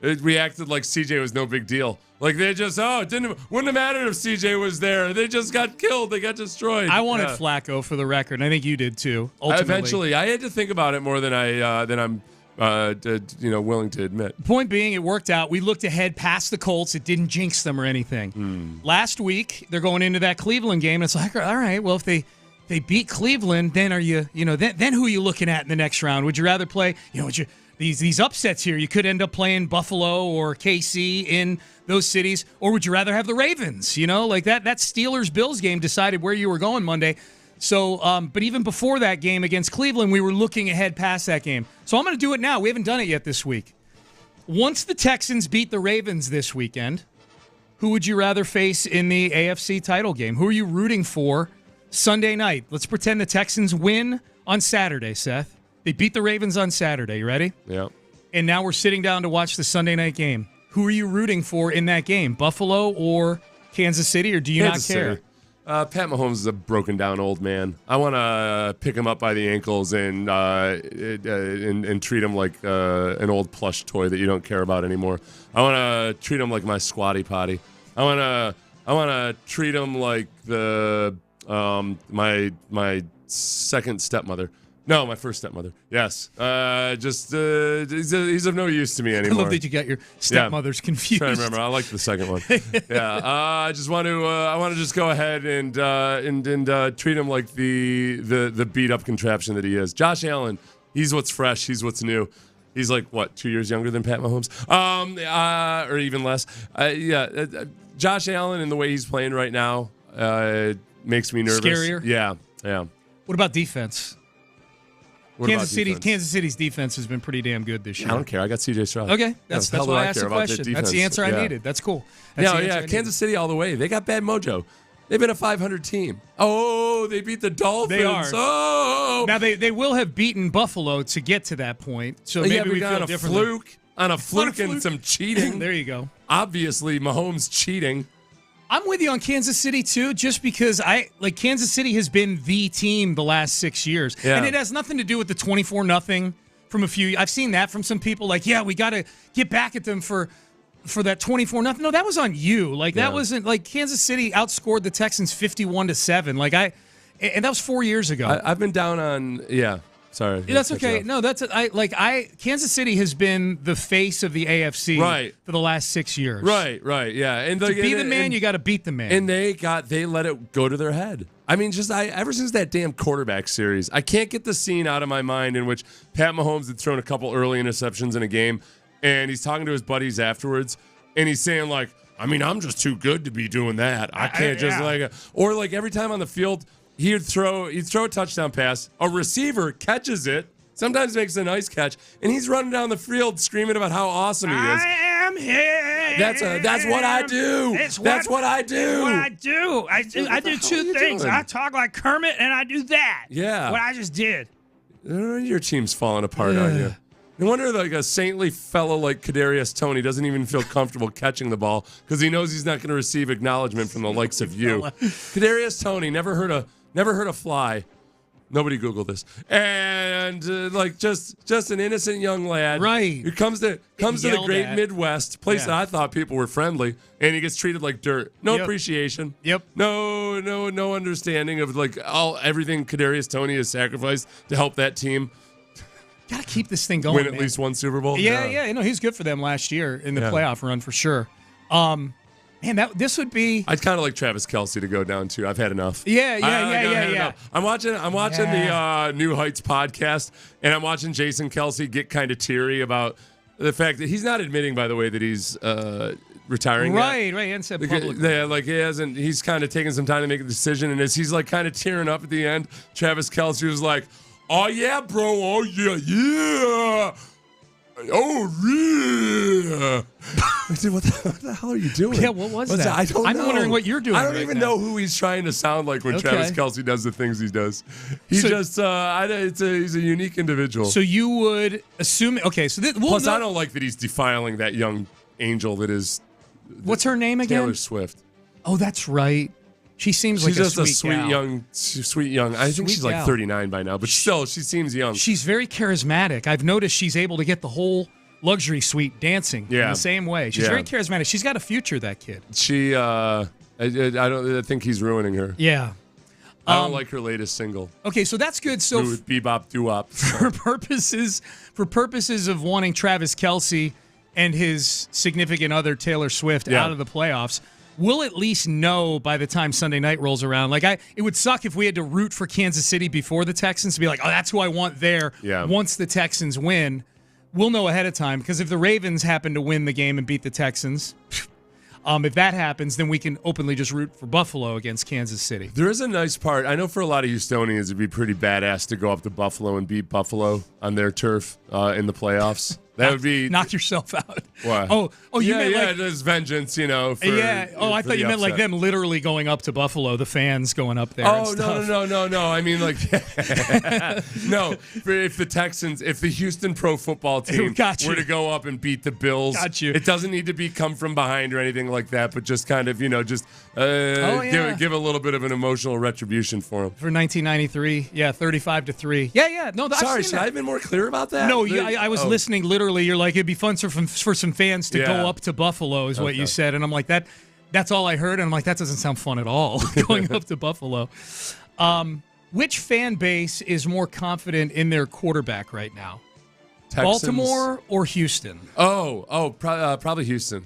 it reacted like CJ was no big deal. Like they just, wouldn't have mattered if CJ was there. They just got killed. They got destroyed. I wanted Flacco for the record, and I think you did too. Ultimately. Eventually, I had to think about it more than I'm willing to admit. Point being, it worked out. We looked ahead past the Colts. It didn't jinx them or anything. Last week, they're going into that Cleveland game, and it's like, all right, well, if they beat Cleveland, then then who are you looking at in the next round? Would you rather play, these upsets here? You could end up playing Buffalo or KC in those cities, or would you rather have the Ravens? Like that Steelers-Bills game decided where you were going Monday. So, but even before that game against Cleveland, we were looking ahead past that game. So I'm going to do it now. We haven't done it yet this week. Once the Texans beat the Ravens this weekend, who would you rather face in the AFC title game? Who are you rooting for Sunday night? Let's pretend the Texans win on Saturday, Seth. They beat the Ravens on Saturday. You ready? Yeah. And now we're sitting down to watch the Sunday night game. Who are you rooting for in that game? Buffalo or Kansas City, or do you not care? City. Pat Mahomes is a broken down old man. I want to pick him up by the ankles and treat him like an old plush toy that you don't care about anymore. I want to treat him like my squatty potty. I want to treat him like my second stepmother. No, my first stepmother. Yes. He's of no use to me anymore. I love that you got your stepmothers confused. I'm trying to remember. I like the second one. I just want to just go ahead and treat him like the beat up contraption that he is. Josh Allen, he's what's fresh. He's what's new. He's like, 2 years younger than Pat Mahomes? Or even less. Josh Allen and the way he's playing right now makes me nervous. Scarier? Yeah. What about defense? Kansas City's defense has been pretty damn good this year. I don't care. I got CJ Stroud. Okay, that's why I asked the question. That's the answer I needed. That's cool. Kansas City all the way. They got bad mojo. They've been a 500 team. Oh, they beat the Dolphins. They are. Oh, now they will have beaten Buffalo to get to that point. So maybe we feel differently. On a fluke and some cheating. There you go. Obviously, Mahomes cheating. I'm with you on Kansas City, too, just because Kansas City has been the team the last 6 years. Yeah. And it has nothing to do with the 24-0 from a few. I've seen that from some people we got to get back at them for that 24-0. No, that was on you. That wasn't Kansas City outscored the Texans 51-7. And that was 4 years ago. I've been down on, Sorry. Yeah, that's okay. No, Kansas City has been the face of the AFC for the last 6 years. Right, yeah. And to be the man, you got to beat the man. And they let it go to their head. I mean, ever since that damn quarterback series, I can't get the scene out of my mind in which Pat Mahomes had thrown a couple early interceptions in a game, and he's talking to his buddies afterwards, and he's saying I'm just too good to be doing that. I can't or every time on the field. He'd throw a touchdown pass. A receiver catches it, sometimes makes a nice catch, and he's running down the field screaming about how awesome he is. I am here. That's what I do. That's what I do. What I do. I do two things. Doing? I talk like Kermit, and I do that. Yeah. What I just did. Your team's falling apart on you. No wonder a saintly fellow like Kadarius Toney doesn't even feel comfortable catching the ball because he knows he's not going to receive acknowledgement from the likes of you. Kadarius Toney never heard a fly. Nobody Googled this. And just an innocent young lad. Right. Who comes to the great Midwest, place that I thought people were friendly, and he gets treated like dirt. No appreciation. Yep. No understanding of everything Kadarius Toney has sacrificed to help that team. Got to keep this thing going. Win at least one Super Bowl. Yeah. He's good for them last year in the playoff run for sure. This would be. I'd kind of like Travis Kelce to go down too. I've had enough. Yeah. I'm watching the New Heights podcast, and I'm watching Jason Kelce get kind of teary about the fact that he's not admitting, by the way, that he's retiring. Right. And said publicly. He hasn't. He's kind of taking some time to make a decision, and as he's kind of tearing up at the end, Travis Kelce was like, "Oh yeah, bro. Oh yeah." Oh, yeah. Dude, what the hell are you doing? Yeah, what was that? I don't know. I'm wondering what you're doing. I don't even know who he's trying to sound like when Travis Kelce does the things he does. He's he's a unique individual. So you would assume, Plus, I don't like that he's defiling that young angel that is. What's her name again? Taylor Swift. Oh, that's right. She's just a sweet young. I think she's like 39 by now, but still, she seems young. She's very charismatic. I've noticed she's able to get the whole luxury suite dancing in the same way. She's very charismatic. She's got a future, that kid. She, I think he's ruining her. Yeah. I don't like her latest single. Okay, so that's good. So Bebop Doo-Wop. For purposes of wanting Travis Kelce and his significant other Taylor Swift out of the playoffs, we'll at least know by the time Sunday night rolls around. Like it would suck if we had to root for Kansas City before the Texans to be like, oh, that's who I want there. Yeah. Once the Texans win, we'll know ahead of time, because if the Ravens happen to win the game and beat the Texans, if that happens, then we can openly just root for Buffalo against Kansas City. There is a nice part. I know for a lot of Houstonians, it'd be pretty badass to go up to Buffalo and beat Buffalo on their turf in the playoffs. That would be knock yourself out. What? Oh, you meant like there's vengeance, For, I thought you meant like them literally going up to Buffalo, the fans going up there. Oh, no. I mean, like, no. If the Houston Pro Football Team were to go up and beat the Bills, it doesn't need to be come from behind or anything like that, but just kind of, give a little bit of an emotional retribution for them. For 1993, 35-3. Yeah. No, sorry, should I have been more clear about that? No, I was listening literally. You're like, it'd be fun for some fans to go up to Buffalo, is what you said. And I'm like, that's all I heard. And I'm like, that doesn't sound fun at all, going up to Buffalo. Which fan base is more confident in their quarterback right now? Texans. Baltimore or Houston? Probably Houston.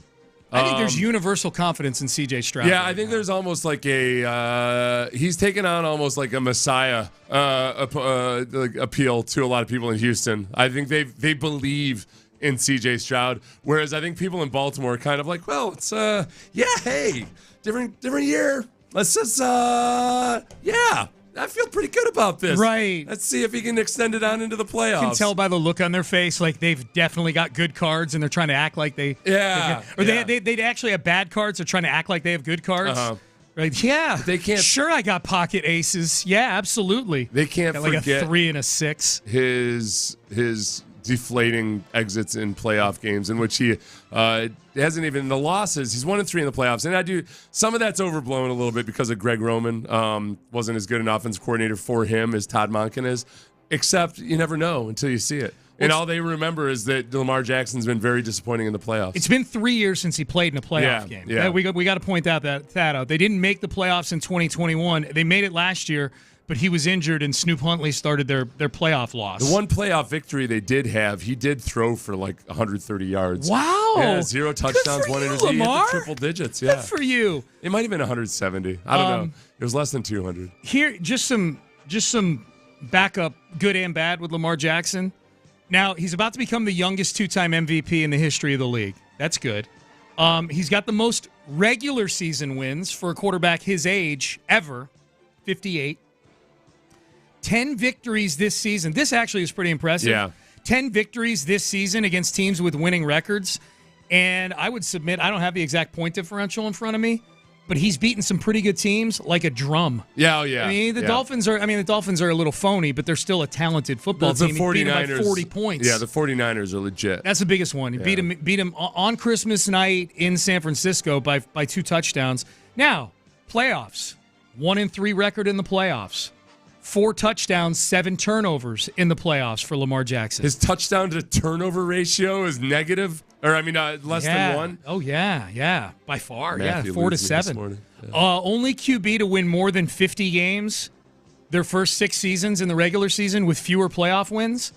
I think there's universal confidence in C.J. Stroud. Yeah, I think there's almost like he's taken on almost like a messiah appeal to a lot of people in Houston. I think they believe in C.J. Stroud, whereas I think people in Baltimore are kind of like, well, it's hey, different year. Let's just I feel pretty good about this. Right. Let's see if he can extend it on into the playoffs. You can tell by the look on their face, like they've definitely got good cards, and they're trying to act like they. Yeah. They actually have bad cards. They're trying to act like they have good cards. Uh-huh. Right? Yeah. They can't. Sure, I got pocket aces. Yeah, absolutely. They can't got forget like a 3 and a 6. His deflating exits in playoff games in which he hasn't even the losses. He's 1-3 in the playoffs, and some of that's overblown a little bit because of Greg Roman wasn't as good an offensive coordinator for him as Todd Monken is. Except you never know until you see it, and all they remember is that Lamar Jackson's been very disappointing in the playoffs. It's been 3 years since he played in a playoff game. Yeah. We got to point that out. They didn't make the playoffs in 2021. They made it last year, but he was injured, and Snoop Huntley started their playoff loss. The one playoff victory they did have, he did throw for like 130 yards. Wow. Yeah, 0 touchdowns, 1 interception. He hit the triple digits. Yeah. Good for you. It might have been 170. I don't know. It was less than 200. Here, just some backup, good and bad, with Lamar Jackson. Now, he's about to become the youngest 2-time MVP in the history of the league. That's good. He's got the most regular season wins for a quarterback his age ever, 58. 10 victories this season. This actually is pretty impressive. Yeah. 10 victories this season against teams with winning records. And I would submit, I don't have the exact point differential in front of me, but he's beaten some pretty good teams like a drum. Yeah, yeah. I mean, the Dolphins are a little phony, but they're still a talented football team. The 49ers, he beat them by 40 points. Yeah, the 49ers are legit. That's the biggest one. He beat him on Christmas night in San Francisco by 2 touchdowns. Now, playoffs. 1-3 record in the playoffs. 4 touchdowns, 7 turnovers in the playoffs for Lamar Jackson. His touchdown to turnover ratio is negative, less than 1. Oh, yeah. By far, Matthew 4 to 7. Yeah. Only QB to win more than 50 games their first 6 seasons in the regular season with fewer playoff wins.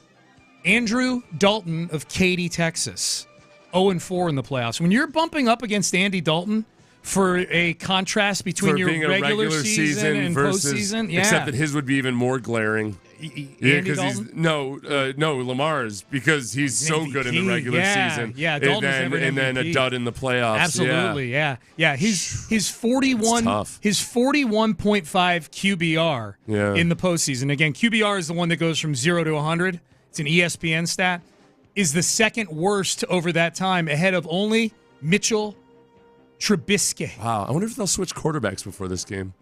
Andrew Dalton of Katy, Texas, 0-4 in the playoffs. When you're bumping up against Andy Dalton for a contrast between your regular season and versus, postseason, except that his would be even more glaring. Because Lamar's because he's so good in the regular season. Yeah, and then a dud in the playoffs. Absolutely, yeah. His 41.5 QBR in the postseason. Again, QBR is the one that goes from 0 to 100. It's an ESPN stat. Is the second worst over that time, ahead of only Mitchell Trubisky. Wow, I wonder if they'll switch quarterbacks before this game.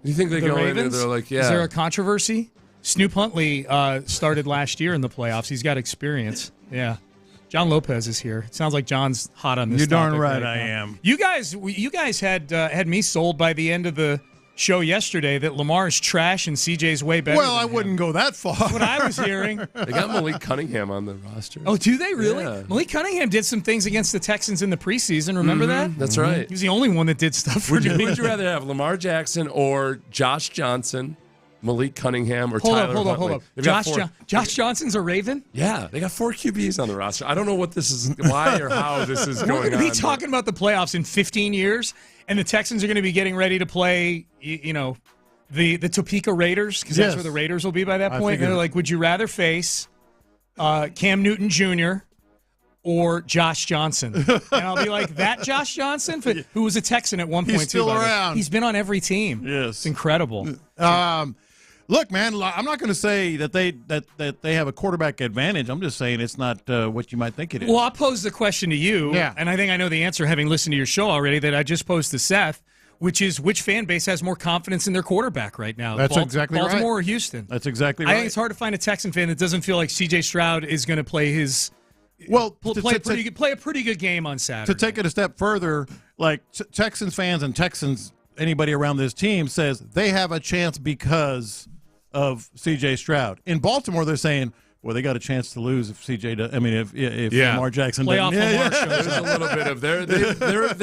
Do you think they go Ravens? in and they're like, yeah? Is there a controversy? Snoop Huntley started last year in the playoffs. He's got experience. Yeah. John Lopez is here. It sounds like John's hot on this. You're darn right I am. You guys had me sold by the end of the show yesterday that Lamar's trash and CJ's way better. Well, I wouldn't go that far. That's what I was hearing. They got Malik Cunningham on the roster. Oh, do they really? Yeah. Malik Cunningham did some things against the Texans in the preseason. Remember that? That's right. He was the only one that did stuff for Who would you rather have, Lamar Jackson or Josh Johnson, Malik Cunningham, or Tyler Huntley? Hold up. Josh Johnson's a Raven? Yeah, they got 4 QBs on the roster. I don't know what this is, why or how this is going on. We're going to be talking about the playoffs in 15 years, and the Texans are going to be getting ready to play, the Topeka Raiders, because that's where the Raiders will be by that point. And they're like, would you rather face Cam Newton Jr. or Josh Johnson? And I'll be like, that Josh Johnson, who was a Texan at one point, He's still around. He's been on every team. Yes. It's incredible. Look, man, I'm not going to say that they have a quarterback advantage. I'm just saying it's not what you might think it is. Well, I'll pose the question to you, and I think I know the answer having listened to your show already that I just posed to Seth, which is which fan base has more confidence in their quarterback right now? That's exactly right. Baltimore or Houston? That's exactly right. I think it's hard to find a Texan fan that doesn't feel like C.J. Stroud is going to play his play a pretty good game on Saturday. To take it a step further, like Texans fans and anybody around this team says they have a chance because of C.J. Stroud. In Baltimore, they're saying, well, they got a chance to lose if if Lamar Jackson playoff Lamar shows There's a little bit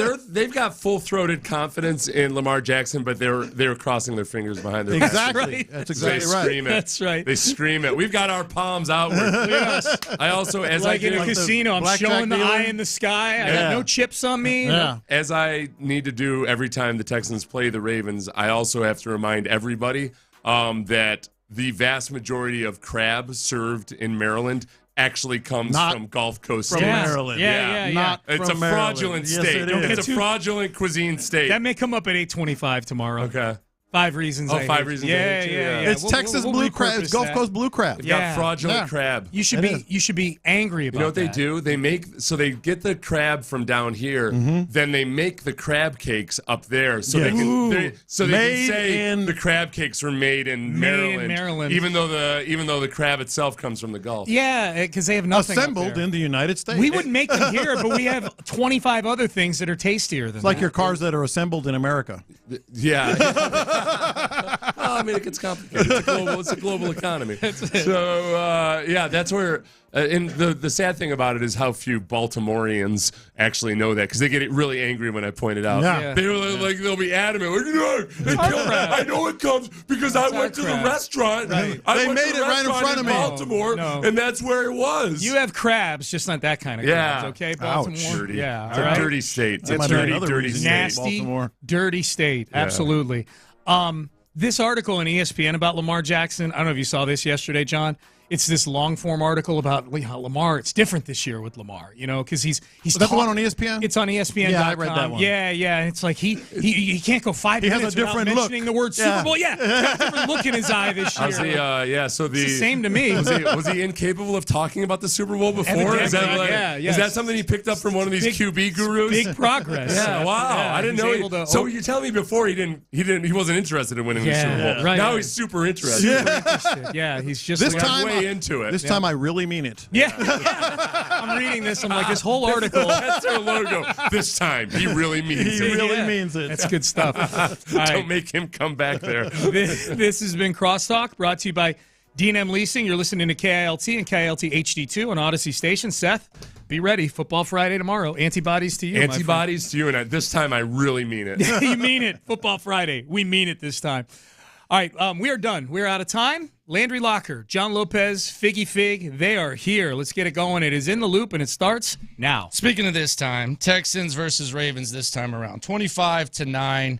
of they've got full-throated confidence in Lamar Jackson, but they're crossing their fingers behind their exactly. That's exactly right. Scream it. That's right. They scream it. We've got our palms outward. I also, as like I in a casino, I'm showing the dealer. eye in the sky. I got no chips on me. Yeah. As I need to do every time the Texans play the Ravens, I also have to remind everybody that the vast majority of crab served in Maryland actually comes from Gulf Coast from states. Maryland. Yeah. Not It's from a Maryland. fraudulent Yes, state. it is. It's a fraudulent cuisine state. That may come up at 8:25 tomorrow. Okay. 5 reasons. Oh, 5 reasons. Yeah. It's Texas blue crab. It's Gulf Coast blue crab. They've got fraudulent crab. You should be angry about that. You know what they do? They get the crab from down here, then they make the crab cakes up there, so they can say the crab cakes were made in Maryland, even though the crab itself comes from the Gulf. Yeah, because they have nothing assembled in the United States. We wouldn't make them here, but we have 25 other things that are tastier than it's like your cars that are assembled in America. Yeah. Well, I mean, it gets complicated. It's a global economy. So, that's where. And the sad thing about it is how few Baltimoreans actually know that, because they get really angry when I point it out. Yeah. They'll be adamant. I know it comes because I went to the restaurant. Right. They made it right in front of me. Baltimore, and that's where it was. You have crabs, just not that kind of crabs. Okay, Baltimore. Dirty. Yeah, It's a dirty state. It's a dirty state. Nasty, Baltimore. dirty state. Absolutely. This article in ESPN about Lamar Jackson, I don't know if you saw this yesterday, John. It's this long-form article about Lamar. It's different this year with Lamar, because he's. Is that the one on ESPN? It's on ESPN. Yeah, I read that one. Yeah. It's like he can't go 5 minutes has a different without mentioning look. the word Super Bowl. Yeah, he's got a different look in his eye this year. So it's the same to me. Was he incapable of talking about the Super Bowl before? Is that something he picked up from one of these QB gurus? Big progress. Yeah, wow. I didn't know. So you're telling me before he wasn't interested in winning the Super Bowl. Right. Now he's super interested. Yeah, he's just way into it. This time I really mean it. Yeah. I'm reading this. I'm like, this whole article. That's their logo. This time, he really means it. He really means it. That's good stuff. Don't make him come back there. This has been Crosstalk, brought to you by D&M Leasing. You're listening to KILT and KILT HD2 on Odyssey Station. Seth, be ready. Football Friday tomorrow. Antibodies to you. Antibodies to you. And this time, I really mean it. You mean it. Football Friday. We mean it this time. All right, we are done. We're out of time. Landry Locker, John Lopez, Figgy Fig, they are here. Let's get it going. It is in the loop, and it starts now. Speaking of this time, Texans versus Ravens this time around. 25-9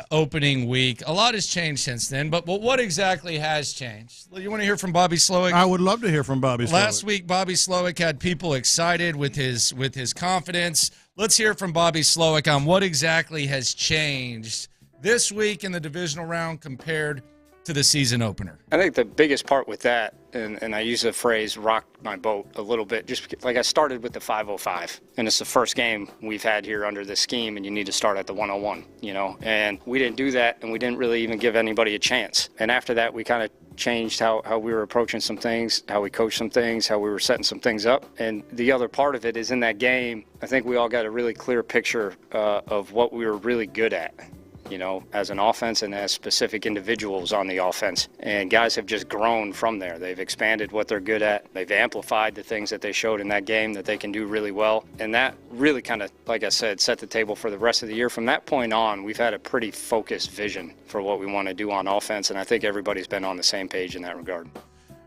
opening week. A lot has changed since then, but what exactly has changed? You want to hear from Bobby Slowick? I would love to hear from Bobby Slowick. Last week, Bobby Slowick had people excited with his confidence. Let's hear from Bobby Slowick on what exactly has changed this week in the divisional round compared to the season opener. I think the biggest part with that, and I use the phrase rocked my boat a little bit, just because, like, I started with the 505, and it's the first game we've had here under this scheme, and you need to start at the 101, and we didn't do that, and we didn't really even give anybody a chance. And after that, we kind of changed how we were approaching some things, how we coached some things, how we were setting some things up. And the other part of it is in that game, I think we all got a really clear picture of what we were really good at. as an offense and as specific individuals on the offense. And guys have just grown from there. They've expanded what they're good at. They've amplified the things that they showed in that game that they can do really well. And that really kind of, like I said, set the table for the rest of the year. From that point on, we've had a pretty focused vision for what we want to do on offense, and I think everybody's been on the same page in that regard.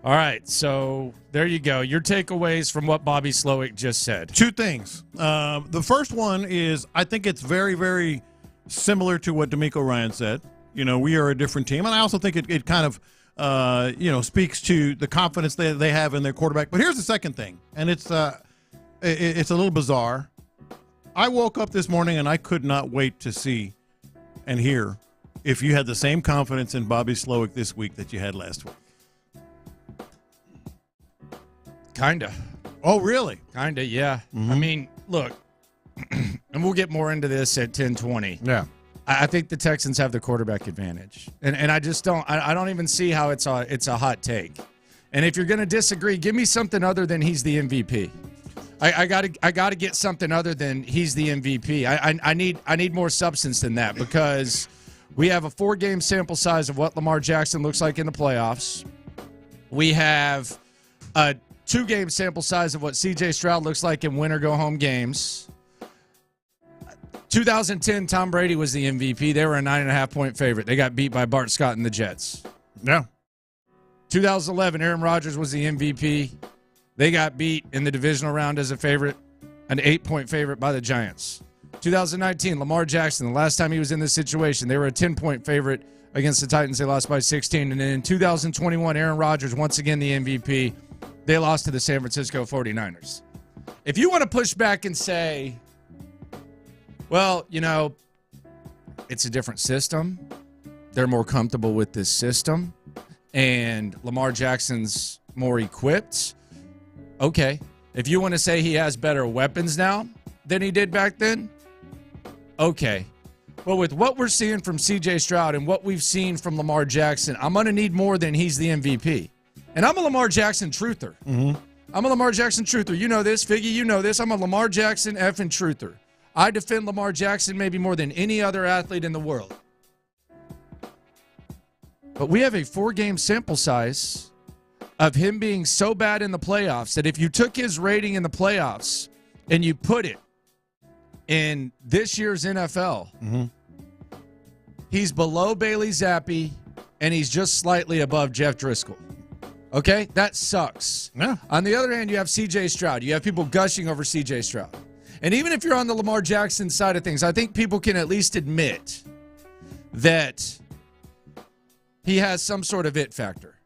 All right, so there you go. Your takeaways from what Bobby Slowick just said. Two things. The first one is I think it's very, very similar to what D'Amico Ryan said. We are a different team, and I also think it kind of speaks to the confidence they have in their quarterback. But here's the second thing, and it's a little bizarre. I woke up this morning and I could not wait to see and hear if you had the same confidence in Bobby Slowick this week that you had last week. Kinda. Oh, really? Kinda, yeah. Mm-hmm. I mean, look, and we'll get more into this at 10:20. Yeah. I think the Texans have the quarterback advantage, and I just don't. I don't even see how it's a hot take. And if you're going to disagree, give me something other than he's the MVP. I got to get something other than he's the MVP. I need more substance than that, because we have a 4-game sample size of what Lamar Jackson looks like in the playoffs. We have a 2-game sample size of what C.J. Stroud looks like in win-or-go-home games. 2010, Tom Brady was the MVP. They were a 9.5-point favorite. They got beat by Bart Scott and the Jets. Yeah. 2011, Aaron Rodgers was the MVP. They got beat in the divisional round as a favorite, an 8-point favorite by the Giants. 2019, Lamar Jackson, the last time he was in this situation, they were a 10-point favorite against the Titans. They lost by 16. And then in 2021, Aaron Rodgers, once again the MVP. They lost to the San Francisco 49ers. If you want to push back and say, well, it's a different system, they're more comfortable with this system, and Lamar Jackson's more equipped, okay. If you want to say he has better weapons now than he did back then, okay. But with what we're seeing from C.J. Stroud and what we've seen from Lamar Jackson, I'm going to need more than he's the MVP. And I'm a Lamar Jackson truther. Mm-hmm. I'm a Lamar Jackson truther. You know this. Figgy, you know this. I'm a Lamar Jackson effing truther. I defend Lamar Jackson maybe more than any other athlete in the world. But we have a 4-game sample size of him being so bad in the playoffs that if you took his rating in the playoffs and you put it in this year's NFL, mm-hmm. he's below Bailey Zappi and he's just slightly above Jeff Driscoll. Okay? That sucks. Yeah. On the other hand, you have C.J. Stroud. You have people gushing over C.J. Stroud. And even if you're on the Lamar Jackson side of things, I think people can at least admit that he has some sort of it factor.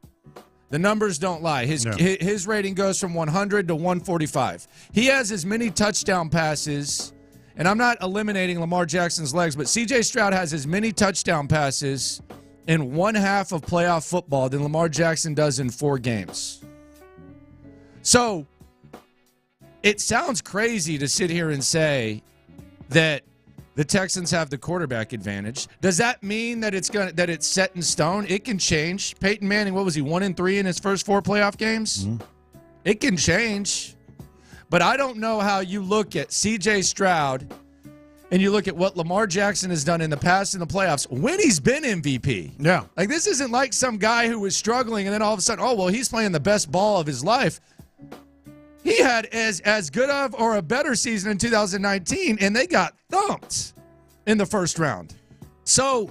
The numbers don't lie. His rating goes from 100 to 145. He has as many touchdown passes, and I'm not eliminating Lamar Jackson's legs, but C.J. Stroud has as many touchdown passes in one half of playoff football than Lamar Jackson does in 4 games. So it sounds crazy to sit here and say that the Texans have the quarterback advantage. Does that mean that it's set in stone? It can change. Peyton Manning, what was he, 1-3 in his first 4 playoff games? Mm-hmm. It can change. But I don't know how you look at C.J. Stroud and you look at what Lamar Jackson has done in the past in the playoffs when he's been MVP. Yeah. Like, this isn't like some guy who was struggling and then all of a sudden, oh, well, he's playing the best ball of his life. He had as good of or a better season in 2019, and they got thumped in the first round. So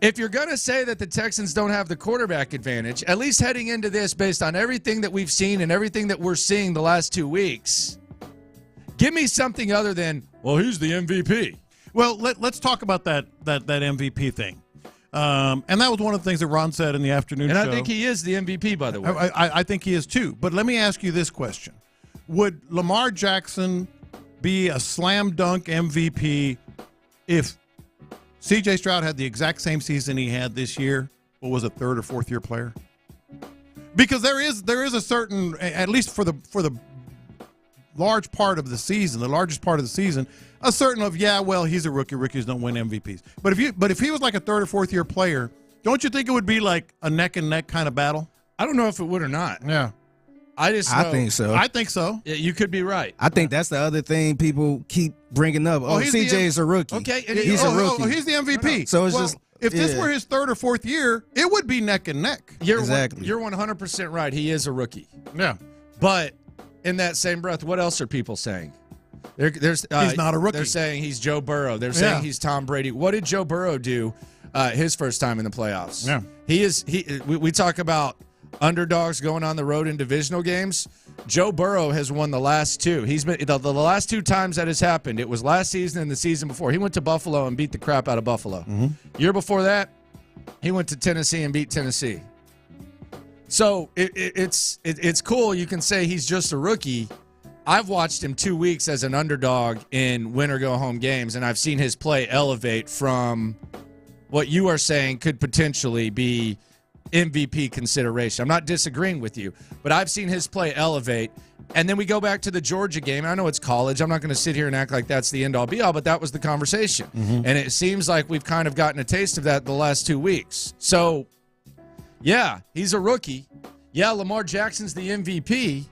if you're going to say that the Texans don't have the quarterback advantage, at least heading into this based on everything that we've seen and everything that we're seeing the last 2 weeks, give me something other than, well, he's the MVP. Well, let's talk about that MVP thing. And that was one of the things that Ron said in the afternoon show. And I think he is the MVP, by the way. I think he is too. But let me ask you this question. Would Lamar Jackson be a slam dunk MVP if C.J. Stroud had the exact same season he had this year? What was it, 3rd or 4th year player? Because there is a certain, at least for the large part of the season, the largest part of the season, a certain of, yeah, well, he's a rookie. Rookies don't win MVPs. But if he was like a 3rd or 4th year player, don't you think it would be like a neck and neck kind of battle? I don't know if it would or not. Yeah. I just know, I think so. I think so. You could be right. I think that's the other thing people keep bringing up. Oh, CJ is a rookie. Okay, and he's a rookie. He's the MVP. So it's just if this were his third or fourth year, it would be neck and neck. You're 100% right. He is a rookie. Yeah. But in that same breath, what else are people saying? There's he's not a rookie. They're saying he's Joe Burrow. They're saying he's Tom Brady. What did Joe Burrow do his first time in the playoffs? Yeah. We talk about underdogs going on the road in divisional games. Joe Burrow has won the last two. He's been the last two times that has happened. It was last season and the season before. He went to Buffalo and beat the crap out of Buffalo. Mm-hmm. Year before that, he went to Tennessee and beat Tennessee. So it's cool. You can say he's just a rookie. I've watched him 2 weeks as an underdog in win-or-go-home games, and I've seen his play elevate from what you are saying could potentially be MVP consideration. I'm not disagreeing with you, but I've seen his play elevate. And then we go back to the Georgia game. I know it's college. I'm not going to sit here and act like that's the end-all, be-all, but that was the conversation. Mm-hmm. And it seems like we've kind of gotten a taste of that the last 2 weeks. So, yeah, he's a rookie. Yeah, Lamar Jackson's the MVP.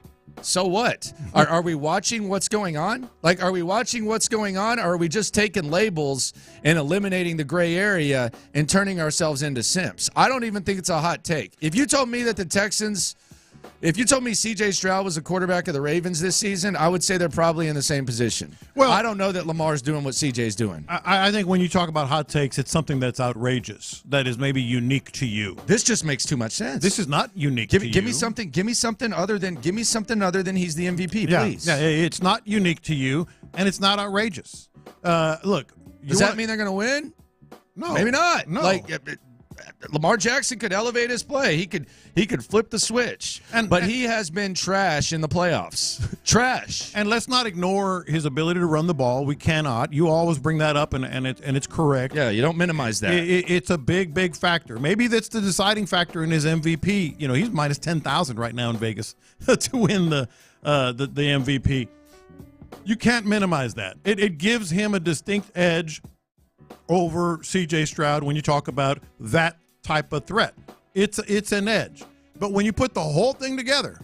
So what? Are we watching what's going on? Like, are we watching what's going on, or are we just taking labels and eliminating the gray area and turning ourselves into simps? I don't even think it's a hot take. If you told me that the Texans, if you told me C.J. Stroud was a quarterback of the Ravens this season, I would say they're probably in the same position. Well, I don't know that Lamar's doing what C.J.'s doing. I think when you talk about hot takes, it's something that's outrageous, that is maybe unique to you. This just makes too much sense. This is not unique to you. Give me something other than he's the MVP, please. Yeah, it's not unique to you, and it's not outrageous. Look, does that mean they're going to win? No, maybe not. No. Like Lamar Jackson could elevate his play. He could flip the switch. But he has been trash in the playoffs. Trash. And let's not ignore his ability to run the ball. We cannot. You always bring that up, and it's correct. Yeah, you don't minimize that. It's a big factor. Maybe that's the deciding factor in his MVP. You know, he's minus 10,000 right now in Vegas to win the MVP. You can't minimize that. It gives him a distinct edge over C.J. Stroud when you talk about that type of threat. It's an edge. But when you put the whole thing together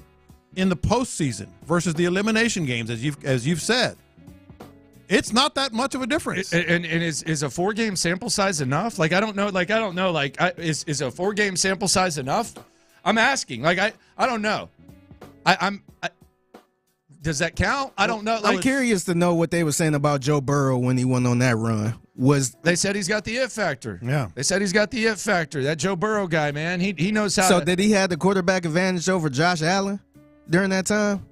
in the postseason versus the elimination games, as you've said, it's not that much of a difference. And is a 4-game sample size enough? Like, I don't know. Is a 4-game sample size enough? I'm asking. Like, I don't know. Does that count? I don't know. I'm curious to know what they were saying about Joe Burrow when he went on that run. They said he's got the it factor. Yeah. They said he's got the it factor. That Joe Burrow guy, man, he knows how. So did he have the quarterback advantage over Josh Allen during that time?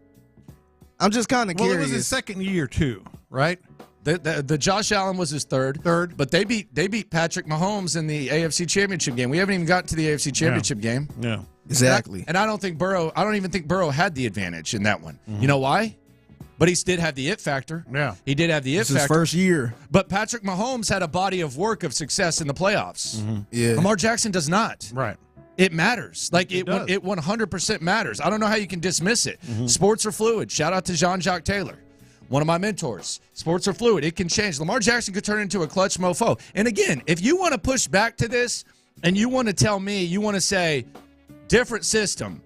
I'm just kind of curious. Well, it was his second year too, right? The Josh Allen was his third, but they beat Patrick Mahomes in the AFC Championship game. We haven't even gotten to the AFC Championship game. Yeah, exactly. And I don't even think Burrow had the advantage in that one. Mm-hmm. You know why? But he did have the it factor. Yeah, he did have the it factor. His first year. But Patrick Mahomes had a body of work of success in the playoffs. Mm-hmm. Yeah, Lamar Jackson does not. Right. It matters. Like it 100% matters. I don't know how you can dismiss it. Mm-hmm. Sports are fluid. Shout out to Jean-Jacques Taylor, one of my mentors. Sports are fluid. It can change. Lamar Jackson could turn into a clutch mofo. And again, if you want to push back to this and you want to tell me, you want to say different system,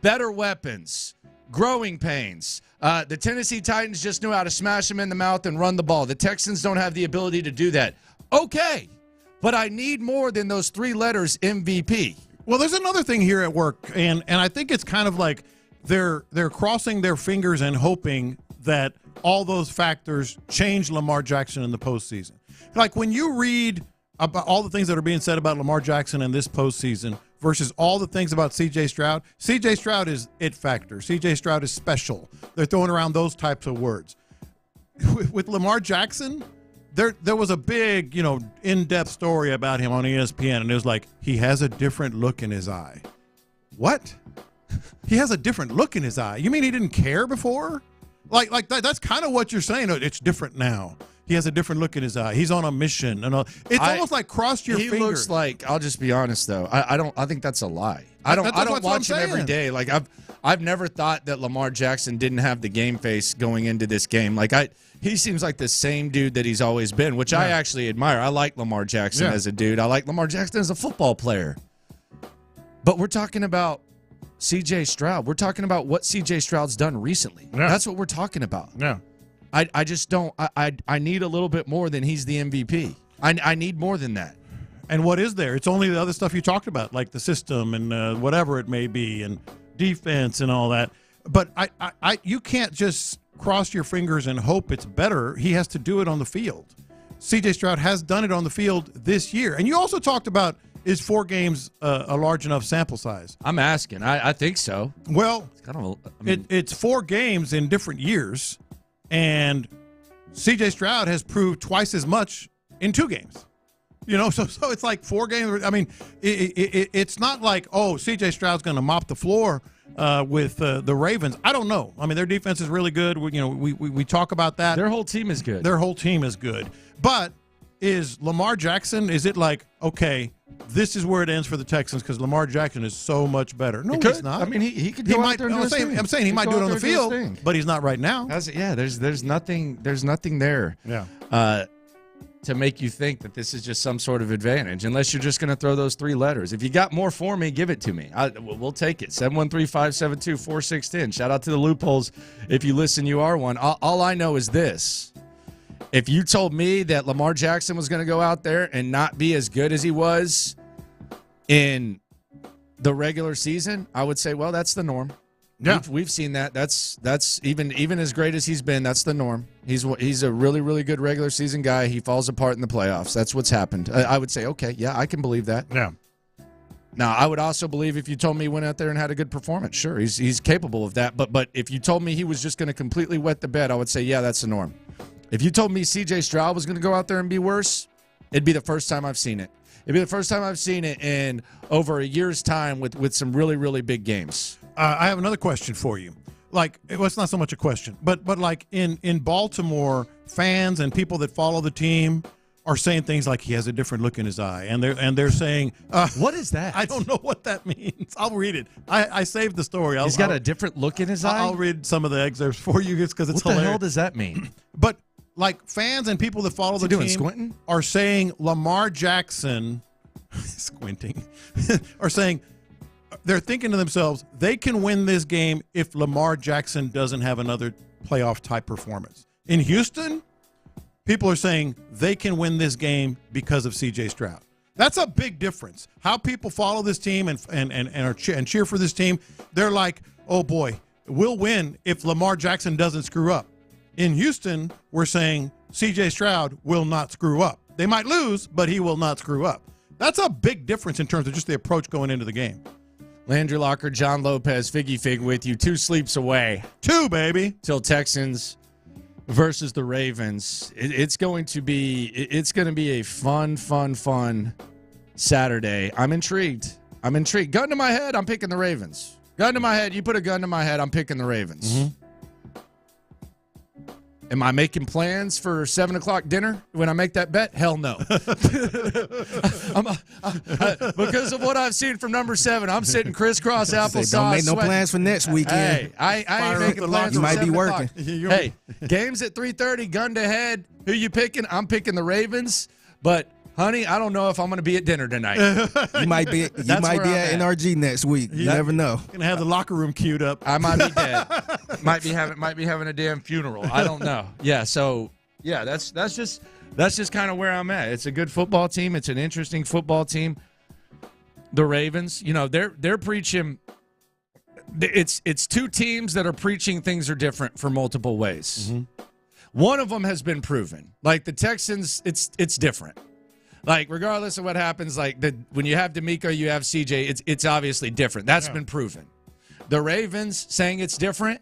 better weapons, growing pains. The Tennessee Titans just knew how to smash them in the mouth and run the ball. The Texans don't have the ability to do that. Okay, but I need more than those 3 letters MVP. Well, there's another thing here at work, and I think it's kind of like they're crossing their fingers and hoping that all those factors change Lamar Jackson in the postseason. Like when you read about all the things that are being said about Lamar Jackson in this postseason versus all the things about C.J. Stroud. C.J. Stroud is it factor. C.J. Stroud is special. They're throwing around those types of words. With Lamar Jackson, there was a big, in-depth story about him on ESPN, and it was like, he has a different look in his eye. What? He has a different look in his eye? You mean he didn't care before? Like that's kind of what you're saying. It's different now. He has a different look in his eye. He's on a mission. It's almost like cross your fingers. He looks like, I'll just be honest though, I think that's a lie. I don't watch him every day. Like I've never thought that Lamar Jackson didn't have the game face going into this game. Like he seems like the same dude that he's always been, which I actually admire. I like Lamar Jackson as a dude. I like Lamar Jackson as a football player. But we're talking about C.J. Stroud. We're talking about what C.J. Stroud's done recently. Yeah. That's what we're talking about. Yeah. I just don't. I need a little bit more than he's the MVP. I need more than that. And what is there? It's only the other stuff you talked about, like the system and whatever it may be, and defense and all that. But you can't just cross your fingers and hope it's better. He has to do it on the field. C.J. Stroud has done it on the field this year. And you also talked about, is 4 games a large enough sample size? I'm asking. I think so. Well, It's kind of. I mean, it's 4 games in different years, and C.J. Stroud has proved twice as much in 2 games. So it's like 4 games. I mean, it's not like, oh, C.J. Stroud's going to mop the floor with the Ravens. I don't know. I mean, their defense is really good. We talk about that. their whole team is good. Their whole team is good. But is Lamar Jackson, is it like, okay, this is where it ends for the Texans because Lamar Jackson is so much better? No, he's not. I mean, he could go out there and do his thing. I'm saying he might do it on the field, but he's not right now. There's nothing there. Yeah. To make you think that this is just some sort of advantage, unless you're just going to throw those 3 letters. If you got more for me, give it to me. We'll take it. 713-572-4610. Shout out to the loopholes. If you listen, you are one. All I know is this. If you told me that Lamar Jackson was going to go out there and not be as good as he was in the regular season, I would say, well, that's the norm. Yeah. We've seen that. That's even as great as he's been, that's the norm. He's a really, really good regular season guy. He falls apart in the playoffs. That's what's happened. I would say, okay, yeah, I can believe that. Yeah. Now, I would also believe if you told me he went out there and had a good performance, sure, he's capable of that. But if you told me he was just going to completely wet the bed, I would say, yeah, that's the norm. If you told me C.J. Stroud was going to go out there and be worse, it'd be the first time I've seen it. It'd be the first time I've seen it in over a year's time with some really, really big games. I have another question for you. Like, it's not so much a question, but like in Baltimore, fans and people that follow the team are saying things like he has a different look in his eye, and they're saying, what is that? I don't know what that means. I'll read it. I saved the story. He's got a different look in his eye? I'll read some of the excerpts for you because it's hilarious. What the hell does that mean? But like fans and people that follow the team squinting? Are saying Lamar Jackson squinting are saying they're thinking to themselves they can win this game if Lamar Jackson doesn't have another playoff type performance. In Houston, people are saying they can win this game because of C.J. Stroud. That's a big difference. How people follow this team and cheer for this team, they're like, oh boy, we'll win if Lamar Jackson doesn't screw up. In Houston, we're saying C.J. Stroud will not screw up. They might lose, but he will not screw up. That's a big difference in terms of just the approach going into the game. Landry Locker, John Lopez, Figgy Fig with you. 2 sleeps away. 2, baby. Till Texans versus the Ravens. It's going to be a fun Saturday. I'm intrigued. Gun to my head, I'm picking the Ravens. Gun to my head, you put a gun to my head, I'm picking the Ravens. Mm-hmm. Am I making plans for 7 o'clock dinner when I make that bet? Hell no. Because of what I've seen from number 7, I'm sitting crisscross applesauce. Don't make no plans for next weekend. Hey, I ain't making plans. You for might be 7 working. o'clock. Hey, games at 3:30, gun to head. Who you picking? I'm picking the Ravens. But honey, I don't know if I'm going to be at dinner tonight. You might be at NRG next week. You never know. Gonna have the locker room queued up. I might be dead. might be having a damn funeral. I don't know. Yeah, so yeah, that's just kind of where I'm at. It's a good football team. It's an interesting football team. The Ravens, they're preaching. It's 2 teams that are preaching things are different for multiple ways. Mm-hmm. One of them has been proven. Like the Texans, it's different. Like, regardless of what happens, like when you have D'Amico, you have CJ, it's obviously different. That's been proven. The Ravens saying it's different,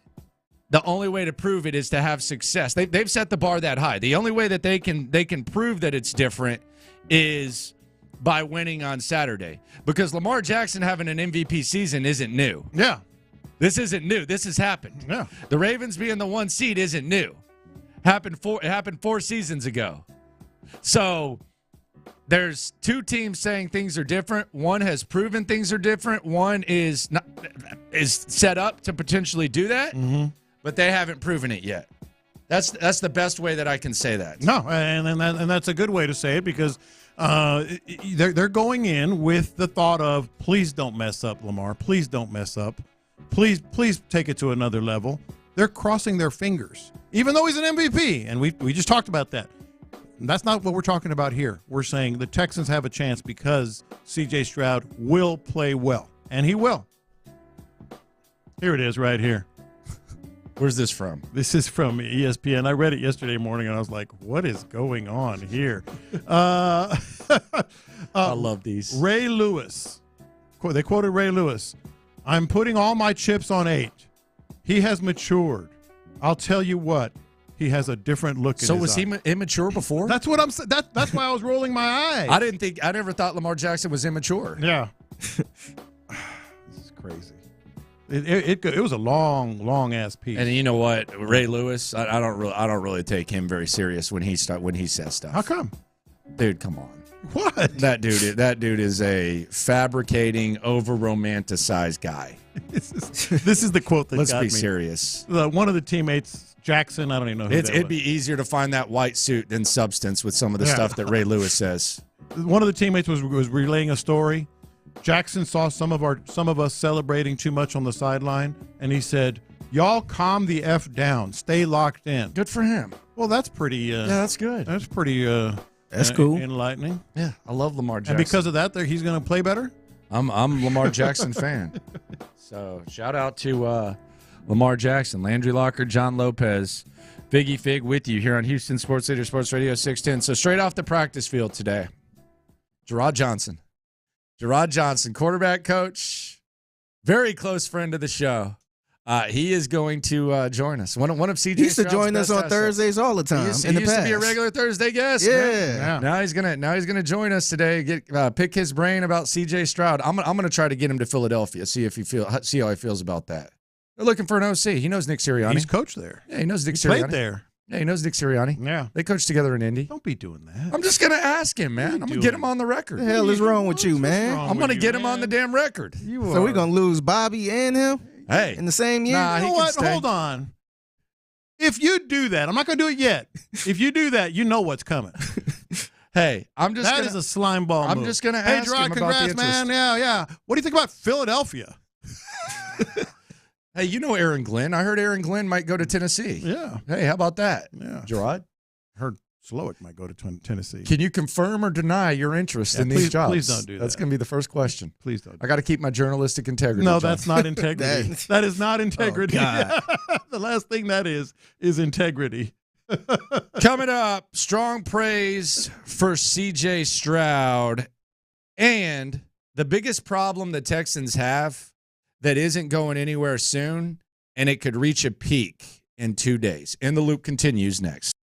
the only way to prove it is to have success. They've set the bar that high. The only way that they can prove that it's different is by winning on Saturday. Because Lamar Jackson having an MVP season isn't new. Yeah. This isn't new. This has happened. Yeah. The Ravens being the 1 seed isn't new. It happened 4 seasons ago. So there's 2 teams saying things are different. One has proven things are different. One is set up to potentially do that, but they haven't proven it yet. That's the best way that I can say that. No, and that's a good way to say it because They're going in with the thought of, please don't mess up, Lamar. Please don't mess up. Please take it to another level. They're crossing their fingers, even though he's an MVP, and we just talked about that. That's not what we're talking about here. We're saying the Texans have a chance because C.J. Stroud will play well, and he will. Here it is right here. Where's this from? This is from ESPN. I read it yesterday morning, and I was like, what is going on here? I love these. Ray Lewis. They quoted Ray Lewis. I'm putting all my chips on 8. He has matured. I'll tell you what. He has a different look in his So was eye. he immature before? That's what I'm saying. That's why I was rolling my eyes. I never thought Lamar Jackson was immature. Yeah. This is crazy. It was a long ass piece. And you know what, Ray Lewis, I don't really take him very serious when he says stuff. How come? Dude, come on. What? That dude is a fabricating, over romanticized guy. This is the quote that Let's got be me. serious. One of the teammates, Jackson, I don't even know who It'd be easier to find that white suit than substance with some of the stuff that Ray Lewis says. One of the teammates was relaying a story. Jackson saw some of us celebrating too much on the sideline, and he said, "Y'all calm the F down. Stay locked in." Good for him. Well, that's pretty. Yeah, that's good. That's pretty. That's cool. Enlightening. Yeah, I love Lamar Jackson. And because of that, he's going to play better. I'm Lamar Jackson fan. So shout out to Lamar Jackson, Landry Locker, John Lopez, Figgy Fig with you here on Houston Sports Leader, Sports Radio 610. So straight off the practice field today, Gerard Johnson, quarterback coach, very close friend of the show. He is going to join us. One of CJ He used to Stroud's join us best on assets. Thursdays all the time. He used to be a regular Thursday guest. Yeah. Man. Now he's gonna join us today. Pick his brain about CJ Stroud. I'm gonna try to get him to Philadelphia. See how he feels about that. They're looking for an OC. He knows Nick Sirianni. He's coached there. Yeah, he knows Nick He Sirianni. played there. Yeah, he knows Nick Sirianni. Yeah. They coached together in Indy. Don't be doing that. I'm just gonna ask him, man. I'm gonna get him on the record. What the hell is wrong with you, man? I'm gonna get him on the damn record. So we're going to lose Bobby and him Hey, in the same year? Nah, You know he can what? stay. Hold on. If you do that, I'm not going to do it yet. If you do that, you know what's coming. hey, I'm just That gonna, is a slime ball I'm move. just gonna Hey, ask Gerard, him about the congrats, man. interest. Yeah. What do you think about Philadelphia? Hey, you know Aaron Glenn. I heard Aaron Glenn might go to Tennessee. Yeah. Hey, how about that? Yeah. Gerard? Heard Slowick might go to Tennessee. Can you confirm or deny your interest in please- these jobs? please don't do That's that. going to be the first question. Please don't. I got to keep my journalistic integrity. No, John. that's not integrity. That is not integrity. God. The last thing that is integrity. Coming up. Strong praise for C.J. Stroud, and the biggest problem the Texans have that isn't going anywhere soon, and it could reach a peak in 2 days. In the Loop continues next.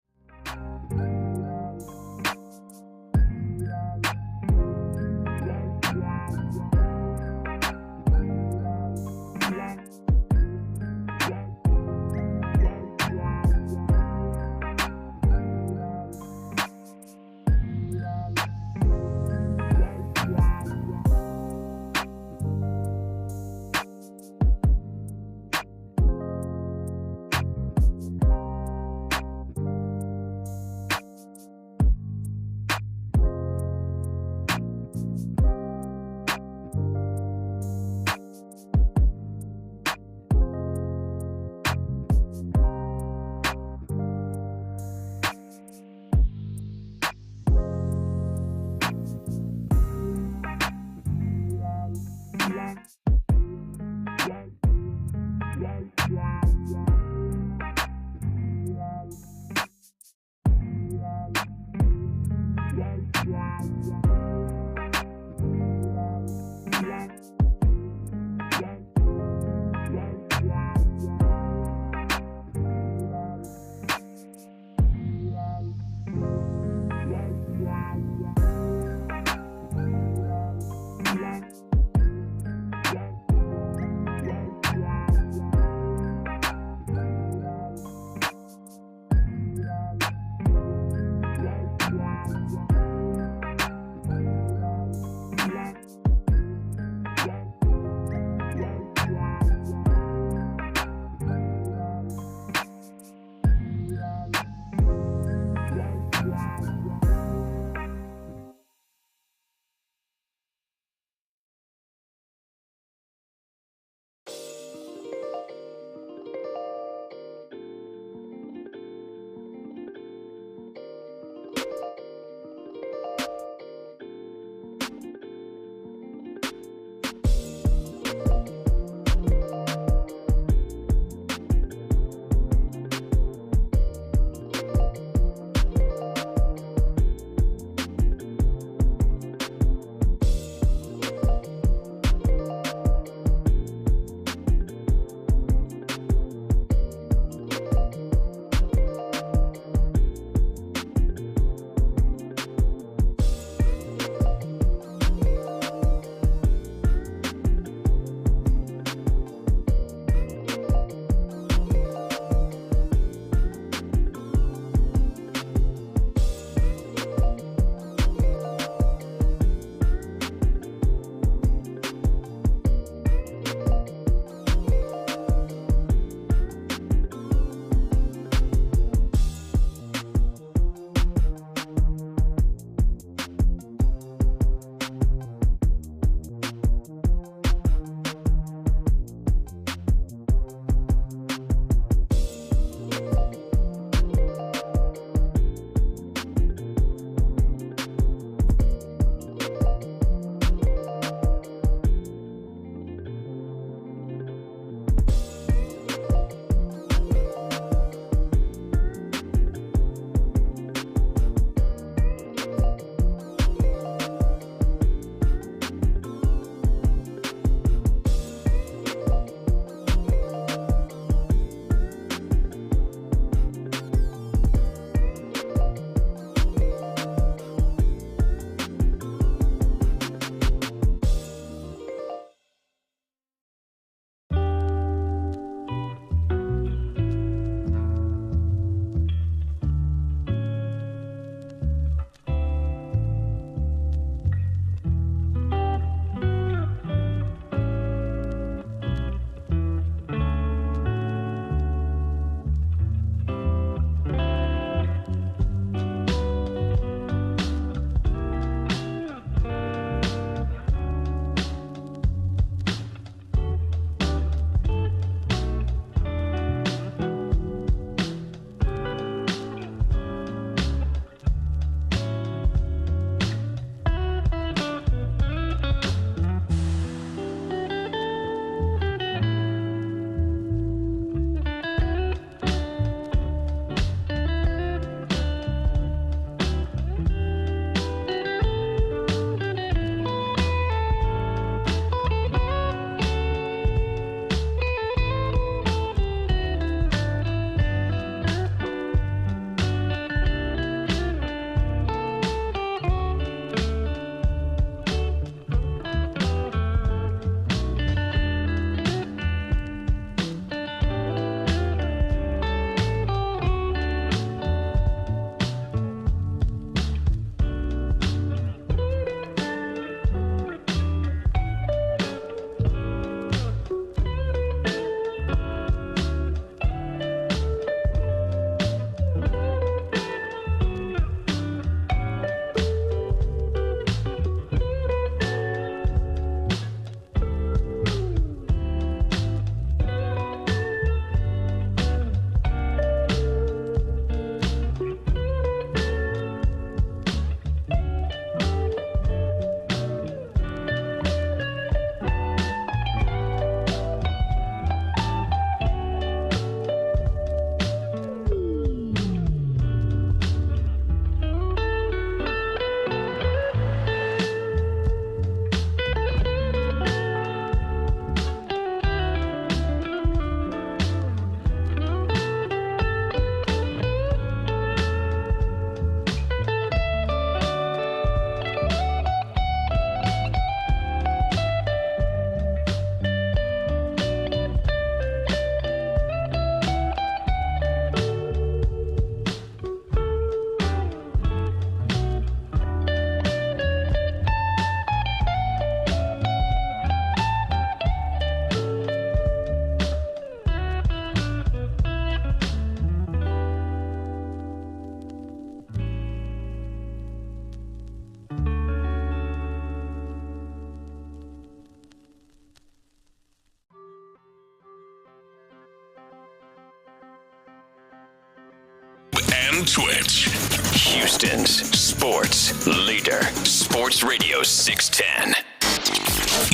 Houston's sports leader. Sports Radio 610.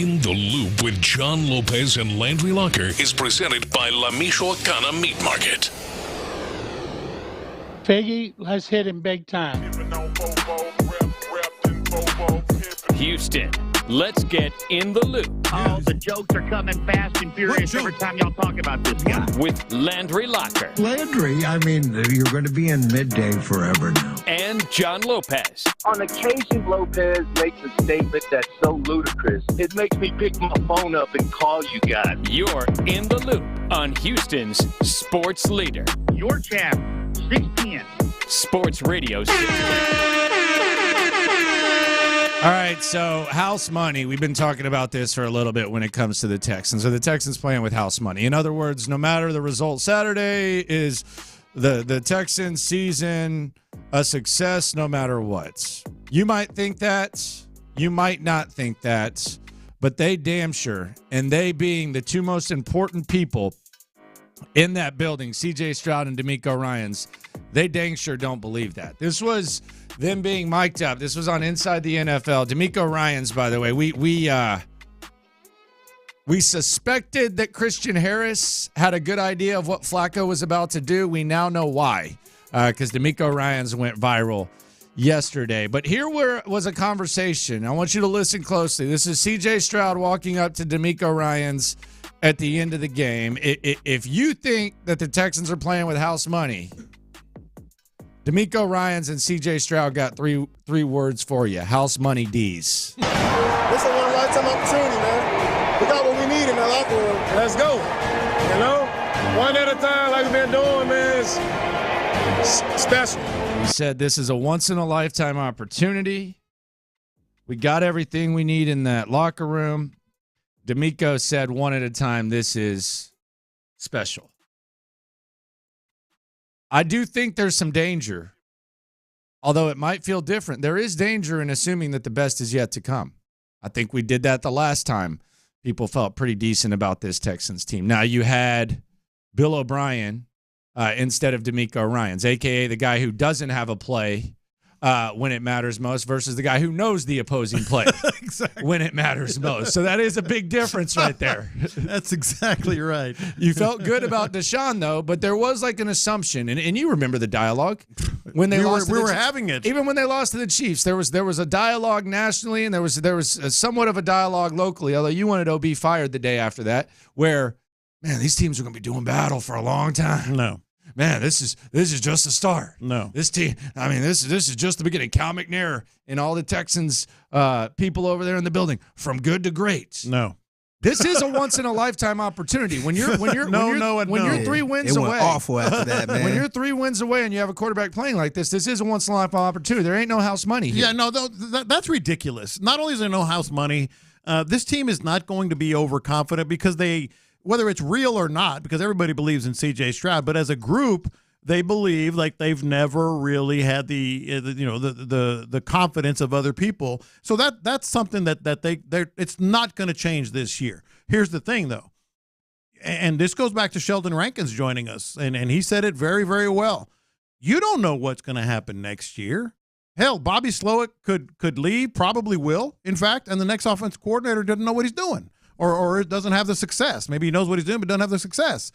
In the Loop with John Lopez and Landry Locker is presented by La Michoacana Meat Market. Figgy, let's hit him big time. Houston, let's get in the loop. Oh, the jokes are coming fast and furious every time y'all talk about this guy. With Landry Locker. Landry, I mean, you're going to be in midday forever now. And John Lopez. On occasion, Lopez makes a statement that's so ludicrous, it makes me pick my phone up and call you guys. You're in the loop on Houston's sports leader. Your champ, 610. Sports Radio 610. All right, so house money. We've been talking about this for a little bit when it comes to the Texans. Are the Texans playing with house money? In other words, no matter the result Saturday, is the Texans season a success no matter what? You might think that. You might not think that. But they damn sure, and they being the two most important people in that building, C.J. Stroud and DeMeco Ryans, they dang sure don't believe that. This was them being mic'd up. This was on Inside the NFL. DeMeco Ryans, by the way, we suspected that Christian Harris had a good idea of what Flacco was about to do. We now know why, because DeMeco Ryans went viral yesterday. But here was a conversation. I want you to listen closely. This is C.J. Stroud walking up to DeMeco Ryans at the end of the game. If you think that the Texans are playing with house money, DeMeco Ryans and C.J. Stroud got three words for you. House money D's. This is a one-lifetime opportunity, man. We got what we need in that locker room. Let's go. You know, one at a time like we've been doing, man. It's special. He said this is a once-in-a-lifetime opportunity. We got everything we need in that locker room. DeMeco said one at a time, this is special. I do think there's some danger, although it might feel different. There is danger in assuming that the best is yet to come. I think we did that the last time. People felt pretty decent about this Texans team. Now you had Bill O'Brien instead of DeMeco Ryans, a.k.a. the guy who doesn't have a play when it matters most versus the guy who knows the opposing play Exactly. when it matters most. So that is a big difference right there. That's exactly right. You felt good about Deshaun, though, but there was like an assumption, and you remember the dialogue when they lost. We were having it. Even when they lost to the Chiefs, there was a dialogue nationally, and there was somewhat of a dialogue locally, although you wanted OB fired the day after that, where, man, these teams are going to be doing battle for a long time. No. Man, this is just the start. No. This team, I mean, this is just the beginning. Cal McNair and all the Texans people over there in the building, from good to great. No. This is a once in a lifetime opportunity. When you're 3 wins it away, went awful after that, man. when you're 3 wins away and you have a quarterback playing like this is a once in a lifetime opportunity. There ain't no house money here. Yeah, no, that's ridiculous. Not only is there no house money, this team is not going to be overconfident because whether it's real or not, because everybody believes in C.J. Stroud, but as a group, they believe like they've never really had the confidence of other people. So that's something that it's not going to change this year. Here's the thing, though, and this goes back to Sheldon Rankins joining us, and he said it very, very well. You don't know what's going to happen next year. Hell, Bobby Slowick could leave, probably will, in fact, and the next offense coordinator doesn't know what he's doing. Or it doesn't have the success. Maybe he knows what he's doing, but doesn't have the success.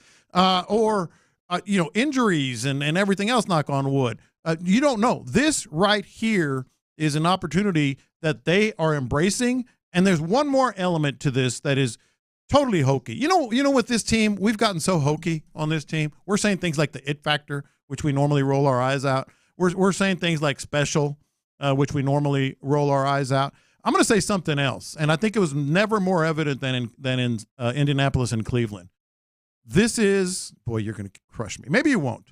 Injuries and everything else, knock on wood. You don't know. This right here is an opportunity that they are embracing. And there's one more element to this that is totally hokey. You know, with this team, we've gotten so hokey on this team. We're saying things like the it factor, which we normally roll our eyes out. We're saying things like special, which we normally roll our eyes out. I'm going to say something else, and I think it was never more evident than in Indianapolis and Cleveland. This is, boy, you're going to crush me. Maybe you won't.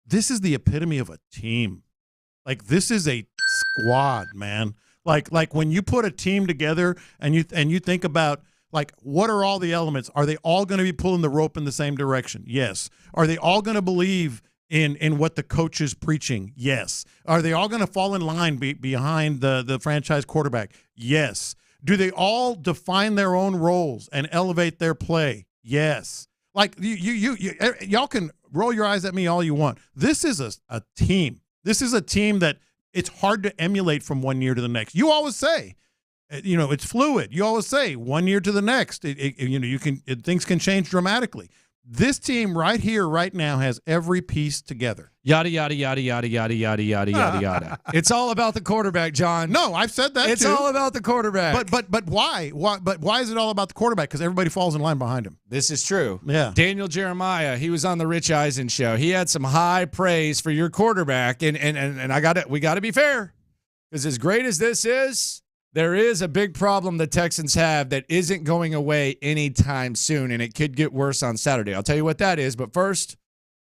This is the epitome of a team. Like, this is a squad, man. Like when you put a team together and you think about, like, what are all the elements? Are they all going to be pulling the rope in the same direction? Yes. Are they all going to believe in what the coach is preaching? Yes. Are they all going to fall in line behind the franchise quarterback? Yes. Do they all define their own roles and elevate their play? Yes. Like y'all can roll your eyes at me all you want. This is a team. This is a team that it's hard to emulate from one year to the next. You always say, it's fluid. You always say 1 year to the next. Things can change dramatically. This team right here, right now, has every piece together. Yada, yada, yada, yada, yada, yada, yada, yada, yada. It's all about the quarterback, John. No, I've said that It's too. all about the quarterback. But why? But why is it all about the quarterback? Because everybody falls in line behind him. This is true. Yeah. Daniel Jeremiah, he was on the Rich Eisen show. He had some high praise for your quarterback, and we got to be fair, because as great as this is, there is a big problem the Texans have that isn't going away anytime soon, and it could get worse on Saturday. I'll tell you what that is, but first,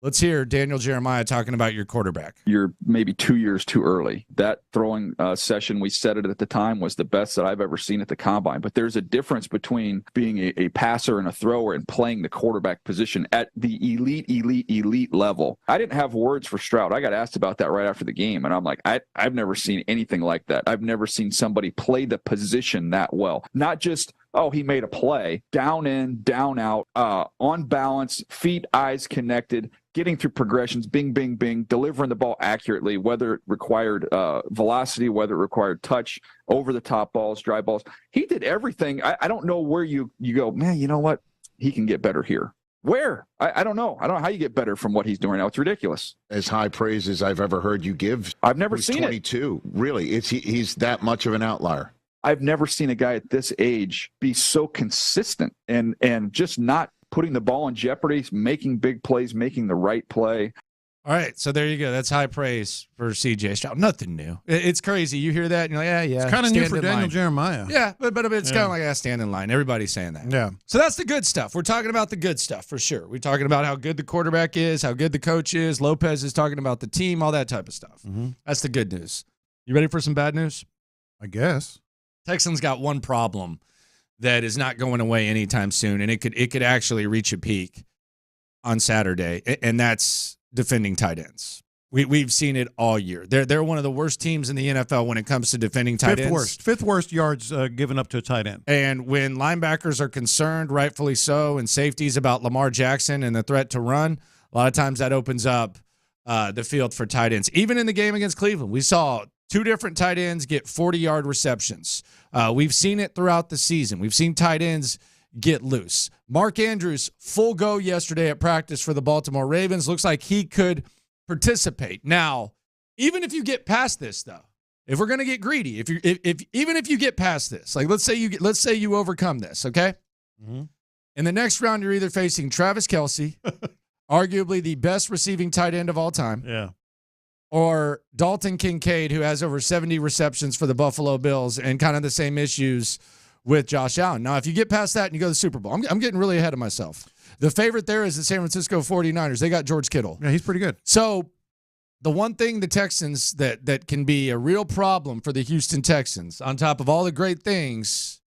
let's hear Daniel Jeremiah talking about your quarterback. You're maybe 2 years too early. That throwing session, we said it at the time, was the best that I've ever seen at the Combine. But there's a difference between being a passer and a thrower and playing the quarterback position at the elite level. I didn't have words for Stroud. I got asked about that right after the game, and I'm like, I've never seen anything like that. I've never seen somebody play the position that well. Not just, he made a play, down in, down out, on balance, feet, eyes connected, getting through progressions, bing, bing, bing, delivering the ball accurately, whether it required velocity, whether it required touch, over-the-top balls, dry balls. He did everything. I don't know where you go, man, you know what? He can get better here. Where? I don't know. I don't know how you get better from what he's doing now. It's ridiculous. As high praise as I've ever heard you give. I've never seen 22. Really, he's that much of an outlier. I've never seen a guy at this age be so consistent and just not putting the ball in jeopardy, making big plays, making the right play. All right, so there you go. That's high praise for C.J. Stroud. Nothing new. It's crazy. You hear that, and you're like, yeah. It's kind of new for Daniel Jeremiah. Yeah, but it's kind of like, stand in line. Everybody's saying that. Yeah. So that's the good stuff. We're talking about the good stuff for sure. We're talking about how good the quarterback is, how good the coach is. Lopez is talking about the team, all that type of stuff. Mm-hmm. That's the good news. You ready for some bad news? I guess. Texans got one problem that is not going away anytime soon, and it could actually reach a peak on Saturday, and that's defending tight ends. We've seen it all year. They're one of the worst teams in the NFL when it comes to defending tight ends. Fifth worst yards given up to a tight end. And when linebackers are concerned, rightfully so, and safeties about Lamar Jackson and the threat to run, a lot of times that opens up the field for tight ends. Even in the game against Cleveland, we saw two different tight ends get 40-yard receptions. We've seen it throughout the season. We've seen tight ends get loose. Mark Andrews, full go yesterday at practice for the Baltimore Ravens. Looks like he could participate. Now, even if you get past this, though, if we're going to get greedy, even if you get past this, like let's say you overcome this, okay? Mm-hmm. In the next round, you're either facing Travis Kelce, arguably the best receiving tight end of all time. Yeah. Or Dalton Kincaid, who has over 70 receptions for the Buffalo Bills and kind of the same issues with Josh Allen. Now, if you get past that and you go to the Super Bowl, I'm getting really ahead of myself. The favorite there is the San Francisco 49ers. They got George Kittle. Yeah, he's pretty good. So the one thing the Texans that can be a real problem for the Houston Texans, on top of all the great things,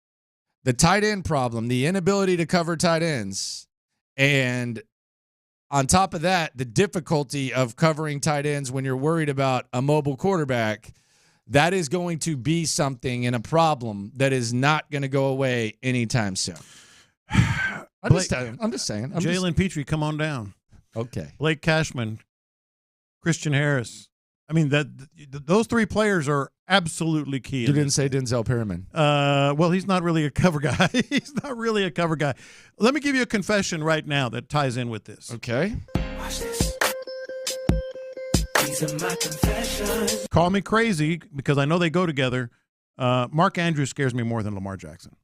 the tight end problem, the inability to cover tight ends, and on top of that, the difficulty of covering tight ends when you're worried about a mobile quarterback, that is going to be something and a problem that is not going to go away anytime soon. I'm just saying. Jalen Petrie, come on down. Okay. Blake Cashman, Christian Harris. I mean, those three players are absolutely key. You didn't say Denzel Perryman. Well, he's not really a cover guy. He's not really a cover guy. Let me give you a confession right now that ties in with this. Okay. Watch this. These are my confessions. Call me crazy because I know they go together. Mark Andrews scares me more than Lamar Jackson.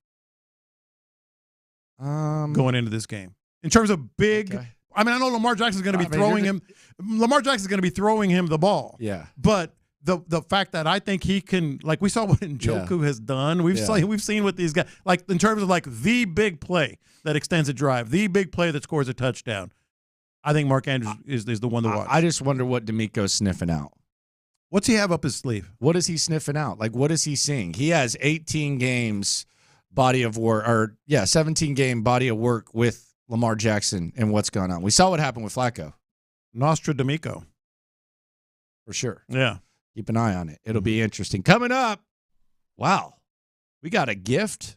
Going into this game. In terms of big, okay. I mean, I know Lamar Jackson's going to be throwing him. Lamar Jackson's going to be throwing him the ball. Yeah. But the fact that I think he can, like we saw what Njoku has done. We've seen what these guys, like in terms of like the big play that extends a drive, the big play that scores a touchdown. I think Mark Andrews is the one to watch. I just wonder what D'Amico's sniffing out. What's he have up his sleeve? What is he sniffing out? Like, what is he seeing? He has 18 games body of work, or 17-game body of work with Lamar Jackson and what's going on. We saw what happened with Flacco. Nostra D'Amico. For sure. Yeah. Keep an eye on it. It'll be interesting. Coming up, wow, we got a gift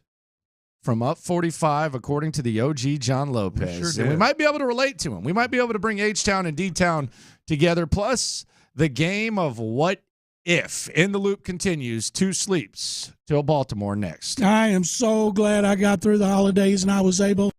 from Up 45, according to the OG John Lopez. We sure and we might be able to relate to him. We might be able to bring H-Town and D-Town together. Plus, The game of what if. In the Loop continues. 2 sleeps till Baltimore next. I am so glad I got through the holidays and I was able.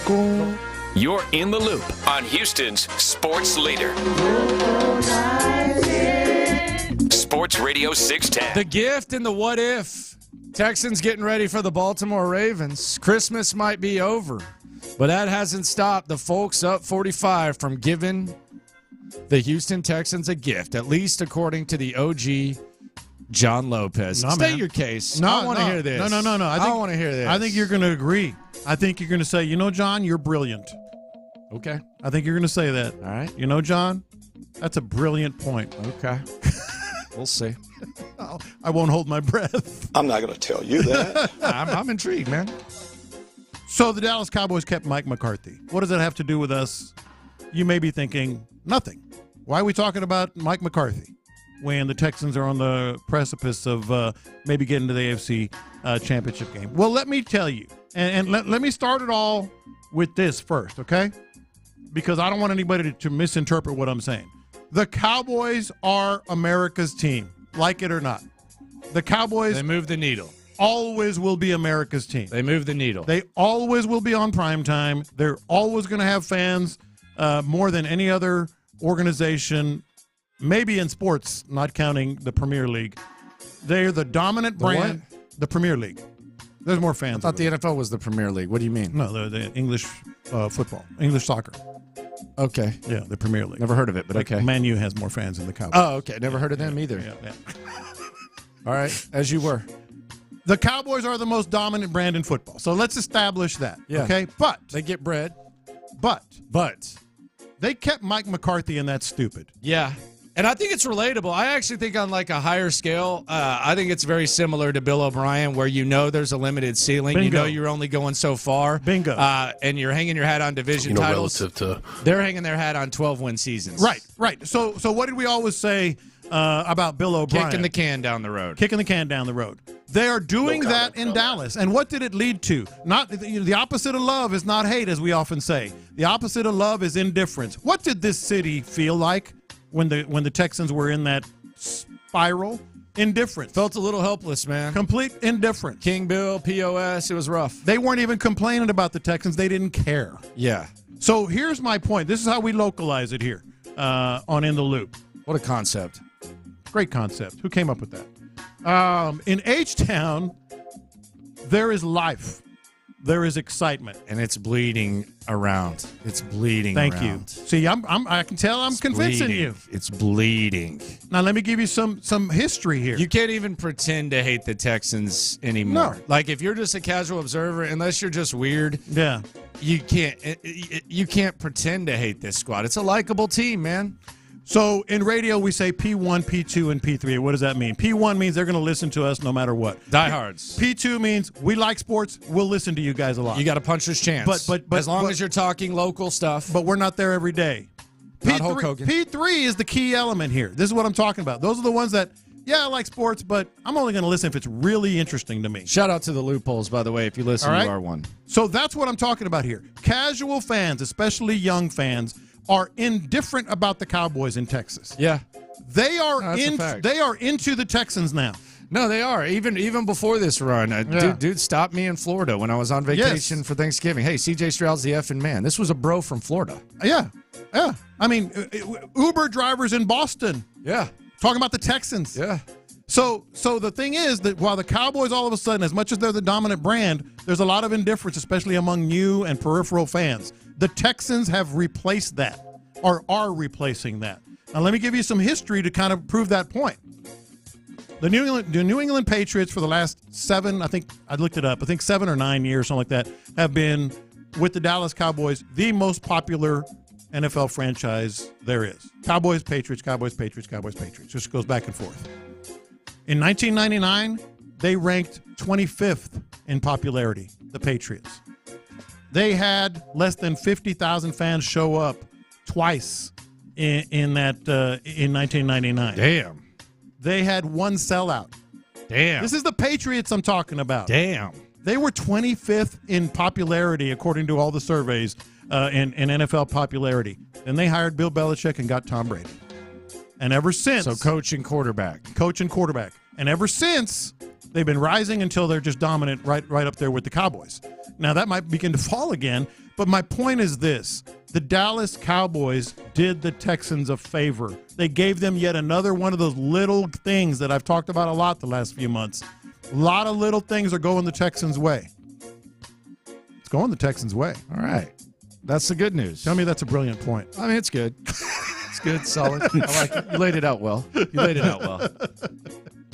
You're in the loop on Houston's sports leader. Sports Radio 610. The gift and the what if. Texans getting ready for the Baltimore Ravens. Christmas might be over, but that hasn't stopped the folks up 45 from giving the Houston Texans a gift, at least according to the OG John Lopez. State your case. I want to hear this. No. I want to hear this. I think you're going to agree. I think you're going to say, John, you're brilliant. Okay. I think you're going to say that. All right. John, that's a brilliant point. Okay. We'll see. I won't hold my breath. I'm not going to tell you that. I'm intrigued, man. So the Dallas Cowboys kept Mike McCarthy. What does that have to do with us? You may be thinking, nothing. Why are we talking about Mike McCarthy when the Texans are on the precipice of maybe getting to the AFC championship game? Well, let me tell you, and let me start it all with this first, okay? Because I don't want anybody to misinterpret what I'm saying. The Cowboys are America's team, like it or not. The Cowboys... They move the needle. Always will be America's team. They move the needle. They always will be on prime time. They're always going to have fans more than any other organization, maybe in sports, not counting the Premier League. They're the dominant brand. The Premier League. There's more fans. I thought the NFL was the Premier League. What do you mean? No, the English football, English soccer. Okay. Yeah, the Premier League. Never heard of it, but okay. Man U has more fans than the Cowboys. Oh, okay. Never heard of them either. Yeah. All right, as you were. The Cowboys are the most dominant brand in football. So let's establish that. Yeah. Okay? But they get bread. But they kept Mike McCarthy, and that's stupid. Yeah. And I think it's relatable. I actually think on like a higher scale, I think it's very similar to Bill O'Brien, where there's a limited ceiling. Bingo. You're only going so far. Bingo. And you're hanging your hat on division titles. Relative to... They're hanging their hat on 12-win seasons. Right. So what did we always say about Bill O'Brien? Kicking the can down the road. They are doing that in Dallas. And what did it lead to? Not the opposite of love is not hate, as we often say. The opposite of love is indifference. What did this city feel like when the Texans were in that spiral? Indifference. Felt a little helpless, man. Complete indifference. King Bill, POS, it was rough. They weren't even complaining about the Texans. They didn't care. Yeah. So here's my point. This is how we localize it here on In the Loop. What a concept. Great concept. Who came up with that? In H-Town, there is life. There is excitement. And it's bleeding around. Thank you. See, I can tell I'm convincing you. It's bleeding. Now, let me give you some history here. You can't even pretend to hate the Texans anymore. No. Like, if you're just a casual observer, unless you're just weird, yeah, you can't pretend to hate this squad. It's a likable team, man. So in radio, we say P1, P2, and P3. What does that mean? P1 means they're going to listen to us no matter what. Diehards. P2 means we like sports. We'll listen to you guys a lot. You got a puncher's chance. But as long as you're talking local stuff. But we're not there every day. Not Hulk Hogan. P3 is the key element here. This is what I'm talking about. Those are the ones that, I like sports, but I'm only going to listen if it's really interesting to me. Shout out to the loopholes, by the way. If you listen, you are one. So that's what I'm talking about here. Casual fans, especially young fans, are indifferent about the Cowboys in Texas. Yeah. They are into the Texans now. No, they are. Even before this run. Dude stopped me in Florida when I was on vacation for Thanksgiving. Hey, CJ Stroud's the effing man. This was a bro from Florida. Yeah. I mean, Uber drivers in Boston. Yeah. Talking about the Texans. Yeah. So the thing is that while the Cowboys all of a sudden, as much as they're the dominant brand, there's a lot of indifference, especially among new and peripheral fans. The Texans have replaced that or are replacing that. Now, let me give you some history to kind of prove that point. The New England Patriots for the last 7 or 9 years, something like that, have been with the Dallas Cowboys the most popular NFL franchise there is. Cowboys, Patriots, Cowboys, Patriots, Cowboys, Patriots. Just goes back and forth. In 1999, they ranked 25th in popularity, the Patriots. They had less than 50,000 fans show up twice in 1999. Damn. They had one sellout. Damn. This is the Patriots I'm talking about. Damn. They were 25th in popularity according to all the surveys in NFL popularity. Then they hired Bill Belichick and got Tom Brady. And ever since... So coach and quarterback. And ever since, they've been rising until they're just dominant right up there with the Cowboys. Now, that might begin to fall again, But my point is this. The Dallas Cowboys did the Texans a favor. They gave them yet another one of those little things that I've talked about a lot the last few months. A lot of little things are going the Texans' way. It's going the Texans' way. All right. That's the good news. Tell me that's a brilliant point. I mean, it's good. It's good, solid. I like it. You laid it out well.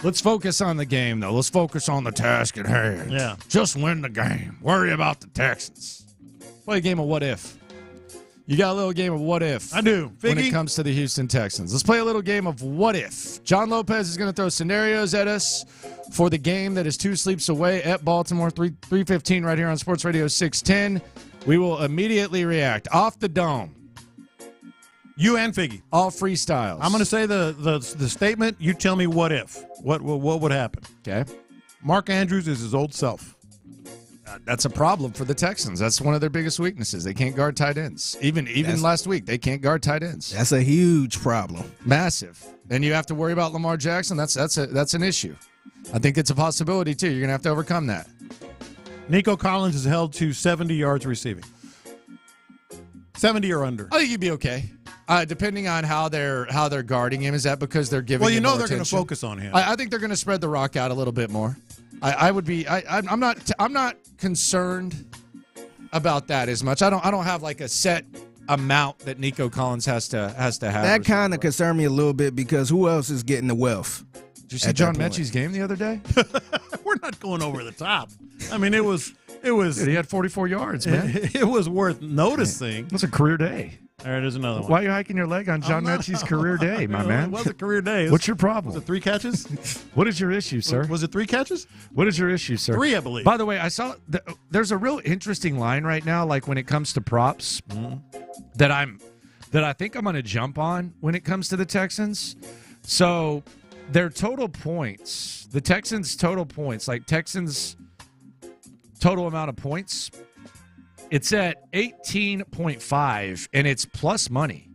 Let's focus on the game, though. Let's focus on the task at hand. Yeah. Just win the game. Worry about the Texans. Play a game of what if. You got a little game of what if. I do. When Figgy? it comes to the Houston Texans. Let's play a little game of what if. John Lopez is going to throw scenarios at us for the game that is 2 sleeps away at Baltimore, 3:15 right here on Sports Radio 610. We will immediately react. Off the dome. You and Figgy. All freestyles. I'm going to say the statement. You tell me what if. What would happen? Okay. Mark Andrews is his old self. That's a problem for the Texans. That's one of their biggest weaknesses. They can't guard tight ends. Even last week, they can't guard tight ends. That's a huge problem. Massive. And you have to worry about Lamar Jackson. That's an issue. I think it's a possibility, too. You're going to have to overcome that. Nico Collins is held to 70 yards receiving. 70 or under. I think you'd be okay. Depending on how they're guarding him. Is that because they're giving him more they're going to attention? focus on him. I think they're going to spread the rock out a little bit more. I'm not concerned about that as much. I don't have like a set amount that Nico Collins has to have. That kind of concerned me a little bit because who else is getting the wealth? Did you see John Mechie's game the other day? We're not going over the top. I mean, it was. Dude, he had 44 yards, man. It was worth noticing. That's a career day. All right, there's another one. Why are you hiking your leg on John Mechie's career day, my man? It was a career day. What's your problem? Was it 3 catches? What is your issue, sir? Was it 3 catches? What is your issue, sir? 3, I believe. By the way, I saw there's a real interesting line right now, like when it comes to props, that I think I'm going to jump on when it comes to the Texans. So their total points, the Texans' total points, like Texans' total amount of points, it's at 18.5, and it's plus money.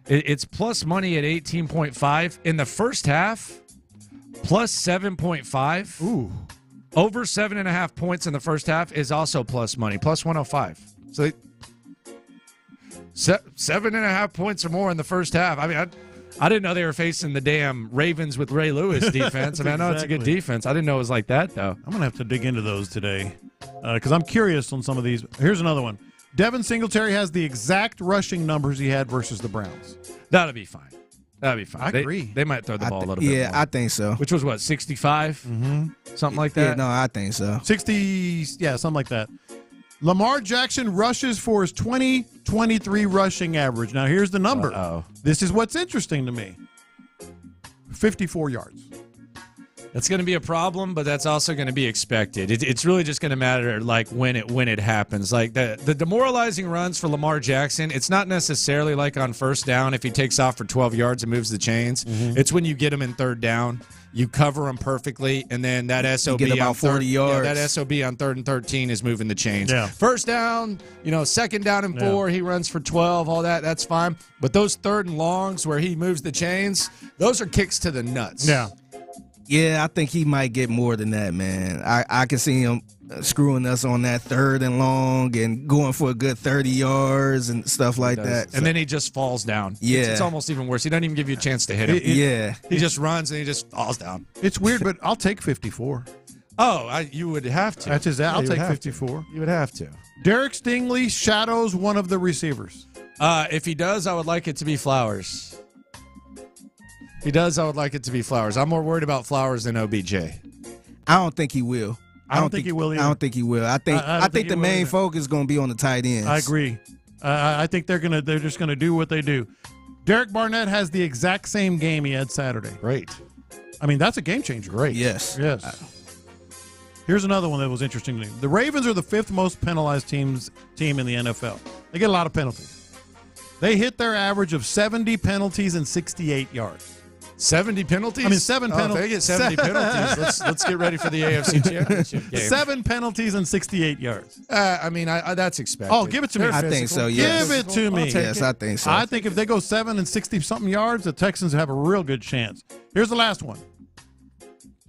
It's plus money at 18.5. In the first half, plus 7.5. Ooh. Over 7.5 points in the first half is also plus money, plus 105. So 7.5 points or more in the first half. I mean, I didn't know they were facing the damn Ravens with Ray Lewis defense. I mean, I know it's a good defense. I didn't know it was like that, though. I'm going to have to dig into those today because I'm curious on some of these. Here's another one. Devin Singletary has the exact rushing numbers he had versus the Browns. That'll be fine. That'll be fine. I agree. They might throw the ball a little bit Yeah, more. I think so. Which was what, 65? Mm-hmm. Something like that? Yeah, no, I think so. 60, yeah, something like that. Lamar Jackson rushes for his 2023 rushing average. Now, here's the number. Uh-oh. This is what's interesting to me. 54 yards. That's going to be a problem, but that's also going to be expected. It's really just going to matter like when it happens. Like the demoralizing runs for Lamar Jackson, it's not necessarily like on first down if he takes off for 12 yards and moves the chains. Mm-hmm. It's when you get him in third down, you cover him perfectly, and then that SOB get about 40 yards. Yeah, that SOB on 3rd and 13 is moving the chains. Yeah. First down, 2nd down and 4, he runs for 12, all that's fine. But those 3rd and longs where he moves the chains, those are kicks to the nuts. Yeah. Yeah, I think he might get more than that, man. I can see him screwing us on that 3rd and long and going for a good 30 yards and stuff like that. And then he just falls down. Yeah. It's almost even worse. He doesn't even give you a chance to hit him. Yeah. He just runs and he just falls down. It's weird, but I'll take 54. Oh, you would have to. That's his. I'll you take would have 54. You would have to. Derek Stingley shadows one of the receivers. If he does, I would like it to be Flowers. If he does, I would like it to be Flowers. I'm more worried about Flowers than OBJ. I don't think he will. I don't think he will either. I don't think he will. I think the main focus is going to be on the tight ends. I agree. I think they're just gonna do what they do. Derek Barnett has the exact same game he had Saturday. Great. I mean, that's a game changer. Great. Yes. Here's another one that was interesting to me. The Ravens are the 5th most penalized team in the NFL. They get a lot of penalties. They hit their average of 70 penalties and 68 yards. 70 penalties? I mean, 7 penalties. If they get 70 penalties, let's get ready for the AFC Championship game. 7 penalties and 68 yards. That's expected. Oh, give it to me. I think so, yes. Give it to me. Yes, I think so. I think if they go 7 and 60-something yards, the Texans have a real good chance. Here's the last one.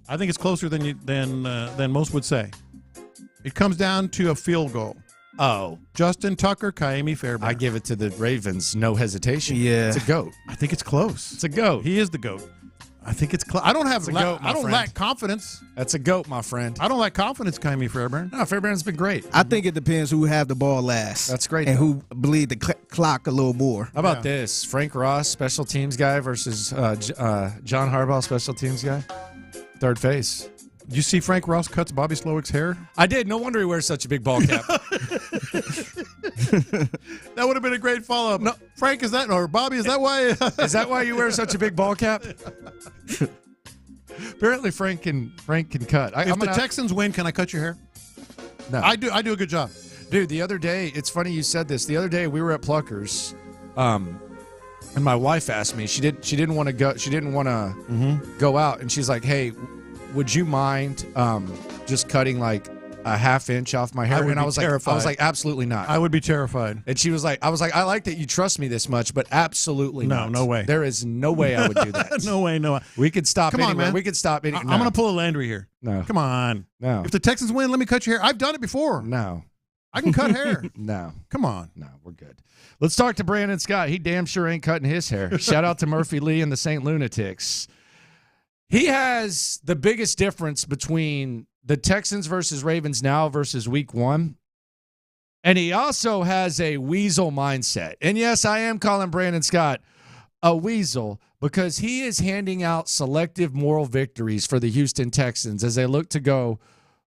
I think it's closer than most would say. It comes down to a field goal. Oh. Justin Tucker, Kaimi Fairbairn. I give it to the Ravens, no hesitation. Yeah. It's a GOAT. I think it's close. It's a GOAT. He is the GOAT. I think it's close. I don't have. It's a GOAT, my I don't friend. lack confidence. That's a GOAT, my friend. I don't lack confidence, Kaimi Fairbairn. No, Fairbairn's been great. I think it depends who have the ball last. That's great, And though. who bleed the clock a little more. How about this? Frank Ross, special teams guy, versus John Harbaugh, special teams guy. Third face. Did you see Frank Ross cuts Bobby Slowick's hair? I did. No wonder he wears such a big ball cap. That would have been a great follow-up. No, Frank, is that, or Bobby, is that why? Is that why you wear such a big ball cap? Apparently, Frank can cut. If the Texans win, can I cut your hair? No, I do a good job, dude. The other day, it's funny you said this. The other day, we were at Pluckers, and my wife asked me. She didn't want to go. She didn't want to go out, and she's like, "Hey, would you mind just cutting like a half inch off my hair?" I would And I be was terrified. like, absolutely not. I would be terrified. And she was like, I like that you trust me this much, but absolutely not. No way. There is no way I would do that. No way. We could stop Come on, anywhere. man. We could stop anywhere. I'm going to pull a Landry here. No. Come on. No. If the Texans win, let me cut your hair. I've done it before. No. I can cut hair. No. Come on. No, we're good. Let's talk to Brandon Scott. He damn sure ain't cutting his hair. Shout out to Murphy Lee and the St. Lunatics. He has the biggest difference between the Texans versus Ravens now versus week 1. And he also has a weasel mindset. And yes, I am calling Brandon Scott a weasel because he is handing out selective moral victories for the Houston Texans as they look to go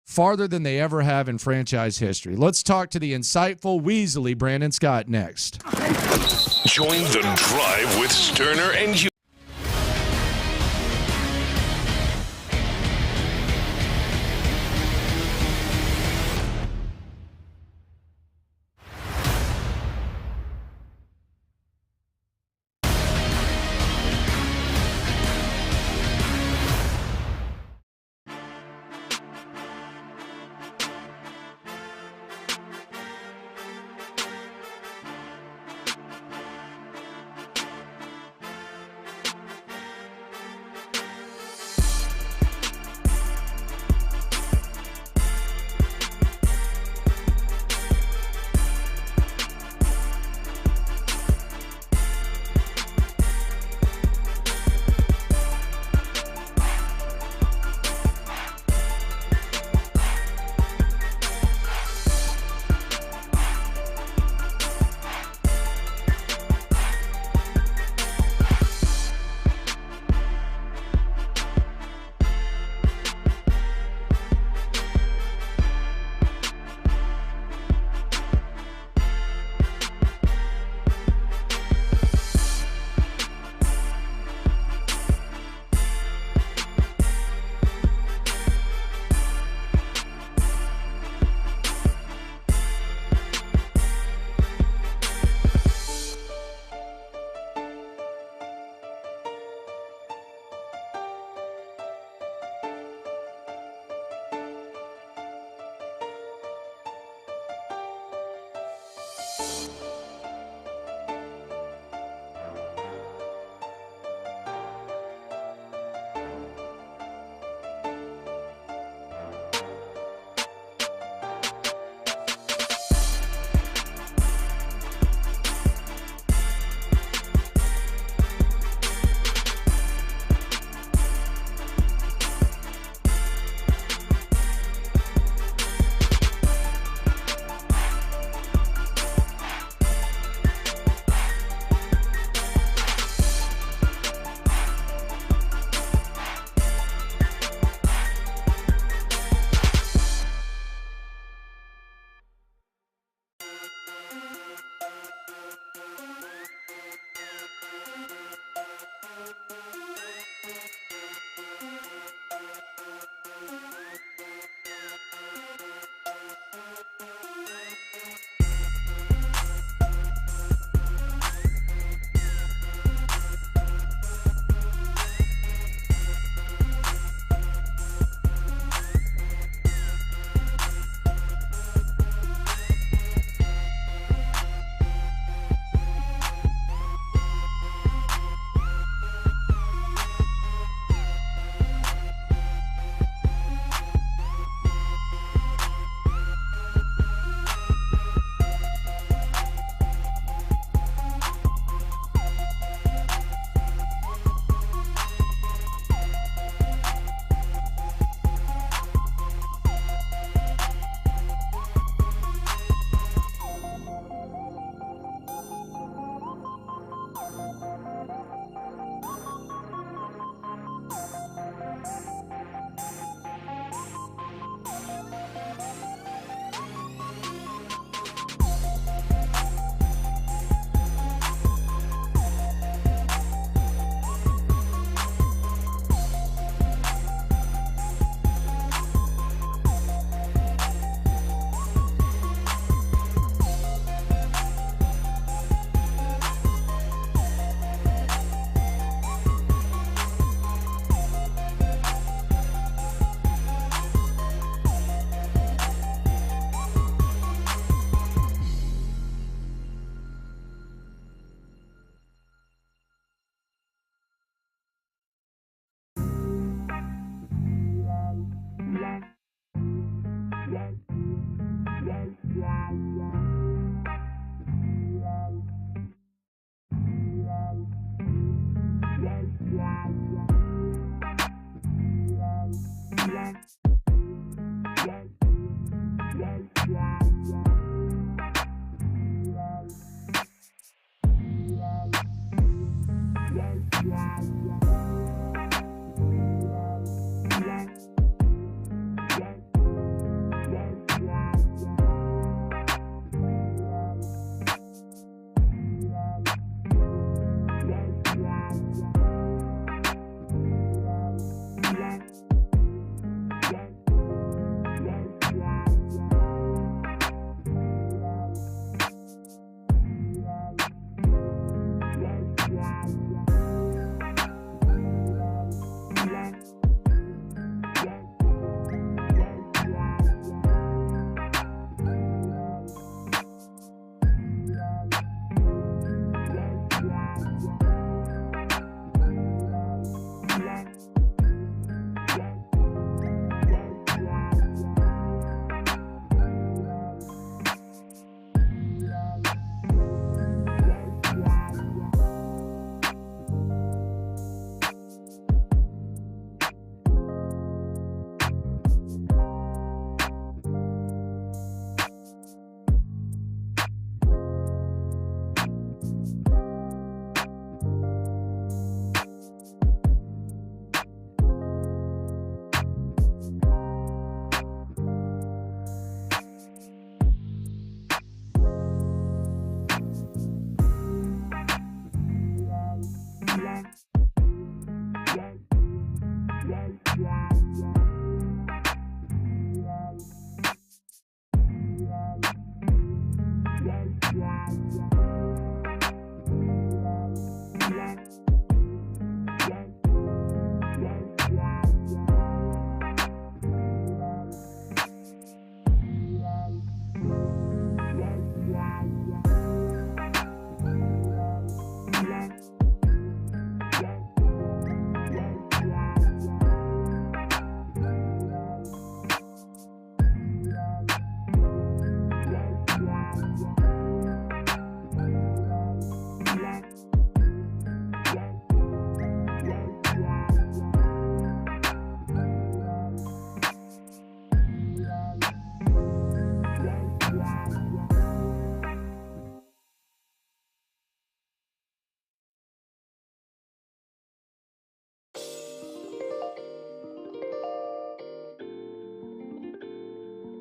farther than they ever have in franchise history. Let's talk to the insightful, weaselly Brandon Scott next. Join the drive with Stoerner and Hughley.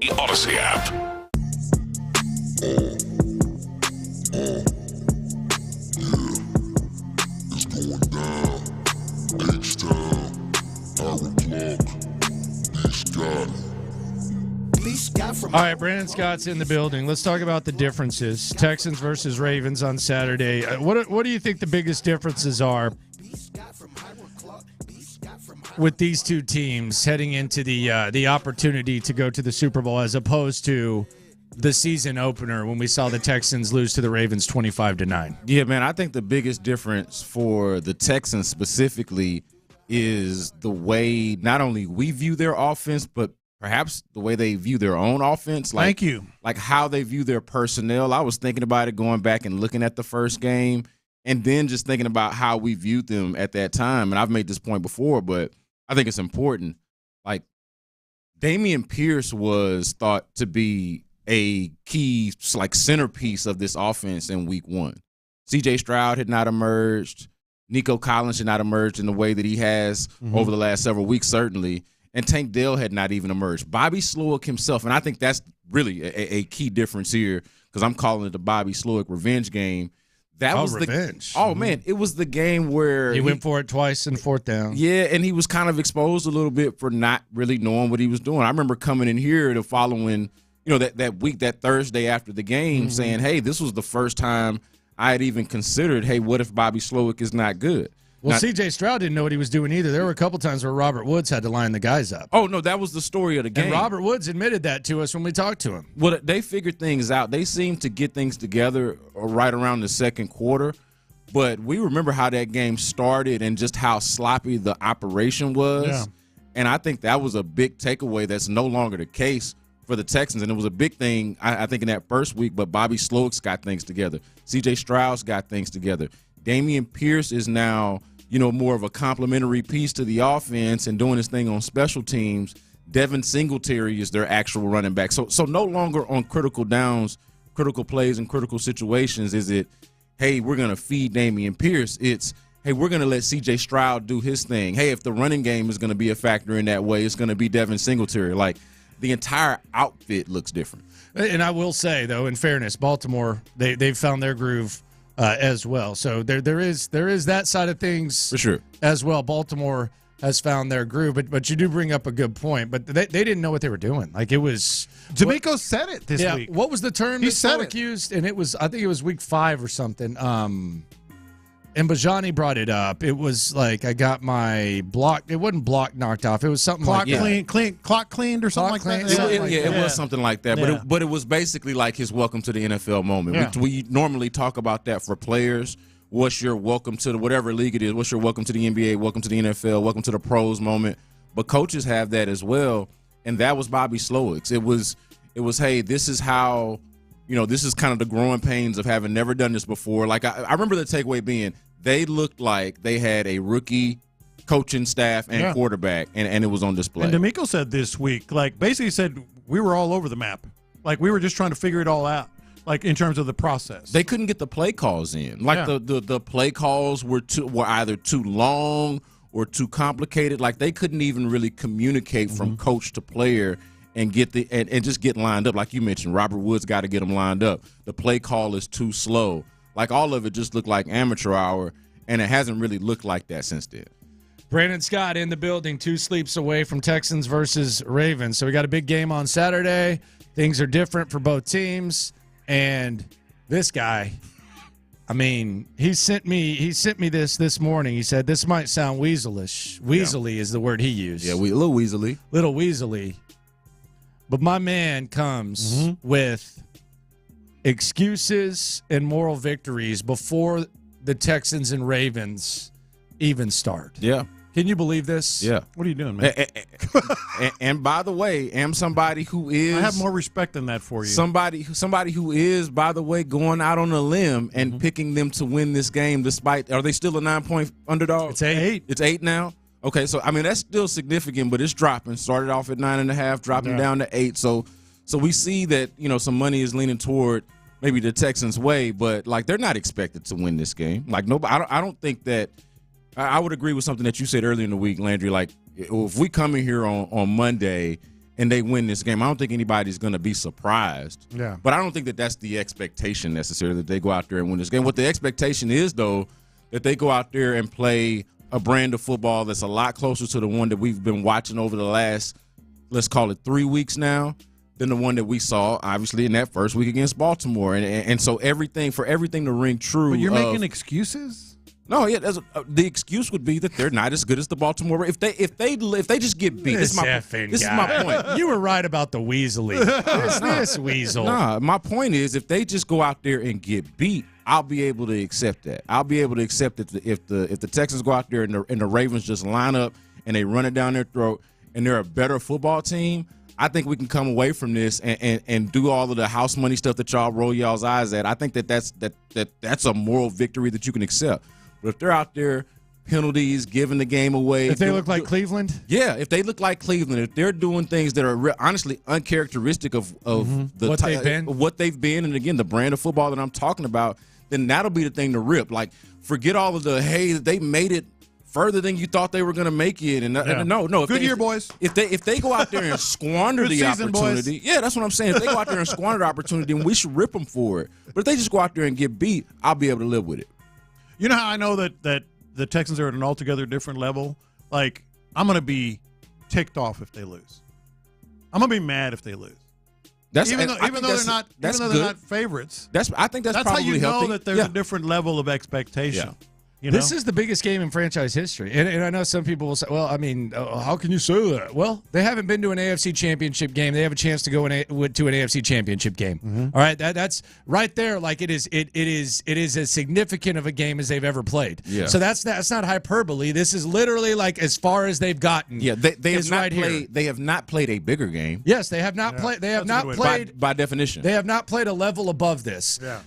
the Odyssey app. It's going down. H-Town, Howard Clark, B. Scott. All right, Brandon Scott's in the building. Let's talk about the differences. Texans versus Ravens on Saturday. What do you think the biggest differences are with these two teams heading into the opportunity to go to the Super Bowl as opposed to the season opener when we saw the Texans lose to the Ravens 25-9? Yeah, man, I think the biggest difference for the Texans specifically is the way not only we view their offense, but perhaps the way they view their own offense. Thank you. Like how they view their personnel. I was thinking about it going back and looking at the first game and then just thinking about how we viewed them at that time. And I've made this point before, but I think it's important. Like Dameon Pierce was thought to be a key like centerpiece of this offense in week one. C.J. Stroud had not emerged. Nico Collins had not emerged in the way that he has over the last several weeks, certainly. And Tank Dell had not even emerged. Bobby Slowick himself, and I think that's really a key difference here because I'm calling it the Bobby Slowick revenge game. That was revenge. Man, it was the game where he went for it twice in fourth down. Yeah, and he was kind of exposed a little bit for not really knowing what he was doing. I remember coming in here the following, that week, that Thursday after the game, saying, hey, this was the first time I had even considered, hey, what if Bobby Slowick is not good? Well, Now, C.J. Stroud didn't know what he was doing either. There were a couple times where Robert Woods had to line the guys up. Oh, no, that was the story of the game. And Robert Woods admitted that to us when we talked to him. Well, they figured things out. They seemed to get things together right around the second quarter. But we remember how that game started and just how sloppy the operation was. Yeah. And I think that was a big takeaway that's no longer the case for the Texans. And it was a big thing, I think, in that first week. But Bobby Slowick's got things together. C.J. Stroud's got things together. Dameon Pierce is now, more of a complementary piece to the offense and doing his thing on special teams. Devin Singletary is their actual running back. So no longer on critical downs, critical plays, and critical situations is it, hey, we're going to feed Dameon Pierce. It's, hey, we're going to let C.J. Stroud do his thing. Hey, if the running game is going to be a factor in that way, it's going to be Devin Singletary. Like, the entire outfit looks different. And I will say, though, in fairness, Baltimore, they've found their groove as well. So there is that side of things for sure as well. Baltimore has found their groove, but you do bring up a good point. But they didn't know what they were doing. Like it was D'Amico said it this week. What was the term he said Slowick used? And I think it was week 5 or something. And Bajani brought it up. It was like I got my block. It wasn't block knocked off. It was something clock like clock cleaned or something like that. It was something like that. Yeah. But it was basically like his welcome to the NFL moment. Yeah. We normally talk about that for players. What's your welcome to whatever league it is? What's your welcome to the NBA? Welcome to the NFL? Welcome to the pros moment? But coaches have that as well, and that was Bobby Slowick's. It was hey, this is how, this is kind of the growing pains of having never done this before. Like I remember the takeaway being they looked like they had a rookie coaching staff and quarterback, and it was on display. And D'Amico said this week, like basically said we were all over the map. Like we were just trying to figure it all out. Like in terms of the process, they couldn't get the play calls in. Like the play calls were either too long or too complicated. Like they couldn't even really communicate from coach to player and get and just get lined up. Like you mentioned, Robert Woods got to get them lined up. The play call is too slow. Like all of it just looked like amateur hour, and it hasn't really looked like that since then. Brandon Scott in the building, 2 sleeps away from Texans versus Ravens. So we got a big game on Saturday. Things are different for both teams. And this guy, I mean, he sent me this morning. He said this might sound weaselish. Weaselly is the word he used. Yeah, a little weaselly. Little weaselly. But my man comes with excuses and moral victories before the Texans and Ravens even start. Yeah. Can you believe this? Yeah. What are you doing, man? And by the way, am somebody who is. I have more respect than that for you. Somebody who is, by the way, going out on a limb and picking them to win this game despite. Are they still a 9-point underdog? It's 8. It's 8 now? Okay, so, I mean, that's still significant, but it's dropping. Started off at 9.5, dropping down to 8. So we see that, some money is leaning toward maybe the Texans' way, but, like, they're not expected to win this game. Like, nobody. I don't think that. I would agree with something that you said earlier in the week, Landry. Like, if we come in here on Monday and they win this game, I don't think anybody's going to be surprised. Yeah. But I don't think that that's the expectation necessarily, that they go out there and win this game. What the expectation is, though, that they go out there and play a brand of football that's a lot closer to the one that we've been watching over the last, let's call it 3 weeks now, than the one that we saw, obviously, in that first week against Baltimore. And so everything to ring true. But you're making excuses? No, yeah. The excuse would be that they're not as good as the Baltimore. If they just get beat, this is my point. You were right about the Weasley. This Weasel. Nah, my point is, if they just go out there and get beat, I'll be able to accept that. I'll be able to accept that if the Texans go out there and the Ravens just line up and they run it down their throat and they're a better football team, I think we can come away from this and do all of the house money stuff that y'all roll y'all's eyes at. I think that's a moral victory that you can accept. But if they're out there, penalties, giving the game away. If they look like Cleveland? Yeah, if they look like Cleveland, if they're doing things that are honestly uncharacteristic of what they've been, and again, the brand of football that I'm talking about, then that'll be the thing to rip. Like, forget all of the, hey, they made it further than you thought they were going to make it. And no. Good year, boys. If they go out there and squander the opportunity, yeah, that's what I'm saying. If they go out there and squander the opportunity, then we should rip them for it. But if they just go out there and get beat, I'll be able to live with it. You know how I know that the Texans are at an altogether different level? Like, I'm going to be ticked off if they lose. I'm going to be mad if they lose. Even though they're not favorites. I think that's how you know healthy. that there's a different level of expectation. Yeah. You know? This is the biggest game in franchise history. And I know some people will say, well, I mean, how can you say that? Well, they haven't been to an AFC championship game. They have a chance to go to an AFC championship game. Mm-hmm. All right, that's right there. Like it is as significant of a game as they've ever played. Yeah. So that's not hyperbole. This is literally like as far as they've gotten. Yeah, they have not right played. here. They have not played a bigger game. Yes, they have not played. They have not played by definition. They have not played a level above this. Yeah.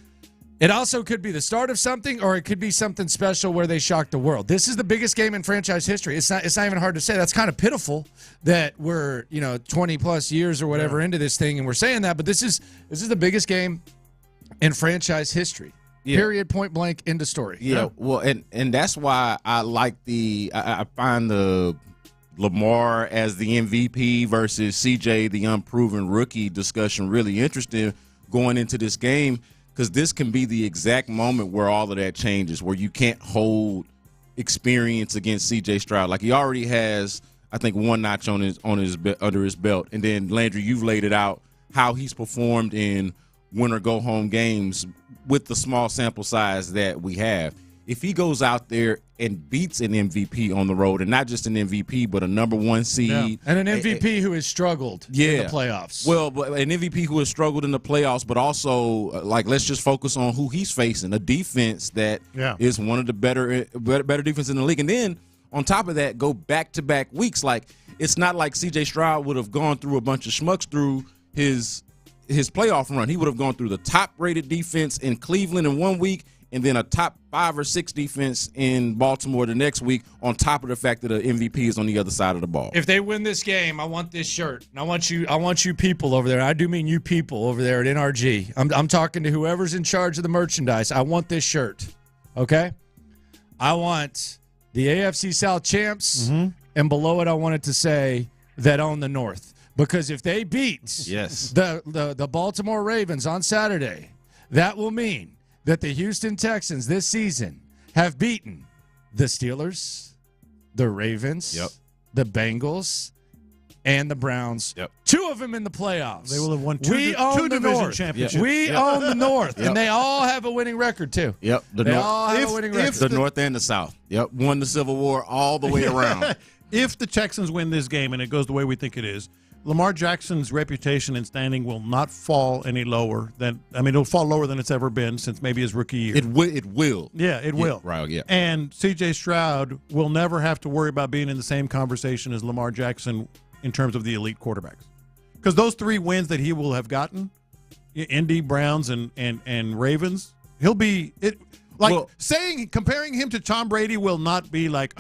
It also could be the start of something, or it could be something special where they shock the world. This is the biggest game in franchise history. It's not even hard to say. That's kind of pitiful that we're 20 plus years or whatever into this thing, and we're saying that. But this is the biggest game in franchise history. Yeah. Period. Point blank. End of story. Yeah. Well, and that's why I like I find the Lamar as the MVP versus CJ the unproven rookie discussion really interesting going into this game. Because this can be the exact moment where all of that changes, where you can't hold experience against C.J. Stroud. Like, he already has, I think, one notch under his belt. And then, Landry, you've laid it out how he's performed in win-or-go-home games with the small sample size that we have. If he goes out there and beats an MVP on the road, and not just an MVP, but a number one seed. And an MVP who has struggled in the playoffs. Well, but an MVP who has struggled in the playoffs, but also, let's just focus on who he's facing. A defense that is one of the better defense in the league. And then, on top of that, go back-to-back weeks. Like, it's not like C.J. Stroud would have gone through a bunch of schmucks through his playoff run. He would have gone through the top-rated defense in Cleveland in 1 week, and then a top 5 or 6 defense in Baltimore the next week, on top of the fact that the MVP is on the other side of the ball. If they win this game, I want this shirt. And I want you people over there. I do mean you people over there at NRG. I'm talking to whoever's in charge of the merchandise. I want this shirt. Okay? I want the AFC South champs, and below it I want it to say that own the North. Because if they beat the Baltimore Ravens on Saturday, that will mean that the Houston Texans this season have beaten the Steelers, the Ravens, the Bengals, and the Browns. 2 of them in the playoffs. They will have won two division championships. We own the North, and they all have a winning record, too. Yep. They all have a winning record. The North and the South. Yep. Won the Civil War all the way around. If the Texans win this game and it goes the way we think it is, Lamar Jackson's reputation and standing will not fall any lower it'll fall lower than it's ever been since maybe his rookie year. It will. Yeah, it will. Right, yeah. And C.J. Stroud will never have to worry about being in the same conversation as Lamar Jackson in terms of the elite quarterbacks. Because those 3 wins that he will have gotten, Indy, Browns, and Ravens, he'll be comparing him to Tom Brady will not be like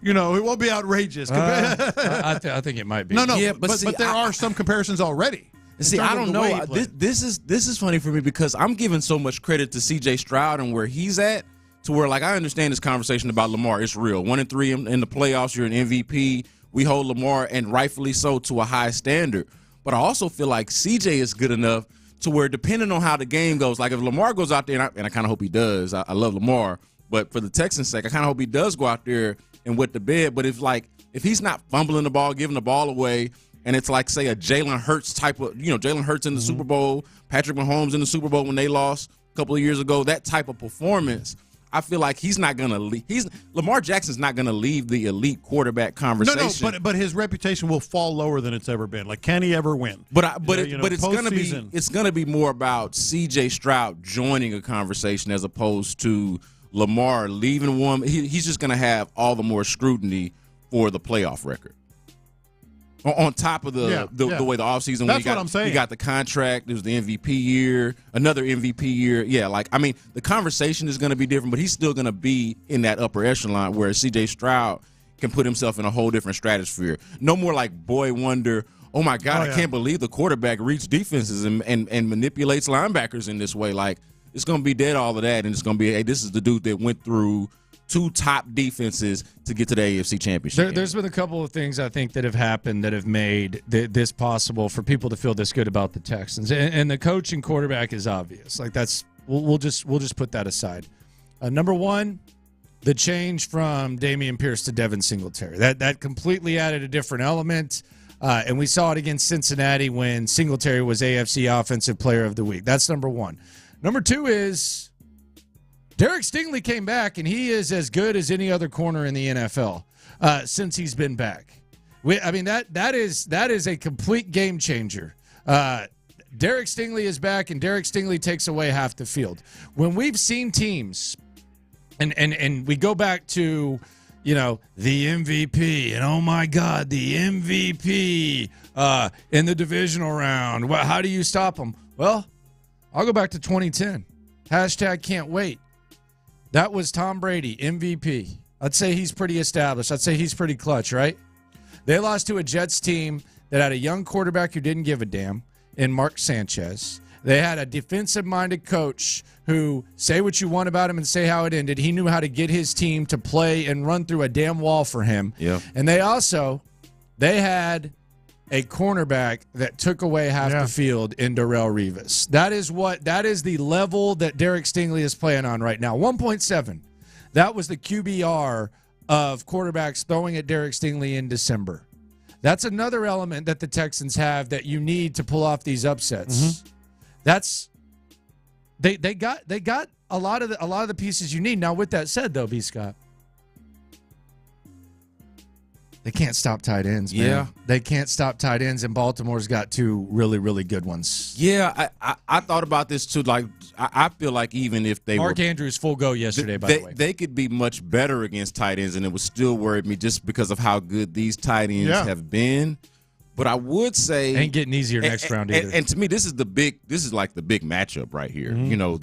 it won't be outrageous. I think it might be. No. Yeah, but there are some comparisons already. See, I don't know. This is funny for me because I'm giving so much credit to C.J. Stroud and where he's at, to where I understand this conversation about Lamar. It's real. 1-3 in the playoffs. You're an MVP. we hold Lamar, and rightfully so, to a high standard. But I also feel like CJ is good enough to where, depending on how the game goes, like if Lamar goes out there, and I kind of hope he does. I love Lamar, but for the Texans' sake, I kind of hope he does go out there and wet the bed. But if he's not fumbling the ball, giving the ball away, and it's like, say, a Jalen Hurts type of, Jalen Hurts in the Super Bowl, Patrick Mahomes in the Super Bowl when they lost a couple of years ago, that type of performance, I feel like he's not going to leave. Lamar Jackson's not going to leave the elite quarterback conversation. No, but his reputation will fall lower than it's ever been. Like, can he ever win? But it's going to be more about C.J. Stroud joining a conversation as opposed to Lamar leaving one. He's just going to have all the more scrutiny for the playoff record. On top of the way the offseason, that's what I'm saying. He got the contract. It was the MVP year, another MVP year. Yeah, the conversation is going to be different, but he's still going to be in that upper echelon where C.J. Stroud can put himself in a whole different stratosphere. No more like boy wonder, oh my God, I can't believe the quarterback reads defenses and manipulates linebackers in this way. Like, it's going to be dead all of that, and it's going to be, hey, this is the dude that went through 2 top defenses to get to the AFC Championship. There's been a couple of things I think that have happened that have made this possible for people to feel this good about the Texans, and the coach and quarterback is obvious. Like, that's we'll just put that aside. Number one, the change from Damian Pierce to Devin Singletary. That completely added a different element, and we saw it against Cincinnati when Singletary was AFC Offensive Player of the Week. That's number one. Number two is Derek Stingley came back, and he is as good as any other corner in the NFL since he's been back. That is a complete game changer. Derek Stingley is back, and Derek Stingley takes away half the field. When we've seen teams, and we go back to, the MVP, and oh my God, the MVP in the divisional round. How do you stop them? Well, I'll go back to 2010. Hashtag can't wait. That was Tom Brady, MVP. I'd say he's pretty established. I'd say he's pretty clutch, right? They lost to a Jets team that had a young quarterback who didn't give a damn in Mark Sanchez. They had a defensive-minded coach who, say what you want about him and say how it ended, he knew how to get his team to play and run through a damn wall for him. Yeah. And they had a cornerback that took away half the field in Darrelle Revis. That is the level that Derek Stingley is playing on right now. 1.7. That was the QBR of quarterbacks throwing at Derek Stingley in December. That's another element that the Texans have that you need to pull off these upsets. Mm-hmm. That's they got a lot of the pieces you need. Now, with that said, though, B. Scott, they can't stop tight ends, man. Yeah. They can't stop tight ends, and Baltimore's got 2 really, really good ones. Yeah, I thought about this too. Like, I feel like even if they Mark Andrews full go yesterday, by the way. They could be much better against tight ends, and it would still worry me just because of how good these tight ends have been. But I would say ain't getting easier next round either. And to me, this is like the big matchup right here. Mm-hmm.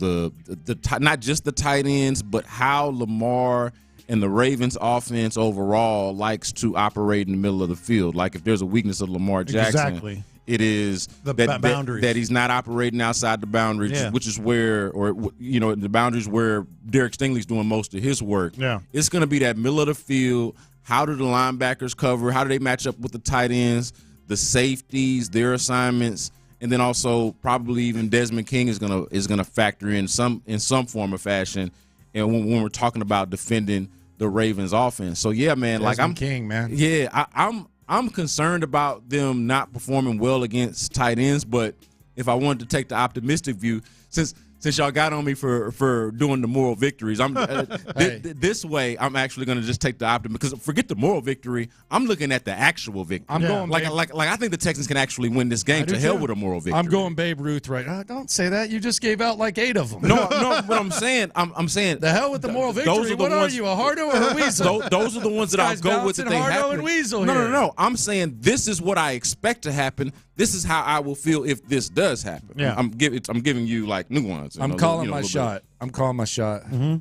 The not just the tight ends, but how Lamar and the Ravens offense overall likes to operate in the middle of the field. Like, if there's a weakness of Lamar Jackson, it is the boundaries. That he's not operating outside the boundaries, which is where, the boundaries where Derek Stingley's doing most of his work. Yeah. It's going to be that middle of the field. How do the linebackers cover? How do they match up with the tight ends, the safeties, their assignments? And then also probably even Desmond King is gonna factor in some form or fashion. And when we're talking about defending the Ravens offense. So yeah, man, Desmond King, man. Yeah, I'm concerned about them not performing well against tight ends, but if I wanted to take the optimistic view, since y'all got on me for doing the moral victories, I'm this way I'm actually going to just take the optimism, because forget the moral victory. I'm looking at the actual victory. I'm going like I think the Texans can actually win this game. To hell with a moral victory. I'm going Babe Ruth right. Don't say that. You just gave out like 8 of them. No. What I'm saying, I'm saying the hell with the moral victory. Those are what are you, a hardo or a weasel? Those are the ones that I'll go with. That they happen. And weasel no. I'm saying this is what I expect to happen. This is how I will feel if this does happen. Yeah. I'm giving you like nuance. I'm calling my shot. I'm calling my shot. Mm-hmm.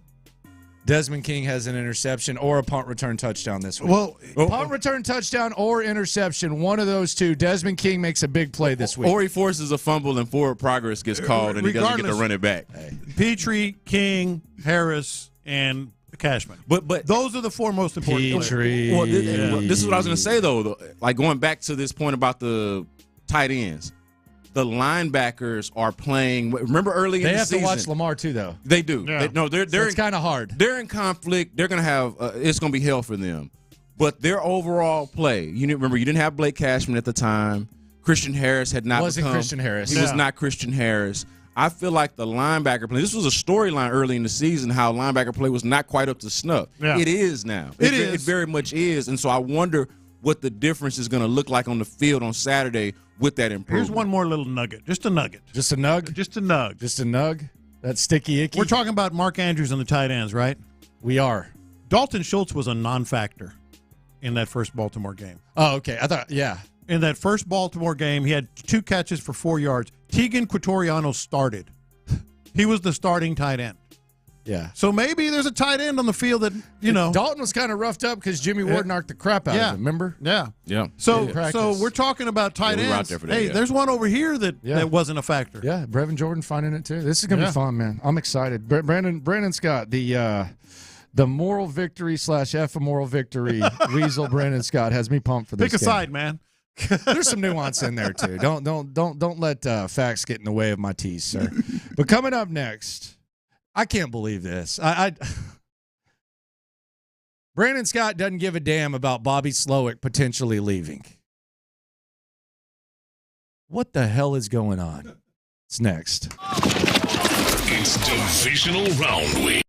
Desmond King has an interception or a punt return touchdown this week. Well, punt return touchdown or interception, one of those two. Desmond King makes a big play this week. Or he forces a fumble and forward progress gets called and he doesn't get to run it back. Petrie, King, Harris, and Cashman. But those are the four most important players. Well, this is what I was going to say, though. Like, going back to this point about the tight ends. The linebackers are playing. Remember early in the season. They have to watch Lamar, too, though. They do. Yeah. It's kind of hard. They're in conflict. They're going to have it's going to be hell for them. But their overall play, remember, you didn't have Blake Cashman at the time. Christian Harris had not Wasn't become. Christian Harris. He was not Christian Harris. I feel like the linebacker play, this was a storyline early in the season, how linebacker play was not quite up to snuff. Yeah. It is now. It very much is. And so I wonder what the difference is going to look like on the field on Saturday with that improvement. Here's one more little nugget. Just a nugget. Just a nug? Just a nug. Just a nug? That sticky icky? We're talking about Mark Andrews and the tight ends, right? We are. Dalton Schultz was a non-factor in that first Baltimore game. Oh, okay. I thought, yeah. In that first Baltimore game, he had 2 catches for 4 yards. Tegan Quatoriano started. He was the starting tight end. Yeah. So maybe there's a tight end on the field that, Dalton was kind of roughed up because Jimmy Ward knocked the crap out of him, remember? Yeah. Yeah. So we're talking about tight we were out ends. there for that, Hey, yeah. there's one over here that wasn't a factor. Yeah, Brevin Jordan finding it, too. This is going to be fun, man. I'm excited. Brandon Scott, the moral victory / immoral victory weasel Brandon Scott has me pumped for this Pick a game. side, man. There's some nuance in there too. Don't let facts get in the way of my tease, sir. But coming up next, I can't believe this. Brandon Scott doesn't give a damn about Bobby Slowick potentially leaving. What the hell is going on? It's next. It's divisional round week.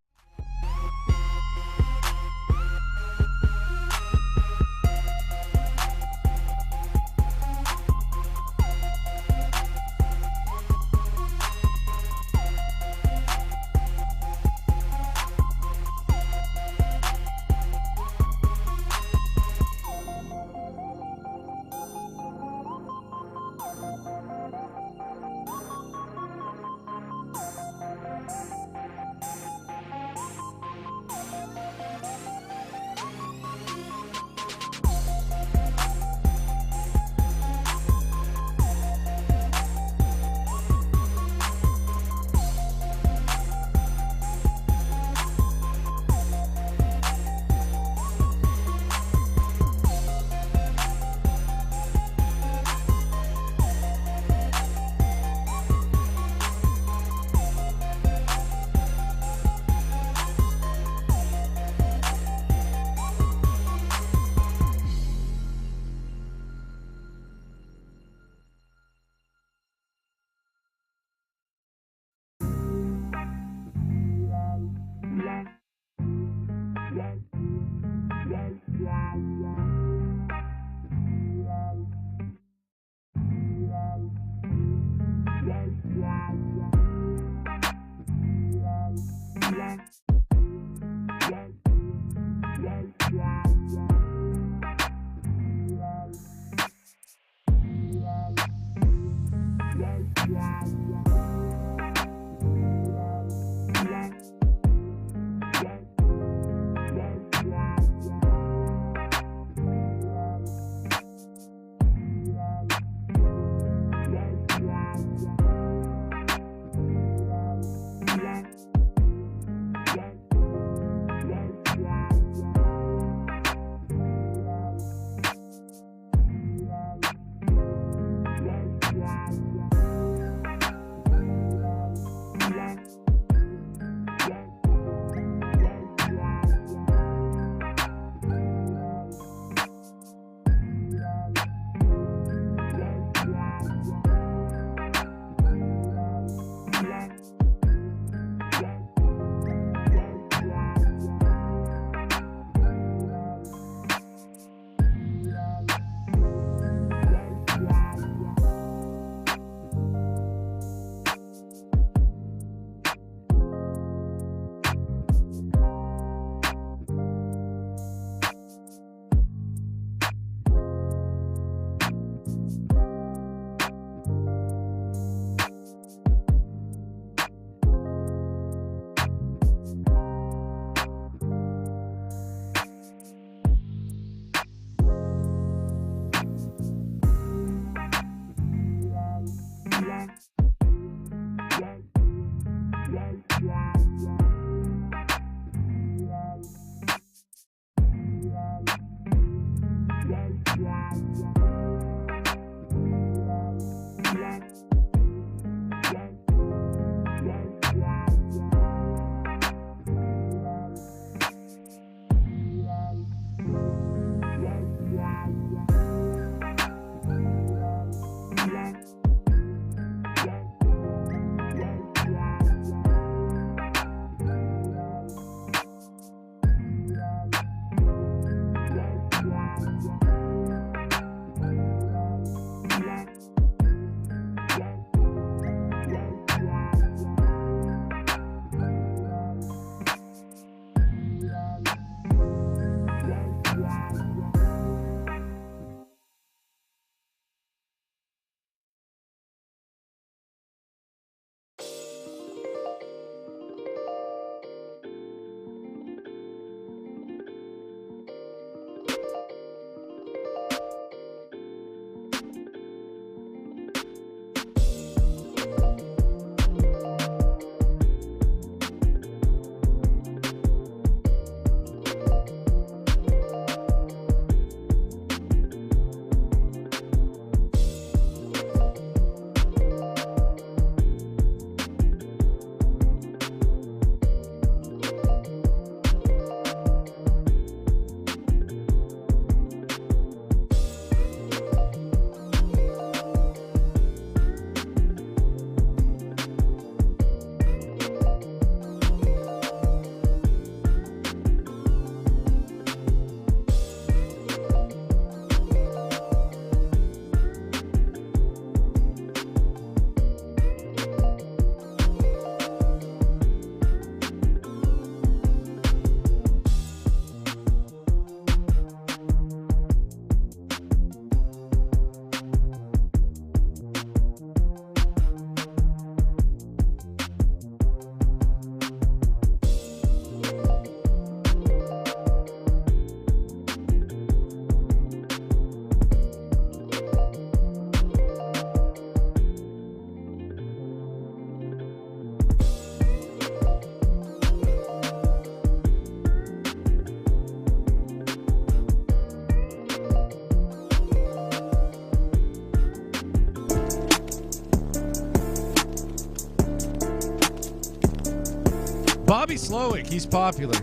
Bobby Slowick, he's popular.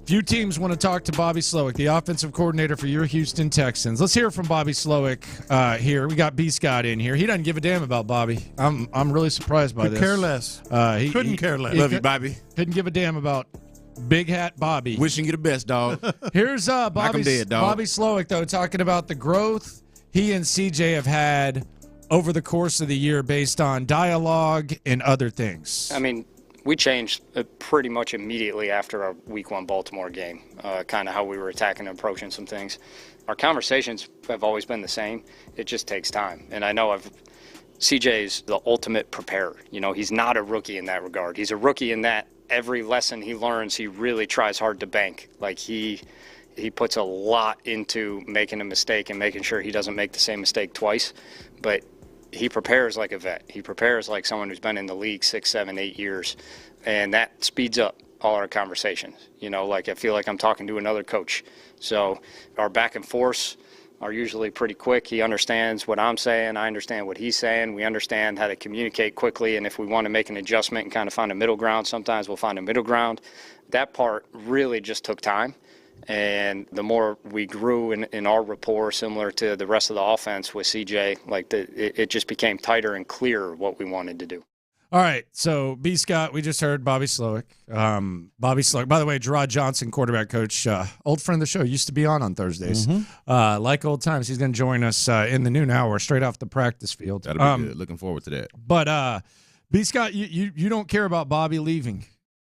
Few teams want to talk to Bobby Slowick, the offensive coordinator for your Houston Texans. Let's hear from Bobby Slowick here. We got B. Scott in here. He doesn't give a damn about Bobby. I'm really surprised by Could this. care less. Couldn't care less. Love you, Bobby. Couldn't give a damn about Big Hat Bobby. Wishing you the best, dog. Here's Bobby Slowick, though, talking about the growth he and CJ have had over the course of the year based on dialogue and other things. I mean, we changed pretty much immediately after our Week 1 Baltimore game, kind of how we were attacking and approaching some things. Our conversations have always been the same. It just takes time. And I know CJ's the ultimate preparer. You know, he's not a rookie in that regard. He's a rookie in that every lesson he learns, he really tries hard to bank. Like he puts a lot into making a mistake and making sure he doesn't make the same mistake twice. But he prepares like a vet. He prepares like someone who's been in the league 6, 7, 8 years. And that speeds up all our conversations. You know, like I feel like I'm talking to another coach. So our back and forths are usually pretty quick. He understands what I'm saying. I understand what he's saying. We understand how to communicate quickly. And if we want to make an adjustment and kind of find a middle ground, sometimes we'll find a middle ground. That part really just took time. And the more we grew in our rapport, similar to the rest of the offense with CJ, like it just became tighter and clearer what we wanted to do. All right, so B. Scott, we just heard Bobby Slowick. Bobby Slowick, by the way, Gerard Johnson, quarterback coach, old friend of the show, used to be on Thursdays. Mm-hmm. Like old times, he's going to join us in the noon hour, straight off the practice field. That'll be good. Looking forward to that. But B. Scott, you don't care about Bobby leaving.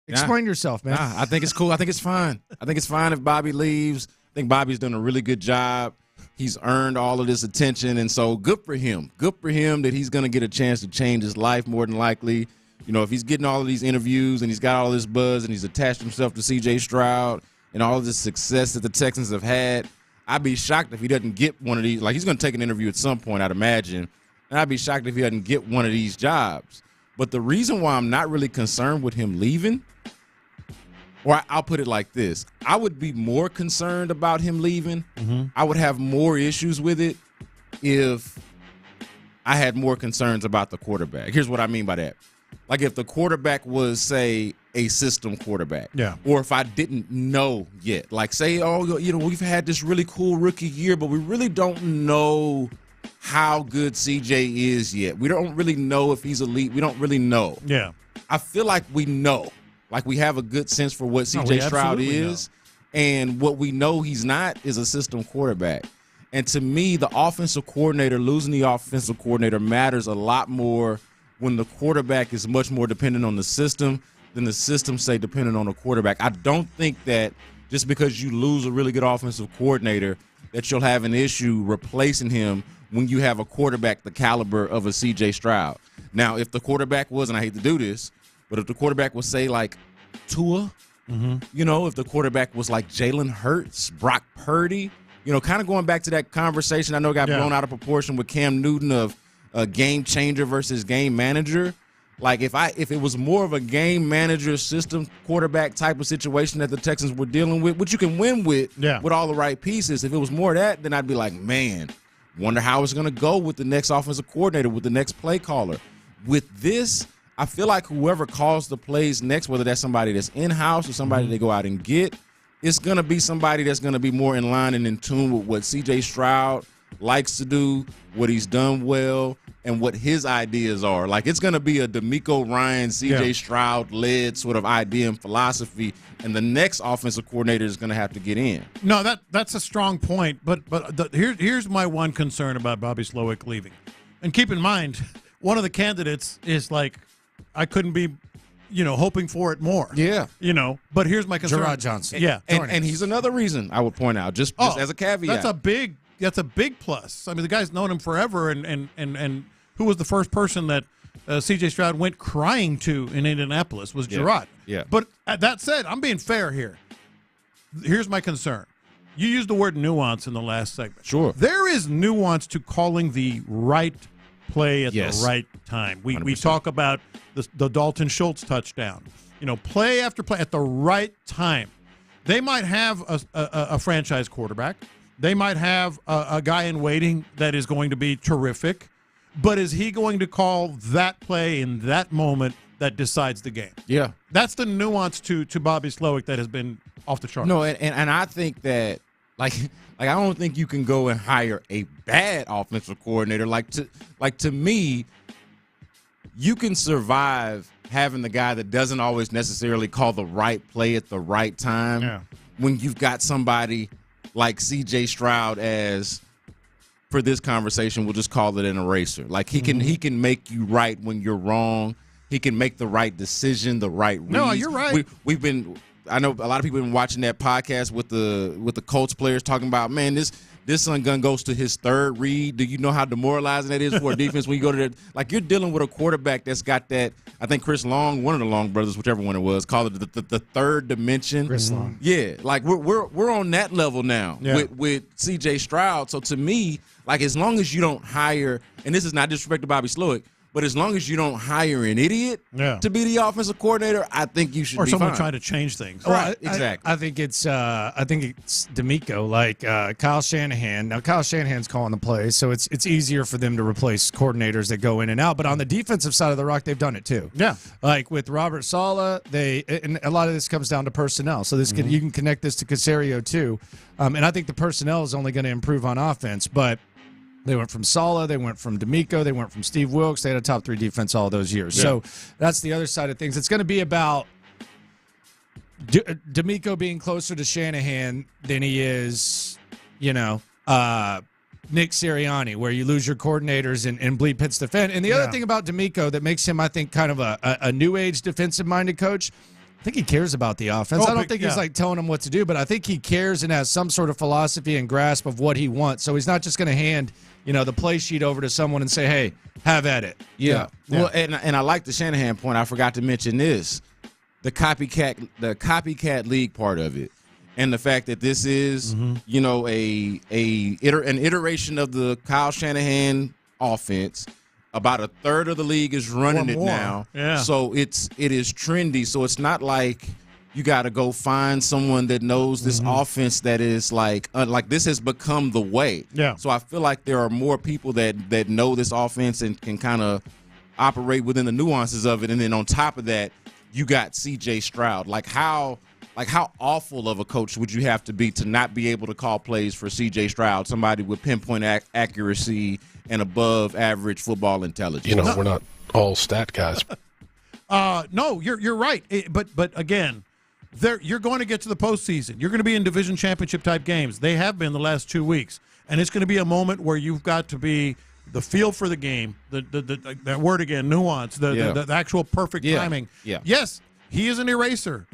Explain yourself, man. I think it's cool. I think it's fine. I think it's fine if Bobby leaves. I think Bobby's done a really good job. He's earned all of this attention, and so good for him. Good for him that he's going to get a chance to change his life more than likely. You know, if he's getting all of these interviews and he's got all this buzz and he's attached himself to C.J. Stroud and all of this success that the Texans have had, I'd be shocked if he doesn't get one of these. Like, he's going to take an interview at some point, I'd imagine, and I'd be shocked if he doesn't get one of these jobs. But the reason why I'm not really concerned with him leaving, or I'll put it like this, I would be more concerned about him leaving. Mm-hmm. I would have more issues with it if I had more concerns about the quarterback. Here's what I mean by that. Like if the quarterback was, say, a system quarterback. Yeah. Or if I didn't know yet. Like say, oh, you know, we've had this really cool rookie year, but we really don't know how good CJ is yet. We don't really know if he's elite. We don't really know. Yeah. I feel like we know. Like we have a good sense for what CJ Stroud is. And what we know he's not is a system quarterback. And to me, the offensive coordinator, losing the offensive coordinator matters a lot more when the quarterback is much more dependent on the system than the system, say, dependent on the quarterback. I don't think that just because you lose a really good offensive coordinator that you'll have an issue replacing him when you have a quarterback the caliber of a C.J. Stroud. Now, if the quarterback was, and I hate to do this, but if the quarterback was, say, like Tua, you know, if the quarterback was like Jalen Hurts, Brock Purdy, you know, kind of going back to that conversation I know got blown out of proportion with Cam Newton of game changer versus game manager. Like if it was more of a game manager system quarterback type of situation that the Texans were dealing with, which you can win with all the right pieces. If it was more of that, then I'd be like, man, wonder how it's going to go with the next offensive coordinator, with the next play caller. With this, I feel like whoever calls the plays next, whether that's somebody that's in-house or somebody they go out and get, it's going to be somebody that's going to be more in line and in tune with what C.J. Stroud likes to do, what he's done well, and what his ideas are. Like, it's going to be a DeMeco Ryan, C.J. Stroud-led sort of idea and philosophy, and the next offensive coordinator is going to have to get in. No, that's a strong point, but here's my one concern about Bobby Slowick leaving. And keep in mind, one of the candidates is like, I couldn't be, hoping for it more. Yeah. But here's my concern. Gerard Johnson. Yeah. And he's another reason I would point out, just as a caveat. That's a big plus. I mean, the guy's known him forever, and who was the first person that C.J. Stroud went crying to in Indianapolis was Gerard. Yeah. But that said, I'm being fair here. Here's my concern. You used the word nuance in the last segment. Sure. There is nuance to calling the right play at the right time. We talk about the Dalton Schultz touchdown. Play after play at the right time. They might have a franchise quarterback. They might have a guy in waiting that is going to be terrific. But is he going to call that play in that moment that decides the game. Yeah. That's the nuance to Bobby Slowick that has been off the charts. No, and I think that like I don't think you can go and hire a bad offensive coordinator. To me, you can survive having the guy that doesn't always necessarily call the right play at the right time when you've got somebody like C.J. Stroud as, for this conversation, we'll just call it an eraser. Like he can make you right when you're wrong. He can make the right decision, the right reads. No, you're right. I know a lot of people have been watching that podcast with the Colts players talking about, man, this son gun goes to his third read. Do you know how demoralizing that is for a defense when you go to that? Like, you're dealing with a quarterback that's got that. I think Chris Long, one of the Long brothers, whichever one it was, called it the third dimension. Chris Long. Yeah, like we're on that level now with C.J. Stroud. So to me, like, as long as you don't hire, and this is not disrespect to Bobby Slowick, but as long as you don't hire an idiot to be the offensive coordinator, I think you should be someone fine. trying to change things. Right, exactly. I think it's D'Amico, like Kyle Shanahan. Now Kyle Shanahan's calling the plays, so it's easier for them to replace coordinators that go in and out. But on the defensive side of the rock, they've done it too. Yeah, like with Robert Saleh, and a lot of this comes down to personnel. So you can connect this to Caserio too, and I think the personnel is only going to improve on offense, but. They went from Saleh, they went from D'Amico, they went from Steve Wilkes. They had a top 3 defense all those years. Yeah. So that's the other side of things. It's going to be about D'Amico being closer to Shanahan than he is, Nick Sirianni, where you lose your coordinators and bleed pits defend. And the other thing about D'Amico that makes him, I think, kind of a new age defensive-minded coach, I think he cares about the offense. I don't think he's like telling him what to do, but I think he cares and has some sort of philosophy and grasp of what he wants. So he's not just going to hand the play sheet over to someone and say, hey, have at it. Yeah. Well, and I like the Shanahan point. I forgot to mention this, the copycat league part of it. And the fact that this is, an iteration of the Kyle Shanahan offense. About a third of the league is running it now. Yeah. So it is trendy. So it's not like you got to go find someone that knows this offense that is like this has become the way. Yeah. So I feel like there are more people that know this offense and can kind of operate within the nuances of it. And then on top of that, you got C.J. Stroud. Like how awful of a coach would you have to be to not be able to call plays for C.J. Stroud, somebody with pinpoint accuracy and above average football intelligence? We're not all stat guys. No, you're right. But again, you're going to get to the postseason. You're going to be in division championship type games. They have been the last 2 weeks, and it's going to be a moment where you've got to be the feel for the game. That word again, nuance. The actual perfect timing. Yeah. Yes, he is an eraser.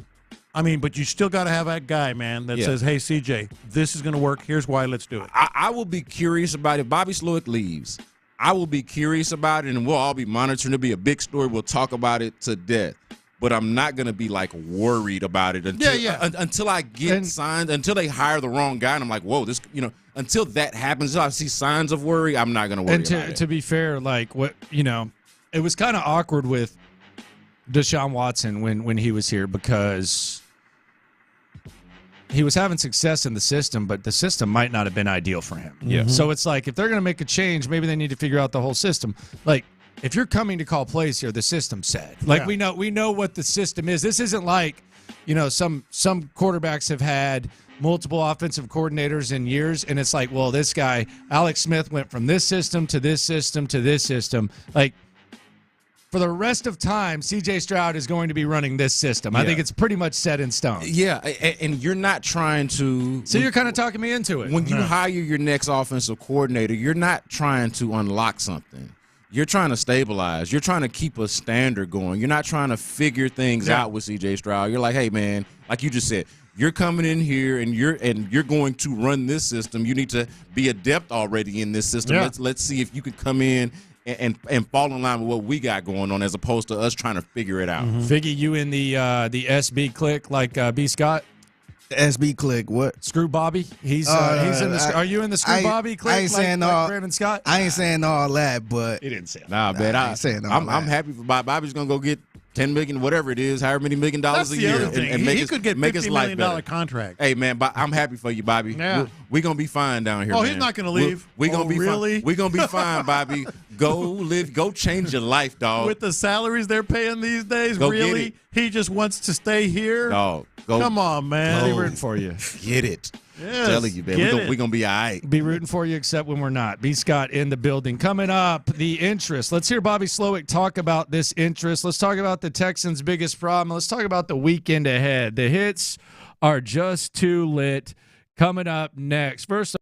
I mean, but you still got to have that guy, man, that says, hey, CJ, this is going to work. Here's why. Let's do it. I will be curious about it. If Bobby Slowick leaves, I will be curious about it, and we'll all be monitoring. It'll be a big story. We'll talk about it to death. But I'm not going to be, worried about it until I get signs, until they hire the wrong guy, and I'm like, whoa, until that happens, until I see signs of worry, I'm not going to worry about it. And to be fair, it was kind of awkward with Deshaun Watson when he was here because he was having success in the system, but the system might not have been ideal for him. Yeah. So it's like if they're going to make a change, maybe they need to figure out the whole system. Like if you're coming to call plays here, the system's set. Like we know what the system is. This isn't like, some quarterbacks have had multiple offensive coordinators in years, and it's like, well, this guy Alex Smith went from this system to this system to this system. Like, for the rest of time, C.J. Stroud is going to be running this system. I think it's pretty much set in stone. Yeah, and you're not trying to... So you're kind of talking me into it. When you hire your next offensive coordinator, you're not trying to unlock something. You're trying to stabilize. You're trying to keep a standard going. You're not trying to figure things out with C.J. Stroud. You're like, hey, man, like you just said, you're coming in here and you're going to run this system. You need to be adept already in this system. Yeah. Let's see if you can come in and fall in line with what we got going on as opposed to us trying to figure it out. Figgy, you in the SB clique like B. Scott? The SB clique, what? Screw Bobby? He's in the. Are you in the Screw Bobby clique? I ain't saying all. Brandon Scott. I ain't saying all that, but he didn't say. Nah, man. I'm happy for Bobby. Bobby's gonna go get $10 million, whatever it is, however many $1 million That's a the year, other thing. and make he us, could get make $50 us life million better. contract. Hey man, I'm happy for you, Bobby. Yeah. We're gonna be fine down here. Oh, man. he's not gonna leave. We're gonna be really? fine. We're gonna be fine, Bobby. Go live. Go change your life, dog. With the salaries they're paying these days, Go really? get it. He just wants to stay here? Dog, go. Come on, man. I'll be rooting for you. Get it. Yes, telling you, man. We're gonna be all right. Be rooting for you, except when we're not. B. Scott in the building. Coming up, the interest. Let's hear Bobby Slowick talk about this interest. Let's talk about the Texans' biggest problem. Let's talk about the weekend ahead. The hits are just too lit. Coming up next. First,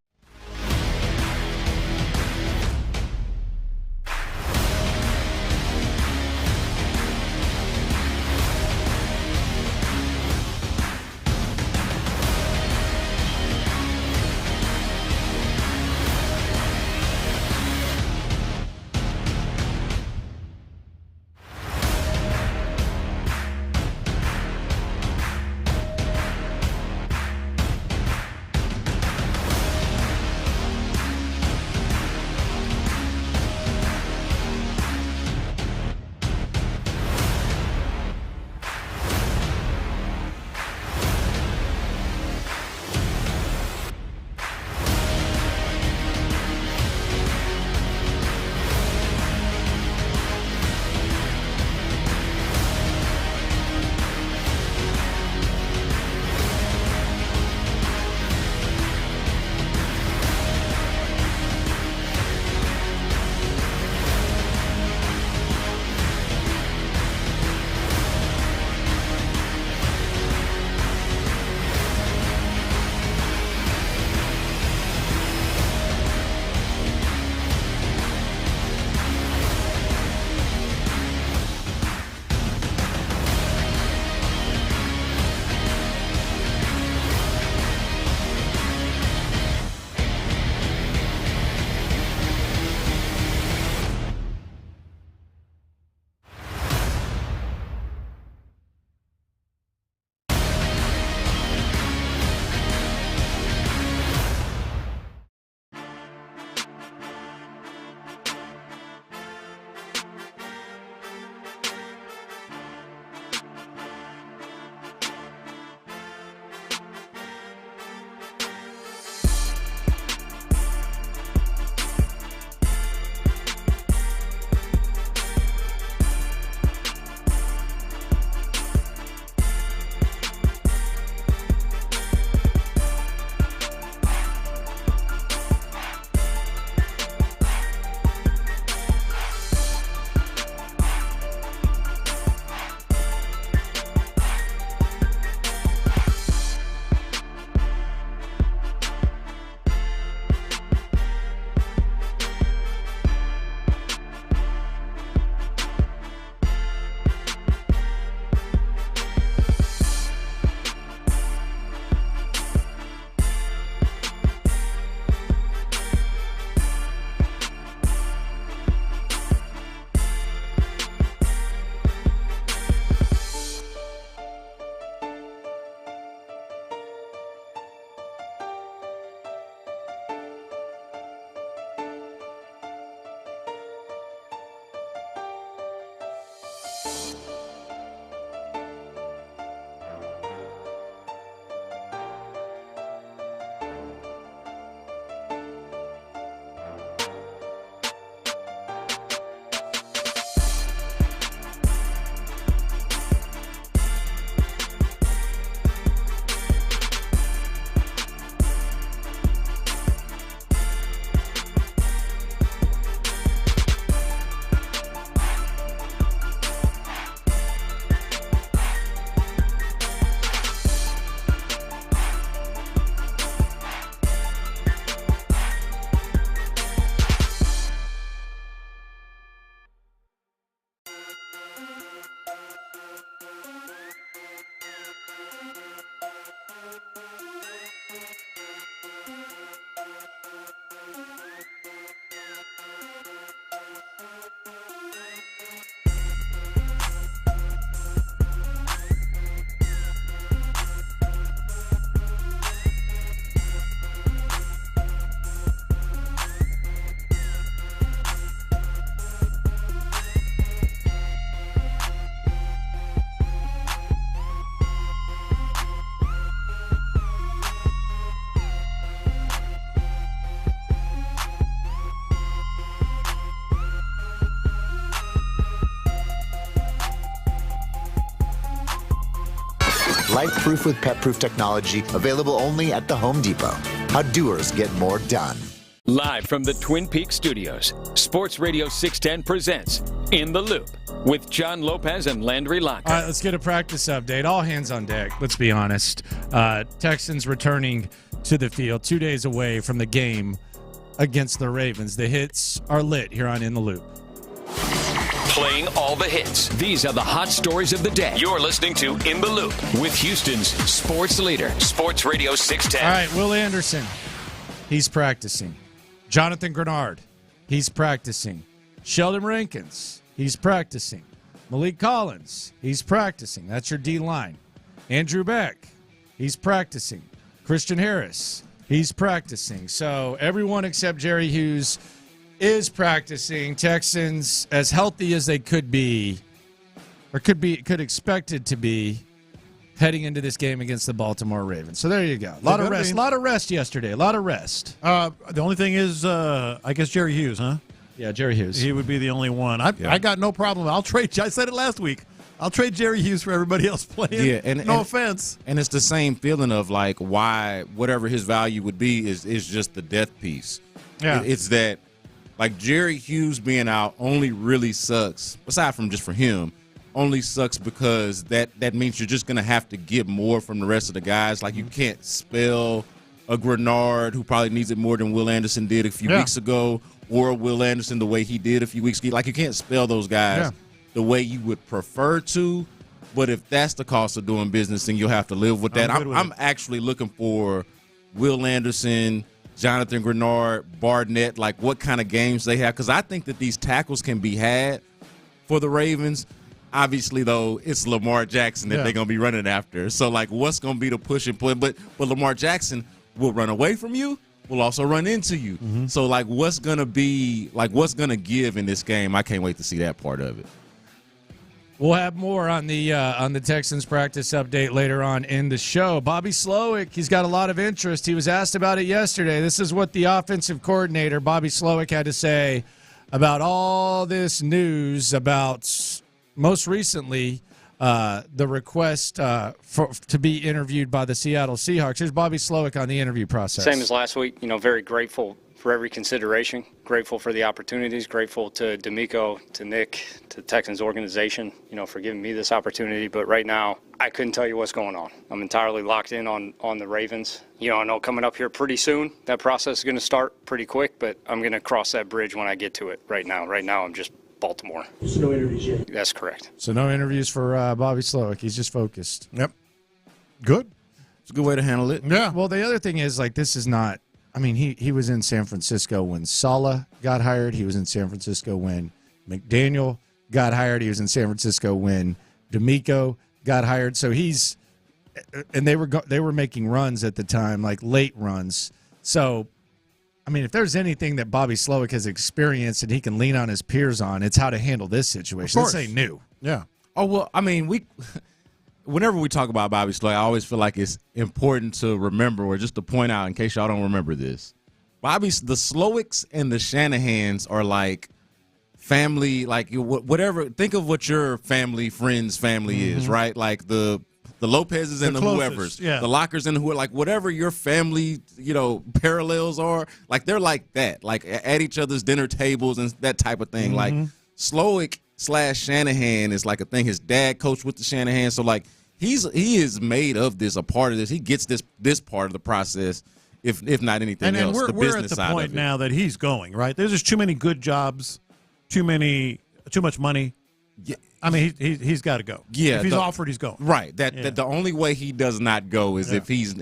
Life-proof with pet-proof technology, available only at the Home Depot. How doers get more done. Live from the Twin Peaks studios, Sports Radio 610 presents In the Loop with John Lopez and Landry Locker. All right, let's get a practice update. All hands on deck, let's be honest. Texans returning to the field 2 days away from the game against the Ravens. The hits are lit here on In the Loop. Playing all the hits. These are the hot stories of the day. You're listening to In the Loop with Houston's sports leader, Sports Radio 610. All right, Will Anderson, he's practicing. Jonathan Grenard, he's practicing. Sheldon Rankins, he's practicing. Malik Collins, he's practicing. That's your D-line. Andrew Beck, he's practicing. Christian Harris, he's practicing. So everyone except Jerry Hughes is practicing. Texans, as healthy as they could be, or could expected to be, heading into this game against the Baltimore Ravens. So there you go. A lot of rest yesterday. A lot of rest. The only thing is, I guess Jerry Hughes, huh? Yeah, Jerry Hughes. He would be the only one. I got no problem. I'll trade. I said it last week. I'll trade Jerry Hughes for everybody else playing. Yeah, and no offense. And it's the same feeling of like why whatever his value would be is just the death piece. Yeah, it's that like Jerry Hughes being out only really sucks. Aside from just for him, only sucks because that means you're just gonna have to get more from the rest of the guys. Like you can't spell a Grenard who probably needs it more than Will Anderson did a few weeks ago, or Will Anderson the way he did a few weeks ago. Like you can't spell those guys the way you would prefer to. But if that's the cost of doing business, then you'll have to live with that. I'm actually looking for Will Anderson, Jonathan Grenard, Barnett, like what kind of games they have. Because I think that these tackles can be had for the Ravens. Obviously, though, it's Lamar Jackson that they're going to be running after. So, like, what's going to be the push and pull? But Lamar Jackson will run away from you, will also run into you. Mm-hmm. So, like, what's going to give in this game? I can't wait to see that part of it. We'll have more on the Texans practice update later on in the show. Bobby Slowick, he's got a lot of interest. He was asked about it yesterday. This is what the offensive coordinator, Bobby Slowick, had to say about all this news about most recently the request to be interviewed by the Seattle Seahawks. Here's Bobby Slowick on the interview process. Same as last week, very grateful for every consideration, grateful for the opportunities, grateful to D'Amico, to Nick, to the Texans organization, for giving me this opportunity. But right now, I couldn't tell you what's going on. I'm entirely locked in on the Ravens. I know coming up here pretty soon, that process is going to start pretty quick, but I'm going to cross that bridge when I get to it. Right now, I'm just Baltimore. So no interviews yet? That's correct. So no interviews for Bobby Slowick. He's just focused. Yep. Good. It's a good way to handle it. Yeah. Well, the other thing is, this is not – he was in San Francisco when Saleh got hired. He was in San Francisco when McDaniel got hired. He was in San Francisco when D'Amico got hired. So he's – and they were making runs at the time, like late runs. So – if there's anything that Bobby Slowick has experienced and he can lean on his peers on, it's how to handle this situation. This ain't new. Yeah. Oh, well, whenever we talk about Bobby Slowick, I always feel like it's important to remember, or just to point out in case y'all don't remember this. The Slowicks and the Shanahans are like family, like whatever. Think of what your friend's family is, right? Like the Lopez's and the whoever's, the Lockers and who, like whatever your family, parallels are, like they're like that, like at each other's dinner tables and that type of thing. Like Slowick / Shanahan is like a thing. His dad coached with the Shanahan, so like he is made of this, a part of this. He gets this part of the process, if not anything else. And we're at the point now that he's going right. There's just too many good jobs, too much money. Yeah. He's got to go. Yeah, if he's offered, he's going. Right. That the only way he does not go is if he's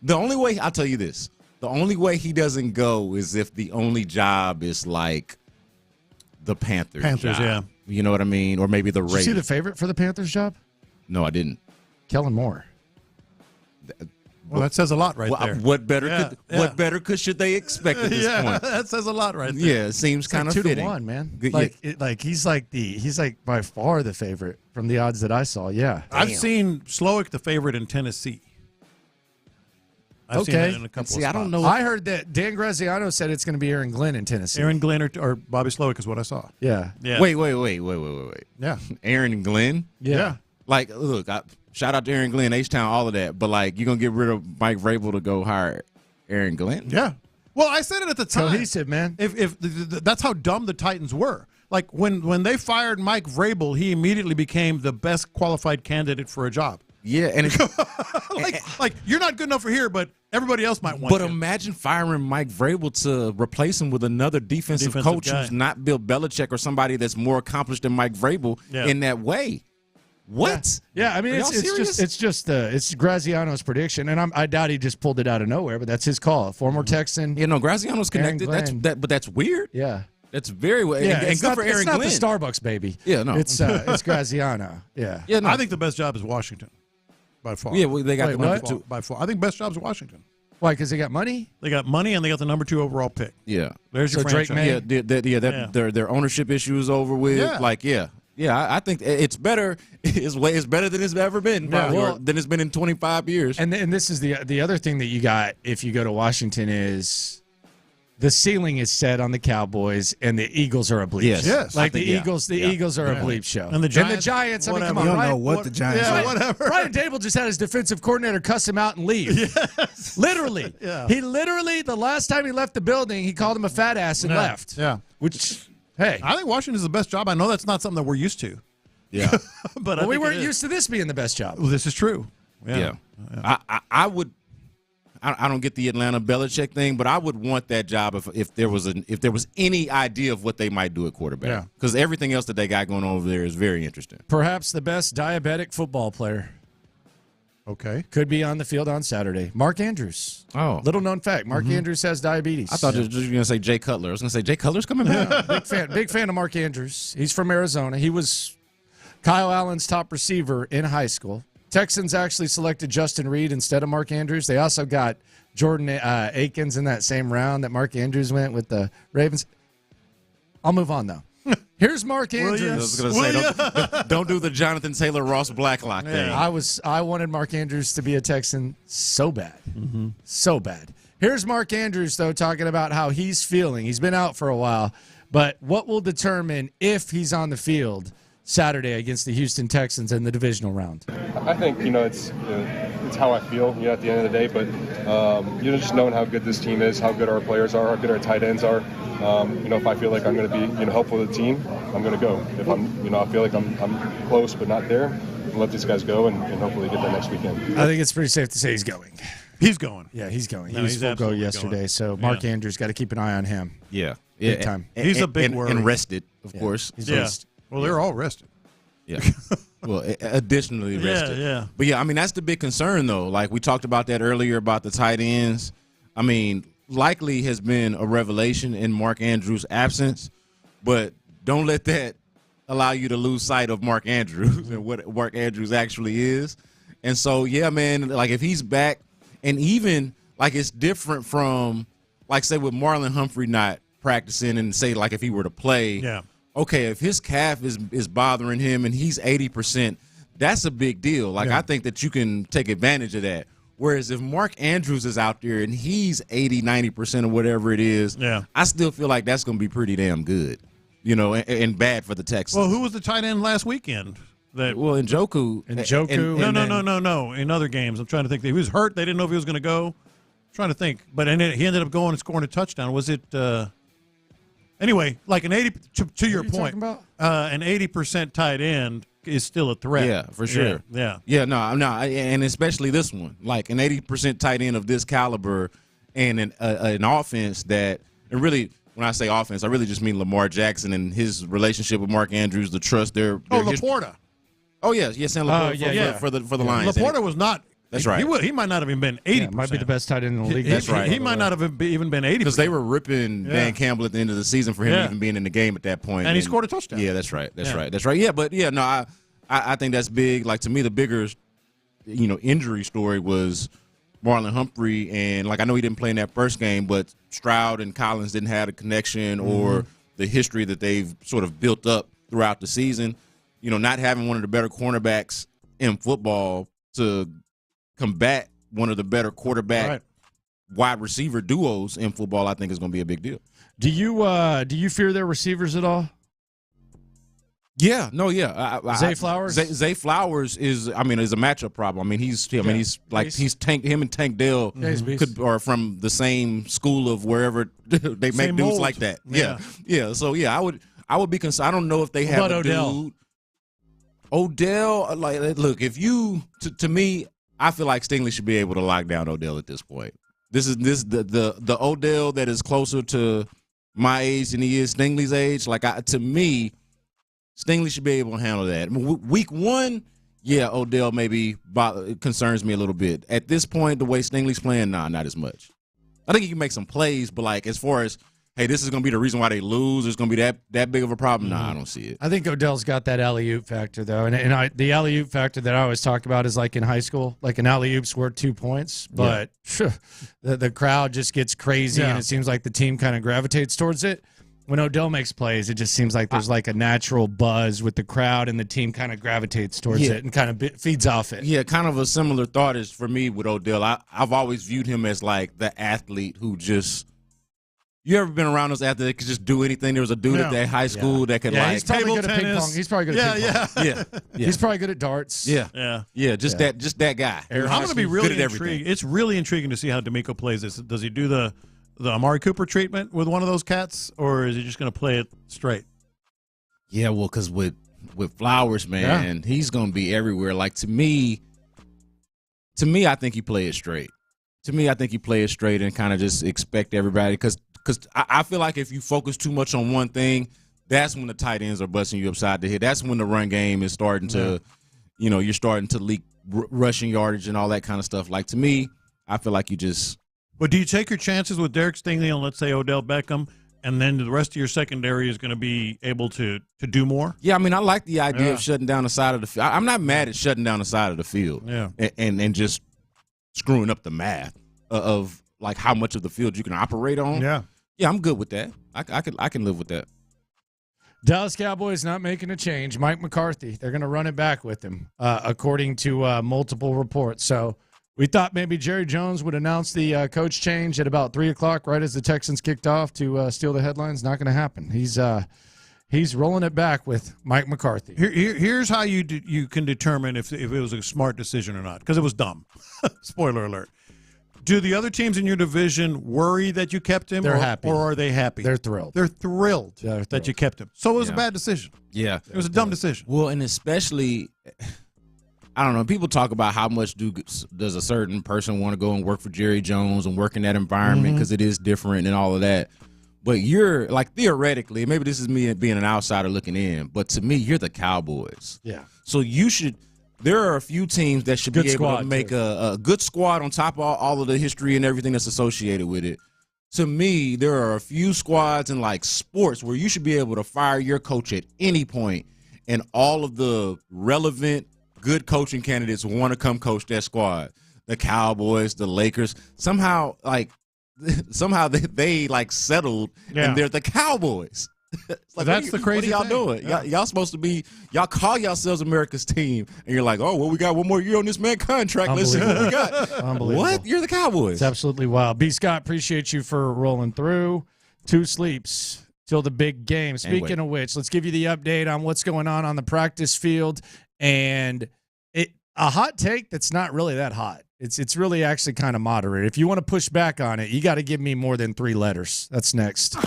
the only way. I'll tell you this: the only way he doesn't go is if the only job is like the Panthers. Panthers, job. Yeah. You know what I mean? Or maybe the Raiders. Did you see the favorite for the Panthers job? No, I didn't. Kellen Moore. Well, that says a lot right there. What better should they expect at this point? That says a lot right there. Yeah, it seems kind of fitting. 2-1, man. He's like by far the favorite from the odds that I saw. Yeah. I've seen Slowick the favorite in Tennessee. I've seen that in a couple of spots. I don't know. I heard that Dan Graziano said it's going to be Aaron Glenn in Tennessee. Aaron Glenn or Bobby Slowick is what I saw. Yeah. Wait. Yeah. Aaron Glenn? Yeah. Like, look, shout out to Aaron Glenn, H-Town, all of that. But, like, you're going to get rid of Mike Vrabel to go hire Aaron Glenn? Yeah. Well, I said it at the time. Cohesive, man. If that's how dumb the Titans were. Like, when they fired Mike Vrabel, he immediately became the best qualified candidate for a job. Yeah, and like you're not good enough for here, but everybody else might want. But imagine firing Mike Vrabel to replace him with another defensive coach guy. who's not Bill Belichick or somebody that's more accomplished than Mike Vrabel in that way. What? Yeah, I mean, it's Graziano's prediction, and I doubt he just pulled it out of nowhere, but that's his call. Former Texan. Yeah, no, Graziano's connected. But that's weird. Yeah. That's very weird. Yeah, and good for Aaron Glenn. It's not the Starbucks, baby. Yeah, no. It's Graziano. Yeah. Yeah, no. I think the best job is Washington, by far. Yeah, well, they got the number 2. By far. I think best job is Washington. Why? Because they got money? They got money, and they got the number 2 overall pick. Yeah. There's your Drake franchise. May. Their ownership issue is over with. Yeah. Yeah, I think it's better. It's better than it's ever been. Than it's been in 25 years. And this is the other thing that you got if you go to Washington is the ceiling is set on the Cowboys, and the Eagles are a bleep. Yes. Like the Eagles are a bleep show. And the Giants. I mean, come on, You don't Ryan, know what the Giants yeah, are. whatever. Brian Dable just had his defensive coordinator cuss him out and leave. Yes. Literally. Yeah. He literally, the last time he left the building, he called him a fat ass and left. Yeah. Which, hey. I think Washington is the best job. I know that's not something that we're used to. Yeah. But Well, we weren't used to this being the best job. Well, this is true. Yeah. I would. I don't get the Atlanta Belichick thing, but I would want that job if there was any idea of what they might do at quarterback. Yeah. Because everything else that they got going on over there is very interesting. Perhaps the best diabetic football player. Okay. Could be on the field on Saturday. Mark Andrews. Oh. Little known fact. Mark Andrews has diabetes. I thought you were going to say Jay Cutler. I was going to say Jay Cutler's coming back. Big fan of Mark Andrews. He's from Arizona. He was Kyle Allen's top receiver in high school. Texans actually selected Justin Reed instead of Mark Andrews. They also got Jordan Akins in that same round that Mark Andrews went with the Ravens. I'll move on, though. Here's Mark Andrews. I was going to say, don't do the Jonathan Taylor Ross Blacklock thing. I wanted Mark Andrews to be a Texan so bad. So bad. Here's Mark Andrews, though, talking about how he's feeling. He's been out for a while, but what will determine if he's on the field Saturday against the Houston Texans in the divisional round? I think, it's how I feel, at the end of the day, but, just knowing how good this team is, how good our players are, how good our tight ends are, if I feel like I'm going to be, helpful to the team, I'm going to go. If I feel like I'm close but not there, I'll let these guys go and hopefully get there next weekend. I think it's pretty safe to say he's going. He's going. Yeah, he's going. No, he was he's full go absolutely yesterday, going. so Mark Andrews got to keep an eye on him. Yeah. Big time. He's a big worry. And rested, of course. He's Yeah. rested. Well, they're all rested. Yeah. Well, additionally rested. Yeah. But, yeah, I mean, that's the big concern, though. Like, we talked about that earlier about the tight ends. I mean, likely has been a revelation in Mark Andrews' absence, but don't let that allow you to lose sight of Mark Andrews and what Mark Andrews actually is. And so, yeah, man, like, if he's back, and even, like, it's different from, like, say, with Marlon Humphrey not practicing and, say, like, if he were to play. Yeah. Okay, if his calf is bothering him and he's 80%, that's a big deal. Like, I think that you can take advantage of that. Whereas if Mark Andrews is out there and he's 80, 90% or whatever it is, I still feel like that's going to be pretty damn good, and bad for the Texans. Well, who was the tight end last weekend? Njoku. No. In other games, I'm trying to think. He was hurt. They didn't know if he was going to go. I'm trying to think. But he ended up going and scoring a touchdown. Was it anyway, like an 80 to your point, an 80% tight end is still a threat. Yeah, for sure. Yeah. And especially this one, like an 80% tight end of this caliber, and an offense that, and really, when I say offense, I really just mean Lamar Jackson and his relationship with Mark Andrews, the trust there. Laporta. Oh yes, Sam Laporta for the Lions. Laporta was not. That's right. He might not have even been 80%. Might be the best tight end in the league. That's right. He might not have even been 80%. Because they were ripping Dan Campbell at the end of the season for him even being in the game at that point. And he scored a touchdown. Yeah, that's right. That's right. Yeah, but I think that's big. Like, to me, the bigger, injury story was Marlon Humphrey, and like, I know he didn't play in that first game, but Stroud and Collins didn't have a connection or the history that they've sort of built up throughout the season. Not having one of the better cornerbacks in football to combat one of the better quarterback wide receiver duos in football, I think is going to be a big deal. Do you fear their receivers at all? Yeah, no, yeah. Zay Flowers? Zay Flowers is a matchup problem. I mean, he's Tank. Him and Tank Dell are from the same school of wherever they make dudes mold. like that. Yeah. So yeah, I would be concerned. I don't know if they have a dude. Odell, look, if you to me, I feel like Stingley should be able to lock down Odell at this point. This is the Odell that is closer to my age than he is Stingley's age. To me, Stingley should be able to handle that. Week 1, yeah, Odell maybe concerns me a little bit. At this point, the way Stingley's playing, not as much. I think he can make some plays, but as far as, hey, this is going to be the reason why they lose, it's going to be that big of a problem, I don't see it. I think Odell's got that alley-oop factor, though. And the alley-oop factor that I always talk about is like in high school, like an alley-oop's worth 2 points, but the crowd just gets crazy, and it seems like the team kind of gravitates towards it. When Odell makes plays, it just seems like there's like a natural buzz with the crowd, and the team kind of gravitates towards it and kind of feeds off it. Yeah, kind of a similar thought is for me with Odell. I've always viewed him as like the athlete who just – you ever been around those athletes that could just do anything? There was a dude at that high school that could he's probably good at ping pong. He's probably good at ping pong. Yeah. He's probably good at darts. Yeah. Just that guy. I'm going to be really intrigued. It's really intriguing to see how D'Amico plays this. Does he do the Amari Cooper treatment with one of those cats, or is he just going to play it straight? Yeah, well, because with Flowers, man, he's going to be everywhere. Like, to me, I think he play it straight. To me, I think he play it straight and kind of just expect everybody, because I feel like if you focus too much on one thing, that's when the tight ends are busting you upside the head. That's when the run game is starting to, you're starting to leak rushing yardage and all that kind of stuff. Like, to me, I feel like you just. But do you take your chances with Derek Stingley and, let's say, Odell Beckham, and then the rest of your secondary is going to be able to do more? Yeah, I like the idea of shutting down the side of the field. I'm not mad at shutting down the side of the field and just screwing up the math of like how much of the field you can operate on. Yeah, I'm good with that. I can live with that. Dallas Cowboys not making a change. Mike McCarthy, they're going to run it back with him, according to multiple reports. So we thought maybe Jerry Jones would announce the coach change at about 3 o'clock, right as the Texans kicked off to steal the headlines. Not going to happen. He's rolling it back with Mike McCarthy. Here's how you can determine if it was a smart decision or not, because it was dumb. Spoiler alert. Do the other teams in your division worry that you kept him? They're happy. Or are they happy? They're thrilled. They're thrilled that you kept him. So it was a bad decision. Yeah. It was a dumb decision. Well, and especially, I don't know, people talk about how much does a certain person want to go and work for Jerry Jones and work in that environment because it is different and all of that. But you're, like, theoretically, maybe this is me being an outsider looking in, but to me, you're the Cowboys. Yeah. So you should. There are a few teams that should be able to make a good squad on top of all of the history and everything that's associated with it. To me, there are a few squads in like sports where you should be able to fire your coach at any point, and all of the relevant, good coaching candidates want to come coach that squad. The Cowboys, the Lakers, somehow they like settled, and they're the Cowboys. Like, that's the crazy thing. What are y'all doing? Yeah. Y'all supposed to be, y'all call yourselves America's team, and you're like, oh, well, we got one more year on this man contract. Let's see what we got. Unbelievable. What? You're the Cowboys. It's absolutely wild. B. Scott, appreciate you for rolling through. 2 sleeps till the big game. Speaking of which, let's give you the update on what's going on the practice field, and a hot take that's not really that hot. It's really actually kind of moderate. If you want to push back on it, you got to give me more than 3 letters. That's next.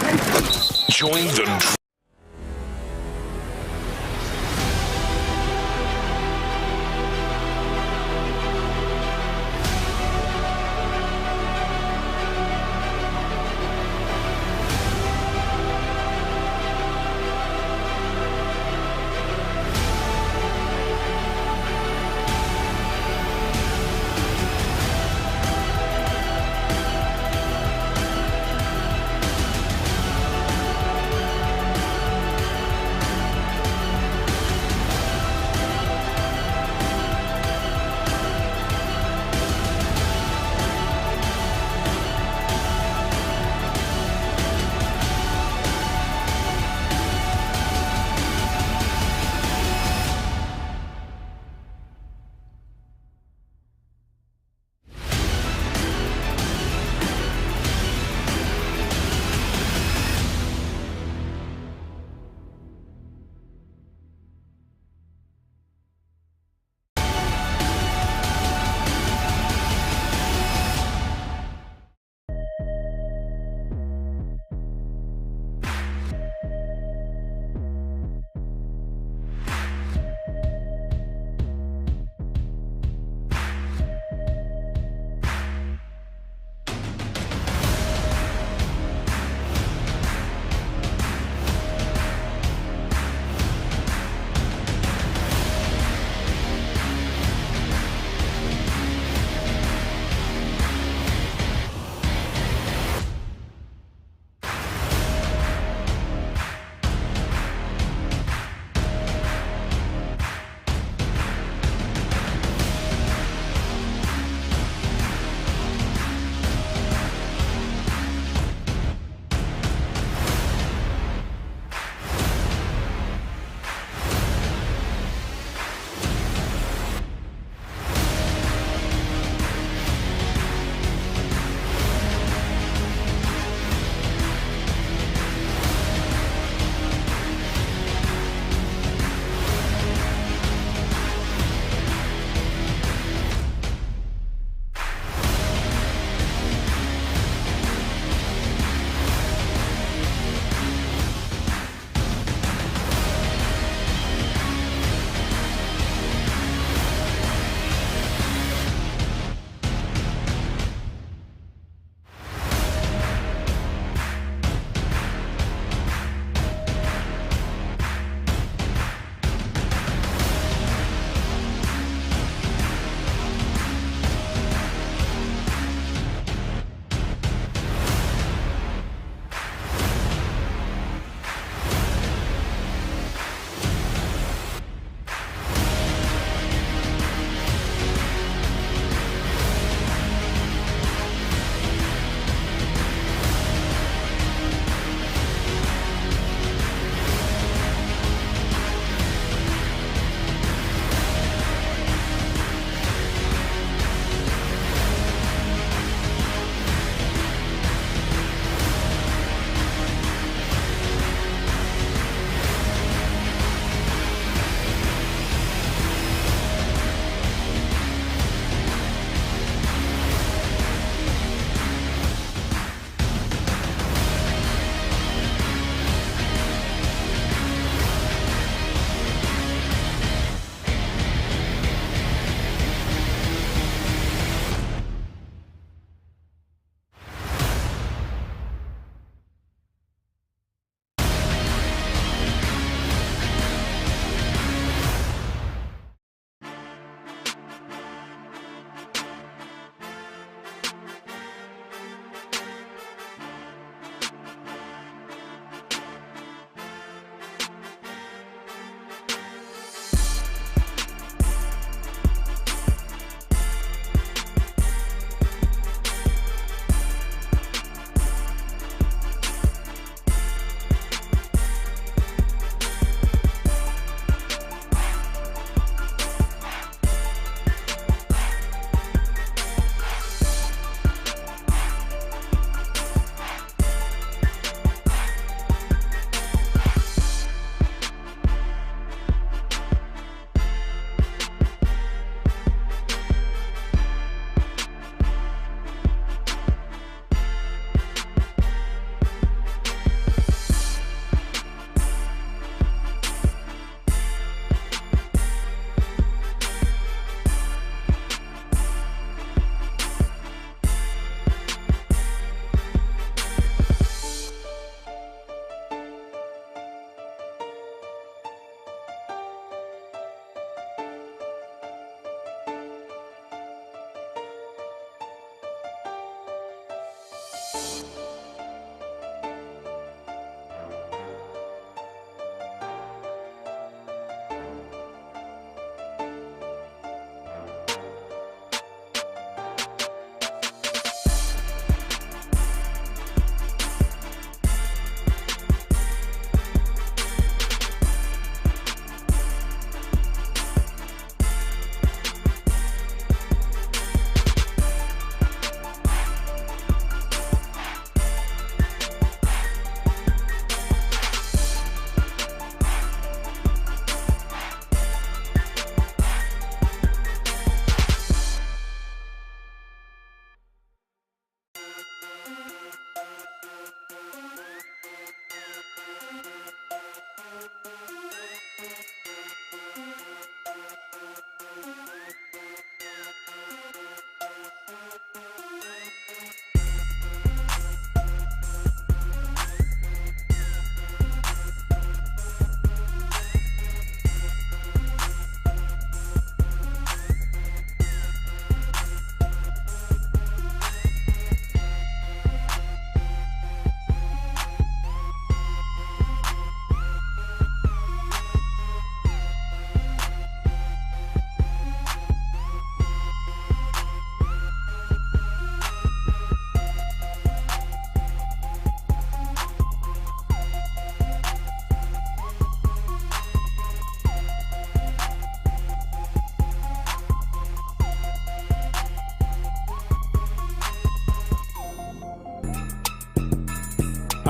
Join the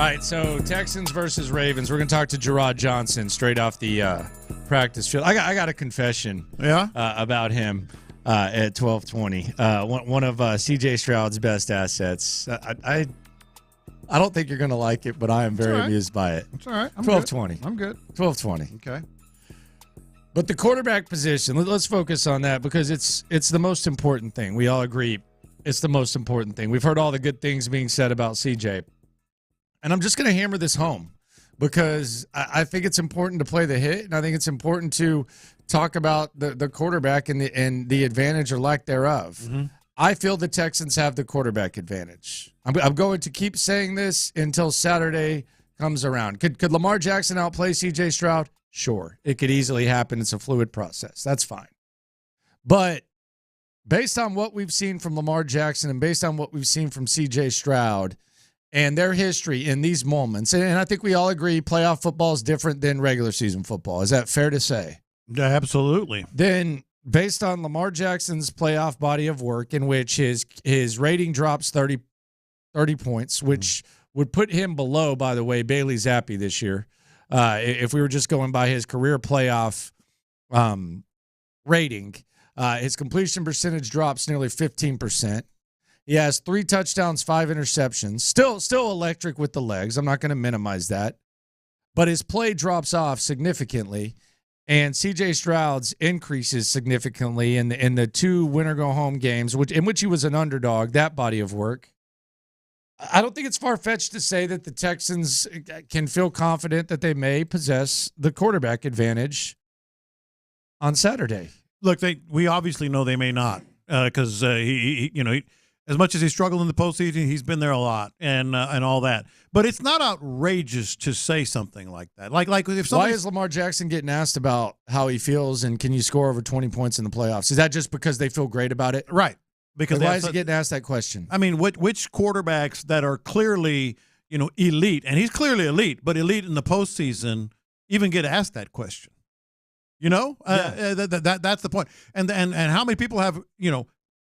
right, so Texans versus Ravens. We're going to talk to Gerard Johnson straight off the practice field. I got a confession about him at 12:20. One of C.J. Stroud's best assets. I don't think you're going to like it, but I am very amused by it. It's all right. 12:20. I'm good. 12:20. Okay. But the quarterback position, let's focus on that because it's the most important thing. We all agree it's the most important thing. We've heard all the good things being said about CJ. And I'm just going to hammer this home because I think it's important to play the hit, and I think it's important to talk about the quarterback and the advantage or lack thereof. Mm-hmm. I feel the Texans have the quarterback advantage. I'm going to keep saying this until Saturday comes around. Could Lamar Jackson outplay C.J. Stroud? Sure. It could easily happen. It's a fluid process. That's fine. But based on what we've seen from Lamar Jackson and based on what we've seen from C.J. Stroud and their history in these moments, and I think we all agree playoff football is different than regular season football. Is that fair to say? Yeah, absolutely. Then based on Lamar Jackson's playoff body of work in which his rating drops 30 points, which would put him below, by the way, Bailey Zappi this year. If we were just going by his career playoff rating, his completion percentage drops nearly 15%. He has 3 touchdowns, 5 interceptions. Still electric with the legs. I'm not going to minimize that. But his play drops off significantly, and C.J. Stroud's increases significantly in the 2 winner-go-home games, in which he was an underdog, that body of work. I don't think it's far-fetched to say that the Texans can feel confident that they may possess the quarterback advantage on Saturday. Look, we obviously know they may not because as much as he struggled in the postseason, he's been there a lot and all that. But it's not outrageous to say something like that. Like if somebody, why is Lamar Jackson getting asked about how he feels and can you score over 20 points in the playoffs? Is that just because they feel great about it? Right. Because why is he getting asked that question? I mean, which quarterbacks that are clearly, elite, and he's clearly elite, but elite in the postseason, even get asked that question? That's the point. And how many people have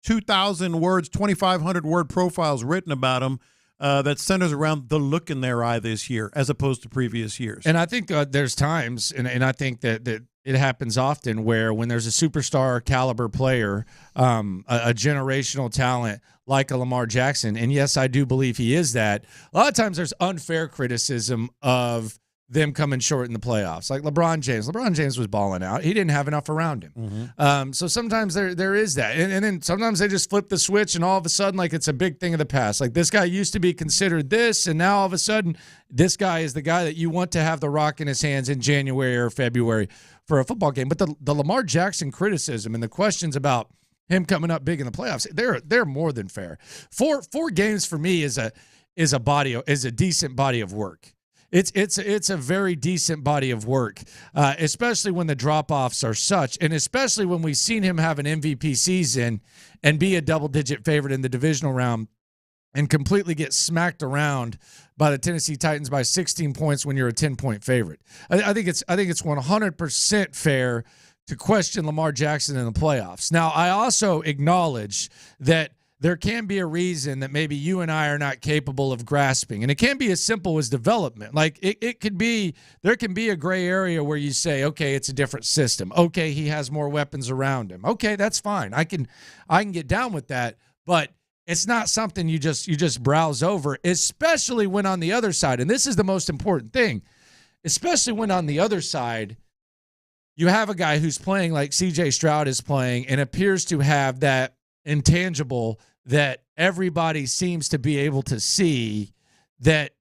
2,000 words, 2,500 word profiles written about him that centers around the look in their eye this year as opposed to previous years? And I think there's times, and I think that it happens often where when there's a superstar caliber player, a generational talent like a Lamar Jackson, and yes, I do believe he is that, a lot of times there's unfair criticism of them coming short in the playoffs. Like LeBron James. LeBron James was balling out. He didn't have enough around him. Mm-hmm. So sometimes there is that. And then sometimes they just flip the switch and all of a sudden like it's a big thing of the past. Like this guy used to be considered this and now all of a sudden this guy is the guy that you want to have the rock in his hands in January or February for a football game. But the Lamar Jackson criticism and the questions about him coming up big in the playoffs, they're more than fair. Four games for me is a decent body of work. It's a very decent body of work, especially when the drop-offs are such, and especially when we've seen him have an MVP season and be a double-digit favorite in the divisional round and completely get smacked around by the Tennessee Titans by 16 points when you're a 10-point favorite. I think it's 100% fair to question Lamar Jackson in the playoffs. Now, I also acknowledge that there can be a reason that maybe you and I are not capable of grasping. And it can be as simple as development. Like it could be, there can be a gray area where you say, okay, it's a different system. Okay, he has more weapons around him. Okay, that's fine. I can get down with that. But it's not something you just browse over, especially when on the other side, and this is the most important thing, especially when on the other side, you have a guy who's playing like C.J. Stroud is playing and appears to have that intangible that everybody seems to be able to see that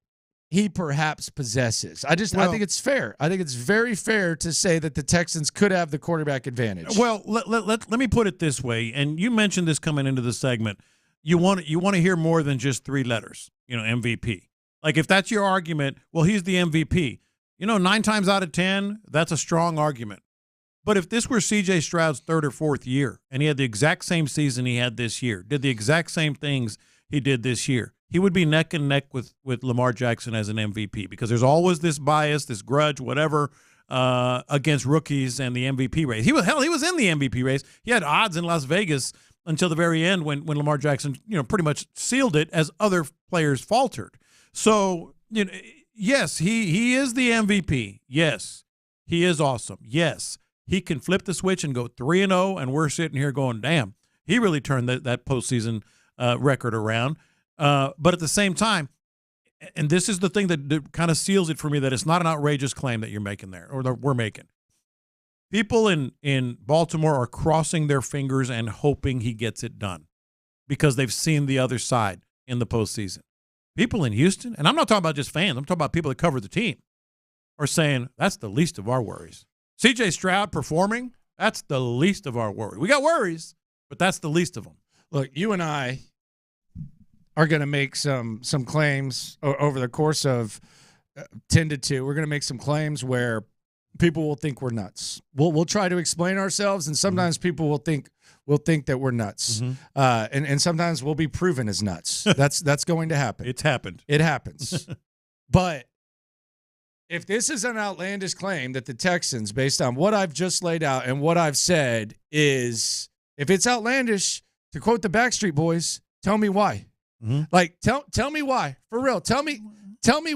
he perhaps possesses. I think it's fair. I think it's very fair to say that the Texans could have the quarterback advantage. Well, let me put it this way, and you mentioned this coming into the segment. You want to hear more than just 3 letters, MVP. Like if that's your argument, well, he's the MVP. 9 times out of 10, that's a strong argument. But if this were C.J. Stroud's 3rd or 4th year and he had the exact same season he had this year, did the exact same things he did this year, he would be neck and neck with Lamar Jackson as an MVP because there's always this bias, this grudge, whatever, against rookies and the MVP race. He was in the MVP race. He had odds in Las Vegas until the very end when Lamar Jackson pretty much sealed it as other players faltered. So Yes, he is the MVP. Yes, he is awesome. Yes, he can flip the switch and go 3-0, and we're sitting here going, damn, he really turned that postseason record around. But at the same time, and this is the thing that kind of seals it for me, that it's not an outrageous claim that you're making there, or that we're making. People in Baltimore are crossing their fingers and hoping he gets it done because they've seen the other side in the postseason. People in Houston, and I'm not talking about just fans, I'm talking about people that cover the team, are saying that's the least of our worries. C.J. Stroud performing, that's the least of our worries. We got worries, but that's the least of them. Look, you and I are going to make some claims over the course of 10 to 2. We're going to make some claims where people will think we're nuts. We'll try to explain ourselves, and sometimes people will think that we're nuts. And sometimes we'll be proven as nuts. That's going to happen. It's happened. It happens. But if this is an outlandish claim that the Texans, based on what I've just laid out and what I've said, is if it's outlandish, to quote the Backstreet Boys, tell me why. Like tell me why. For real. Tell me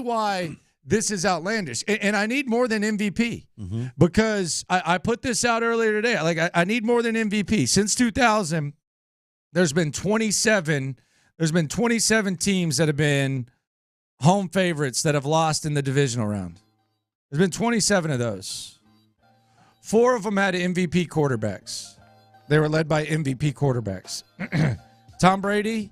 why this is outlandish. And I need more than MVP because I put this out earlier today. Like I need more than MVP. Since 2000, there's been 27 teams that have been home favorites that have lost in the divisional round. There's been 27 of those. 4 of them had MVP quarterbacks. They were led by MVP quarterbacks. Tom Brady,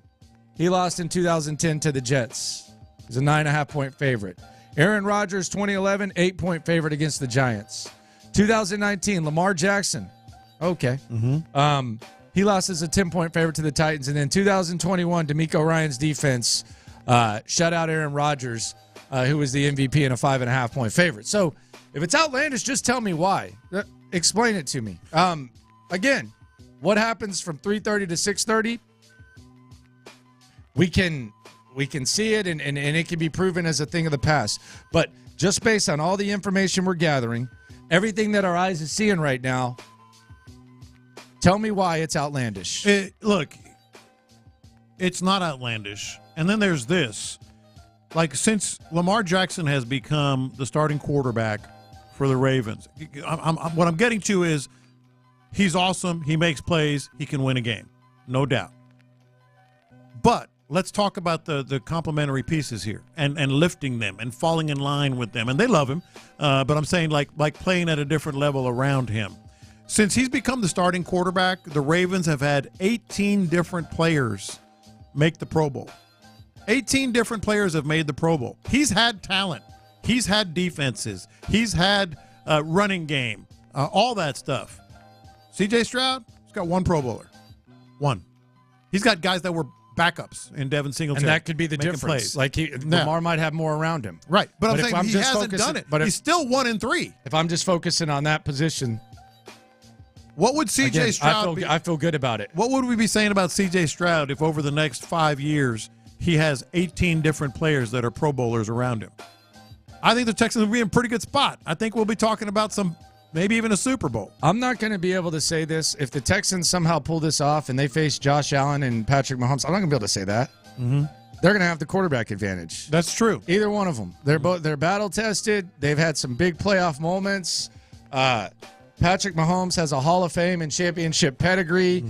he lost in 2010 to the Jets. He's a 9.5-point favorite. Aaron Rodgers, 2011, 8-point favorite against the Giants. 2019, Lamar Jackson. Okay. He lost as a 10-point favorite to the Titans. And then 2021, DeMeco Ryans' defense shut out Aaron Rodgers, who was the MVP and a 5.5-point favorite. So if it's outlandish, just tell me why. Explain it to me. Again, what happens from 3:30 to 6:30? We can see it, and it can be proven as a thing of the past. But just based on all the information we're gathering, everything that our eyes are seeing right now, tell me why it's outlandish. Look, it's not outlandish. And then there's this. Like, since Lamar Jackson has become the starting quarterback for the Ravens, what I'm getting to is he's awesome. He makes plays. He can win a game. No doubt. But let's talk about the complementary pieces here and lifting them and falling in line with them. And they love him, but I'm saying like playing at a different level around him. Since he's become the starting quarterback, the Ravens have had 18 different players make the Pro Bowl. 18 different players have made the Pro Bowl. He's had talent. He's had defenses. He's had running game, all that stuff. C.J. Stroud, he's got 1 Pro Bowler. 1. He's got guys that were backups in Devin Singletary. And that could be the difference. Plays. Like Lamar might have more around him. Right. But I'm saying he hasn't done it. But he's still 1-3. If I'm just focusing on that position, what would C.J. Stroud be? I feel good about it. What would we be saying about C.J. Stroud if over the next 5 years he has 18 different players that are Pro Bowlers around him? I think the Texans will be in a pretty good spot. I think we'll be talking about maybe even a Super Bowl. I'm not going to be able to say this. If the Texans somehow pull this off and they face Josh Allen and Patrick Mahomes, I'm not going to be able to say that. They're going to have the quarterback advantage. That's true. Either one of them. They're battle tested. They've had some big playoff moments. Patrick Mahomes has a Hall of Fame and championship pedigree.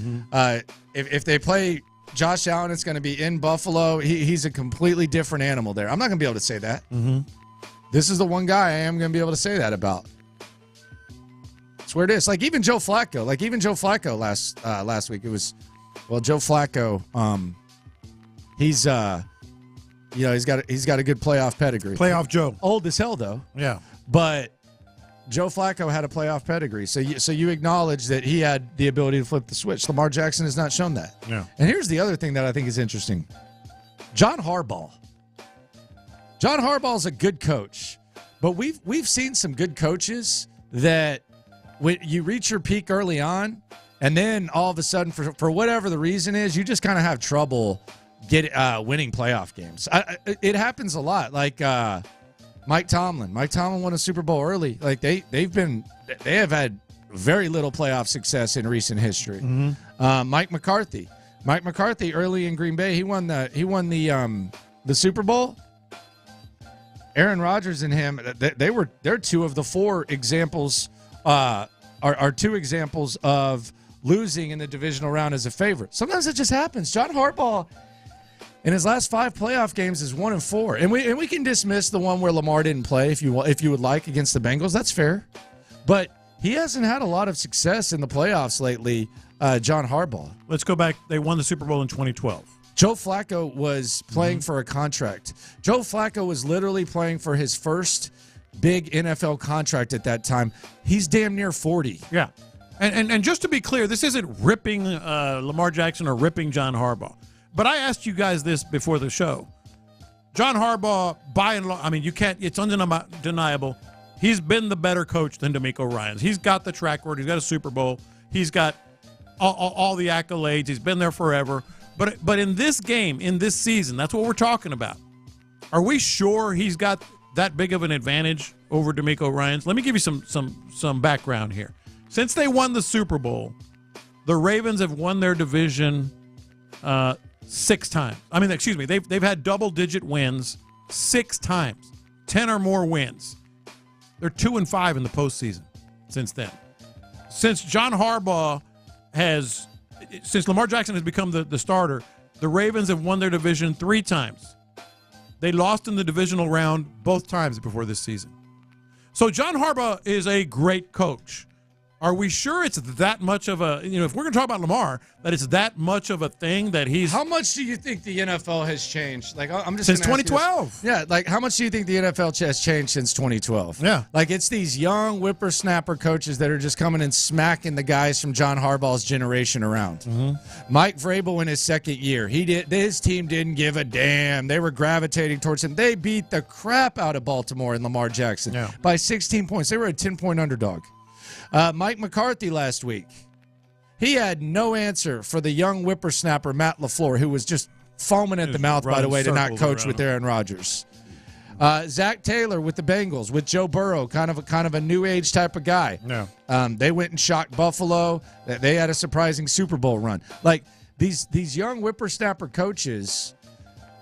If they play Josh Allen, it's going to be in Buffalo. He's a completely different animal there. I'm not going to be able to say that. This is the one guy I am going to be able to say that about. That's where it is. Like even Joe Flacco. Last week. It was, Joe Flacco. He's got a good playoff pedigree. Playoff Joe. Old as hell though. Yeah. But Joe Flacco had a playoff pedigree. So you acknowledge that he had the ability to flip the switch. Lamar Jackson has not shown that. Yeah. And here's the other thing that I think is interesting. John Harbaugh. John Harbaugh's a good coach, but we've seen some good coaches that when you reach your peak early on, and then all of a sudden, for whatever the reason is, you just kind of have trouble winning playoff games. It happens a lot. Like Mike Tomlin. Mike Tomlin won a Super Bowl early. Like they have had very little playoff success in recent history. Mike McCarthy. Mike McCarthy early in Green Bay, he won the Super Bowl. Aaron Rodgers and him, they're two of the four examples, are two examples of losing in the divisional round as a favorite. Sometimes it just happens. John Harbaugh, in his last 5 playoff games, is 1-4, and we can dismiss the one where Lamar didn't play if you would like against the Bengals. That's fair, but he hasn't had a lot of success in the playoffs lately. John Harbaugh. Let's go back. They won the Super Bowl in 2012. Joe Flacco was playing for a contract. Joe Flacco was literally playing for his first big NFL contract at that time. He's damn near 40. Yeah. And just to be clear, this isn't ripping Lamar Jackson or ripping John Harbaugh. But I asked you guys this before the show. John Harbaugh, by and large, I mean, it's undeniable. He's been the better coach than DeMeco Ryans. He's got the track record. He's got a Super Bowl. He's got all the accolades. He's been there forever. But in this game, in this season, that's what we're talking about. Are we sure he's got that big of an advantage over DeMeco Ryans? Let me give you some background here. Since they won the Super Bowl, the Ravens have won their division 6 times. I mean, excuse me, they've had double-digit wins 6 times, 10 or more wins. They're 2-5 in the postseason since then. Since Lamar Jackson has become the starter, the Ravens have won their division 3 times. They lost in the divisional round both times before this season. So John Harbaugh is a great coach. Are we sure it's that much of a, if we're going to talk about Lamar, that it's that much of a thing that he's... How much do you think the NFL has changed? Like, I'm just since 2012. Yeah, like how much do you think the NFL has changed since 2012? Yeah. Like it's these young whippersnapper coaches that are just coming and smacking the guys from John Harbaugh's generation around. Mm-hmm. Mike Vrabel in his second year, his team didn't give a damn. They were gravitating towards him. They beat the crap out of Baltimore and Lamar Jackson by 16 points. They were a 10-point underdog. Mike McCarthy last week, he had no answer for the young whippersnapper Matt LaFleur, who was just foaming at the mouth, by the way, to not coach with Aaron Rodgers. Zach Taylor with the Bengals, with Joe Burrow, kind of a new age type of guy. Yeah. They went and shocked Buffalo. They had a surprising Super Bowl run. Like these young whippersnapper coaches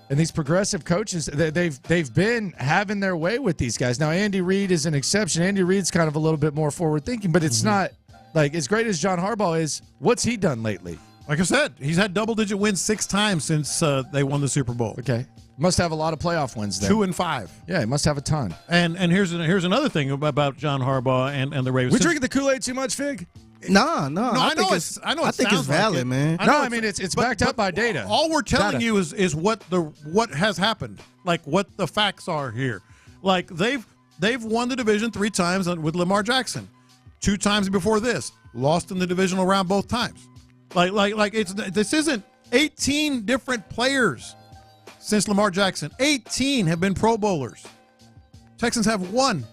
and these progressive coaches, they've been having their way with these guys. Now, Andy Reid is an exception. Andy Reid's kind of a little bit more forward-thinking, but it's not like as great as John Harbaugh is. What's he done lately? Like I said, he's had double-digit wins 6 times since they won the Super Bowl. Okay. Must have a lot of playoff wins then. 2-5. Yeah, he must have a ton. And here's another thing about John Harbaugh and the Ravens. We drinking the Kool-Aid too much, Fig? No. I think it's valid, man. I mean it's backed up by data. All we're telling you is what has happened, like what the facts are here. Like they've won the division 3 times with Lamar Jackson, 2 times before this, lost in the divisional round both times. Like this isn't 18 different players since Lamar Jackson. 18 have been Pro Bowlers. Texans have 1.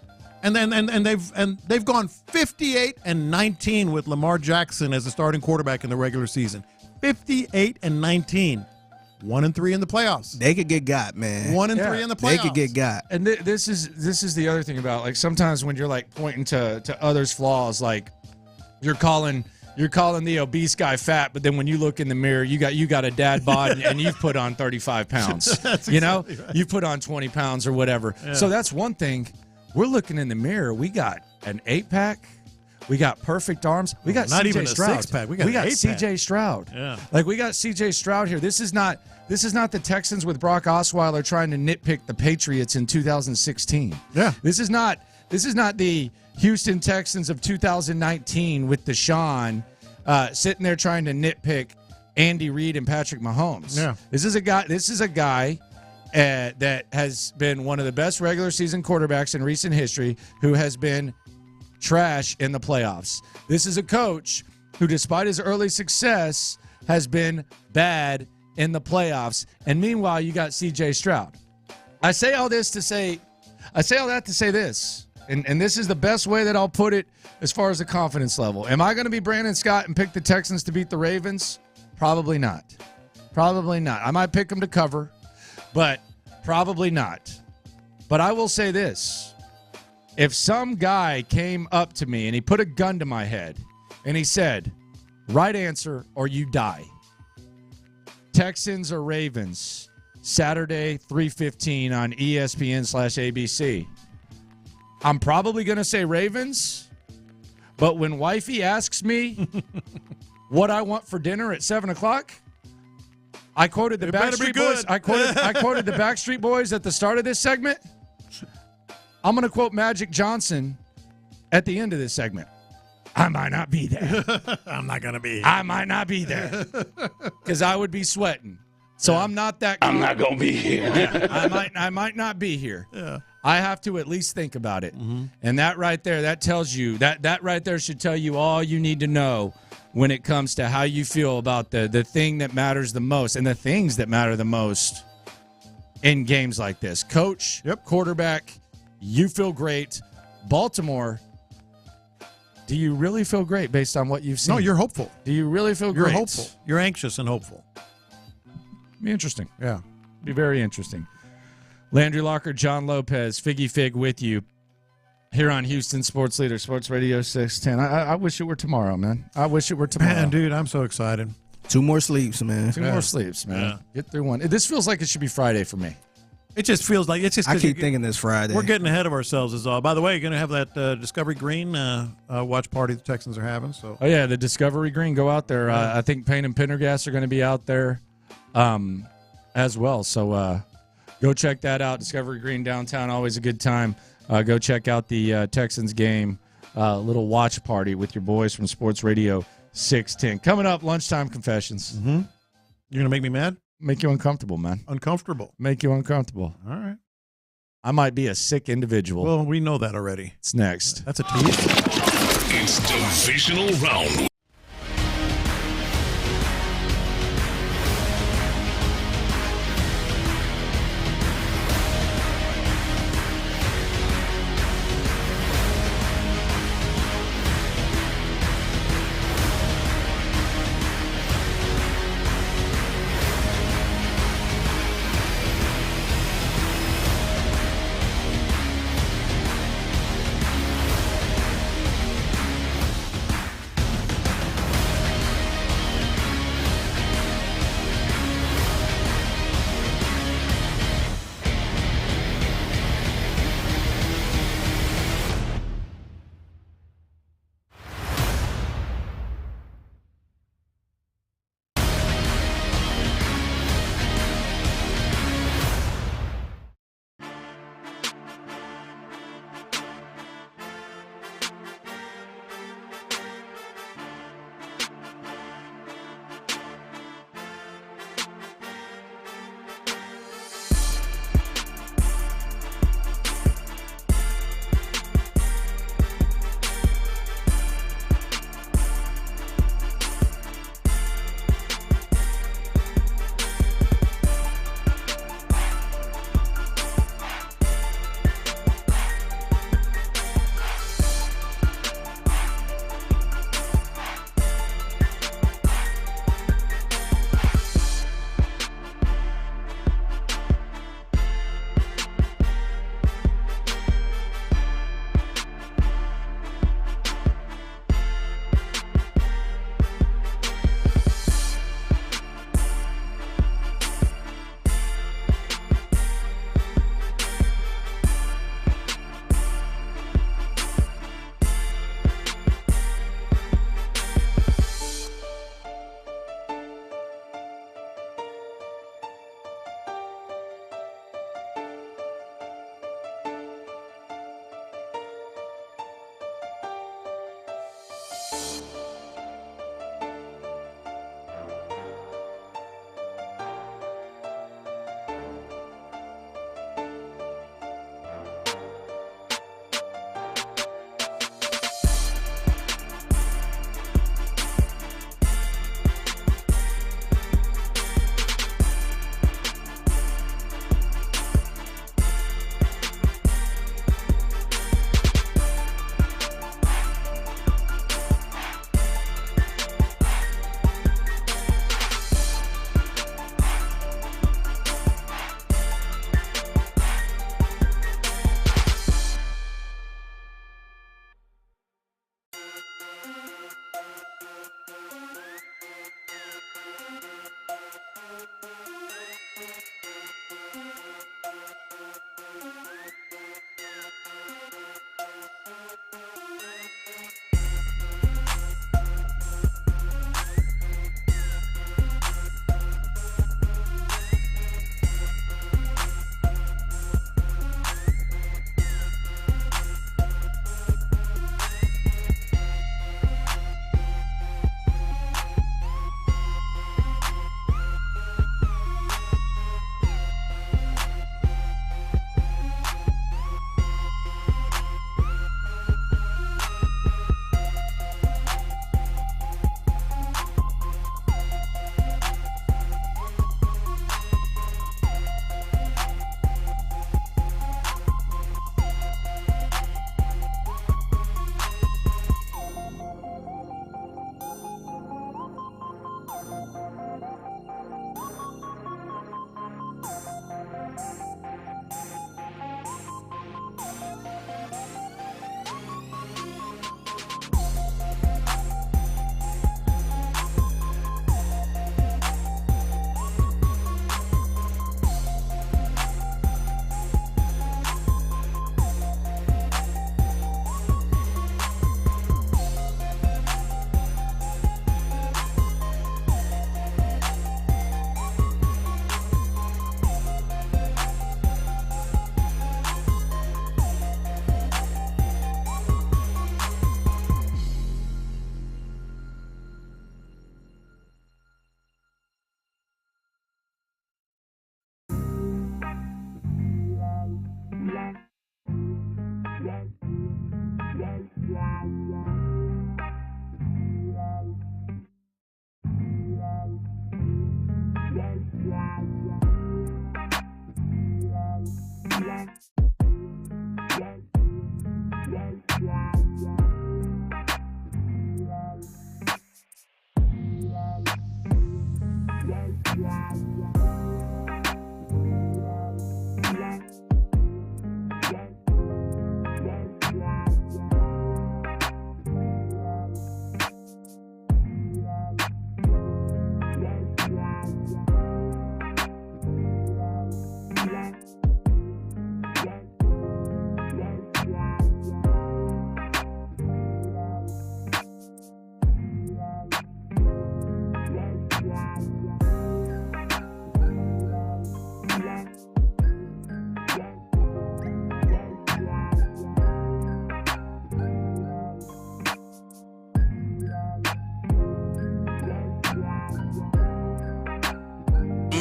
And they've gone 58-19 with Lamar Jackson as the starting quarterback in the regular season. 58-19, 1-3 in the playoffs. They could get got, man. 1-3 in the playoffs. They could get got. And this is the other thing about, like, sometimes when you're like pointing to others' flaws, like you're calling the obese guy fat, but then when you look in the mirror, you got a dad bod and you've put on 35 pounds. Exactly right. You've put on 20 pounds or whatever. Yeah. So that's one thing. We're looking in the mirror. We got an 8-pack. We got perfect arms. We got not CJ even Stroud. A 6-pack. We got CJ Stroud. Yeah. Like we got CJ Stroud here. This is not the Texans with Brock Osweiler trying to nitpick the Patriots in 2016. Yeah. This is not the Houston Texans of 2019 with Deshaun sitting there trying to nitpick Andy Reid and Patrick Mahomes. Yeah. This is a guy that has been one of the best regular season quarterbacks in recent history who has been trash in the playoffs. This is a coach who, despite his early success, has been bad in the playoffs. And meanwhile, you got CJ Stroud. I say all that to say this, and this is the best way that I'll put it as far as the confidence level. Am I going to be Brandon Scott and pick the Texans to beat the Ravens? Probably not. Probably not. I might pick them to cover, but probably not. But I will say this. If some guy came up to me and he put a gun to my head and he said, right answer or you die, Texans or Ravens, Saturday, 3:15 on ESPN/ABC. I'm probably going to say Ravens, but when wifey asks me what I want for dinner at 7 o'clock, I quoted the Backstreet Boys. I quoted the Backstreet Boys at the start of this segment. I'm going to quote Magic Johnson at the end of this segment. I might not be there. I'm not going to be here. I might not be there because I would be sweating. So I'm not that. I'm not going to be here. I might not be here. Yeah. I have to at least think about it. And that right there, that tells you that right there should tell you all you need to know when it comes to how you feel about the thing that matters the most and the things that matter the most in games like this. Coach, quarterback, you feel great. Baltimore, do you really feel great based on what you've seen? No, you're hopeful. Do you really feel great? You're hopeful. You're anxious and hopeful. Be interesting. Yeah. Be very interesting. Landry Locker, John Lopez, Figgy Fig with you here on Houston Sports Leader, Sports Radio 610. I wish it were tomorrow, man. I wish it were tomorrow. Man, dude, I'm so excited. 2 more sleeps, man. 2 more sleeps, man. Yeah. Get through one. This feels like it should be Friday for me. It just feels like it's just. I keep thinking this Friday. We're getting ahead of ourselves, is all. By the way, you're going to have that Discovery Green watch party the Texans are having. So. Oh yeah, the Discovery Green. Go out there. I think Payne and Pendergast are going to be out there, as well. So go check that out. Discovery Green downtown, always a good time. Go check out the Texans game. Little watch party with your boys from Sports Radio 610. Coming up, lunchtime confessions. Mm-hmm. You're going to make me mad? Make you uncomfortable, man. Uncomfortable. Make you uncomfortable. All right. I might be a sick individual. Well, we know that already. It's next. That's a tease. It's divisional round.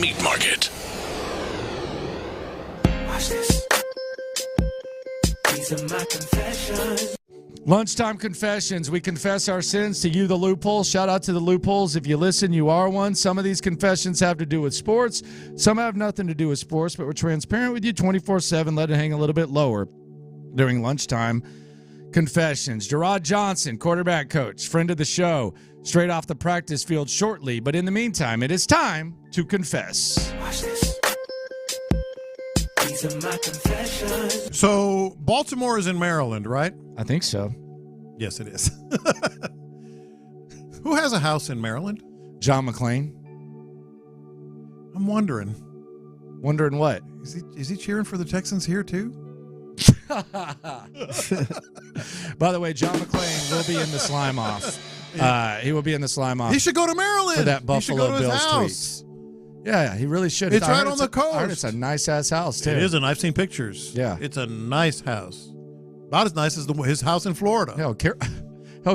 Meat Market. Watch this. These are my confessions. Lunchtime confessions. We confess our sins to you, the loophole. Shout out to the loopholes. If you listen, you are one. Some of these confessions have to do with sports. Some have nothing to do with sports, but we're transparent with you 24/7. Let it hang a little bit lower during lunchtime confessions. Gerard Johnson, quarterback coach, friend of the show, straight off the practice field shortly. But in the meantime, it is time to confess. Watch this. These are my confessions. So Baltimore is in Maryland, right? I think so. Yes, it is. Who has a house in Maryland? John McClain. I'm wondering. Wondering what? Is he cheering for the Texans here too? By the way, John McClain will be in the slime off. He will be in the slime off. He should go to Maryland for that Buffalo Bills Bills house. tweet. Yeah, he really should. It's I right heard on the coast. I heard it's a nice ass house too. It is, and I've seen pictures. Yeah, it's a nice house. About as nice as his house in Florida. Hell,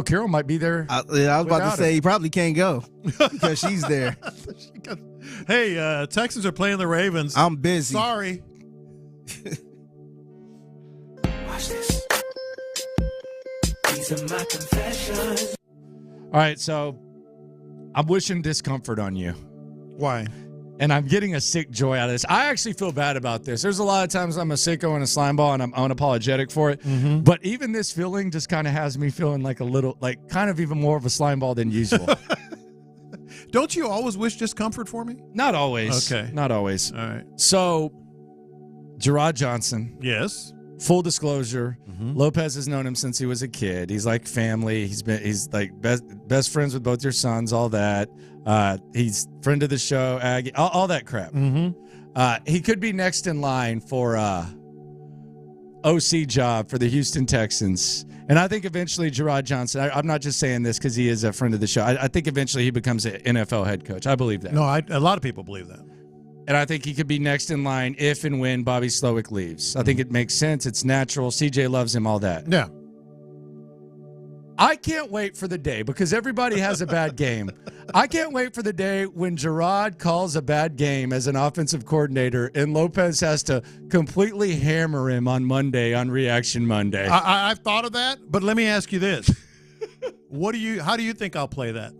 Carol might be there. I was about to say he probably can't go because she's there. Hey, Texans are playing the Ravens. I'm busy. Sorry. Watch this. These are my confessions. All right, so I'm wishing discomfort on you. Why? And I'm getting a sick joy out of this. I actually feel bad about this. There's a lot of times I'm a sicko and a slime ball, and I'm unapologetic for it. Mm-hmm. But even this feeling just kind of has me feeling like a little, like kind of even more of a slime ball than usual. Don't you always wish discomfort for me? Not always. Okay. Not always. All right. So, Gerard Johnson. Yes. Full disclosure, Mm-hmm. Lopez has known him since he was a kid. He's like family. He's like best friends with both your sons, all that. He's friend of the show, Aggie, all that crap. Mm-hmm. He could be next in line for OC job for the Houston Texans. And I think eventually Gerard Johnson, I'm not just saying this because he is a friend of the show. I think eventually he becomes an NFL head coach. I believe that. No, a lot of people believe that. And I think he could be next in line if and when Bobby Slowick leaves. I think it makes sense. It's natural. CJ loves him, all that. Yeah. I can't wait for the day because everybody has a bad game. I can't wait for the day when Gerard calls a bad game as an offensive coordinator and Lopez has to completely hammer him on Monday on Reaction Monday. I've thought of that, but let me ask you this. How do you think I'll play that?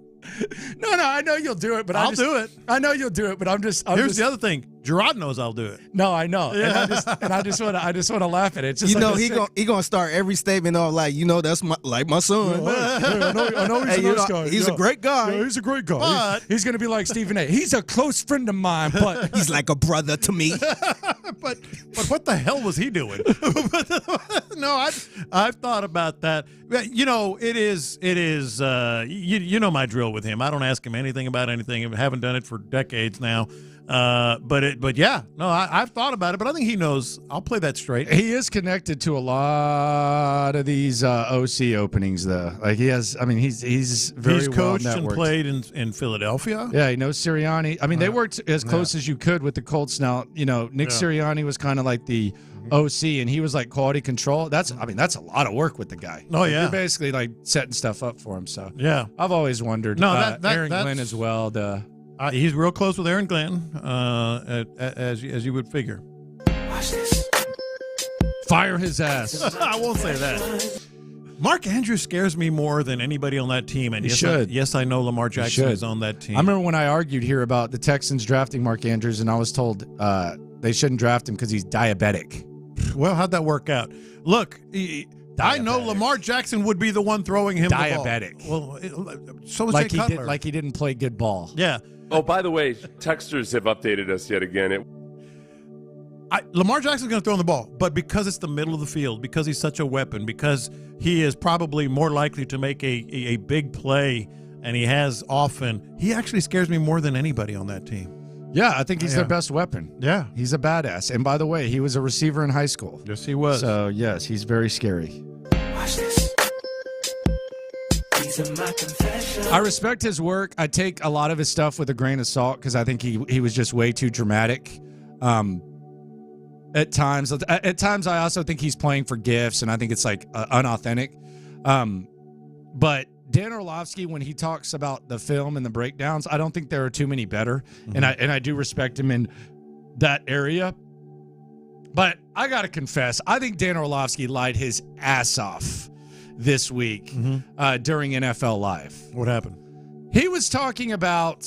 No, I know you'll do it, but I'll do it. I know you'll do it, but Here's the other thing. Gerard knows I'll do it. No, I know. Yeah. And I just want to laugh at it. It's just he gonna start every statement off like, that's my son. I know he's a nice guy. He's a great guy. Yeah, he's a great guy. But he's going to be like Stephen A. He's a close friend of mine, but he's like a brother to me. but what the hell was he doing? No, I've thought about that. It is. You know my drill with him. I don't ask him anything about anything. I haven't done it for decades now. But yeah, no, I've thought about it, but I think he knows. I'll play that straight. He is connected to a lot of these OC openings, though. Like he has, he's very He's coached well and networked. played in Philadelphia. Yeah, he knows Sirianni. They worked as close as you could with the Colts. Now, Nick Sirianni was kind of like the OC, and he was like quality control. That's a lot of work with the guy. Oh, yeah. You're basically like setting stuff up for him. So yeah, I've always wondered. No, Aaron Glenn as well. He's real close with Aaron Glenn, as you would figure. Watch this. Fire his ass. I won't say that. Mark Andrews scares me more than anybody on that team, and yes, I know Lamar Jackson is on that team. I remember when I argued here about the Texans drafting Mark Andrews, and I was told they shouldn't draft him because he's diabetic. Well, how'd that work out? Look, I know Lamar Jackson would be the one throwing him diabetic. the ball. Well, so was like Jay Cutler. He didn't play good ball. Yeah. Oh, by the way, texters have updated us yet again. Lamar Jackson's going to throw the ball, but because it's the middle of the field, because he's such a weapon, because he is probably more likely to make a big play, and he has often, he actually scares me more than anybody on that team. Yeah, I think he's their best weapon. Yeah. He's a badass. And by the way, he was a receiver in high school. Yes, he was. So, yes, he's very scary. Watch this. These are my confessions. I respect his work. I take a lot of his stuff with a grain of salt because I think he was just way too dramatic. At times, I also think he's playing for gifts, and I think it's like unauthentic. But Dan Orlovsky, when he talks about the film and the breakdowns, I don't think there are too many better, and I do respect him in that area. But I gotta confess, I think Dan Orlovsky lied his ass off this week during NFL Live. What happened? He was talking about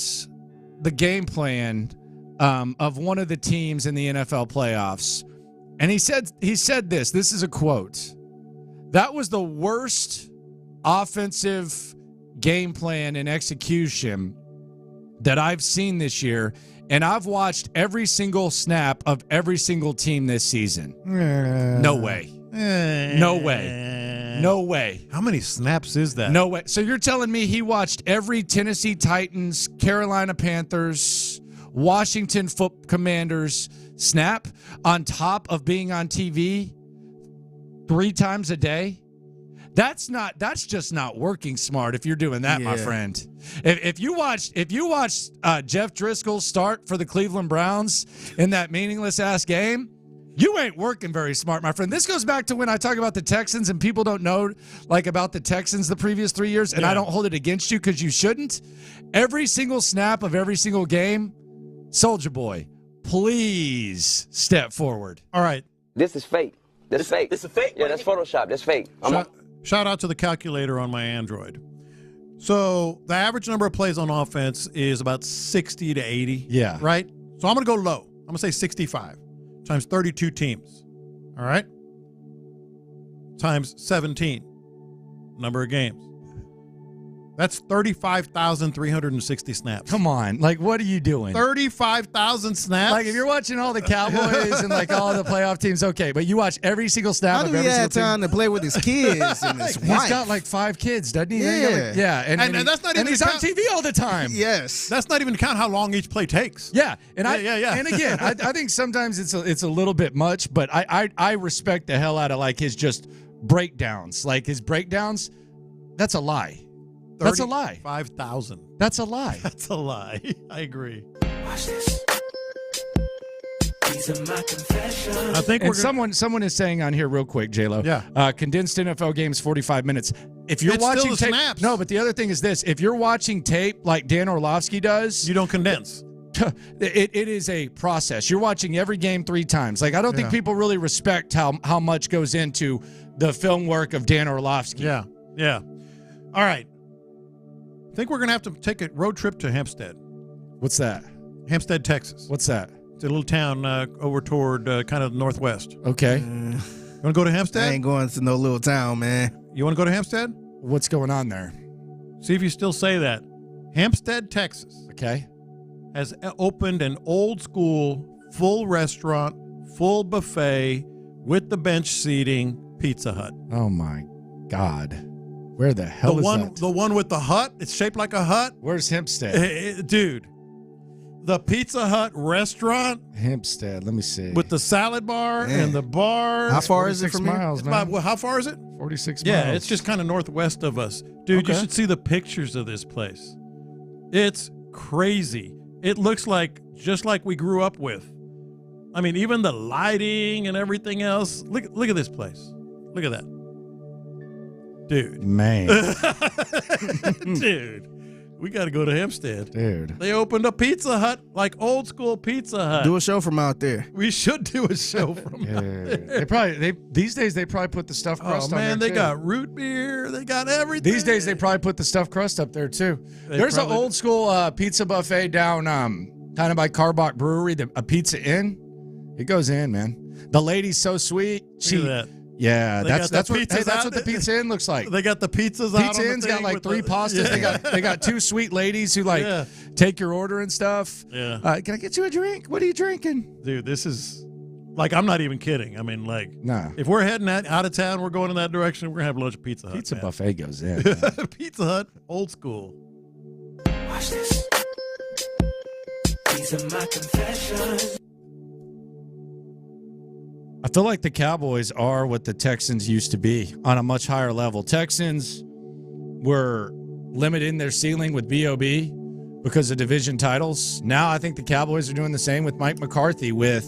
the game plan of one of the teams in the NFL playoffs. And he said this. This is a quote. That was the worst offensive game plan and execution that I've seen this year. And I've watched every single snap of every single team this season. No way. No way. No way. How many snaps is that? No way. So you're telling me he watched every Tennessee Titans, Carolina Panthers, Washington Commanders snap on top of being on TV 3 times a day? That's just not working smart if you're doing that, my friend. If you watch Jeff Driscoll start for the Cleveland Browns in that meaningless ass game, you ain't working very smart, my friend. This goes back to when I talk about the Texans and people don't know like about the Texans the previous 3 years, and I don't hold it against you because you shouldn't. Every single snap of every single game, Soldier Boy, please step forward. All right. This is fake. That's fake. This is fake? Yeah, that's Photoshop. That's fake. Shout out to the calculator on my Android. So the average number of plays on offense is about 60 to 80. Yeah. Right? So I'm going to go low. I'm going to say 65 times 32 teams. All right? Times 17. Number of games. That's 35,360 snaps. Come on. Like, what are you doing? 35,000 snaps? Like, if you're watching all the Cowboys and, like, all the playoff teams, okay. But you watch every single snap of every single team. How do he have time to play with his kids and his wife? He's got, like, 5 kids, doesn't he? Yeah. Yeah. And that's not even and he's on TV all the time. Yes. That's not even to count how long each play takes. Yeah. And yeah. And again, I think sometimes it's a little bit much, but I respect the hell out of, like, his just breakdowns. Like, his breakdowns, that's a lie. That's a lie. 5,000. That's a lie. That's a lie. I agree. Watch this. These are my confessions. I think someone is saying on here real quick, J-Lo. Yeah. Condensed NFL games, 45 minutes. If you're It's watching still the tape, snaps. no, but the other thing is this: if you're watching tape like Dan Orlovsky does, you don't condense. It is a process. You're watching every game 3 times. Like, I don't think people really respect how much goes into the film work of Dan Orlovsky. Yeah. All right. I think we're going to have to take a road trip to Hempstead. What's that? Hempstead, Texas. What's that? It's a little town over toward kind of northwest. Okay. You want to go to Hempstead? I ain't going to no little town, man. You want to go to Hempstead? What's going on there? See if you still say that. Hempstead, Texas. Okay. Has opened an old school, full restaurant, full buffet, with the bench seating, Pizza Hut. Oh, my God. Where the hell is that? The one with the hut? It's shaped like a hut? Where's Hempstead? Dude, the Pizza Hut restaurant. Hempstead, let me see. With the salad bar and the bar. How far is it from miles, here? man. How far is it? 46 miles. Yeah, it's just kind of northwest of us. Dude, you should see the pictures of this place. It's crazy. It looks like just like we grew up with. I mean, even the lighting and everything else. Look at this place. Look at that. Dude. Man. Dude. We got to go to Hempstead. Dude. They opened a Pizza Hut, like old school Pizza Hut. Do a show from out there. We should do a show from out there. These days they probably put the stuffed crust on there. Oh, man, they too. got root beer. They got everything. These days they probably put the stuffed crust up there too. There's an old school pizza buffet down kind of by Carbach Brewery, a Pizza Inn. It goes in, man. The lady's so sweet. Look at that. Yeah, that's what pizzas the Pizza Inn looks like. They got the pizzas out. Pizza Inn's got like 3 pastas. Yeah. They got 2 sweet ladies who like take your order and stuff. Yeah. Can I get you a drink? What are you drinking? Dude, this is like, I'm not even kidding. I mean, like, Nah. if we're heading out of town, we're going in that direction, we're going to have lunch at Pizza Hut. Pizza man. buffet goes in. Pizza Hut, old school. Watch this. These are my confessions. I feel like the Cowboys are what the Texans used to be on a much higher level. Texans were limiting their ceiling with B.O.B. because of division titles. Now I think the Cowboys are doing the same with Mike McCarthy with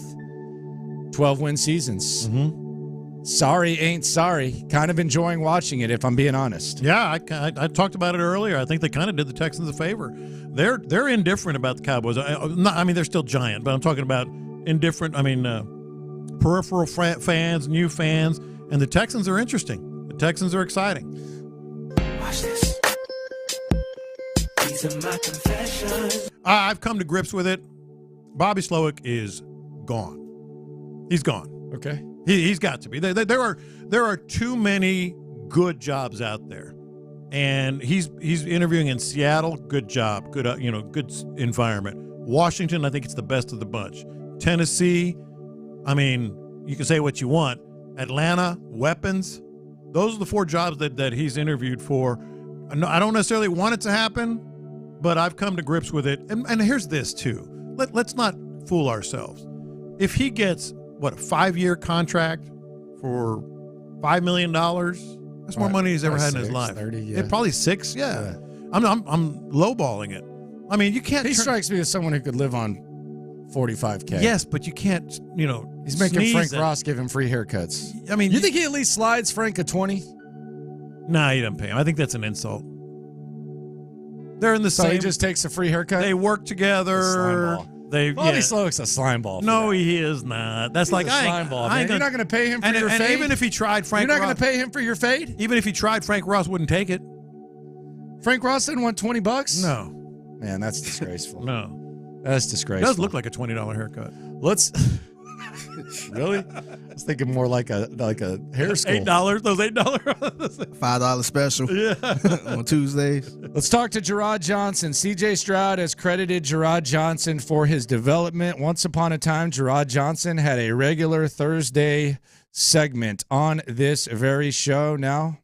12-win seasons. Mm-hmm. Sorry ain't sorry. Kind of enjoying watching it, if I'm being honest. Yeah, I talked about it earlier. I think they kind of did the Texans a favor. They're indifferent about the Cowboys. I mean, they're still giant, but I'm talking about indifferent. I mean, peripheral fans, new fans, and the Texans are interesting. The Texans are exciting. Watch this. These are my confessions. I've come to grips with it. Bobby Slowick is gone. He's gone. Okay. He's got to be. There are too many good jobs out there, and he's interviewing in Seattle. Good job. Good good environment. Washington, I think it's the best of the bunch. Tennessee, I mean, you can say what you want. Atlanta, weapons. Those are the 4 jobs that he's interviewed for. I don't necessarily want it to happen, but I've come to grips with it. And here's this, too. Let's not fool ourselves. If he gets, a 5-year contract for $5 million, that's more money he's ever had in his life. 30, yeah. Probably 6, yeah. I'm lowballing it. I mean, you can't. He strikes me as someone who could live on $45K. Yes, but you can't, He's making sneeze Frank Ross give him free haircuts. I mean, you think he at least slides Frank a 20? Nah, he doesn't pay him. I think that's an insult. They're in the So same. he just takes a free haircut? They work together. Bobby Slowick's a slime ball. No, he is not. That's He's like a I slime ain't, ball. I Man. ain't You're gonna, not going to pay him for your and fade? even if he tried, Frank. You're not going to pay him for your fade? Even if he tried, Frank Ross wouldn't take it. Frank Ross didn't want $20? No. Man, that's disgraceful. No. That's It disgraceful. does look like a $20 haircut. Let's really? I was thinking more like a hair school. $8. Those $8. $5 special. Yeah. On Tuesdays. Let's talk to Gerard Johnson. C.J. Stroud has credited Gerard Johnson for his development. Once upon a time, Gerard Johnson had a regular Thursday segment on this very show. Now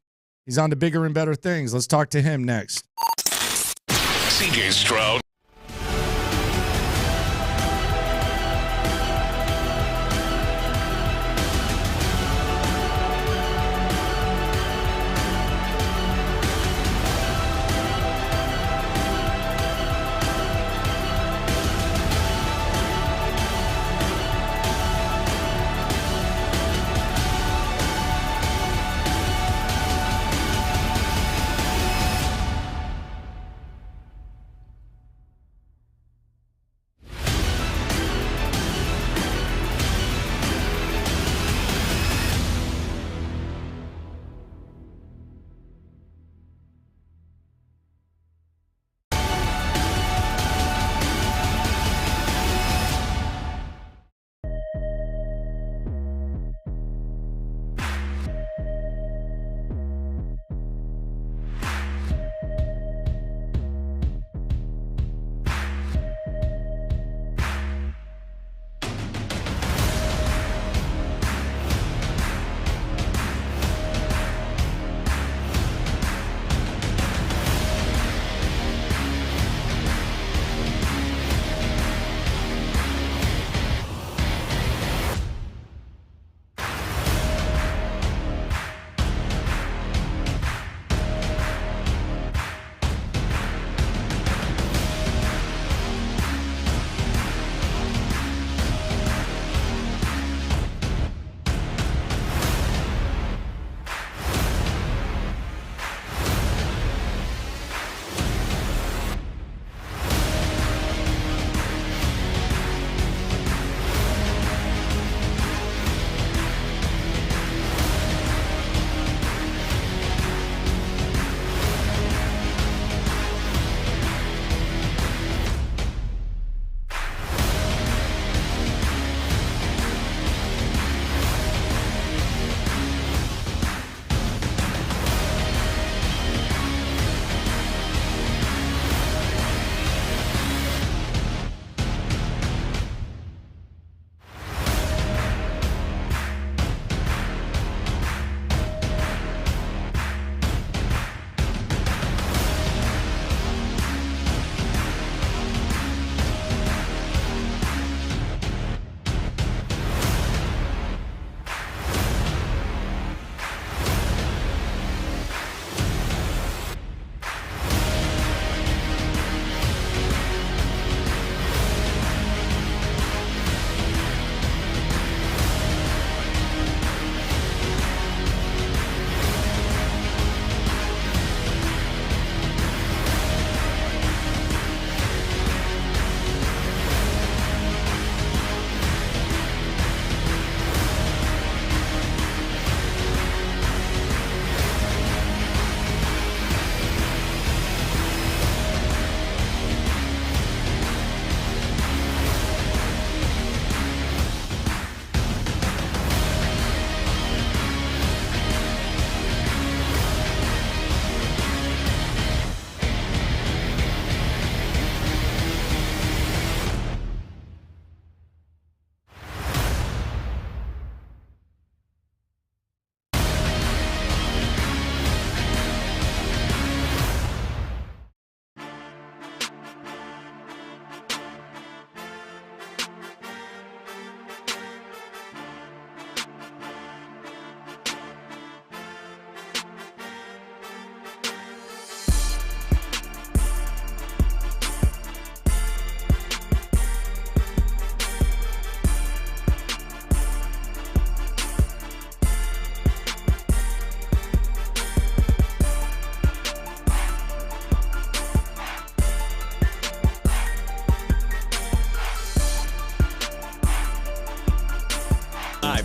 he's on to bigger and better things. Let's talk to him next. C.J. Stroud.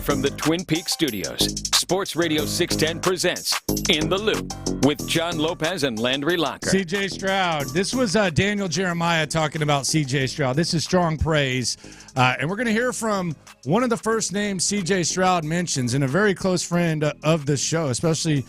Live from the Twin Peaks studios, Sports Radio 610 presents In the Loop with John Lopez and Landry Locker. C.J. Stroud. This was Daniel Jeremiah talking about C.J. Stroud. This is strong praise. And we're going to hear from one of the first names C.J. Stroud mentions, and a very close friend of the show, especially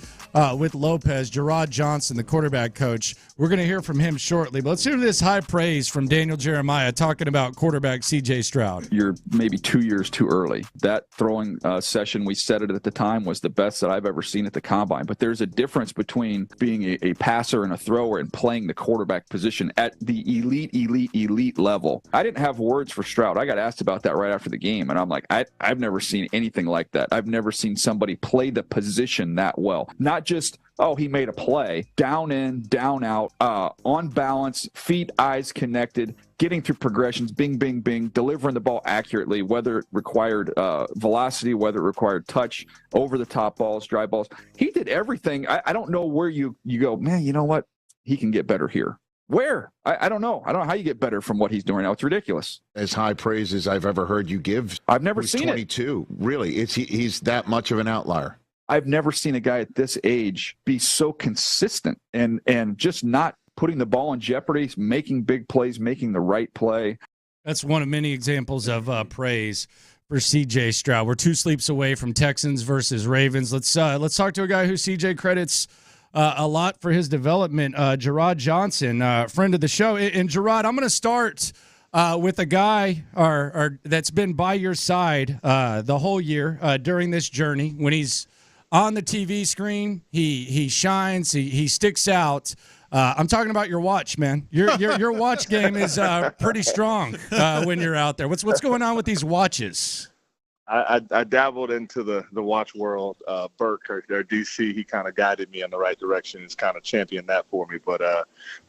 with Lopez, Gerard Johnson, the quarterback coach. We're going to hear from him shortly. But let's hear this high praise from Daniel Jeremiah talking about quarterback C.J. Stroud. You're maybe 2 years too early. That throwing session, we said it at the time, was the best that I've ever seen at the combine. But there's a difference between being a passer and a thrower and playing the quarterback position at the elite level. I didn't have words for Stroud. I got asked about that right after the game, and I'm like, I've never seen anything like that. I've never seen somebody play the position that well. Not just, oh, he made a play, down in, down out, on balance, feet, eyes connected, getting through progressions, bing, bing, bing, delivering the ball accurately, whether it required velocity, whether it required touch, over-the-top balls, dry balls. He did everything. I don't know where you go, man, you know what? He can get better here. Where? I don't know. I don't know how you get better from what he's doing now. It's ridiculous. As high praise as I've ever heard you give. I've never seen 22. Really, he's that much of an outlier. I've never seen a guy at this age be so consistent and just not putting the ball in jeopardy, making big plays, making the right play. That's one of many examples of praise for C.J. Stroud. We're 2 sleeps away from Texans versus Ravens. Let's talk to a guy who C.J. credits a lot for his development, Gerard Johnson, friend of the show. And Gerard, I'm going to start with a guy that's been by your side the whole year during this journey. When he's on the TV screen, he shines, he sticks out. I'm talking about your watch, man. Your watch game is pretty strong when you're out there. What's going on with these watches? I dabbled into the watch world. Burke, or DC, he kind of guided me in the right direction. He's kind of championed that for me. But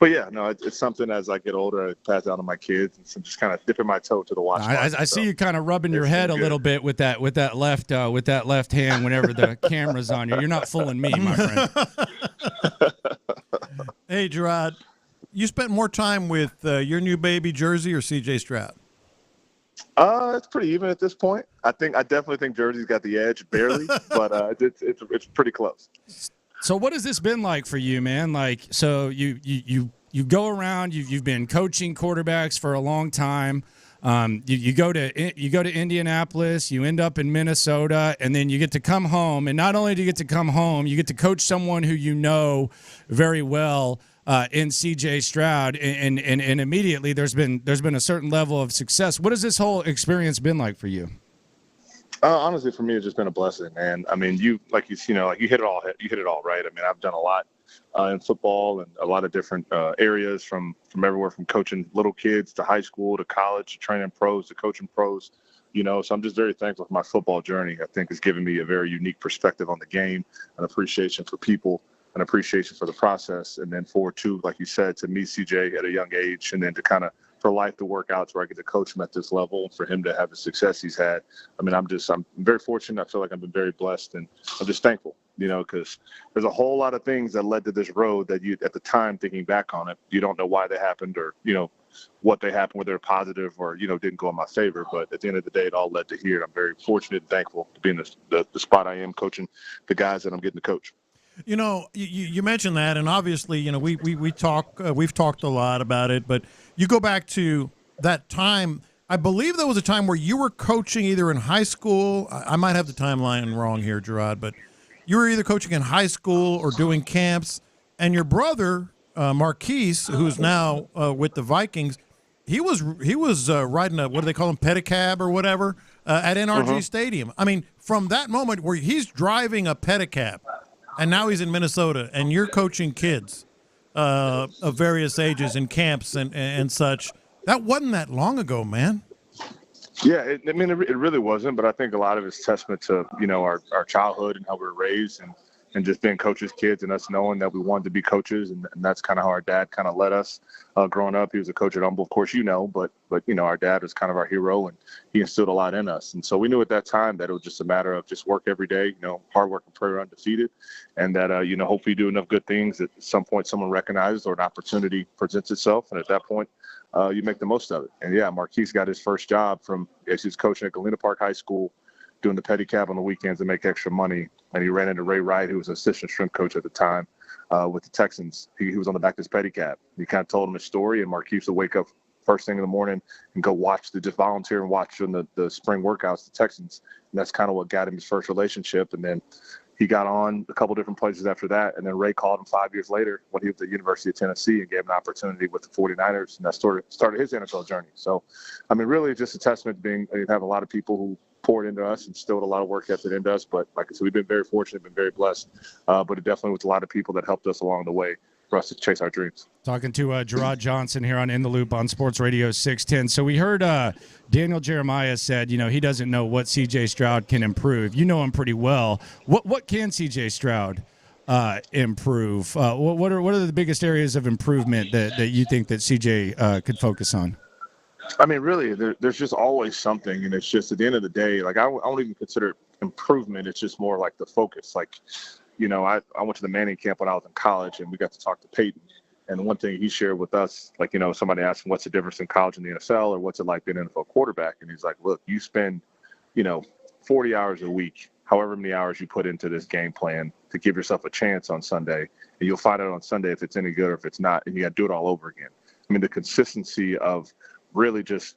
yeah, no, it's something as I get older, I pass down to my kids, and so just kind of dipping my toe to the watch. I see you kind of rubbing your head a little bit with that left hand whenever the camera's on you. You're not fooling me, my friend. Hey, Gerard, you spent more time with your new baby Jersey or C.J. Stroud? It's pretty even at this point. I definitely think Jersey's got the edge, barely, but it's pretty close. So what has this been like for you, man? Like, so you go around, you've been coaching quarterbacks for a long time. You go to Indianapolis, you end up in Minnesota, and then you get to come home. And not only do you get to come home, you get to coach someone who you know very well in C.J. Stroud, and immediately there's been a certain level of success. What has this whole experience been like for you? Honestly, for me, it's just been a blessing, man. I mean, you hit it all. You hit it all right. I mean, I've done a lot in football and a lot of different areas from everywhere from coaching little kids to high school to college, to training pros to coaching pros. So I'm just very thankful for my football journey. I think it's given me a very unique perspective on the game, an appreciation for people, an appreciation for the process, and then like you said, to meet CJ at a young age, and then to kind of for life to work out to where I get to coach him at this level, and for him to have the success he's had. I mean, I'm very fortunate. I feel like I've been very blessed, and I'm just thankful, because there's a whole lot of things that led to this road that you, at the time, thinking back on it, you don't know why they happened or, what they happened, whether they're positive or, didn't go in my favor. But at the end of the day, it all led to here. And I'm very fortunate and thankful to be in the spot I am, coaching the guys that I'm getting to coach. You mentioned that, and obviously, we've talked a lot about it, but you go back to that time. I believe there was a time where you were coaching either in high school. I might have the timeline wrong here, Gerard, but you were either coaching in high school or doing camps, and your brother, Marquise, who's now with the Vikings, he was riding a, what do they call him, pedicab or whatever, at NRG Stadium. I mean, from that moment where he's driving a pedicab, and now he's in Minnesota, and you're coaching kids of various ages in camps and such. That wasn't that long ago, man. Yeah, it really wasn't, but I think a lot of it's testament to, our childhood and how we were raised and just being coaches' kids and us knowing that we wanted to be coaches. And that's kind of how our dad kind of led us growing up. He was a coach at Humble, of course, but our dad was kind of our hero, and he instilled a lot in us. And so we knew at that time that it was just a matter of just work every day, hard work and prayer undefeated. And that, hopefully you do enough good things that at some point someone recognizes or an opportunity presents itself. And at that point, you make the most of it. And yeah, Marquise got his first job he was coaching at Galena Park High School doing the pedicab on the weekends to make extra money. And he ran into Ray Wright, who was assistant strength coach at the time with the Texans. He was on the back of his pedicab. He kind of told him his story, and Marquise would wake up first thing in the morning and go just volunteer and watch the spring workouts, the Texans. And that's kind of what got him his first relationship. And then he got on a couple different places after that. And then Ray called him 5 years later when he was at the University of Tennessee and gave him an opportunity with the 49ers. And that started his NFL journey. So, I mean, really just a testament to have a lot of people who poured into us and instilled a lot of work ethic into us. But like I said, we've been very fortunate, been very blessed. But it definitely was a lot of people that helped us along the way for us to chase our dreams. Talking to Gerard Johnson here on In the Loop on Sports Radio 610. So we heard Daniel Jeremiah said, he doesn't know what C.J. Stroud can improve. You know him pretty well. What can C.J. Stroud improve? What are the biggest areas of improvement that you think that C.J. could focus on? I mean, really, there's just always something, and it's just at the end of the day, like I don't even consider it improvement. It's just more like the focus. Like, I went to the Manning camp when I was in college, and we got to talk to Peyton. And one thing he shared with us, like, somebody asked him, what's the difference in college and the NFL, or what's it like being an NFL quarterback? And he's like, look, you spend, 40 hours a week, however many hours you put into this game plan to give yourself a chance on Sunday, and you'll find out on Sunday if it's any good or if it's not, and you got to do it all over again. I mean, the consistency of really just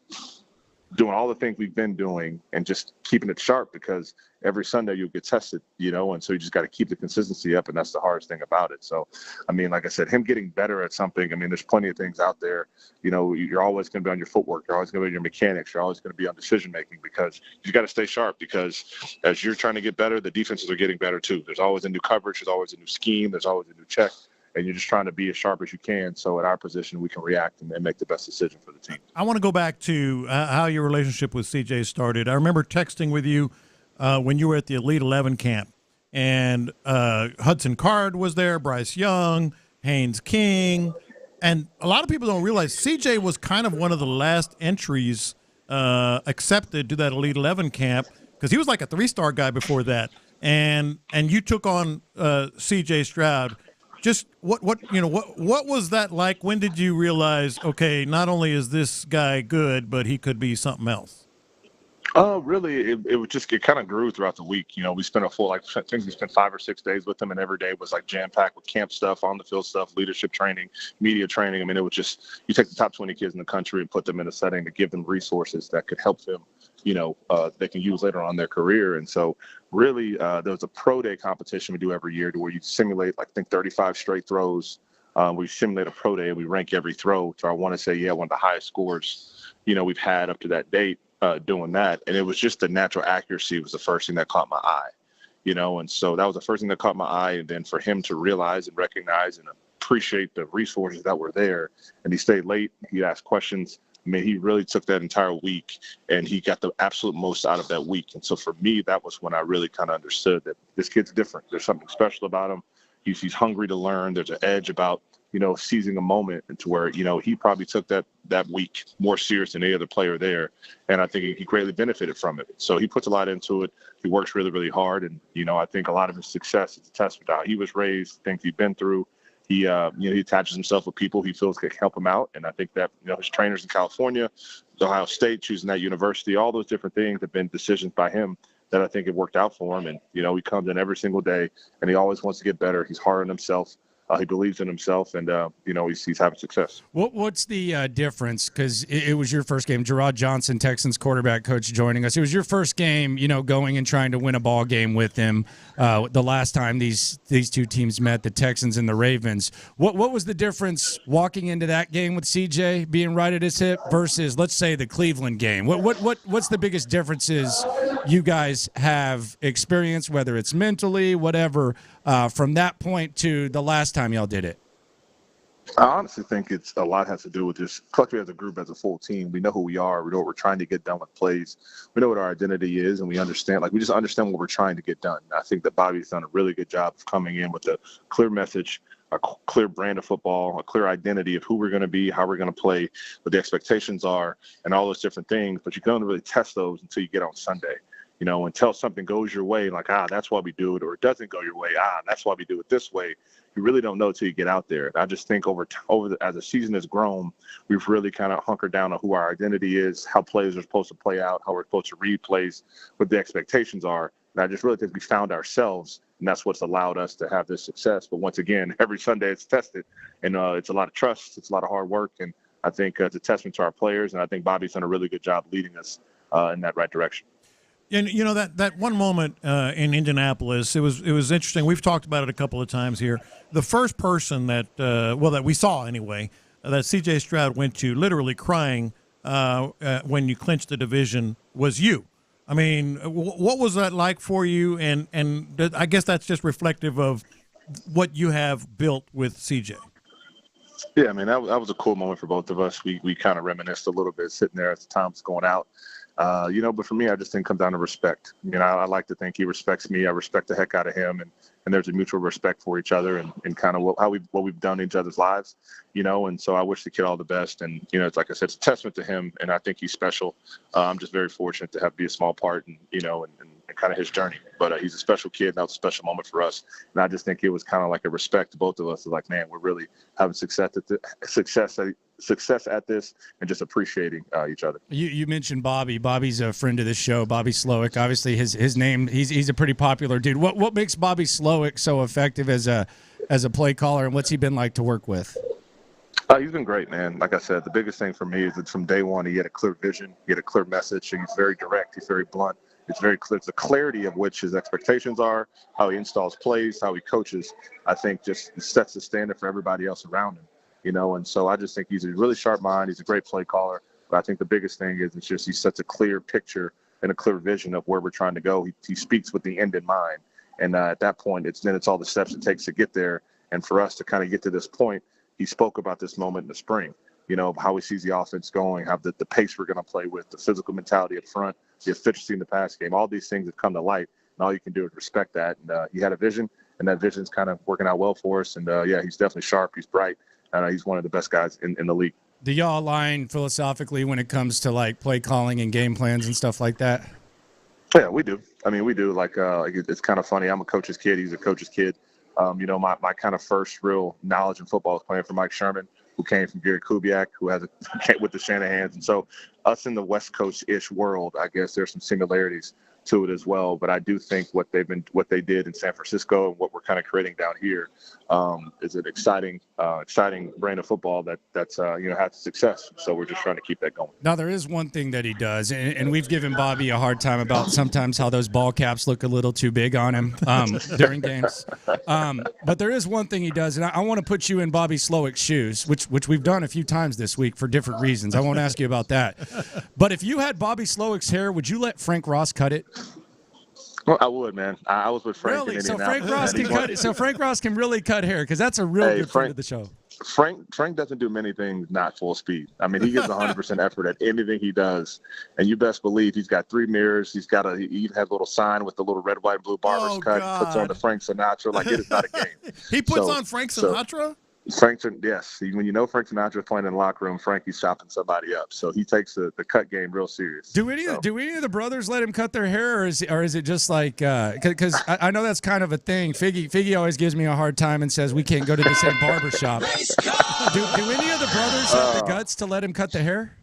doing all the things we've been doing and just keeping it sharp, because every Sunday you'll get tested, and so you just got to keep the consistency up, and that's the hardest thing about it. So, I mean, like I said, him getting better at something, I mean, there's plenty of things out there, you're always going to be on your footwork, you're always going to be on your mechanics, you're always going to be on decision-making, because you got to stay sharp, because as you're trying to get better, the defenses are getting better too. There's always a new coverage, there's always a new scheme, there's always a new check, and you're just trying to be as sharp as you can, so at our position we can react and make the best decision for the team. I want to go back to how your relationship with CJ started. I remember texting with you when you were at the Elite 11 camp, and Hudson Card was there, Bryce Young, Haynes King, and a lot of people don't realize CJ was kind of one of the last entries accepted to that Elite 11 camp, because he was like a 3-star guy before that, and you took on CJ Stroud. Just what was that like? When did you realize, okay, not only is this guy good, but he could be something else? Really, it kind of grew throughout the week. We spent I think we spent 5 or 6 days with him, and every day was like jam-packed with camp stuff, on the field stuff, leadership training, media training. I mean, it was just, you take the top 20 kids in the country and put them in a setting to give them resources that could help them, they can use later on in their career. And so really, there was a pro day competition we do every year where you simulate, I think, 35 straight throws. We simulate a pro day, and we rank every throw. So I want to say, one of the highest scores, we've had up to that date. Doing that, and it was just the natural accuracy was the first thing that caught my eye, and so that was the first thing that caught my eye. And then for him to realize and recognize and appreciate the resources that were there, and he stayed late, he asked questions. I mean, he really took that entire week, and he got the absolute most out of that week. And so for me, that was when I really kind of understood that this kid's different. There's something special about him. He's hungry to learn. There's an edge about seizing a moment, to where, he probably took that week more serious than any other player there. And I think he greatly benefited from it. So he puts a lot into it. He works really, really hard. And, I think a lot of his success is a testament to how he was raised, things he's been through. He, he attaches himself with people he feels can help him out. And I think that, his trainers in California, Ohio State, choosing that university, all those different things have been decisions by him that I think it worked out for him. And, he comes in every single day, and he always wants to get better. He's hard on himself. He believes in himself, and, he's having success. What's the difference? Because it was your first game. Gerard Johnson, Texans quarterback coach, joining us. It was your first game, going and trying to win a ball game with him. The last time these two teams met, the Texans and the Ravens. What was the difference walking into that game with CJ being right at his hip versus, let's say, the Cleveland game? What's the biggest differences you guys have experienced, whether it's mentally, whatever, from that point to the last time y'all did it? I honestly think a lot has to do with just collectively as a group, as a full team. We know who we are. We know what we're trying to get done with plays. We know what our identity is, and we understand. We just understand what we're trying to get done. I think that Bobby's done a really good job of coming in with a clear message, a clear brand of football, a clear identity of who we're going to be, how we're going to play, what the expectations are, and all those different things. But you can only really test those until you get on Sunday. Until something goes your way, like, that's why we do it, or it doesn't go your way, that's why we do it this way. you really don't know till you get out there. I just think as the season has grown, we've really kind of hunkered down on who our identity is, how plays are supposed to play out, how we're supposed to read plays, what the expectations are. And I just really think we found ourselves, and that's what's allowed us to have this success. But once again, every Sunday it's tested, and it's a lot of trust, it's a lot of hard work, and I think it's a testament to our players, and I think Bobby's done a really good job leading us in that right direction. And that one moment in Indianapolis, it was interesting. We've talked about it a couple of times here. The first person that we saw anyway, that C.J. Stroud went to, literally crying when you clinched the division, was you. I mean, what was that like for you? And I guess that's just reflective of what you have built with C.J. Yeah, I mean, that was a cool moment for both of us. We kind of reminisced a little bit sitting there as the time was going out. But for me, I just think it comes down to respect. I like to think he respects me. I respect the heck out of him, and there's a mutual respect for each other and kind of what we've done in each other's lives, and so I wish the kid all the best. And, it's like I said, it's a testament to him, and I think he's special. I'm just very fortunate to be a small part and kind of his journey. But he's a special kid, and that was a special moment for us. And I just think it was kind of like a respect to both of us. It's like, man, we're really having success at this and just appreciating each other. You mentioned Bobby. Bobby's a friend of this show, Bobby Slowick. Obviously, his name, he's a pretty popular dude. What makes Bobby Slowick so effective as a play caller, and what's he been like to work with? He's been great, man. Like I said, the biggest thing for me is that from day one, he had a clear vision, he had a clear message, and he's very direct, he's very blunt. It's very clear. It's the clarity of which his expectations are, how he installs plays, how he coaches, I think just sets the standard for everybody else around him. And so I just think he's a really sharp mind. He's a great play caller. But I think the biggest thing is it's just he sets a clear picture and a clear vision of where we're trying to go. He speaks with the end in mind. And at that point, it's all the steps it takes to get there. And for us to kind of get to this point, he spoke about this moment in the spring, how he sees the offense going, how the pace we're going to play with, the physical mentality up front, the efficiency in the pass game. All these things have come to light. And all you can do is respect that. And he had a vision, and that vision's kind of working out well for us. And, he's definitely sharp. He's bright. He's one of the best guys in the league. Do y'all align philosophically when it comes to like play calling and game plans and stuff like that? Yeah, we do. I mean, we do. Like it's kind of funny. I'm a coach's kid. He's a coach's kid. My kind of first real knowledge in football was playing for Mike Sherman, who came from Gary Kubiak, who came with the Shanahans. And so us in the West Coast-ish world, I guess there's some similarities to it as well. But I do think what they did in San Francisco and what we're kind of creating down here is an exciting brand of football that's had success. So we're just trying to keep that going. Now, there is one thing that he does, and we've given Bobby a hard time about sometimes how those ball caps look a little too big on him during games. But there is one thing he does, and I want to put you in Bobby Slowick's shoes, which we've done a few times this week for different reasons. I won't ask you about that. But if you had Bobby Slowick's hair, would you let Frank Ross cut it? Well, I would, man. I was with Frank. Really? So Frank Ross can cut it. So Frank Ross can really cut hair because that's a real good friend of the show. Frank doesn't do many things not full speed. I mean, he gives 100% effort at anything he does, and you best believe he's got 3 mirrors. He even has a little sign with the little red, white, blue barbers cut. God. Puts on the Frank Sinatra like it is not a game. He puts on Frank Sinatra. Yes. When Frank Sinatra's playing in the locker room, Frankie's chopping somebody up. So he takes the cut game real serious. Do any of the brothers let him cut their hair, or is it just like because I know that's kind of a thing. Figgy always gives me a hard time and says we can't go to the same barber shop. Do any of the brothers have the guts to let him cut the hair?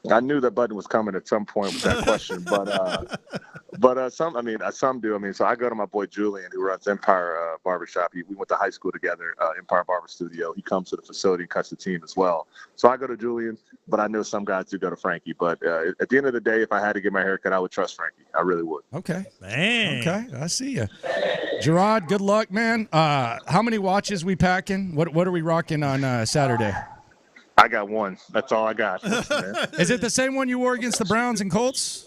I knew that button was coming at some point with that question, but some do. I mean, so I go to my boy Julian, who runs Empire Barbershop. We went to high school together, Empire Barber Studio. He comes to the facility and cuts the team as well. So I go to Julian, but I know some guys do go to Frankie. But at the end of the day, if I had to get my hair cut, I would trust Frankie. I really would. Okay. Man. Okay, I see you. Gerard, good luck, man. How many watches we packing? What are we rocking on Saturday? I got one. That's all I got. Is it the same one you wore against the Browns and Colts?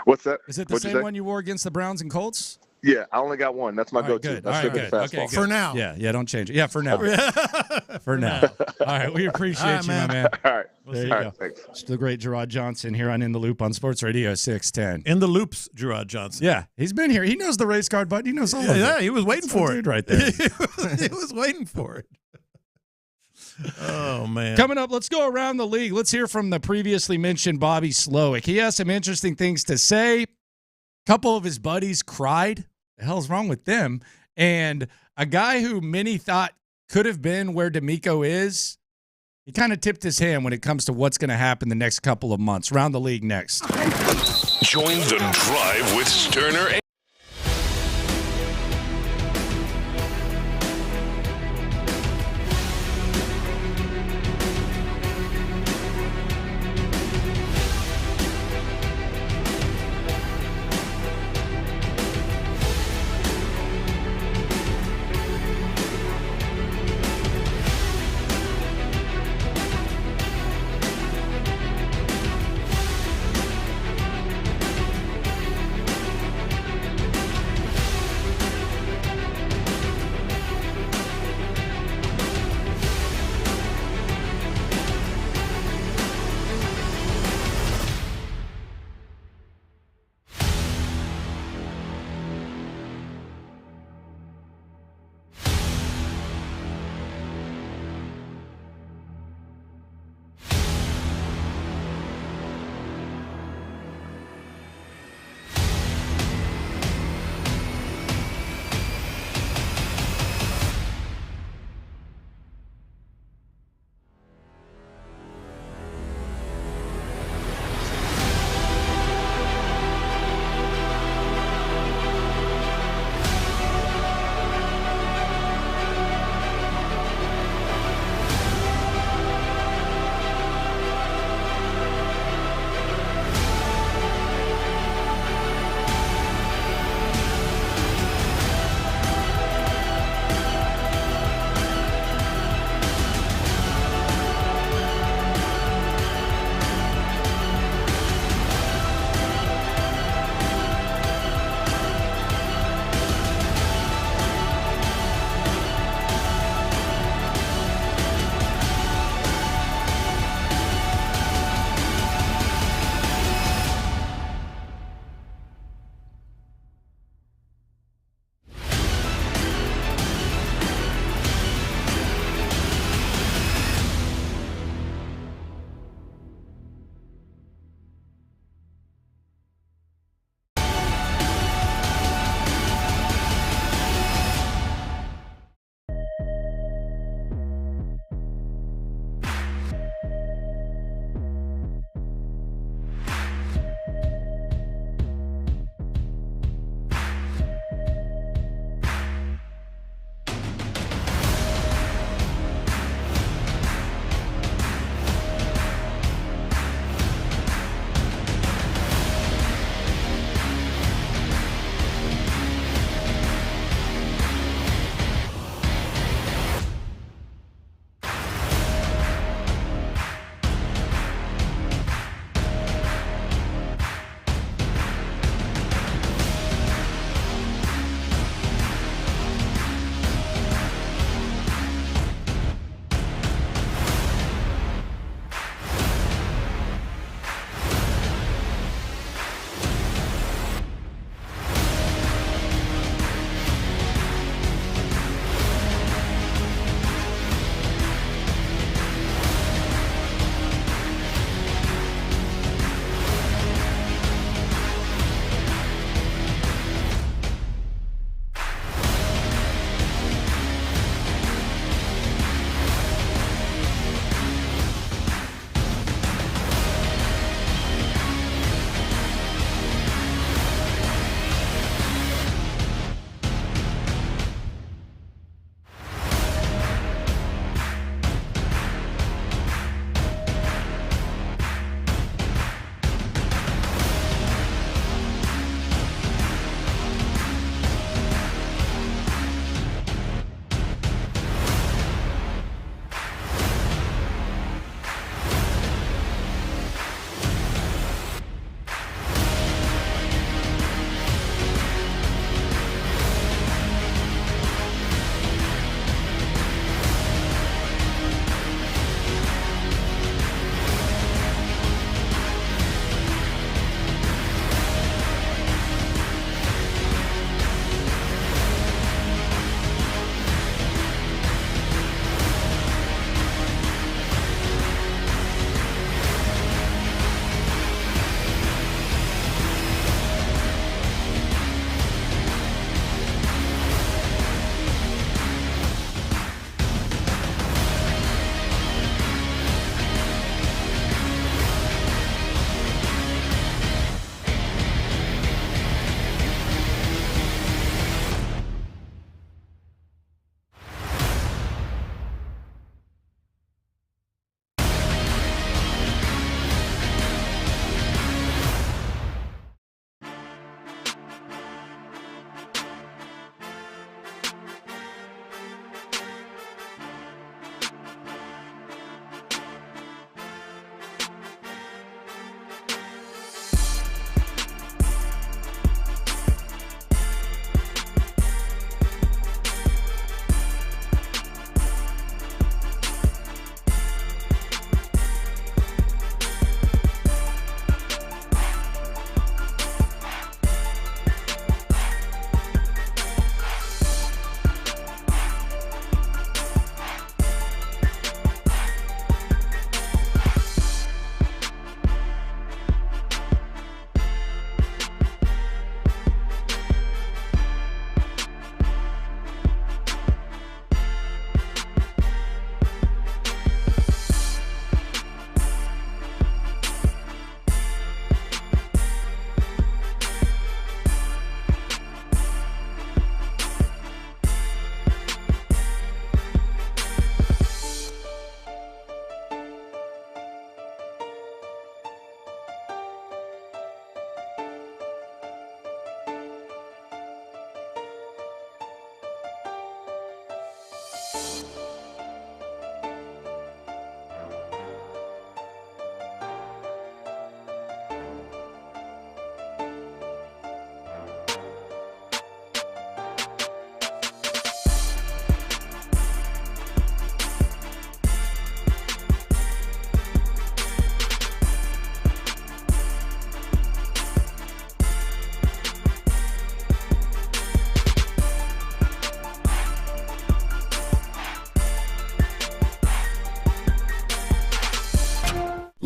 What's that? Is it the same one you wore against the Browns and Colts? Yeah, I only got one. That's my go-to. Good. That's good. Okay, for now. Yeah, don't change it. Yeah, for now. For now. All right, we appreciate you, my man. All right. There you go. Thanks. It's the great Gerard Johnson here on In the Loop on Sports Radio 610. In the Loops, Gerard Johnson. Yeah, he's been here. He knows the race card button. He knows all of it. Yeah, he was waiting for it. Right there. He was waiting for it. Oh, man. Coming up, let's go around the league. Let's hear from the previously mentioned Bobby Slowick. He has some interesting things to say. A couple of his buddies cried. The hell's wrong with them? And a guy who many thought could have been where D'Amico is, he kind of tipped his hand when it comes to what's going to happen the next couple of months. Round the league next. Join the drive with Stoerner and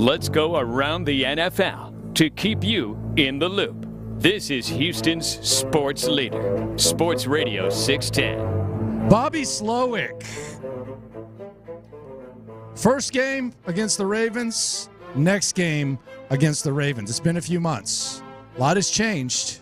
Let's go around the NFL to keep you in the loop. This is Houston's sports leader, Sports Radio 610. Bobby Slowick. First game against the Ravens, next game against the Ravens. It's been a few months. A lot has changed.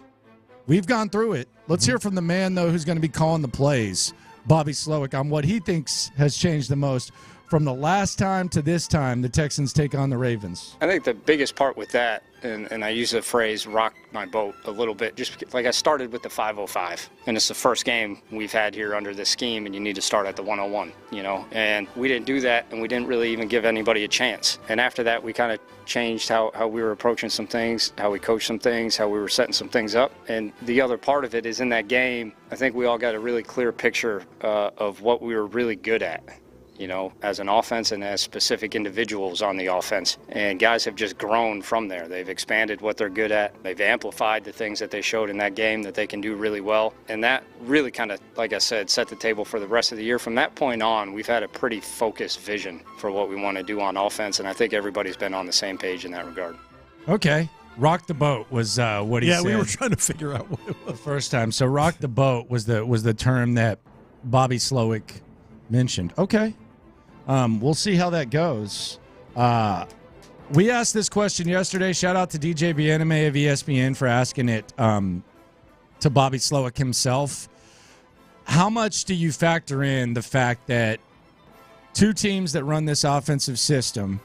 We've gone through it. Let's hear from the man, though, who's going to be calling the plays, Bobby Slowick, on what he thinks has changed the most from the last time to this time the Texans take on the Ravens. I think the biggest part with that, and I use the phrase rock my boat a little bit, just like I started with the 505, and it's the first game we've had here under this scheme, and you need to start at the 101, and we didn't do that, and we didn't really even give anybody a chance. And after that, we kind of changed how we were approaching some things, how we coached some things, how we were setting some things up. And the other part of it is in that game, I think we all got a really clear picture of what we were really good at, as an offense and as specific individuals on the offense. And guys have just grown from there. They've expanded what they're good at. They've amplified the things that they showed in that game that they can do really well. And that really kind of, like I said, set the table for the rest of the year. From that point on, we've had a pretty focused vision for what we want to do on offense, and I think everybody's been on the same page in that regard. Okay. Rock the boat was what he said. Yeah, we were trying to figure out what it was the first time. So rock the boat was the term that Bobby Slowick mentioned. Okay. We'll see how that goes. We asked this question yesterday. Shout out to DJ Bieneme of ESPN for asking it to Bobby Slowick himself. How much do you factor in the fact that two teams that run this offensive system,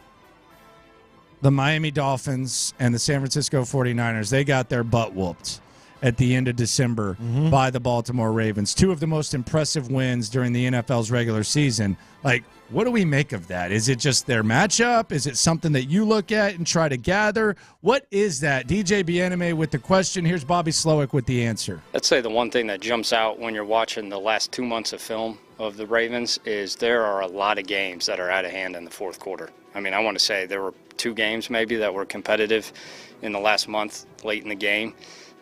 the Miami Dolphins and the San Francisco 49ers, they got their butt whooped at the end of December by the Baltimore Ravens? Two of the most impressive wins during the NFL's regular season. Like, what do we make of that? Is it just their matchup? Is it something that you look at and try to gather? What is that? DJ Bieneme with the question. Here's Bobby Slowick with the answer. I'd say the one thing that jumps out when you're watching the last 2 months of film of the Ravens is there are a lot of games that are out of hand in the fourth quarter. I mean, I want to say there were 2 games maybe that were competitive in the last month late in the game.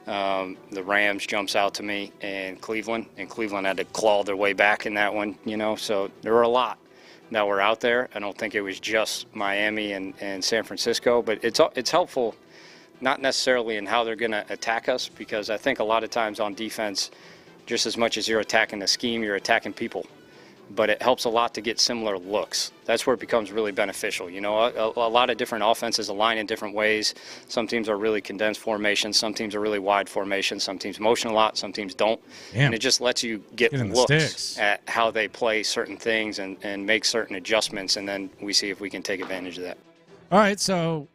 The Rams jumps out to me, and Cleveland had to claw their way back in that one, so there were a lot that were out there. I don't think it was just Miami and San Francisco, but it's helpful, not necessarily in how they're going to attack us, because I think a lot of times on defense, just as much as you're attacking the scheme, you're attacking people. But it helps a lot to get similar looks. That's where it becomes really beneficial. A lot of different offenses align in different ways. Some teams are really condensed formations. Some teams are really wide formations. Some teams motion a lot. Some teams don't. Damn. And it just lets you get looks at how they play certain things and make certain adjustments, and then we see if we can take advantage of that. All right, so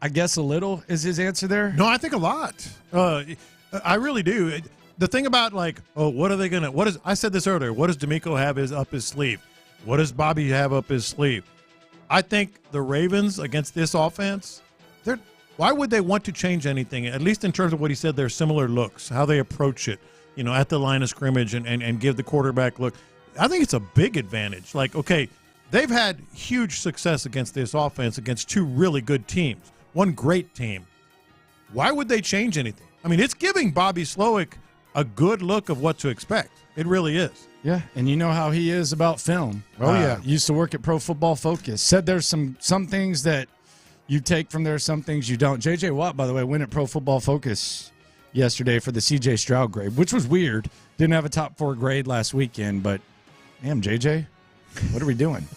I guess a little is his answer there? No, I think a lot. I really do. The thing about, what are they going to – I said this earlier. What does D'Amico have up his sleeve? What does Bobby have up his sleeve? I think the Ravens against this offense, why would they want to change anything, at least in terms of what he said, their similar looks, how they approach it, at the line of scrimmage and give the quarterback look. I think it's a big advantage. They've had huge success against this offense, against 2 really good teams, one great team. Why would they change anything? I mean, it's giving Bobby Slowick a good look of what to expect. It really is. Yeah, and you know how he is about film. Oh, yeah. Used to work at Pro Football Focus. Said there's some things that you take from there, some things you don't. J.J. Watt, by the way, went at Pro Football Focus yesterday for the C.J. Stroud grade, which was weird. Didn't have a top 4 grade last weekend, but damn, J.J., what are we doing?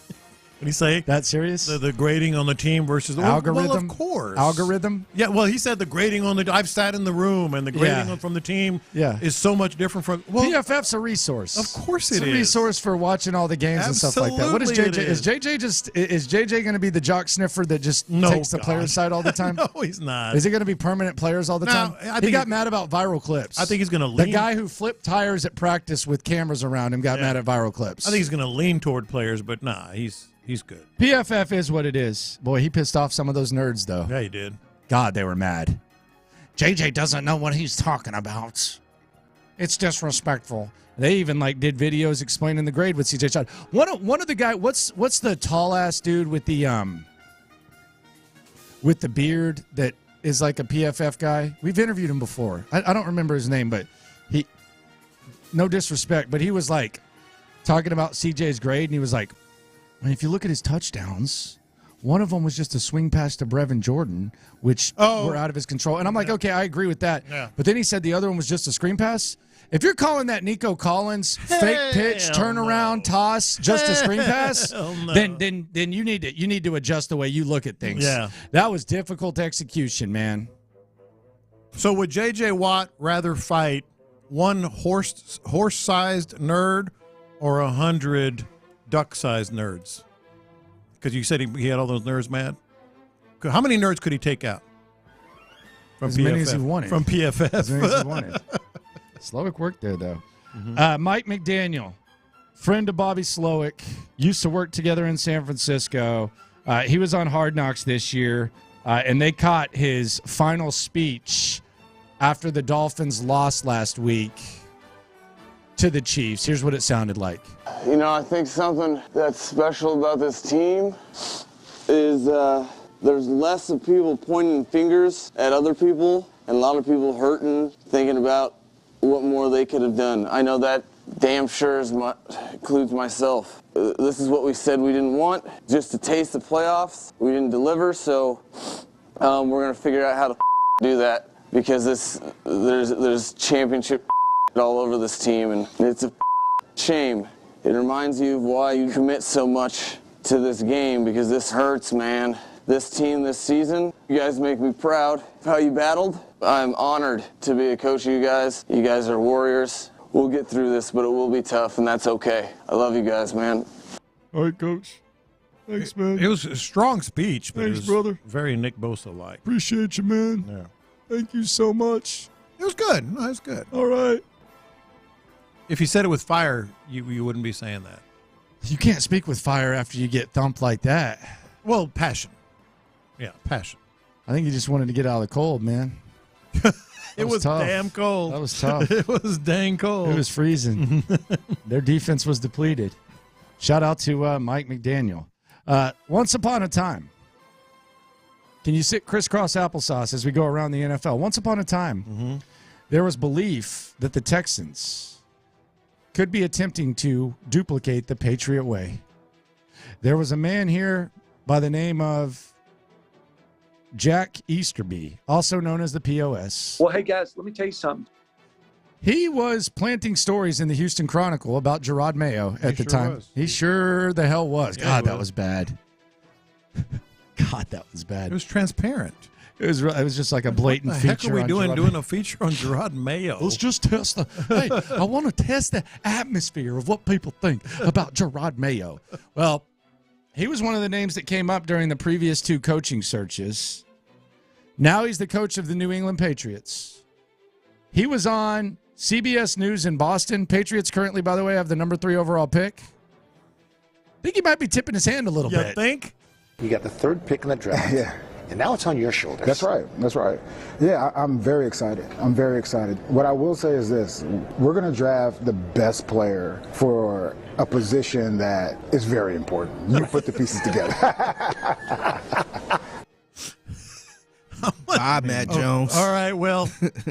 What do you say? That serious? The grading on the team versus the algorithm. Well, of course. Algorithm? Yeah, well, he said the grading on the. I've sat in the room, and the grading from the team is so much different from. Well, PFF's a resource. Of course, it's a resource for watching all the games and stuff like that. What is JJ? Is JJ going to be the jock sniffer that just takes the player side all the time? No, he's not. Is he going to be permanent players all the time? He got mad about viral clips. I think he's going to lean. The guy who flipped tires at practice with cameras around him got mad at viral clips. I think he's going to lean toward players, but nah, he's good. PFF is what it is. Boy, he pissed off some of those nerds, though. Yeah, he did. God, they were mad. JJ doesn't know what he's talking about. It's disrespectful. They even did videos explaining the grade with CJ Stroud. One of the guys. What's the tall ass dude with the beard that is like a PFF guy? We've interviewed him before. I don't remember his name, but he. No disrespect, but he was talking about CJ's grade, and he was like, if you look at his touchdowns, One of them was just a swing pass to Brevin Jordan, which were out of his control. And I'm like, okay, I agree with that. Yeah. But then he said the other one was just a screen pass. If you're calling that Nico Collins fake pitch, turnaround, toss, just a screen pass, then you need to adjust the way you look at things. Yeah. That was difficult execution, man. So would J.J. Watt rather fight one horse-sized nerd or 100 duck-sized nerds? Because you said he had all those nerds mad. How many nerds could he take out? From As PFF? many as he wanted. From PFF. As many as he wanted. Slowick worked there, though. Mike McDaniel, friend of Bobby Slowick, used to work together in San Francisco. He was on Hard Knocks this year, and they caught his final speech after the Dolphins lost last week to the Chiefs. Here's what it sounded like. You know, I think something that's special about this team is there's less of people pointing fingers at other people and a lot of people hurting, thinking about what more they could have done. I know that damn sure includes myself. This is what we said we didn't want, just to taste the playoffs. We didn't deliver, so we're going to figure out how to do that because there's championship all over this team, and it's a shame. It reminds you of why you commit so much to this game because this hurts, man. This team this season, you guys make me proud of how you battled. I'm honored to be a coach of you guys. You guys are warriors. We'll get through this, but it will be tough, and that's okay. I love you guys, man. All right, Coach. Thanks, man. It was a strong speech, but Thanks, it was brother. very Nick Bosa-like. Appreciate you, man. Yeah. Thank you so much. It was good. No, it was good. All right. If you said it with fire, you wouldn't be saying that. You can't speak with fire after you get thumped like that. Well, passion. Yeah, passion. I think you just wanted to get out of the cold, man. It was tough. damn cold. That was tough. It was dang cold. It was freezing. Their defense was depleted. Shout out to Mike McDaniel. Once upon a time, can you sit crisscross applesauce as we go around the NFL? Once upon a time, there was belief that the Texans could be attempting to duplicate the Patriot way. There was a man here by the name of Jack Easterby, also known as the POS. Well, hey, guys, let me tell you something. He was planting stories in the Houston Chronicle about Gerard Mayo at the time. He sure the hell was. God, that was bad. God, that was bad. It was transparent. It was just like a blatant what the feature. heck are we on doing Gerard a feature on Gerard Mayo? Let's just test hey, I want to test the atmosphere of what people think about Gerard Mayo. Well, he was one of the names that came up during the previous two coaching searches. Now he's the coach of the New England Patriots. He was on CBS News in Boston. Patriots currently, by the way, have the number 3 overall pick. I think he might be tipping his hand a little bit. You think? You got the 3rd pick in the draft. Yeah. And now it's on your shoulders. That's right. That's right. Yeah, I'm very excited. I'm very excited. What I will say is this. We're going to draft the best player for a position that is very important. You put the pieces together. Matt Jones. All right, well,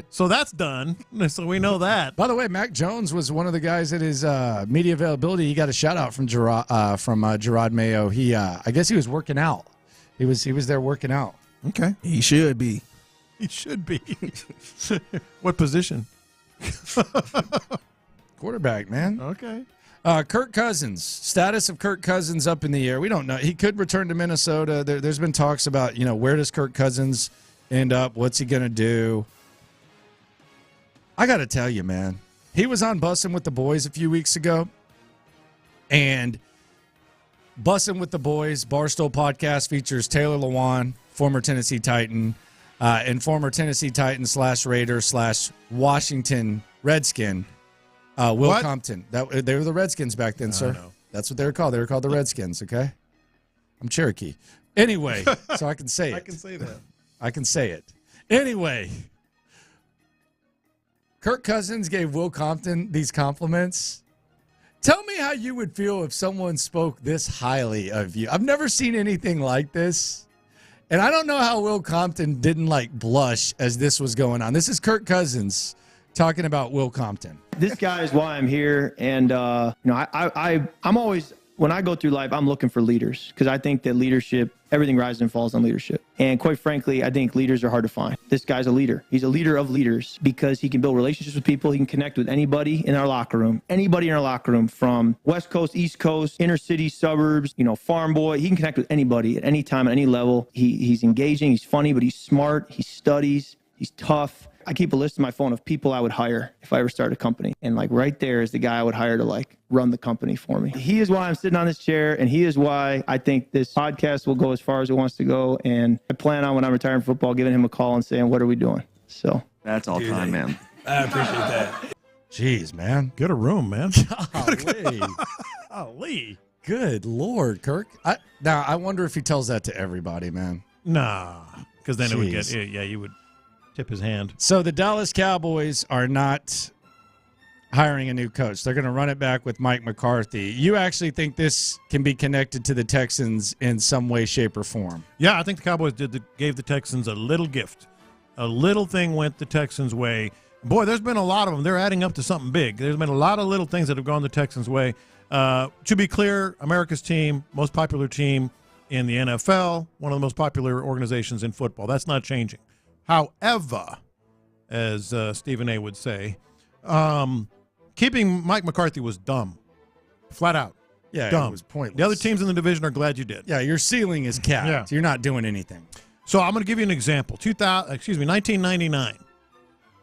so that's done. So we know that. By the way, Mac Jones was one of the guys at his media availability. He got a shout out from Gerard Mayo. I guess he was working out. He was there working out. Okay, he should be. He should be. What position? Quarterback, man. Okay. Kirk Cousins. Status of Kirk Cousins up in the air. We don't know. He could return to Minnesota. There's been talks about, where does Kirk Cousins end up? What's he going to do? I got to tell you, man. He was on Bussin' with the Boys a few weeks ago. And Bussin' with the Boys, Barstool podcast, features Taylor Lewan, former Tennessee Titan, and former Tennessee Titan /Raider /Washington Redskin. Will Compton. They were the Redskins back then, sir. That's what they were called. They were called the Redskins, okay? I'm Cherokee. Anyway, so I can say it. I can say that. I can say it. Anyway, Kirk Cousins gave Will Compton these compliments. Tell me how you would feel if someone spoke this highly of you. I've never seen anything like this. And I don't know how Will Compton didn't blush as this was going on. This is Kirk Cousins talking about Will Compton. This guy is why I'm here, and I'm always When I go through life, I'm looking for leaders because I think that leadership, everything rises and falls on leadership. And quite frankly, I think leaders are hard to find. This guy's a leader. He's a leader of leaders because he can build relationships with people. He can connect with anybody in our locker room, from West Coast, East Coast, inner city, suburbs, farm boy. He can connect with anybody at any time, at any level. He's engaging. He's funny, but he's smart. He studies. He's tough. I keep a list in my phone of people I would hire if I ever started a company. And right there is the guy I would hire to run the company for me. He is why I'm sitting on this chair, and he is why I think this podcast will go as far as it wants to go. And I plan on, when I'm retiring from football, giving him a call and saying, what are we doing? So that's all time, man. I appreciate that. Jeez, man. Get a room, man. Golly. Good Lord, Kirk. Now, I wonder if he tells that to everybody, man. Nah, because then it would get, you would tip his hand. So the Dallas Cowboys are not hiring a new coach. They're going to run it back with Mike McCarthy. You actually think this can be connected to the Texans in some way, shape, or form? Yeah, I think the Cowboys gave the Texans a little gift. A little thing went the Texans' way. Boy, there's been a lot of them. They're adding up to something big. There's been a lot of little things that have gone the Texans' way. To be clear, America's team, most popular team in the NFL, one of the most popular organizations in football. That's not changing. However, as Stephen A. would say, keeping Mike McCarthy was dumb. Flat out. Yeah, dumb. It was pointless. The other teams in the division are glad you did. Yeah, your ceiling is capped. Yeah. You're not doing anything. So I'm going to give you an example. 1999,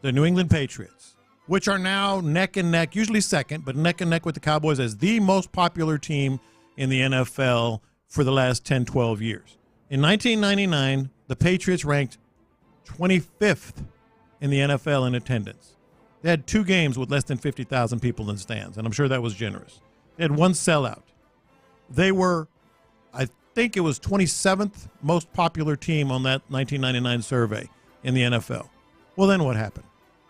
the New England Patriots, which are now neck and neck, usually second, but neck and neck with the Cowboys as the most popular team in the NFL for the last 10, 12 years. In 1999, the Patriots ranked 25th in the NFL in attendance. They had 2 games with less than 50,000 people in stands, and I'm sure that was generous. They had 1 sellout. They were, I think it was 27th most popular team on that 1999 survey in the NFL. Well, then what happened?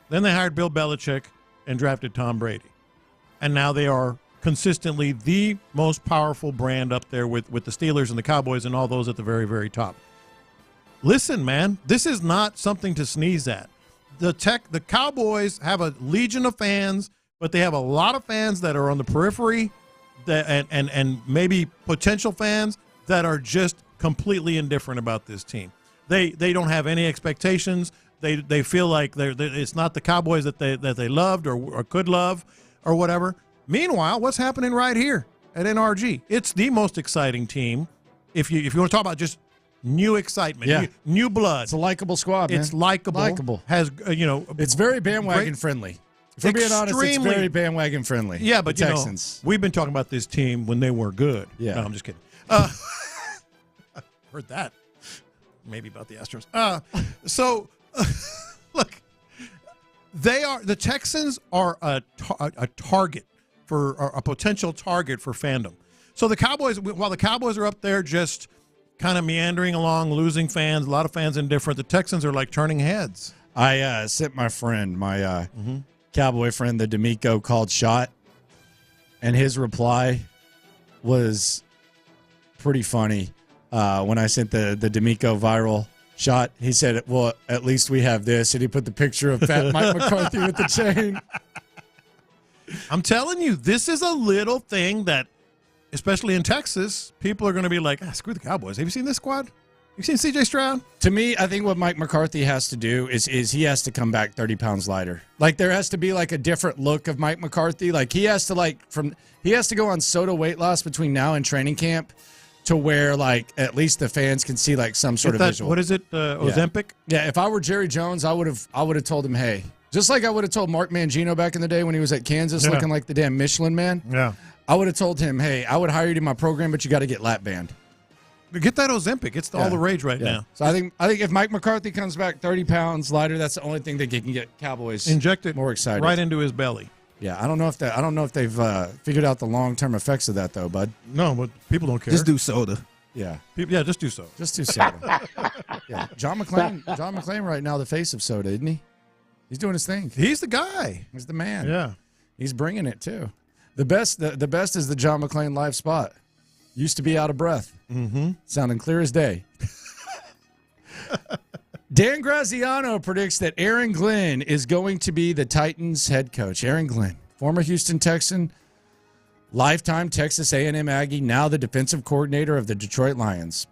Then they hired Bill Belichick and drafted Tom Brady. And now they are consistently the most powerful brand up there with the Steelers and the Cowboys and all those at the very, very top. Listen, man, this is not something to sneeze at. The Cowboys have a legion of fans, but they have a lot of fans that are on the periphery and maybe potential fans that are just completely indifferent about this team. They don't have any expectations. They feel like it's not the Cowboys that they loved or could love or whatever. Meanwhile, what's happening right here at NRG? It's the most exciting team. If you want to talk about just new excitement, new blood. It's a likable squad, man. It's likable. Has it's very bandwagon friendly. If we're being honest, it's very bandwagon friendly. Yeah, but the Texans. We've been talking about this team when they were good. Yeah, no, I'm just kidding. Heard that. Maybe about the Astros. Look, the Texans are a target for a potential target for fandom. So the Cowboys, while the Cowboys are up there just kind of meandering along, losing fans, a lot of fans indifferent, the Texans are like turning heads. I sent my friend, my Cowboy friend, the D'Amico called shot, and his reply was pretty funny. When I sent the D'Amico viral shot, he said, well, at least we have this, and he put the picture of fat Mike McCarthy with the chain. I'm telling you, this is a little thing that, especially in Texas, people are going to be like, screw the Cowboys. Have you seen this squad? You seen C.J. Stroud? To me, I think what Mike McCarthy has to do is he has to come back 30 pounds lighter. Like, there has to be like a different look of Mike McCarthy. Like, he has to go on soda weight loss between now and training camp to where, like, at least the fans can see like some sort of visual. What is it? Ozempic? Yeah. If I were Jerry Jones, I would have told him, hey, just like I would have told Mark Mangino back in the day when he was at Kansas looking like the damn Michelin man. Yeah. I would have told him, hey, I would hire you to my program, but you got to get lap band. Get that Ozempic. It's all the rage right now. So I think if Mike McCarthy comes back 30 pounds lighter, that's the only thing that can get Cowboys inject it more excited. Right into his belly. Yeah, I don't know if they've figured out the long-term effects of that though, bud. No, but people don't care. Just do soda. Yeah. Just do soda. Just do soda. Yeah. John McClane right now, the face of soda, isn't he? He's doing his thing. He's the guy. He's the man. Yeah. He's bringing it too. The best is the John McClane live spot. Used to be out of breath. Mm-hmm. Sounding clear as day. Dan Graziano predicts that Aaron Glenn is going to be the Titans head coach. Aaron Glenn, former Houston Texan, lifetime Texas A&M Aggie, now the defensive coordinator of the Detroit Lions.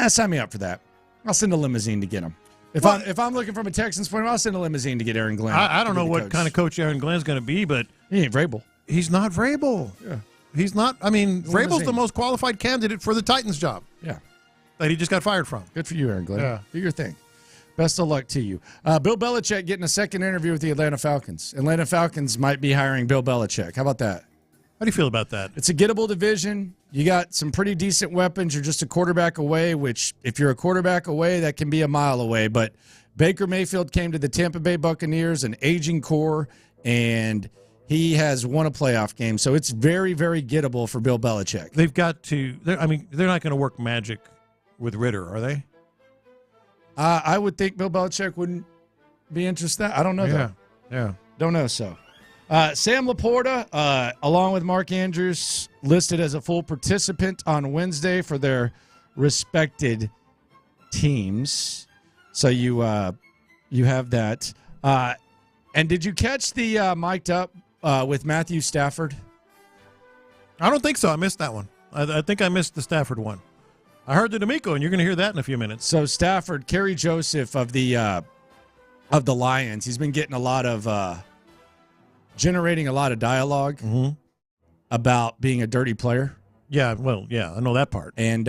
Sign me up for that. I'll send a limousine to get him. If I'm looking from a Texans point, I'll send a limousine to get Aaron Glenn. I don't know what kind of coach Aaron Glenn's going to be, but he ain't Vrabel. He's not Vrabel. Yeah. He's not. I mean, Vrabel's the most qualified candidate for the Titans job. Yeah. That he just got fired from. Good for you, Aaron Glenn. Yeah. Do your thing. Best of luck to you. Bill Belichick getting a second interview with the Atlanta Falcons. Atlanta Falcons might be hiring Bill Belichick. How about that? How do you feel about that? It's a gettable division. You got some pretty decent weapons. You're just a quarterback away, which if you're a quarterback away, that can be a mile away. But Baker Mayfield came to the Tampa Bay Buccaneers, an aging core, and he has won a playoff game. So it's very, very gettable for Bill Belichick. They've got to – they're not going to work magic with Ritter, are they? I would think Bill Belichick wouldn't be interested. I don't know, though. Yeah. Don't know so. Sam Laporta, along with Mark Andrews, listed as a full participant on Wednesday for their respected teams. So you have that. And did you catch the mic'd up with Matthew Stafford? I don't think so. I missed that one. I think I missed the Stafford one. I heard the D'Amico, and you're going to hear that in a few minutes. So Stafford, Kerry Joseph of the Lions, he's been getting a lot of generating a lot of dialogue about being a dirty player. Yeah, well, yeah, I know that part. And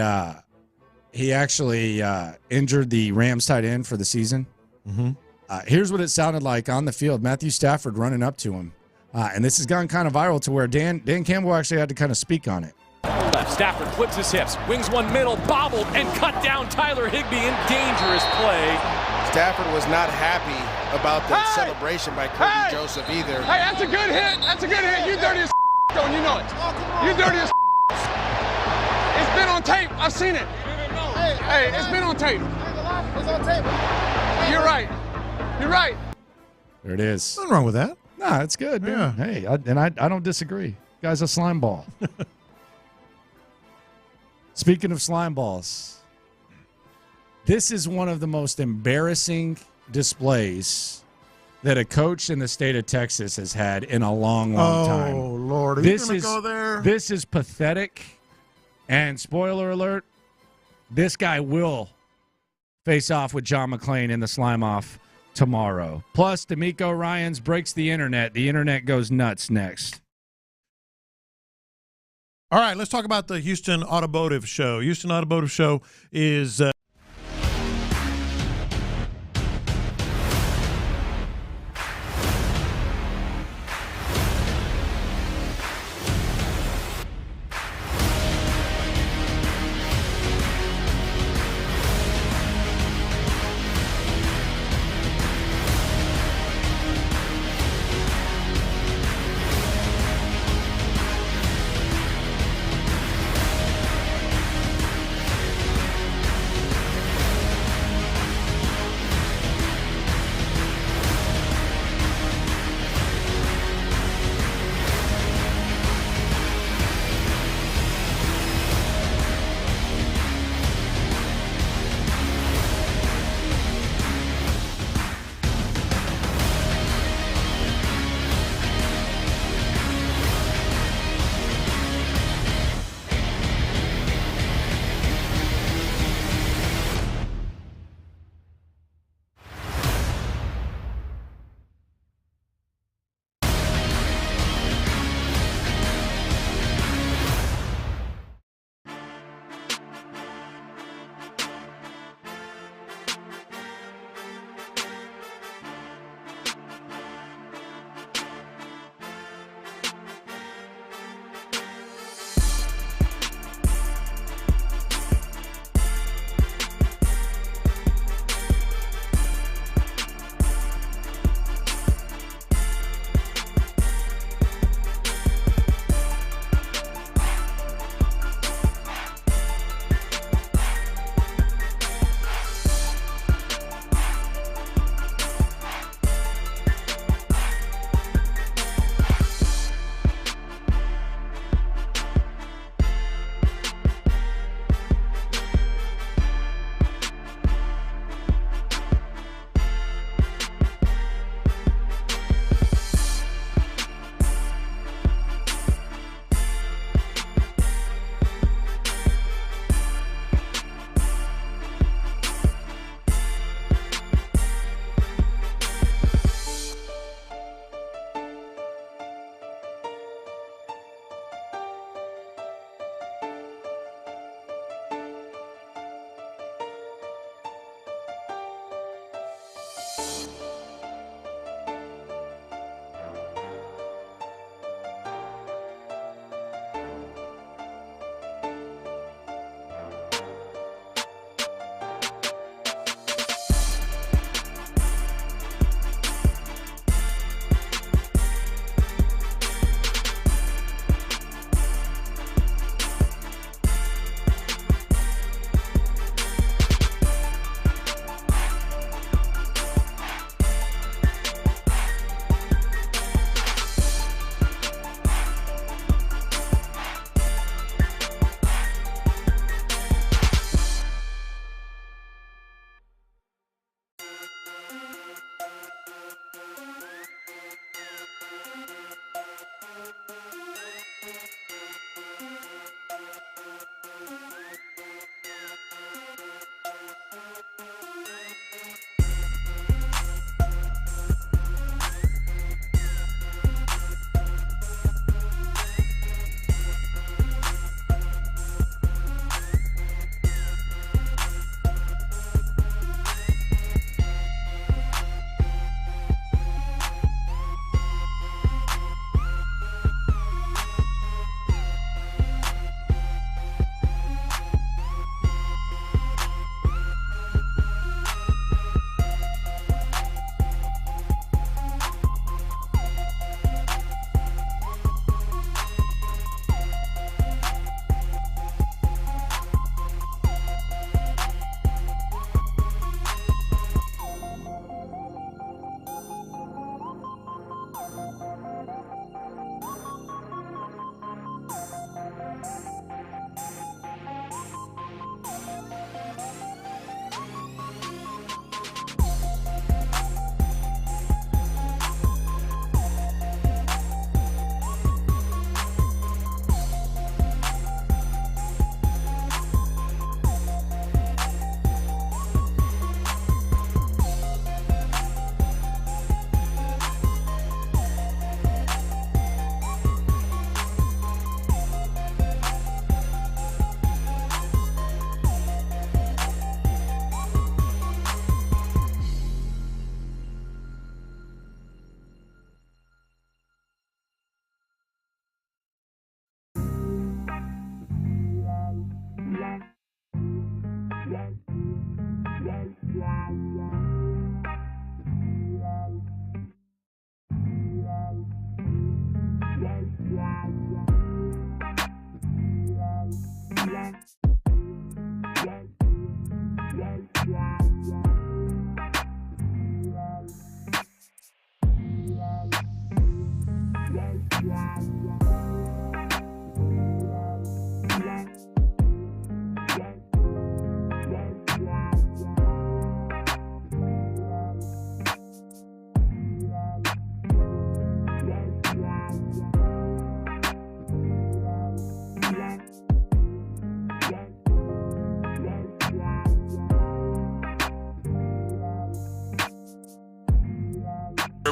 he actually injured the Rams tight end for the season. Mm-hmm. Here's what it sounded like on the field. Matthew Stafford running up to him. And this has gone kind of viral to where Dan Campbell actually had to kind of speak on it. Left, Stafford flips his hips, wings one middle, bobbled, and cut down Tyler Higbee in dangerous play. Stafford was not happy about the celebration by Kirby Joseph either. Hey, that's a good hit. That's a good hit. You dirty as don't you know it? You dirty as It's been on tape. I've seen it. Hey, it's been on tape. It's on tape. You're right. You're right. There it is. Nothing wrong with that. Nah, it's good, man. Yeah. Hey, I don't disagree. Guy's a slime ball. Speaking of slime balls, this is one of the most embarrassing displays that a coach in the state of Texas has had in a long, long time. Oh, Lord. Are you going to go there? This is pathetic. And spoiler alert, this guy will face off with John McClain in the slime-off tomorrow. Plus, D'Amico Ryans breaks the internet. The internet goes nuts next. All right, let's talk about the Houston Automotive Show. Houston Automotive Show is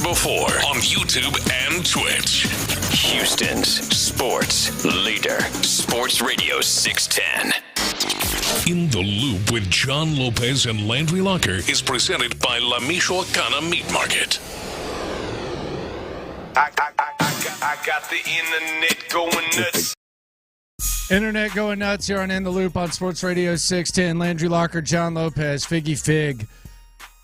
before on YouTube and Twitch. Houston's sports leader. Sports Radio 610. In the Loop with John Lopez and Landry Locker is presented by La Michoacana Meat Market. I got the internet going nuts. Internet going nuts here on In the Loop on Sports Radio 610. Landry Locker, John Lopez, Figgy Fig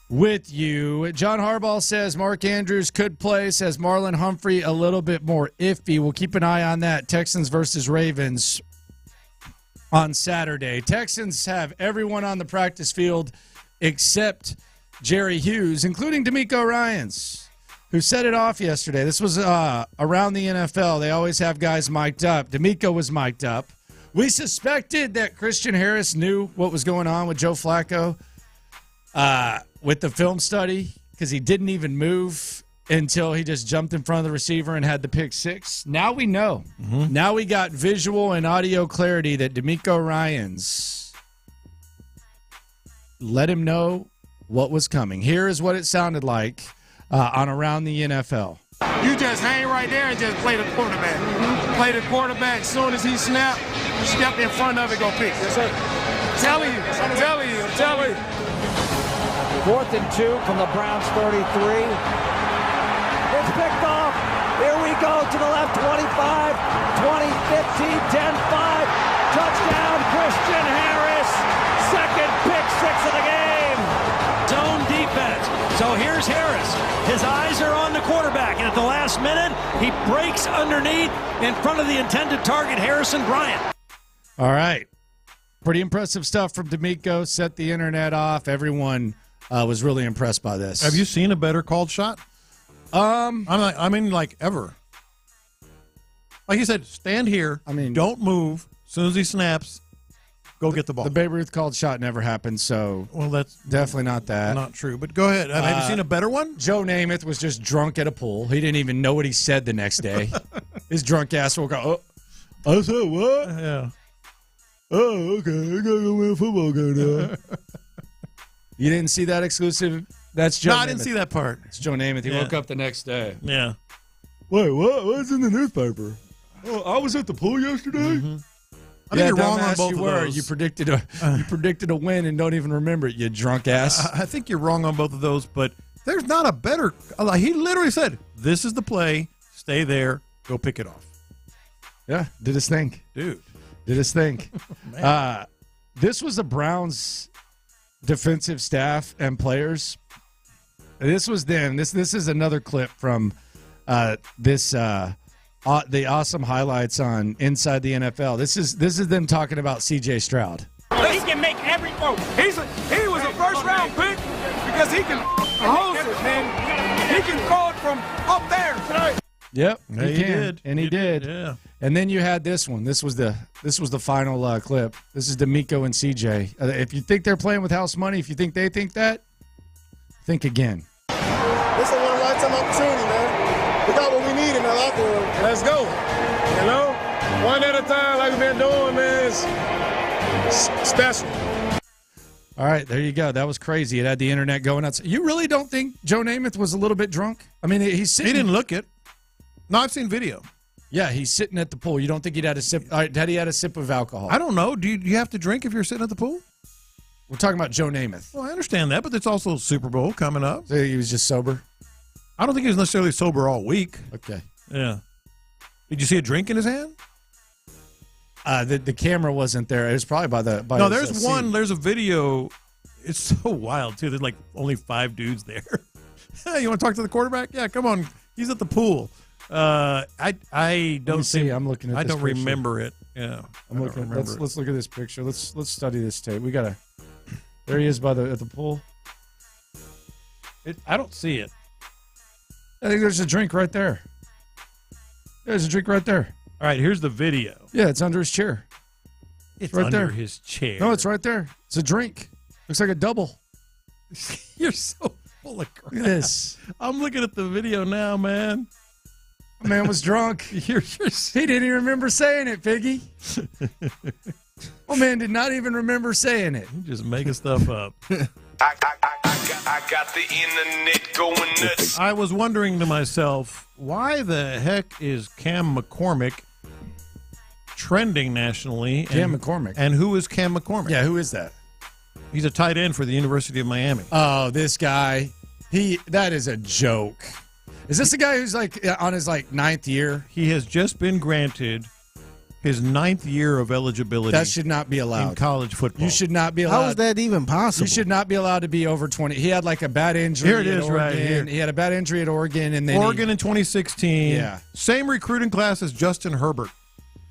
with you. John Harbaugh says Mark Andrews could play, says Marlon Humphrey a little bit more iffy. We'll keep an eye on that. Texans versus Ravens on Saturday. Texans have everyone on the practice field except Jerry Hughes, including D'Amico Ryans, who set it off yesterday. This was around the NFL. They always have guys mic'd up. D'Amico was mic'd up. We suspected that Christian Harris knew what was going on with Joe Flacco with the film study because he didn't even move until he just jumped in front of the receiver and had the pick six. Now we know. Mm-hmm. Now we got visual and audio clarity that D'Amico Ryans let him know what was coming. Here is what it sounded like on Around the NFL. You just hang right there and just play the quarterback. Play the quarterback. As soon as he snap, step in front of it, go pick. Yes, sir. I'm telling you. 4th and 2 from the Browns 33. It's picked off. Here we go to the left, 25, 20, 15, 10, 5. Touchdown, Christian Harris. Second pick six of the game. Zone defense. So here's Harris. His eyes are on the quarterback, and at the last minute, he breaks underneath in front of the intended target, Harrison Bryant. All right. Pretty impressive stuff from D'Amico. Set the internet off. Everyone was really impressed by this. Have you seen a better called shot? I mean, ever. Like you said, stand here. I mean, don't move. As soon as he snaps, go get the ball. The Babe Ruth called shot never happened, so that's definitely not that. Not true, but go ahead. Have you seen a better one? Joe Namath was just drunk at a pool. He didn't even know what he said the next day. His drunk ass woke up. I said what? Yeah. Oh, okay. I gotta go win a football game now. You didn't see that exclusive? That's Joe Namath. I didn't see that part. It's Joe Namath. He woke up the next day. Yeah. Wait, what? What's in the newspaper? Oh, I was at the pool yesterday. Mm-hmm. I think you're wrong on both of those. You predicted a win and don't even remember it, you drunk ass. I think you're wrong on both of those, but there's not a better. He literally said, "This is the play. Stay there. Go pick it off." Yeah, did his thing, dude. Did his thing. This was the Browns' defensive staff and players. This was them. This is another clip from the awesome highlights on Inside the NFL. This is them talking about C.J. Stroud. He can make every throw. He was a first-round pick because he can hose it, man. He can throw it from up there. Yep, he did, and he did. Yeah. And then you had this one. This was the final clip. This is D'Amico and CJ. If you think they're playing with house money, if you think they think that, think again. This is a one-lifetime opportunity, man. We got what we need in that locker room. Let's go. You know, one at a time, like we've been doing, man. It's special. All right, there you go. That was crazy. It had the internet going nuts. You really don't think Joe Namath was a little bit drunk? I mean, he's sitting. He didn't look it. No, I've seen video. Yeah, he's sitting at the pool. You don't think he'd had a sip? Had he had a sip of alcohol? I don't know. Do you have to drink if you're sitting at the pool? We're talking about Joe Namath. Well, I understand that, but it's also Super Bowl coming up. So he was just sober? I don't think he was necessarily sober all week. Okay. Yeah. Did you see a drink in his hand? The camera wasn't there. It was probably by No, there's one. There's a video. It's so wild, too. There's like only 5 dudes there. Hey, you want to talk to the quarterback? Yeah, come on. He's at the pool. I don't see. I'm looking at. I this don't picture. remember it. Yeah, I'm looking. Let's look at this picture. Let's study this tape. We gotta. There he is at the pool. I don't see it. I think there's a drink right there. There's a drink right there. All right, here's the video. Yeah, it's under his chair. It's right under there. his chair. No, it's right there. It's a drink. Looks like a double. You're so full of crap. Look at this. I'm looking at the video now, man. The man was drunk. He didn't even remember saying it, Piggy. Oh, man did not even remember saying it. You're just making stuff up. I I got the internet going nuts. I was wondering to myself, why the heck is Cam McCormick trending nationally? Cam McCormick. And who is Cam McCormick? Yeah, who is that? He's a tight end for the University of Miami. Oh, this guy. That is a joke. Is this the guy who's like on his like 9th year? He has just been granted his 9th year of eligibility. That should not be allowed in college football. You should not be allowed. How is that even possible? You should not be allowed to be over 20. He had like a bad injury. Here it is, at Oregon. right here. He had a bad injury at Oregon, and then Oregon in 2016. Yeah. Same recruiting class as Justin Herbert.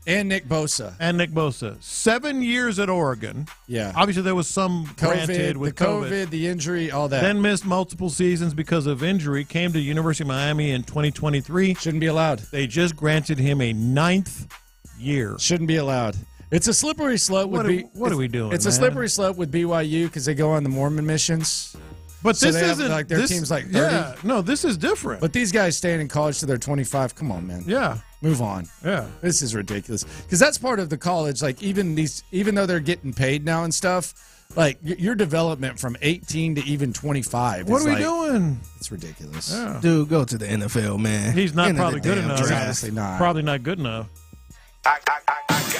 And Nick Bosa. 7 years at Oregon. Yeah. Obviously, there was some granted with COVID, the injury, all that. Then missed multiple seasons because of injury. Came to University of Miami in 2023. Shouldn't be allowed. They just granted him a 9th year. Shouldn't be allowed. It's a slippery slope. What are we doing? It's a slippery slope with BYU because they go on the Mormon missions. But so this they have, isn't like their team's like 30. Yeah, no, this is different. But these guys staying in college till they're 25. Come on, man. Yeah. Move on. Yeah. This is ridiculous. Because that's part of the college. Like even though they're getting paid now and stuff, like your development from 18 to even 25. What are we like, doing? It's ridiculous. Yeah. Dude, go to the NFL, man. He's not Into probably the good damn enough. draft. Obviously not. Probably not good enough.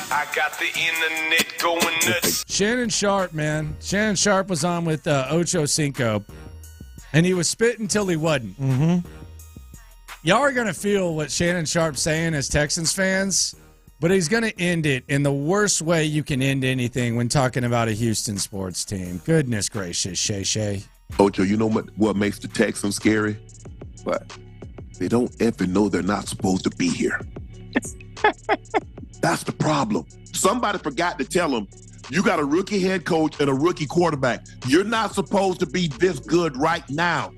I got the internet going nuts. Shannon Sharp, man. Shannon Sharp was on with Ocho Cinco, and he was spitting until he wasn't. Mm-hmm. Y'all are going to feel what Shannon Sharp's saying as Texans fans, but he's going to end it in the worst way you can end anything when talking about a Houston sports team. Goodness gracious, Shay. Ocho, you know what makes the Texans scary? What? They don't effing know they're not supposed to be here. That's the problem. Somebody forgot to tell them, you got a rookie head coach and a rookie quarterback. You're not supposed to be this good right now.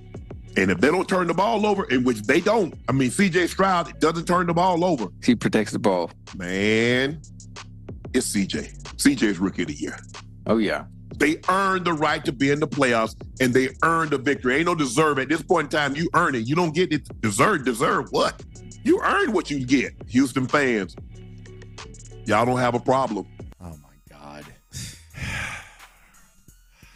And if they don't turn the ball over, in which they don't, I mean, CJ Stroud doesn't turn the ball over. He protects the ball. Man, it's CJ. CJ's rookie of the year. Oh, yeah. They earned the right to be in the playoffs, and they earned a victory. Ain't no deserve. At this point in time, you earn it. You don't get it. Deserve what? You earn what you get. Houston fans, y'all don't have a problem. Oh, my God.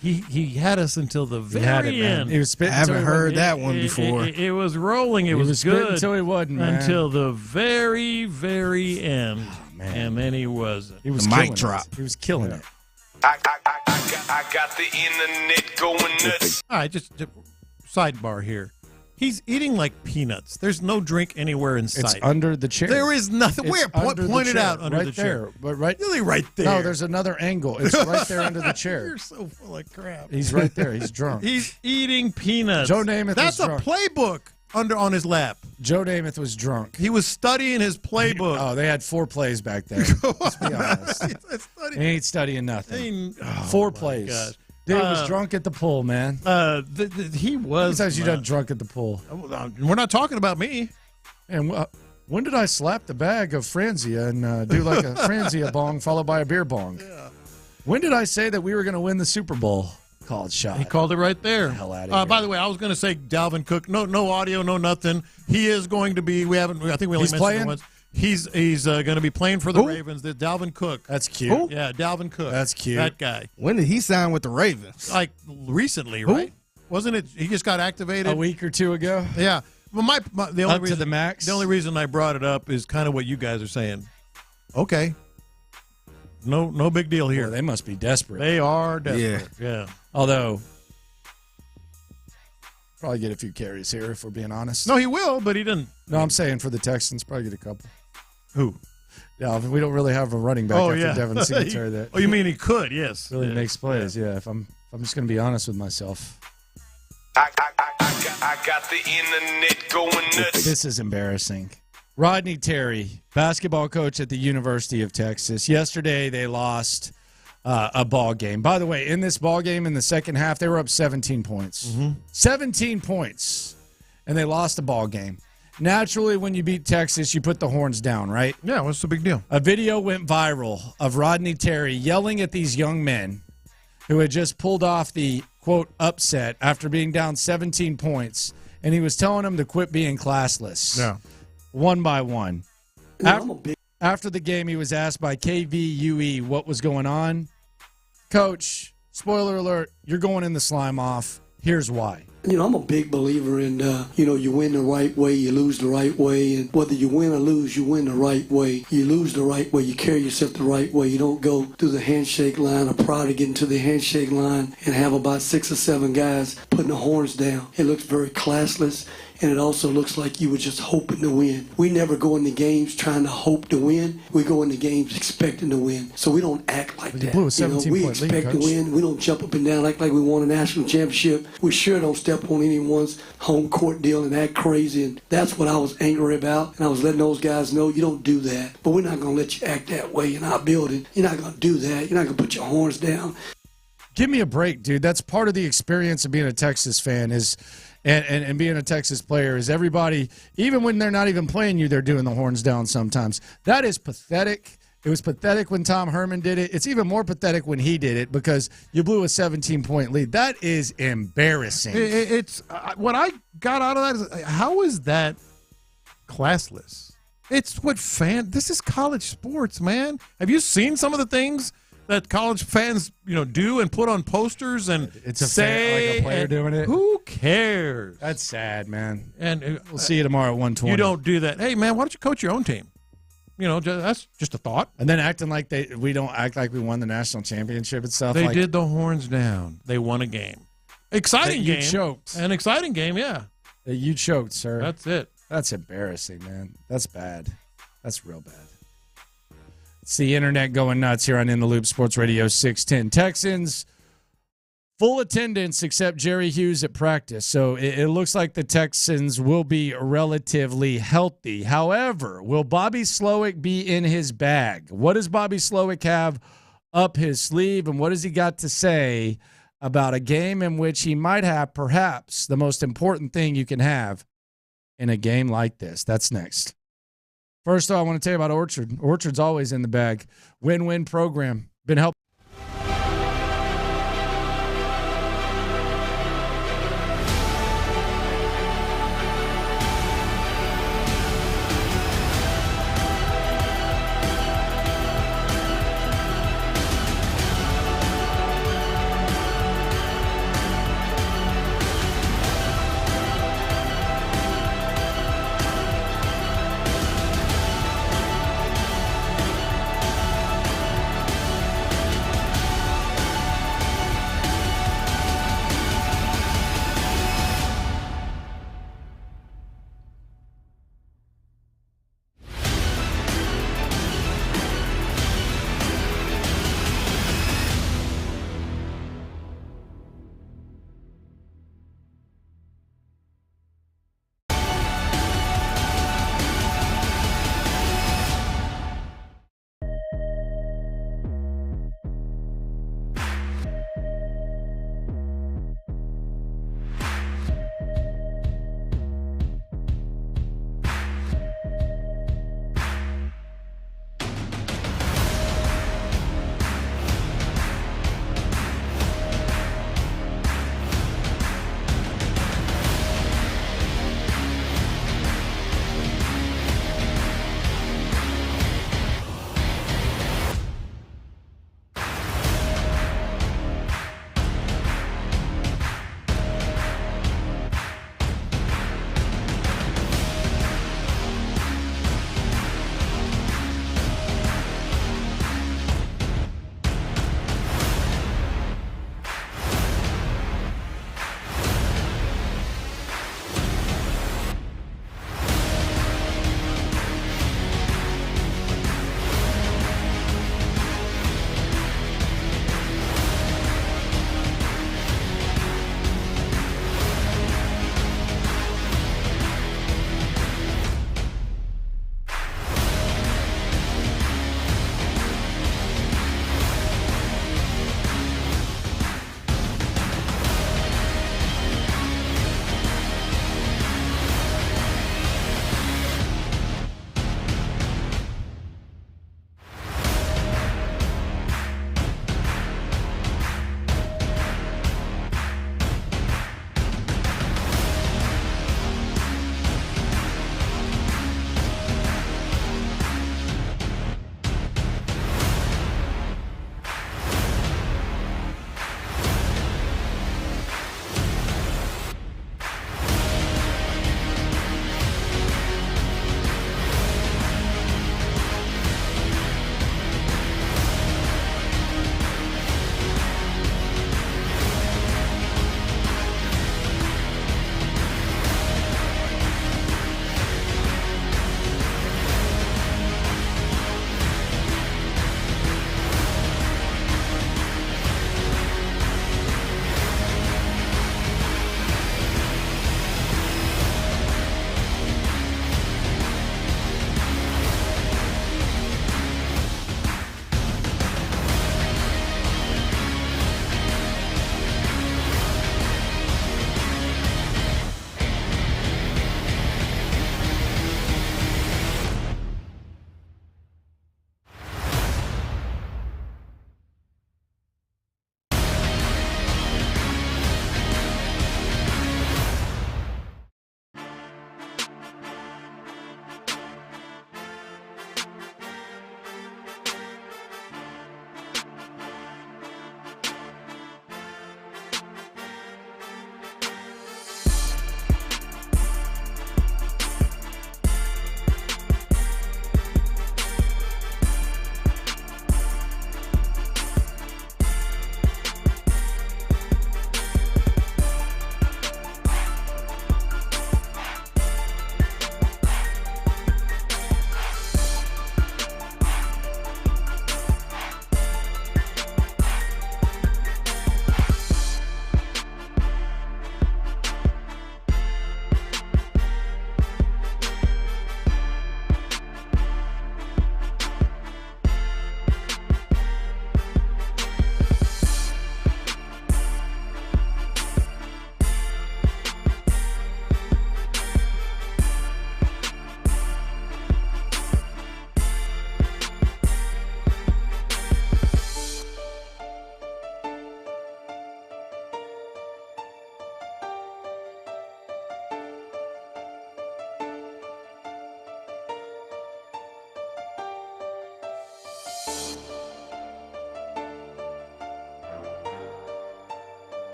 He had us until the very end. He was spitting. I haven't heard that one before. It was rolling. It was spitting good until he wasn't, man. until the very, very end. Oh, man. And then he wasn't. He was mic drop. He was killing it. I got the internet going nuts. All right, just sidebar here. He's eating like peanuts. There's no drink anywhere in sight. It's under the chair. There is nothing. It's Where? under the Point it chair. out under right the there. chair. But right, Really right there. No, there's another angle. It's right there under the chair. You're so full of crap. He's right there. He's drunk. He's eating peanuts. Joe Namath That's was a drunk. playbook on his lap. Joe Namath was drunk. He was studying his playbook. Oh, they had 4 plays back then. Let's be honest. He ain't studying nothing. 4 plays. gosh. Dude was drunk at the pool, man. He was. Sometimes you done drunk at the pool. We're not talking about me. And when did I slap the bag of Franzia and do like a Franzia bong followed by a beer bong? Yeah. When did I say that we were going to win the Super Bowl? Called shot. He called it right there. Get the hell out of here. By the way, I was going to say Dalvin Cook. No audio, no nothing. He is going to be. I think we only mentioned playing? it once. He's going to be playing for the Ravens. The Dalvin Cook. That's cute. Yeah, Dalvin Cook. That's cute. That guy. When did he sign with the Ravens? Like recently, right? Wasn't it? He just got activated A week or 2 ago. Yeah. Well, the only Up reason, to the max. The only reason I brought it up is kind of what you guys are saying. Okay. No big deal here. Boy, they must be desperate. They are desperate. Yeah. Although, probably get a few carries here if we're being honest. No, he will, but he didn't. No, I'm saying for the Texans, probably get a couple. Who? Yeah, we don't really have a running back after Devin Singletary that. You mean he could? Yes. Really makes plays. Yeah. If I'm just going to be honest with myself. I got the internet going nuts. This is embarrassing. Rodney Terry, basketball coach at the University of Texas. Yesterday they lost a ball game. By the way, in this ball game in the second half, they were up 17 points. Mm-hmm. 17 points, and they lost a ball game. Naturally, when you beat Texas, you put the horns down, right? Yeah, what's the big deal? A video went viral of Rodney Terry yelling at these young men who had just pulled off the, quote, upset after being down 17 points, and he was telling them to quit being classless. Yeah. One by one. After the game, he was asked by KVUE what was going on. Coach, spoiler alert, you're going in the slime off. Here's why. I'm a big believer in, you win the right way, you lose the right way. And whether you win or lose, you win the right way. You lose the right way, you carry yourself the right way. You don't go through the handshake line or prior to getting to the handshake line and have about 6 or 7 guys putting the horns down. It looks very classless. And it also looks like you were just hoping to win. We never go into games trying to hope to win. We go into games expecting to win. So we don't act like that. We expect to win. We don't jump up and down like we won a national championship. We sure don't step on anyone's home court deal and act crazy. And that's what I was angry about. And I was letting those guys know you don't do that. But we're not going to let you act that way in our building. You're not going to do that. You're not going to put your horns down. Give me a break, dude. That's part of the experience of being a Texas fan is and being a Texas player is everybody, even when they're not even playing you, they're doing the horns down sometimes. That is pathetic. It was pathetic when Tom Herman did it. It's even more pathetic when he did it because you blew a 17-point lead. That is embarrassing. It's what I got out of that is how is that classless? It's what this is college sports, man. Have you seen some of the things that college fans, do and put on posters and like say a player doing it? Who cares? That's sad, man. And we'll see you tomorrow at 1:20. You don't do that. Hey, man, why don't you coach your own team? That's just a thought. And then acting like we don't act like we won the national championship and stuff. They did the horns down. They won a game. Exciting game. You choked. An exciting game, yeah. You choked, sir. That's it. That's embarrassing, man. That's bad. That's real bad. It's the internet going nuts here on In the Loop Sports Radio 610. Texans, full attendance except Jerry Hughes at practice. So it looks like the Texans will be relatively healthy. However, will Bobby Slowick be in his bag? What does Bobby Slowick have up his sleeve, and what has he got to say about a game in which he might have perhaps the most important thing you can have in a game like this? That's next. First, though, I want to tell you about Orchard. Orchard's always in the bag. Win-win program. Been helping.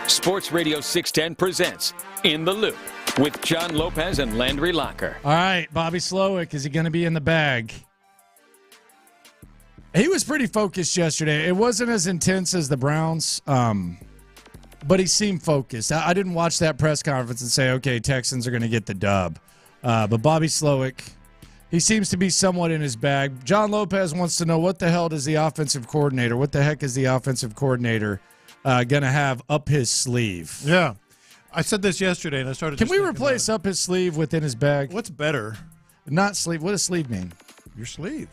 Sports Radio 610 presents In the Loop with John Lopez and Landry Locker. All right, Bobby Slowick, is he going to be in the bag? He was pretty focused yesterday. It wasn't as intense as the Browns, but he seemed focused. I didn't watch that press conference and say, okay, Texans are going to get the dub. But Bobby Slowick, he seems to be somewhat in his bag. John Lopez wants to know, what the hell is the offensive coordinator? What the heck is the offensive coordinator going to have up his sleeve? Yeah. I said this yesterday, and I started. Can we replace up his sleeve within his bag? What's better? Not sleeve. What does sleeve mean? Your sleeve.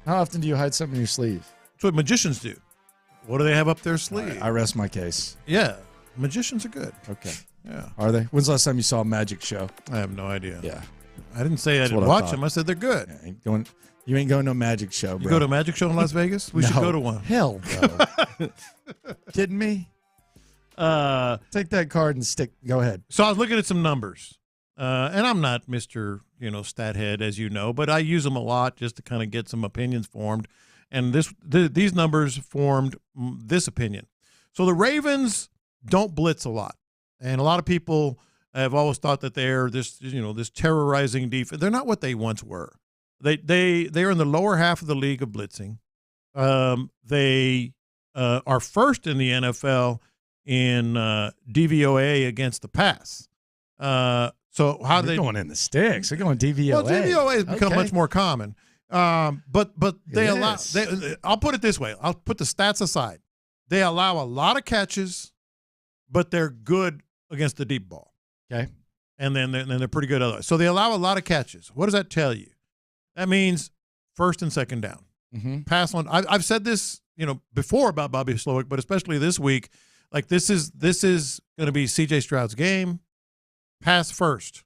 How often do you hide something in your sleeve? That's what magicians do. What do they have up their sleeve? Right, I rest my case. Yeah. Magicians are good. Okay. Yeah. Are they? When's the last time you saw a magic show? I have no idea. Yeah. I didn't say I didn't watch them. I said they're good. Yeah, you ain't going to a magic show, bro. You go to a magic show in Las Vegas? We should go to one. Hell no. Kidding me? Take that card and stick. Go ahead. So I was looking at some numbers. And I'm not Mr. Stat head, as you know, but I use them a lot just to kind of get some opinions formed. And these numbers formed this opinion. So the Ravens don't blitz a lot. And a lot of people have always thought that they're this terrorizing defense. They're not what they once were. They are in the lower half of the league of blitzing. They are first in the NFL in DVOA against the pass. So how are they going in the sticks? They're going DVOA. Well, DVOA has become much more common. But they allow. I'll put it this way. I'll put the stats aside. They allow a lot of catches, but they're good against the deep ball. Okay. And then they're pretty good otherwise. So they allow a lot of catches. What does that tell you? That means first and second down. Mm-hmm. Pass on. I've said this, before about Bobby Slowick, but especially this week. Like this is going to be C.J. Stroud's game. Pass first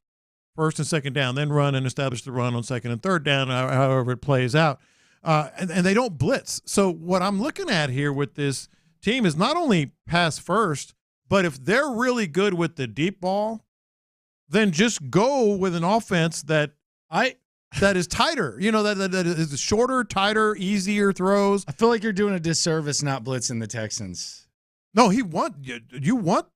and second down, then run and establish the run on second and third down, however it plays out. And they don't blitz. So what I'm looking at here with this team is not only pass first, but if they're really good with the deep ball, then just go with an offense that is tighter. That is shorter, tighter, easier throws. I feel like you're doing a disservice not blitzing the Texans. No, you want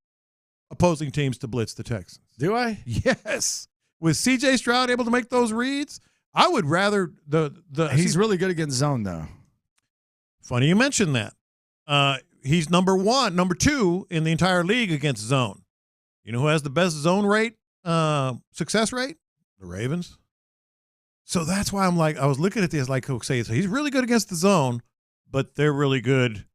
opposing teams to blitz the Texans. Do I? Yes. With C.J. Stroud able to make those reads, I would rather He's really good against zone, though. Funny you mentioned that. He's number two in the entire league against zone. You know who has the best zone rate, success rate? The Ravens. So that's why I was looking at this like, okay, so he's really good against the zone, but they're really good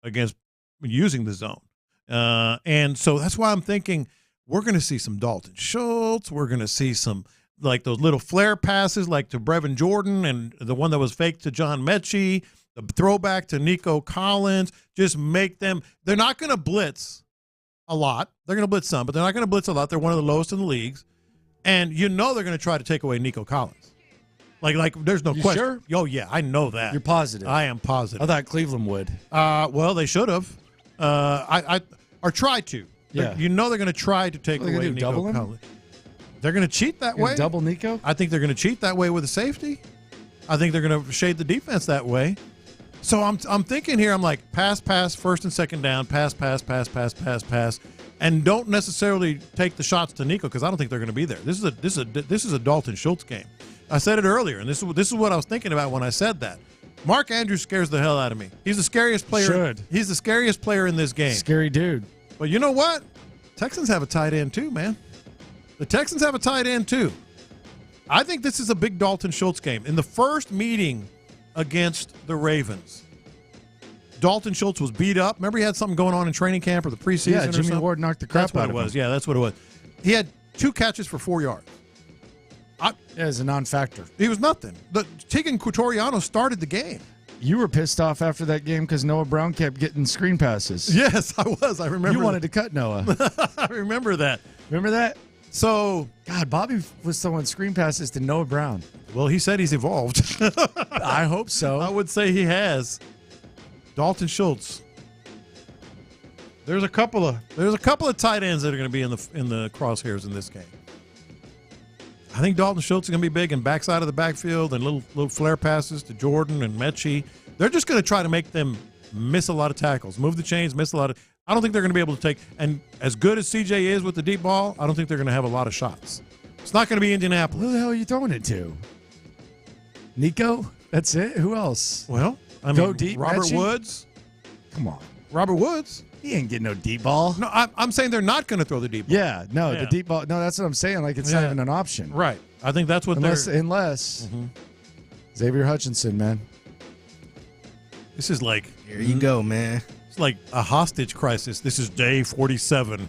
against using the zone. And so that's why I'm thinking we're going to see some Dalton Schultz. We're going to see some like those little flare passes like to Brevin Jordan and the one that was fake to John Mechie, the throwback to Nico Collins. Just make them – they're not going to blitz a lot. They're going to blitz some, but they're not going to blitz a lot. They're one of the lowest in the leagues. And they're going to try to take away Nico Collins. Like there's no question. Sure? Oh, yeah, I know that. You're positive? I am positive. I thought Cleveland would. Well, they should have. Or try to. Yeah. They're going to try to take away Nico Collins. They're going to cheat that way. Double Nico? I think they're going to cheat that way with a safety. I think they're going to shade the defense that way. So I'm thinking here, I'm like, pass, first and second down, pass, and don't necessarily take the shots to Nico because I don't think they're going to be there. This is a Dalton Schultz game. I said it earlier, and this is what I was thinking about when I said that. Mark Andrews scares the hell out of me. He's the scariest player. He's the scariest player in this game. Scary dude. But you know what? Texans have a tight end too, man. The Texans have a tight end too. I think this is a big Dalton Schultz game. In the first meeting against the Ravens, Dalton Schultz was beat up. Remember he had something going on in training camp or the preseason Yeah, Jimmy Ward knocked the crap out of him. That's what it was. Yeah, that's what it was. He had 2 catches for 4 yards. It's a non-factor. He was nothing. Tegan Quatoriano started the game. You were pissed off after that game because Noah Brown kept getting screen passes. Yes, I was. I remember. You wanted to cut Noah. I remember that. Remember that? So, God, Bobby was throwing screen passes to Noah Brown. Well, he said he's evolved. I hope so. I would say he has. Dalton Schultz. There's a couple of tight ends that are going to be in the crosshairs in this game. I think Dalton Schultz is going to be big in backside of the backfield and little flare passes to Jordan and Mechie. They're just going to try to make them miss a lot of tackles, move the chains, miss a lot of. I don't think they're going to be able to take – and as good as CJ is with the deep ball, I don't think they're going to have a lot of shots. It's not going to be Indianapolis. Who the hell are you throwing it to? Nico? That's it? Who else? Well, I mean, go deep. Robert Mechie? Woods. Come on. Robert Woods. He ain't getting no deep ball. No, I'm saying they're not going to throw the deep ball. Yeah, no, the deep ball. No, that's what I'm saying. Like, it's not even an option. Right. I think that's what unless Mm-hmm. Xavier Hutchinson, man. This is like – Here you go, man. It's like a hostage crisis. This is day 47.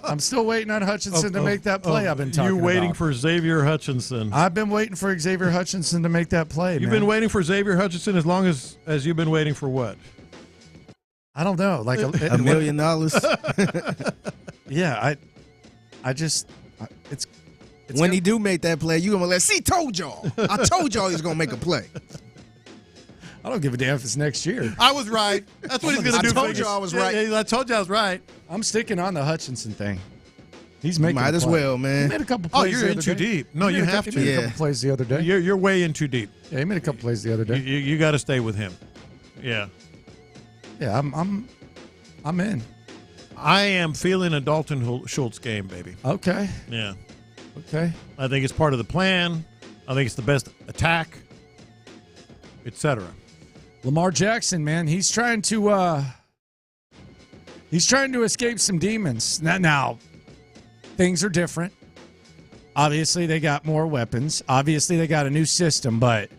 I'm still waiting on Hutchinson to make that play I've been talking about. You waiting for Xavier Hutchinson. I've been waiting for Xavier Hutchinson to make that play, You've been waiting for Xavier Hutchinson as long as you've been waiting for what? I don't know. Like $1 million? Yeah, it's when he do make that play, you going to see, told y'all. I told y'all he's going to make a play. I don't give a damn if it's next year. I was right. That's what he's going to do. I told you I was right. Yeah, I told you I was right. I'm sticking on the Hutchinson thing. He's making Might as well, man. He made a couple plays. You're in too deep. No, you have to. He made a couple plays the other day. You're way in too deep. Yeah, he made a couple plays the other day. You got to stay with him. Yeah. Yeah, I'm in. I am feeling a Dalton Schultz game, baby. Okay. Yeah. Okay. I think it's part of the plan. I think it's the best attack, etc. Lamar Jackson, man, he's trying to escape some demons. Now, things are different. Obviously, they got more weapons. Obviously, they got a new system, but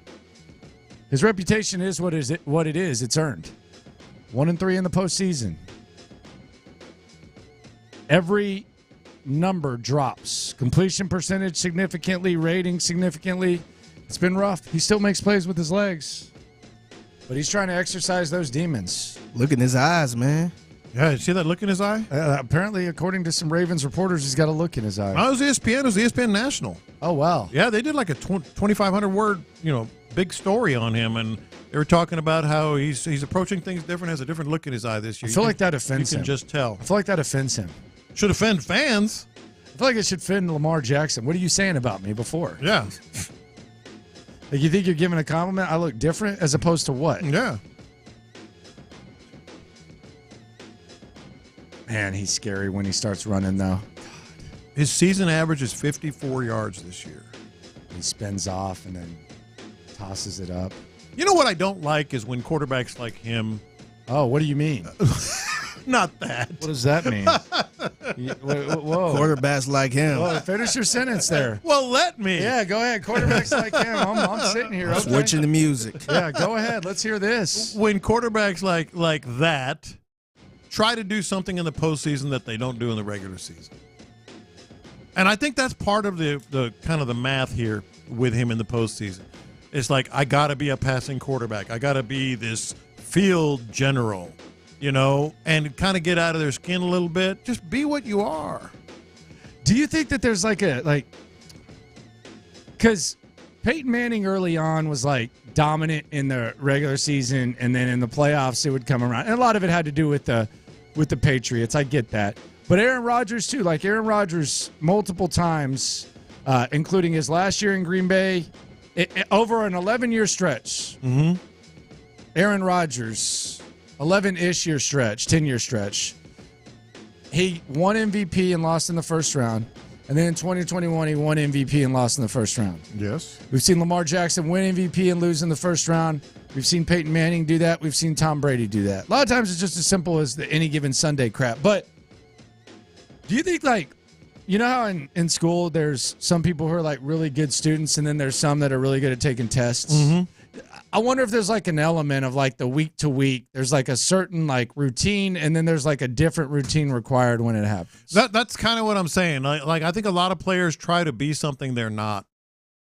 his reputation is what it is. It's earned. 1-3 in the postseason. Every number drops. Completion percentage significantly, rating significantly. It's been rough. He still makes plays with his legs. But he's trying to exercise those demons. Look in his eyes, man. Yeah, you see that look in his eye? Apparently, according to some Ravens reporters, he's got a look in his eye. No, it was ESPN. It was ESPN National. Oh, wow. Yeah, they did like a 2,500 word, big story on him, and they were talking about how he's approaching things different, has a different look in his eye this year. I feel like that offends him. You can just tell. I feel like that offends him. Should offend fans. I feel like it should offend Lamar Jackson. What are you saying about me before? Yeah. Like, you think you're giving a compliment? I look different as opposed to what? Yeah. Man, he's scary when he starts running, though. His season average is 54 yards this year. He spins off and then tosses it up. You know what I don't like is when quarterbacks like him. Oh, what do you mean? Not that. What does that mean? Whoa. Quarterbacks like him. Whoa, finish your sentence there. Well, let me. Yeah, go ahead. Quarterbacks like him. I'm sitting here. Okay. Switching the music. Yeah, go ahead. Let's hear this. When quarterbacks like that try to do something in the postseason that they don't do in the regular season. And I think that's part of the kind of the math here with him in the postseason. It's like, I got to be a passing quarterback. I got to be this field general, and kind of get out of their skin a little bit. Just be what you are. Do you think that there's because Peyton Manning early on was dominant in the regular season, and then in the playoffs it would come around. And a lot of it had to do with the Patriots. I get that. But Aaron Rodgers, too. Aaron Rodgers, multiple times, including his last year in Green Bay, over an 11-year stretch. Mm-hmm. Aaron Rodgers, 11-ish year stretch, 10-year stretch. He won MVP and lost in the first round. And then in 2021, he won MVP and lost in the first round. Yes. We've seen Lamar Jackson win MVP and lose in the first round. We've seen Peyton Manning do that. We've seen Tom Brady do that. A lot of times it's just as simple as the any given Sunday crap. But do you think, how in school there's some people who are really good students, and then there's some that are really good at taking tests? Mm-hmm. I wonder if there's an element of the week to week. There's a certain routine, and then there's a different routine required when it happens. That's kind of what I'm saying. I think a lot of players try to be something they're not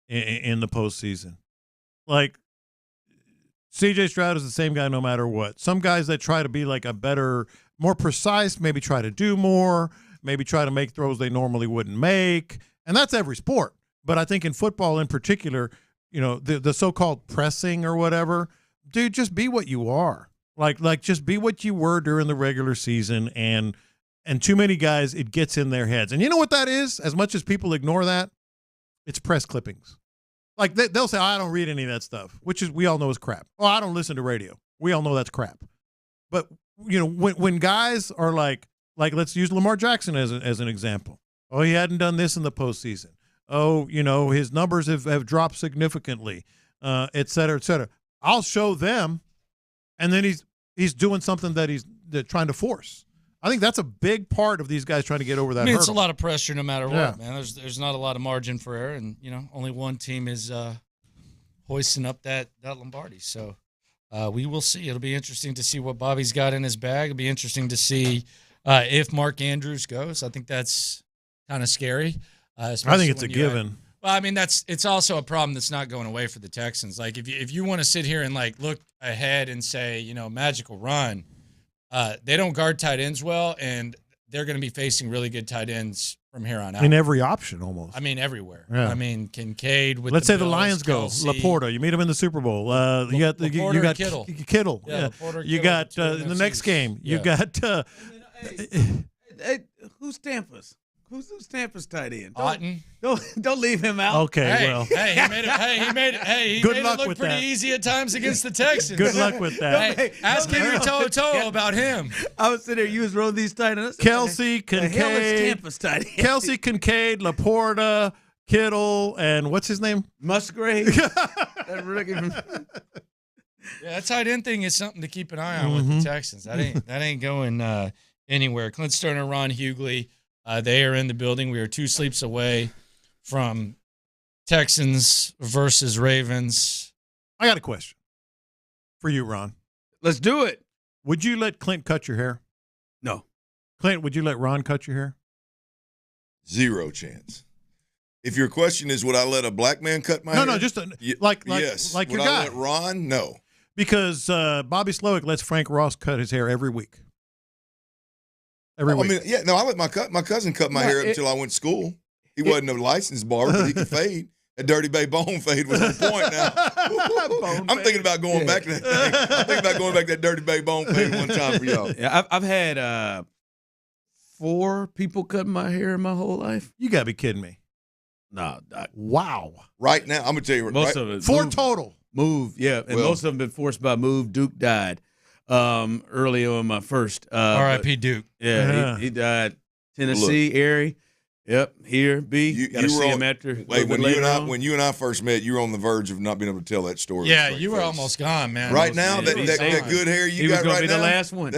in the postseason. C.J. Stroud is the same guy no matter what. Some guys that try to be a better, more precise, maybe try to do more, maybe try to make throws they normally wouldn't make, and that's every sport. But I think in football in particular, the so-called pressing or whatever, dude, just be what you are. Just be what you were during the regular season, and too many guys, it gets in their heads. And you know what that is? As much as people ignore that, it's press clippings. They'll say, I don't read any of that stuff, which is we all know is crap. Oh, I don't listen to radio. We all know that's crap. But when guys are like let's use Lamar Jackson as an example. Oh, he hadn't done this in the postseason. Oh, his numbers have dropped significantly, et cetera, et cetera. I'll show them, and then he's doing something that they're trying to force. I think that's a big part of these guys trying to get over that hurdle. It's a lot of pressure no matter what, man. There's not a lot of margin for error, and only one team is hoisting up that Lombardi. So we will see. It'll be interesting to see what Bobby's got in his bag. It'll be interesting to see if Mark Andrews goes. I think that's kind of scary. I think it's a given. Well, I mean, it's also a problem that's not going away for the Texans. Like, if you want to sit here and look ahead and say, magical run, they don't guard tight ends well, and they're going to be facing really good tight ends from here on out. In every option, almost. I mean, everywhere. Yeah. I mean, Kincaid with Let's say Bills, the Lions Kelsey. go. Laporta, you meet him in the Super Bowl. You got Kittle. Kittle. Yeah, Laporta, you Kittle, got the in two the next NFCs. game. You got. Hey, who's Tampa's? Who's Tampa's tight end? Otten. Don't leave him out. Okay, he made it look pretty easy at times against the Texans. Good luck with that. Hey, ask Henry Toto about him. I was sitting there. You was rolling these tight ends. Kelsey, The hell is Kincaid, Tampa's tight end? Kelsey, Kincaid, Laporta, Kittle, and what's his name? Musgrave. That tight end thing is something to keep an eye on with the Texans. That ain't going anywhere. Clint Stoerner, Ron Hughley, they are in the building. We are 2 sleeps away from Texans versus Ravens. I got a question for you, Ron. Let's do it. Would you let Clint cut your hair? No. Clint, would you let Ron cut your hair? 0 chance. If your question is, would I let a black man cut my hair? No, just like yes. your Would guy. I let Ron? No. Because Bobby Slowick lets Frank Ross cut his hair every week. Every week. I let my cousin cut my hair until I went to school. He wasn't a licensed barber, but he could fade. That Dirty Bay bone fade was on point now. I'm thinking about going back to that thing. I'm thinking about going back to that Dirty Bay bone fade one time for y'all. Yeah, I've had 4 people cut my hair in my whole life. You got to be kidding me. No. Wow. Right now, I'm going to tell you. Most of it. 4 total. Moved, yeah. And most of them been forced by move. Duke died early on my first. R.I.P. Duke. Yeah, he died. Tennessee, Erie. Yep, here, B. You got to see him after. Wait, when you and I first met, you were on the verge of not being able to tell that story. Yeah, you were almost gone, man. Right now, that good hair you got right now. He was going to be the last one.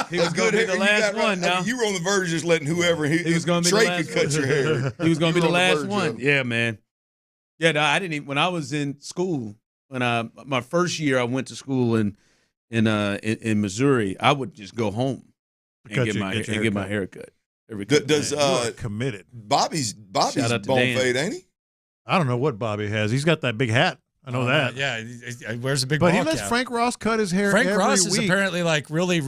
He was going to be the last one now. You were on the verge of just letting whoever he was going to be the last one. Cut your hair. He was going to be the last one. Yeah, man. Yeah, no, I didn't even, when I was in school, my first year I went to school in Missouri, I would just go home and get my hair cut. Does committed. Bobby's bone fade, ain't he? I don't know what Bobby has. He's got that big hat. I know that. Yeah, he wears a big But ball he lets cap. Frank Ross cut his hair Frank every Ross week. is apparently really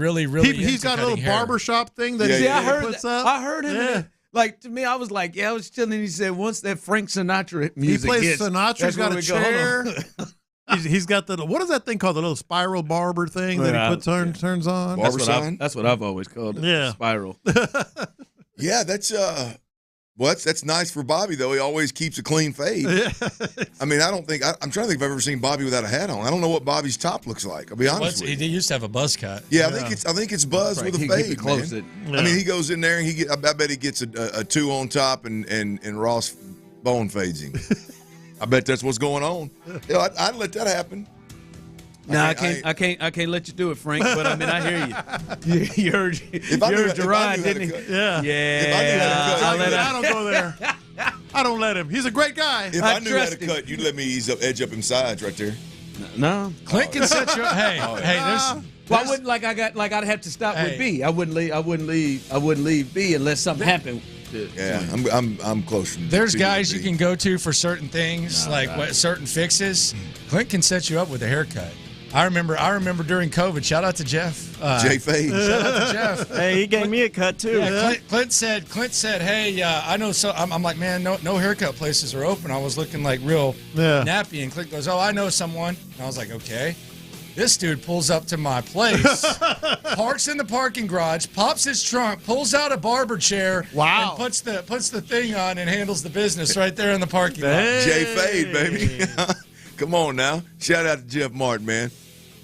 He's got a little barbershop thing that he puts up. I heard him. Yeah. Like, to me, I was like, I was chilling. He said, once that Frank Sinatra music He plays hits, Sinatra. He's got a chair. He's got what is that thing called? The little spiral barber thing that he turns on. That's what I've always called it. Yeah. Spiral. Yeah, that's nice for Bobby though. He always keeps a clean fade. Yeah. I mean, I'm trying to think if I've ever seen Bobby without a hat on. I don't know what Bobby's top looks like. I'll be honest with you. He used to have a buzz cut. Yeah, I think it's buzz with a fade, man. Yeah. I mean, he goes in there and I bet he gets a 2 on top and Ross bone fades him. I bet that's what's going on. Yeah, I'd let that happen. No, I can't let you do it, Frank. But I mean, I hear you. You heard Gerard, didn't he? Yeah. Yeah. I don't go there. I don't let him. He's a great guy. If I knew how to cut, you'd let me edge up him sides right there. No. Clint can set you up. Hey, there's. Well, I wouldn't I'd have to stop with B. I wouldn't leave B unless something happened. Yeah, I'm closer. There's guys you can go to for certain things, certain fixes. Clint can set you up with a haircut. I remember during COVID. Shout out to Jeff. Jay Fade. Shout out to Jeff. Hey, he gave me a cut too. Yeah, Clint said, hey, I know. So I'm like, man, no haircut places are open. I was looking like real nappy, and Clint goes, oh, I know someone. And I was like, okay. This dude pulls up to my place, parks in the parking garage, pops his trunk, pulls out a barber chair, and puts the thing on and handles the business right there in the parking lot. Jay Fade, baby. Come on now. Shout out to Jeff Martin, man.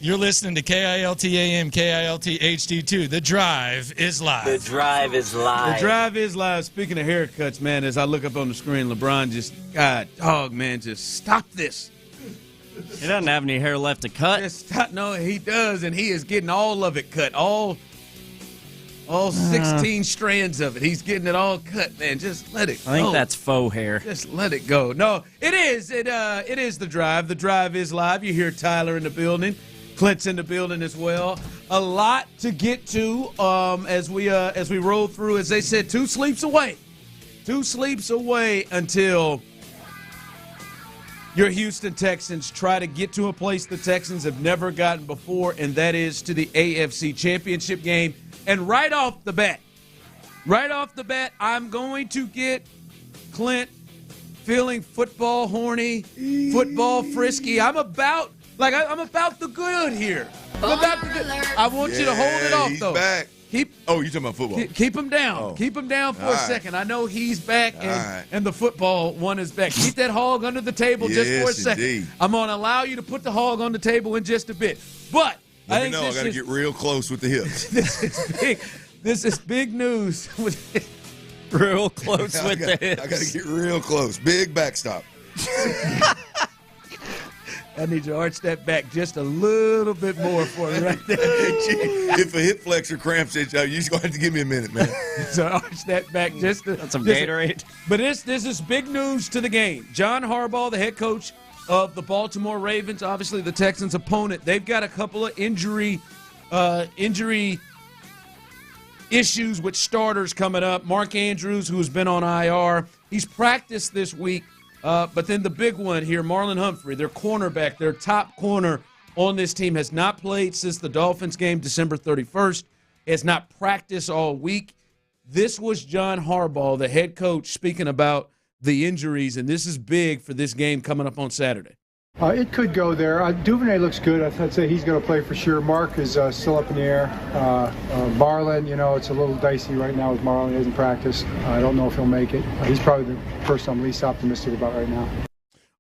You're listening to KILT AM, KILT HD2. The Drive is live. The Drive is live. The Drive is live. Speaking of haircuts, man, as I look up on the screen, LeBron just, God, dog, man, just stop this. He doesn't have any hair left to cut. Just stop. No, he does, and he is getting all of it cut. All 16 strands of it. He's getting it all cut, man. Just let it go. I think that's faux hair. Just let it go. No, it is. It is The Drive. The Drive is live. You hear Tyler in the building. Clint's in the building as well. A lot to get to as we roll through. As they said, 2 sleeps away. 2 sleeps away until your Houston Texans try to get to a place the Texans have never gotten before, and that is to the AFC Championship game. And right off the bat, I'm going to get Clint feeling football horny, football frisky. I'm about the good here. I want you to hold it off, though. Back. You talking about football? Keep him down. Oh. Keep him down for All a right. second. I know he's back, Right. and the football one is back. Keep that hog under the table just for a second. Indeed. I'm going to allow you to put the hog on the table in just a bit. But Let me know. I got to get real close with the hips. This is big. This is big news. Real close with the hips. I got to get real close. Big backstop. I need you to arch that back just a little bit more for me right there. If a hip flexor cramps it, you're just going to have to give me a minute, man. So arch that back just to, That's some Gatorade. But this is big news to the game. John Harbaugh, the head coach of the Baltimore Ravens, obviously the Texans' opponent, they've got a couple of injury issues with starters coming up. Mark Andrews, who's been on IR, he's practiced this week. But then the big one here, Marlon Humphrey, their cornerback, their top corner on this team, has not played since the Dolphins game, December 31st. Has not practiced all week. This was John Harbaugh, the head coach, speaking about the injuries, and this is big for this game coming up on Saturday. It could go there. Duvernay looks good. I'd say he's going to play for sure. Mark is still up in the air. Marlon, it's a little dicey right now with Marlon. He hasn't practiced. I don't know if he'll make it. He's probably the person I'm least optimistic about right now.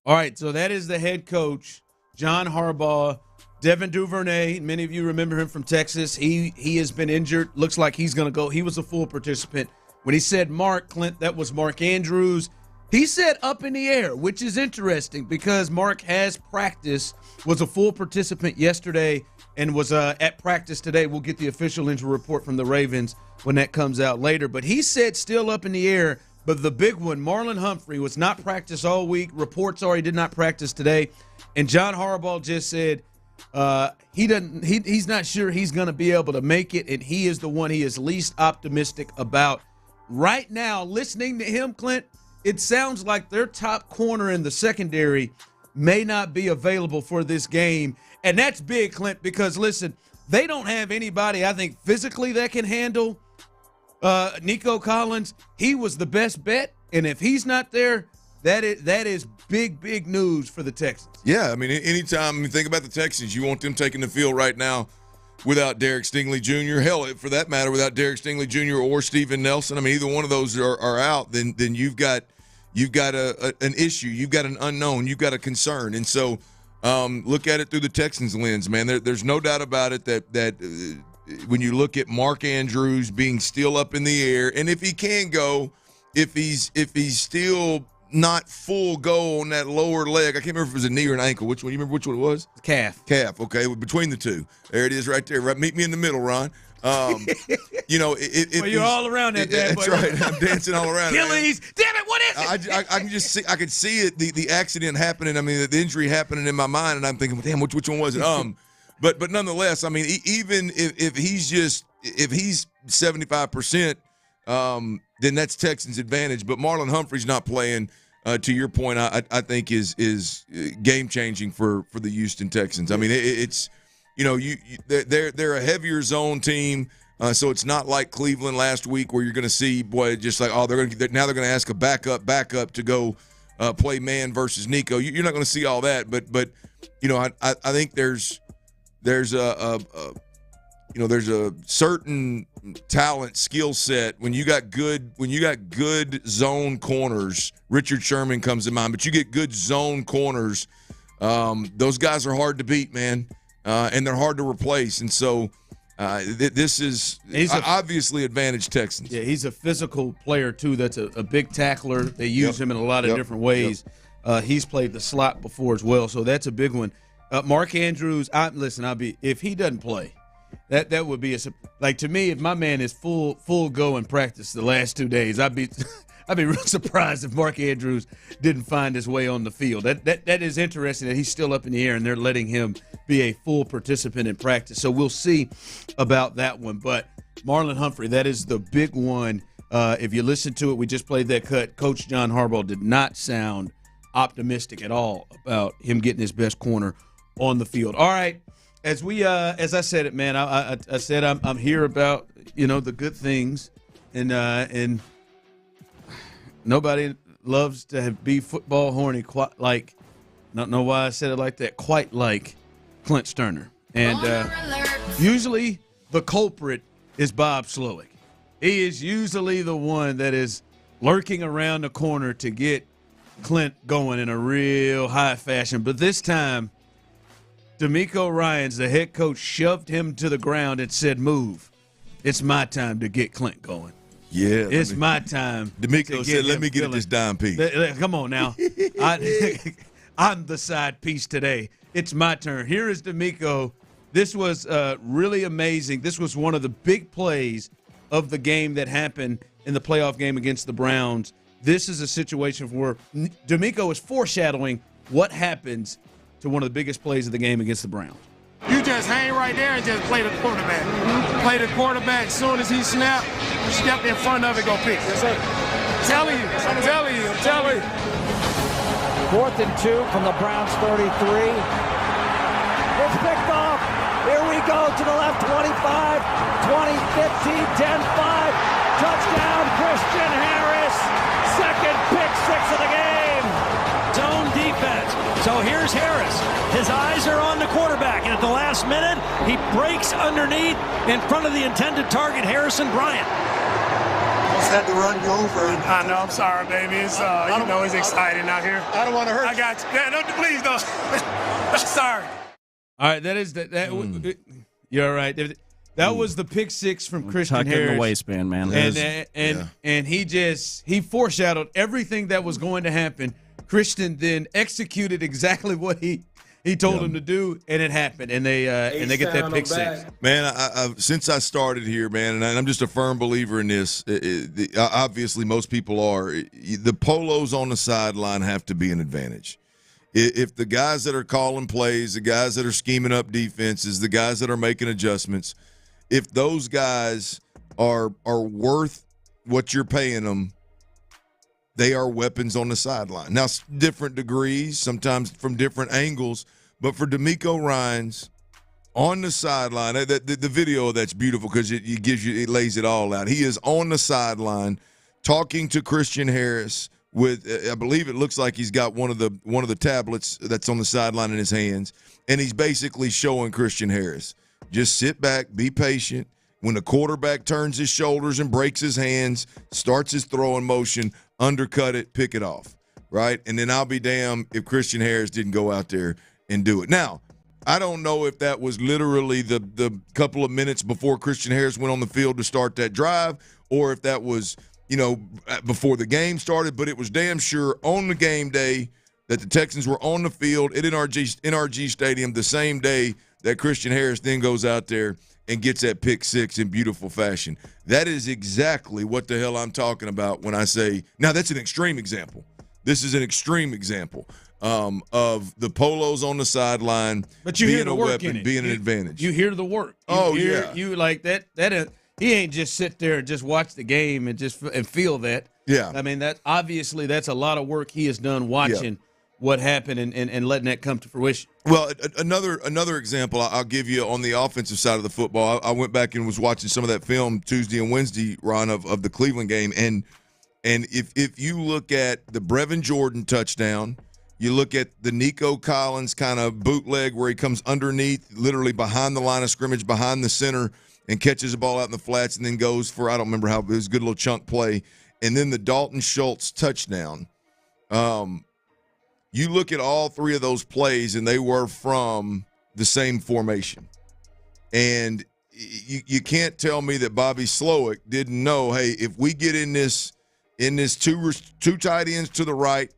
All right, so that is the head coach, John Harbaugh. Devin Duvernay, many of you remember him from Texas. He has been injured. Looks like he's going to go. He was a full participant. When he said Mark, Clint, that was Mark Andrews. He said up in the air, which is interesting because Mark has practiced, was a full participant yesterday, and was at practice today. We'll get the official injury report from the Ravens when that comes out later. But he said still up in the air. But the big one, Marlon Humphrey, was not practiced all week. Reports are he did not practice today. And John Harbaugh just said he's not sure he's going to be able to make it, and he is the one he is least optimistic about. Right now, listening to him, Clint, it sounds like their top corner in the secondary may not be available for this game. And that's big, Clint, because, listen, they don't have anybody, I think, physically that can handle Nico Collins. He was the best bet, and if he's not there, that is big, big news for the Texans. Yeah, I mean, anytime you think about the Texans, you want them taking the field right now without Derek Stingley Jr. Hell, for that matter, without Derek Stingley Jr. or Steven Nelson. I mean, either one of those are out, then you've got an issue, you've got an unknown, you've got a concern. And so look at it through the Texans lens, man. There's no doubt about it that when you look at Mark Andrews being still up in the air, and if he can go, if he's still not full go on that lower leg. I can't remember if it was a knee or an ankle. Which one? You remember which one it was? Calf. Okay, between the two. There it is right there. Right, meet me in the middle, Ron. Well, you're all around that bad boy. That's right. I'm dancing all around Achilles. Damn it, what is it? I can just see. I could see it. The accident happening. I mean, the injury happening in my mind, and I'm thinking, damn, which one was it? But nonetheless, I mean, even if he's 75%, then that's Texans' advantage. But Marlon Humphrey's not playing. To your point, I think is game changing for the Houston Texans. I mean, it's they're a heavier zone team, so it's not like Cleveland last week where you're going to see just like now they're going to ask a backup to go play man versus Nico. You're not going to see all that, but I think there's a certain talent, skill set when you got good zone corners. Richard Sherman comes to mind, but you get good zone corners. Those guys are hard to beat, man. and they're hard to replace. And so this is obviously advantage Texans. Yeah, he's a physical player, too. That's a big tackler. They use him in a lot of different ways. He's played the slot before as well, so that's a big one. Mark Andrews, if he doesn't play, that would be to me, if my man is full go in practice the last 2 days, I'd be real surprised if Mark Andrews didn't find his way on the field. That is interesting that he's still up in the air and they're letting him be a full participant in practice. So we'll see about that one. But Marlon Humphrey, that is the big one. If you listen to it, we just played that cut. Coach John Harbaugh did not sound optimistic at all about him getting his best corner on the field. All right, as I said it, man, I said I'm here about the good things, and nobody loves to be football horny quite like. Don't know why I said it like that. Quite like Clint Stoerner, and usually the culprit is Bob Slowick. He is usually the one that is lurking around the corner to get Clint going in a real high fashion. But this time, D'Amico Ryans, the head coach, shoved him to the ground and said, "Move. It's my time to get Clint going." Yeah, it's my time. D'Amico said, "Let me get this dime piece." Come on now. I'm the side piece today. It's my turn. Here is D'Amico. This was really amazing. This was one of the big plays of the game that happened in the playoff game against the Browns. This is a situation where D'Amico is foreshadowing what happens to one of the biggest plays of the game against the Browns. You just hang right there and just play the quarterback. Play the quarterback. As soon as he snap, step in front of it, go pick. Yes, sir. I'm telling you. 4th and 2 from the Browns 33. It's picked off. Here we go to the left, 25, 20, 15, 10, 5. Touchdown, Christian Harris. Second pick six of the game. Zone defense. So here's Harris. His eyes are on the quarterback, and at the last minute, he breaks underneath in front of the intended target, Harrison Bryant. Just had to run you over. I know, I'm sorry, baby. It's it's exciting out here. I don't want to hurt you. I got you. Yeah, no, please don't. Sorry. All right, that is that. You're all right. That was the pick six from Christian Harris. In the waistband, man. And he foreshadowed everything that was going to happen. Christian then executed exactly what he told him to do, and it happened. And they get that pick six. Man, I since I started here, man, and I'm just a firm believer in this. Obviously, most people are. The polos on the sideline have to be an advantage. If the guys that are calling plays, the guys that are scheming up defenses, the guys that are making adjustments, if those guys are worth what you're paying them, they are weapons on the sideline. Now, different degrees, sometimes from different angles, but for D'Amico Ryans on the sideline, the video that's beautiful because it lays it all out. He is on the sideline talking to Christian Harris with, I believe it looks like he's got one of the tablets that's on the sideline in his hands, and he's basically showing Christian Harris, just sit back, be patient. When the quarterback turns his shoulders and breaks his hands, starts his throwing motion, undercut it, pick it off, right? And then I'll be damned if Christian Harris didn't go out there and do it. Now, I don't know if that was literally the couple of minutes before Christian Harris went on the field to start that drive, or if that was, before the game started, but it was damn sure on the game day that the Texans were on the field at NRG Stadium the same day that Christian Harris then goes out there and gets that pick six in beautiful fashion. That is exactly what the hell I'm talking about when I say – now, that's an extreme example. This is an extreme example of the polos on the sideline being a weapon, being an advantage. You hear the work. You like that he ain't just sit there and just watch the game and feel that. Yeah. I mean, obviously that's a lot of work he has done watching what happened and letting that come to fruition. Well, another example I'll give you on the offensive side of the football. I went back and was watching some of that film Tuesday and Wednesday, Ron, of the Cleveland game. And if you look at the Brevin Jordan touchdown, you look at the Nico Collins kind of bootleg where he comes underneath, literally behind the line of scrimmage, behind the center, and catches the ball out in the flats and then goes for, I don't remember how, it was a good little chunk play. And then the Dalton Schultz touchdown. You look at all three of those plays, and they were from the same formation. And you can't tell me that Bobby Slowick didn't know, hey, if we get in this two tight ends to the right,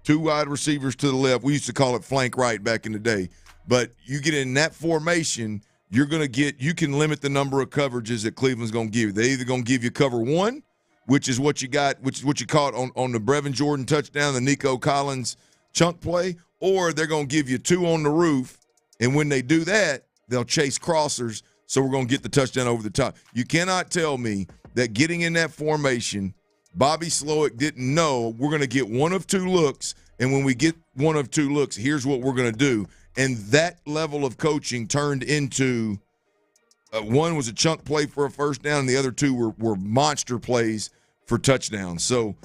2 wide receivers to the left, we used to call it flank right back in the day, but you get in that formation, you can limit the number of coverages that Cleveland's going to give you. They're either going to give you cover 1, which is what you caught on the Brevin Jordan touchdown, the Nico Collins chunk play, or they're going to give you 2 on the roof, and when they do that, they'll chase crossers, so we're going to get the touchdown over the top. You cannot tell me that getting in that formation, Bobby Slowick didn't know we're going to get 1 of 2 looks, and when we get 1 of 2 looks, here's what we're going to do. And that level of coaching turned into one was a chunk play for a first down, and the other 2 were monster plays for touchdowns. So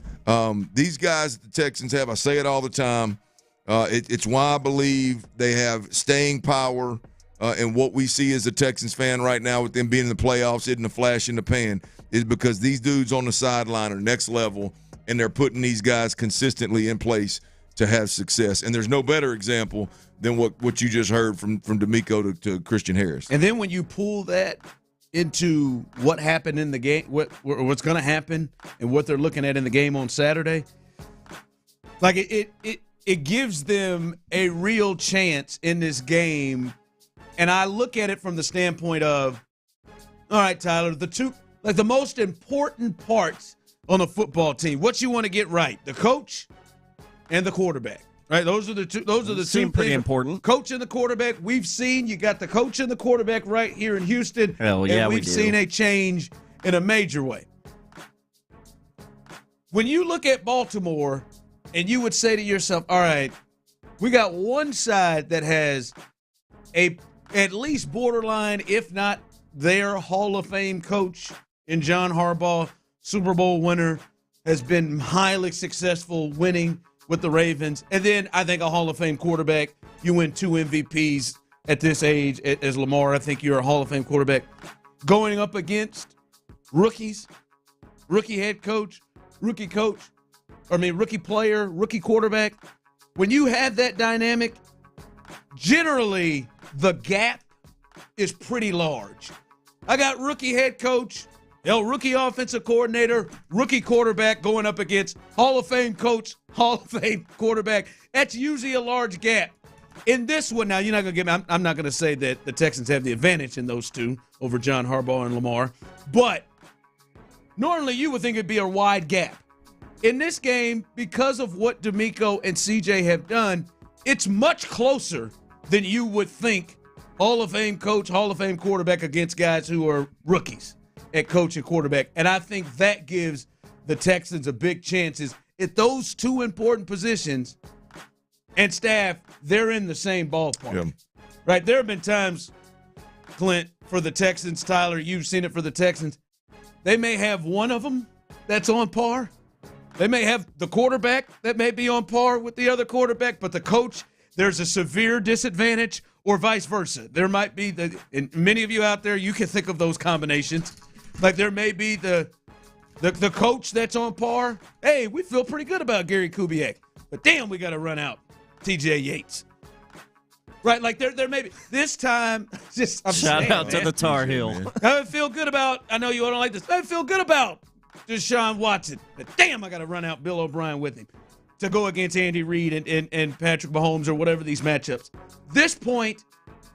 these guys that the Texans have, I say it all the time, it's why I believe they have staying power. And what we see as a Texans fan right now with them being in the playoffs, hitting a flash in the pan, is because these dudes on the sideline are next level, and they're putting these guys consistently in place to have success. And there's no better example than what you just heard from D'Amico to Christian Harris. And then when you pull that into what happened in the game, what's going to happen and what they're looking at in the game on Saturday, like it gives them a real chance in this game. And I look at it from the standpoint of, all right, Tyler, the most important parts on a football team, what you want to get right, the coach and the quarterback, right? Those are the two. Seem pretty important. Coach and the quarterback. We've seen you got the coach and the quarterback right here in Houston. Hell yeah, and we've seen a change in a major way. When you look at Baltimore and you would say to yourself, all right, we got one side that has at least borderline, if not their Hall of Fame coach in John Harbaugh, Super Bowl winner, has been highly successful winning with the Ravens. And then I think a Hall of Fame quarterback, you win 2 MVPs at this age as Lamar. I think you're a Hall of Fame quarterback. Going up against rookies, rookie head coach, rookie player, rookie quarterback. When you have that dynamic, generally the gap is pretty large. I got rookie head coach, rookie offensive coordinator, rookie quarterback going up against Hall of Fame coach, Hall of Fame quarterback. That's usually a large gap. In this one, now you're not going to give me, I'm not going to say that the Texans have the advantage in those 2 over John Harbaugh and Lamar, but normally you would think it'd be a wide gap. In this game, because of what D'Amico and CJ have done, it's much closer than you would think. Hall of Fame coach, Hall of Fame quarterback against guys who are rookies at coach and quarterback. And I think that gives the Texans a big chances at those 2 important positions. And staff, they're in the same ballpark. Yeah. Right? There have been times, Clint, for the Texans, Tyler, you've seen it for the Texans, they may have one of them that's on par. They may have the quarterback that may be on par with the other quarterback, but the coach, there's a severe disadvantage, or vice versa. There might be and many of you out there, you can think of those combinations. Like there may be the coach that's on par. Hey, we feel pretty good about Gary Kubiak, but damn, we got to run out TJ Yates. Right, like there may be this time. Shout out to the Tar Heel. I feel good about. I know you don't like this. I feel good about Deshaun Watson, but damn, I got to run out Bill O'Brien with him to go against Andy Reid and Patrick Mahomes or whatever these matchups. This point,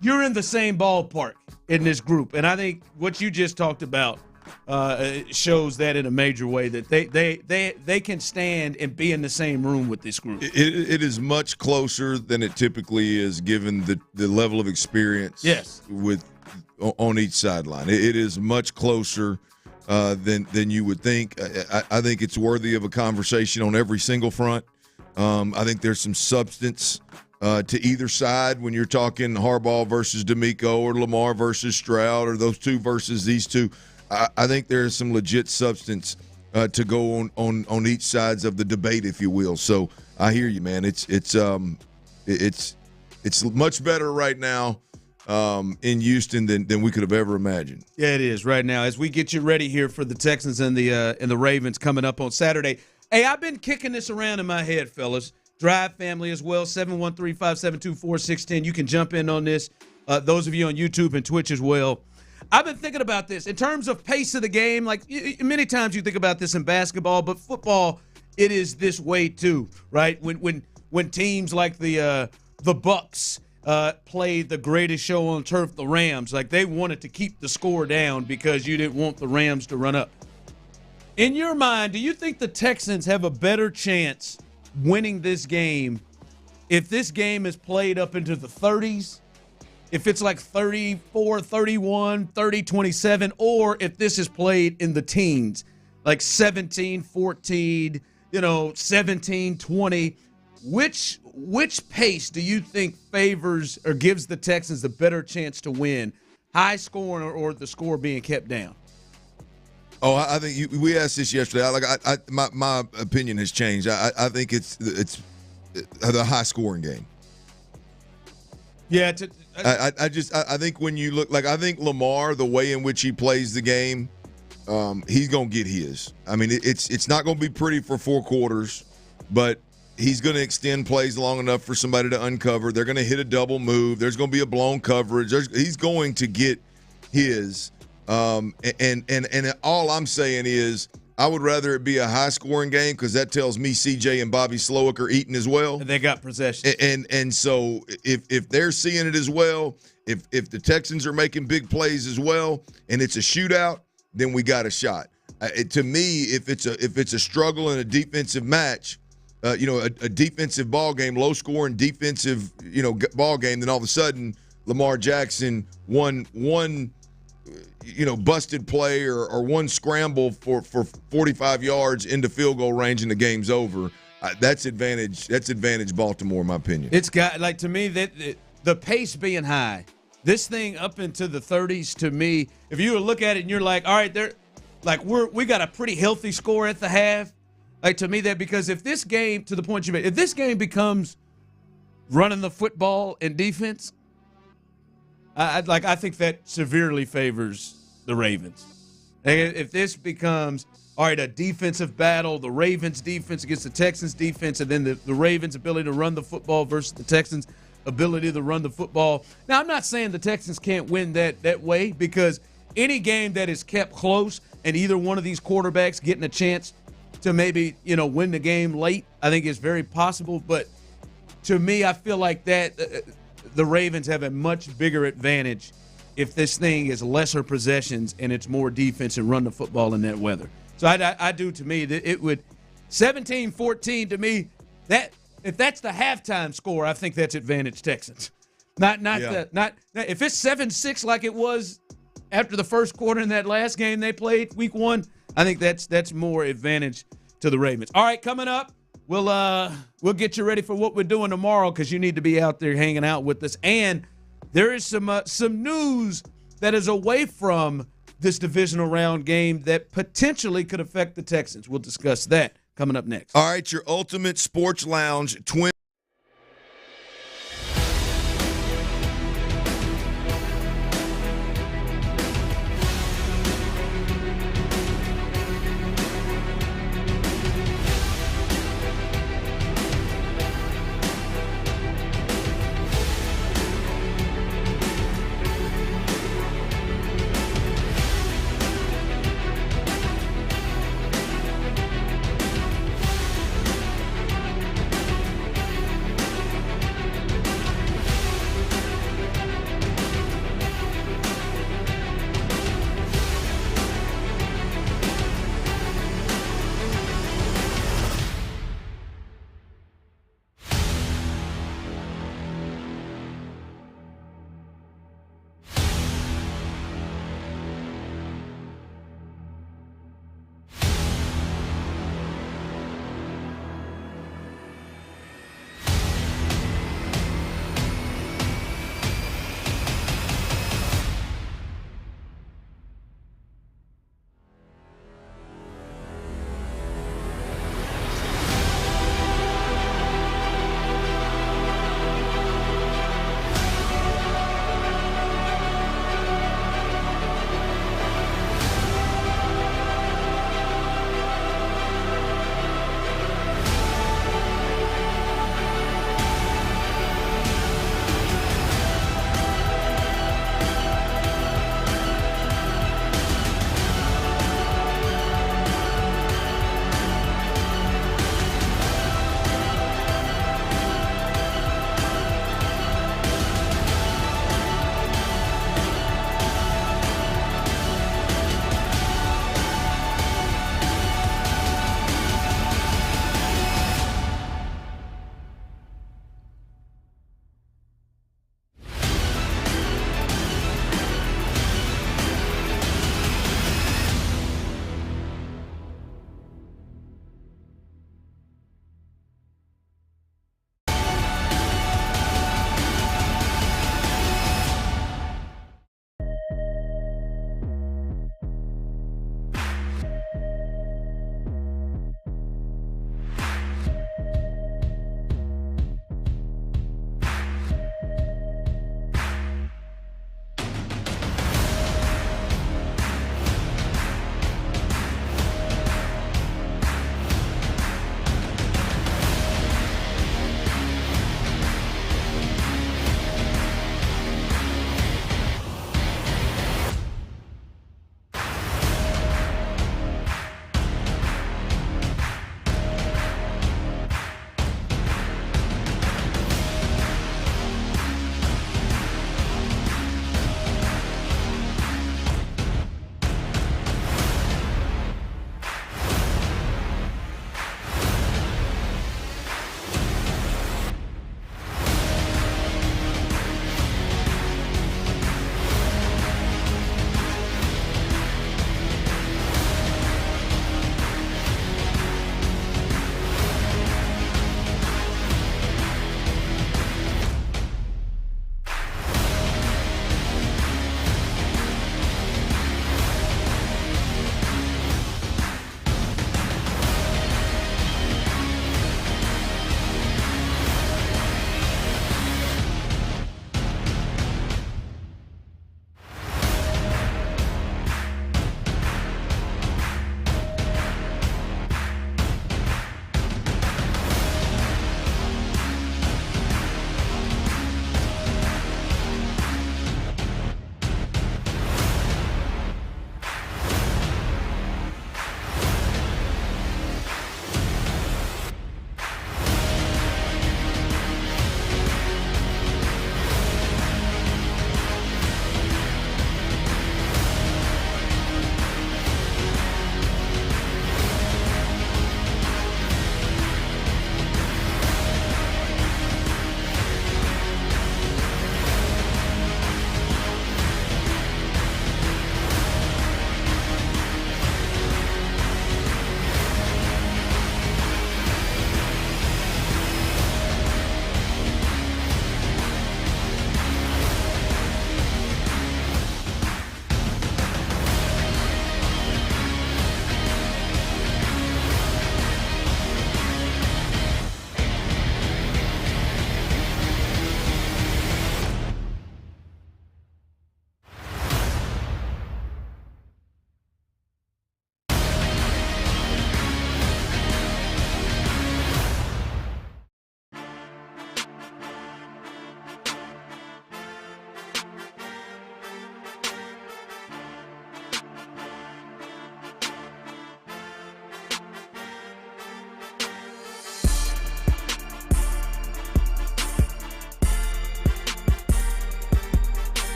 you're in the same ballpark in this group, and I think what you just talked about shows that in a major way that they can stand and be in the same room with this group. It is much closer than it typically is, given the level of experience. Yes. On each sideline, it is much closer than you would think. I think it's worthy of a conversation on every single front. I think there's some substance to either side when you're talking Harbaugh versus D'Amico or Lamar versus Stroud or those 2 versus these 2. I think there's some legit substance to go on each sides of the debate, if you will. So I hear you, man. It's much better right now in Houston than we could have ever imagined. Yeah, it is right now. As we get you ready here for the Texans and the Ravens coming up on Saturday. Hey, I've been kicking this around in my head, fellas. Drive family as well, 713-572-4610. You can jump in on this. Those of you on YouTube and Twitch as well. I've been thinking about this in terms of pace of the game. Like many times you think about this in basketball, but football, it is this way too, right? When teams like the Bucks played the greatest show on turf, the Rams, like they wanted to keep the score down because you didn't want the Rams to run up. In your mind, do you think the Texans have a better chance winning this game if this game is played up into the 30s, if it's like 34, 31, 30, 27, or if this is played in the teens, like 17, 14, 17, 20? Which pace do you think favors or gives the Texans the better chance to win? High scoring or the score being kept down? Oh, I think we asked this yesterday. My opinion has changed. I think it's the high scoring game. Yeah. I think when you look, like, I think Lamar, the way in which he plays the game, he's gonna get his. I mean, it's not gonna be pretty for 4 quarters, but he's going to extend plays long enough for somebody to uncover. They're going to hit a double move. There's going to be a blown coverage. He's going to get his. And all I'm saying is I would rather it be a high-scoring game because that tells me CJ and Bobby Slowick are eating as well. And they got possession. And so if they're seeing it as well, if the Texans are making big plays as well, and it's a shootout, then we got a shot. To me, if it's a struggle in a defensive match, a defensive ball game, low scoring defensive, ball game, then all of a sudden Lamar Jackson one busted play or one scramble for 45 yards into field goal range and the game's over. That's advantage Baltimore, in my opinion. It's got, like, to me, that the pace being high, this thing up into the 30s, to me, if you look at it and you're like, all right, we got a pretty healthy score at the half. Like, to me, that because if this game, to the point you made, if this game becomes running the football and defense, I think that severely favors the Ravens. And if this becomes, all right, a defensive battle, the Ravens' defense against the Texans' defense, and then the Ravens' ability to run the football versus the Texans' ability to run the football. Now, I'm not saying the Texans can't win that way, because any game that is kept close and either one of these quarterbacks getting a chance to maybe, win the game late, I think is very possible. But to me, I feel like that the Ravens have a much bigger advantage if this thing is lesser possessions and it's more defense and run the football in that weather. So I do, to me, that it would 17-14 to me, that if that's the halftime score, I think that's advantage Texans. Not if it's 7-6 like it was after the first quarter in that last game they played week 1, I think that's more advantage to the Ravens. All right, coming up, we'll get you ready for what we're doing tomorrow, because you need to be out there hanging out with us. And there is some news that is away from this divisional round game that potentially could affect the Texans. We'll discuss that coming up next. All right, your ultimate sports lounge twin.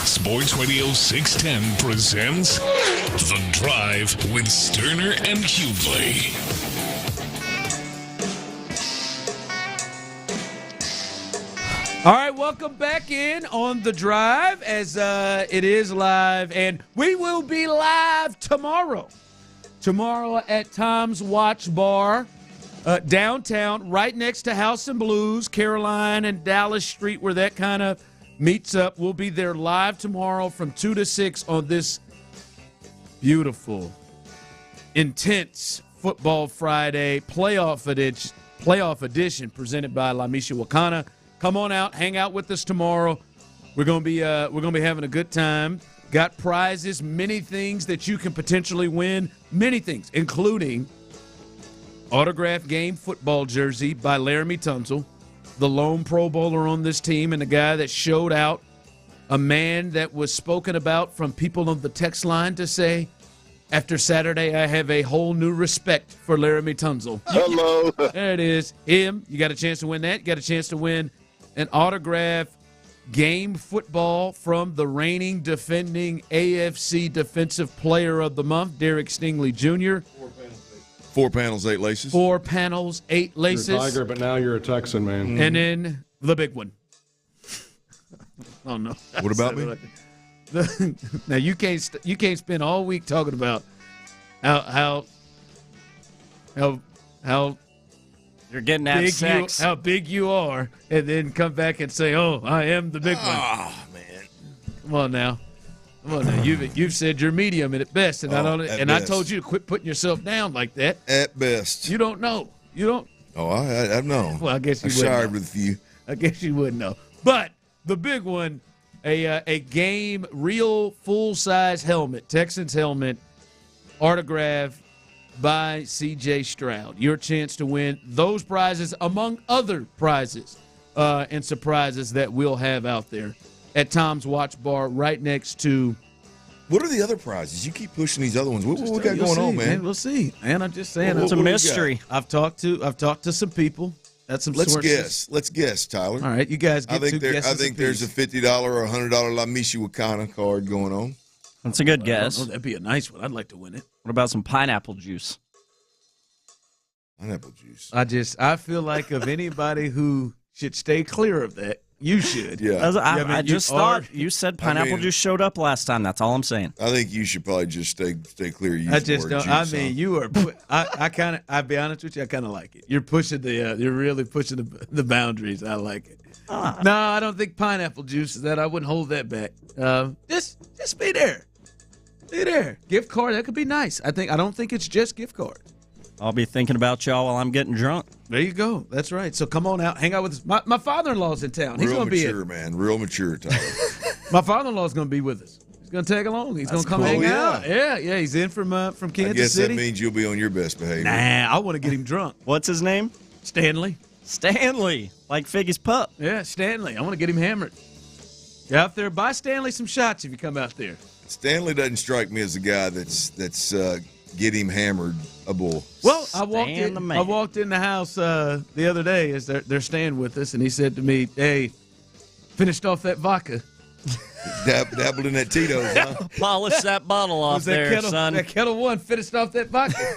Sports Radio 610 presents The Drive with Stoerner and Hughley. All right, welcome back in on The Drive as it is live, and we will be live tomorrow. Tomorrow at Tom's Watch Bar, downtown, right next to House and Blues, Caroline and Dallas Street, where that kind of meets up. We'll be there live tomorrow from 2 to 6 on this beautiful, intense Football Friday playoff edition presented by Lamisha Wakana. Come on out, hang out with us tomorrow. We're gonna be having a good time. Got prizes, many things that you can potentially win, many things, including autographed game football jersey by Laramie Tunsil, the lone Pro Bowler on this team and the guy that showed out, a man that was spoken about from people on the text line to say, after Saturday, I have a whole new respect for Laramie Tunsil. Hello. There it is. Him. You got a chance to win that. You got a chance to win an autographed game football from the reigning defending AFC Defensive Player of the Month, Derek Stingley Jr. 4 panels, 8 laces. 4 panels, 8 laces. You're a Tiger, but now you're a Texan, man. And then the big one. Oh, no. What about me? Now, you can't spend all week talking about how you're getting that sex. How big you are, and then come back and say, "Oh, I am the big one." Oh man! Come on now. You've said you're medium at best, and I told you to quit putting yourself down like that. At best, you don't know. You don't. Oh, I've known. Well, I guess you would. I shared with you. I guess you wouldn't know. But the big one, a game real full size helmet, Texans helmet, autograph by C.J. Stroud. Your chance to win those prizes, among other prizes and surprises that we'll have out there at Tom's Watch Bar right next to. What are the other prizes? You keep pushing these other ones. What we got going on, man? We'll see. Man, I'm just saying. It's a mystery. I've talked to some people. That's some Let's sources. Let's guess, Tyler. All right, you guys get two guesses. I think there's a $50 or $100 Lamisha Wakana card going on. That's a good guess. That'd be a nice one. I'd like to win it. What about some pineapple juice? Pineapple juice. I feel like of anybody who should stay clear of that, you should. Yeah. I just thought you said pineapple juice showed up last time. That's all I'm saying. I think you should probably just stay clear. I just don't. I mean, you are. I'll be honest with you. I kind of like it. You're pushing you're really pushing the boundaries. I like it. No, I don't think pineapple juice is that. I wouldn't hold that back. Just be there. Be there. Gift card. That could be nice. I don't think it's just gift card. I'll be thinking about y'all while I'm getting drunk. There you go. That's right. So come on out, hang out with us. My father-in-law's in town. He's going to be mature, man. Real mature, Tyler. My father-in-law's going to be with us. He's going to tag along. He's going to come hang out. Yeah. He's in from Kansas City. I guess that means you'll be on your best behavior. Nah, I want to get him drunk. What's his name? Stanley, like Figgy's pup. Yeah, Stanley. I want to get him hammered. Get out there, buy Stanley some shots if you come out there. Stanley doesn't strike me as a guy that's get him hammered a bull. Well, I walked in the house the other day as they're staying with us, and he said to me, "Hey, finished off that vodka." Dabbled in that Tito's, huh? Polish that bottle off there, son. That Kettle One finished off that vodka.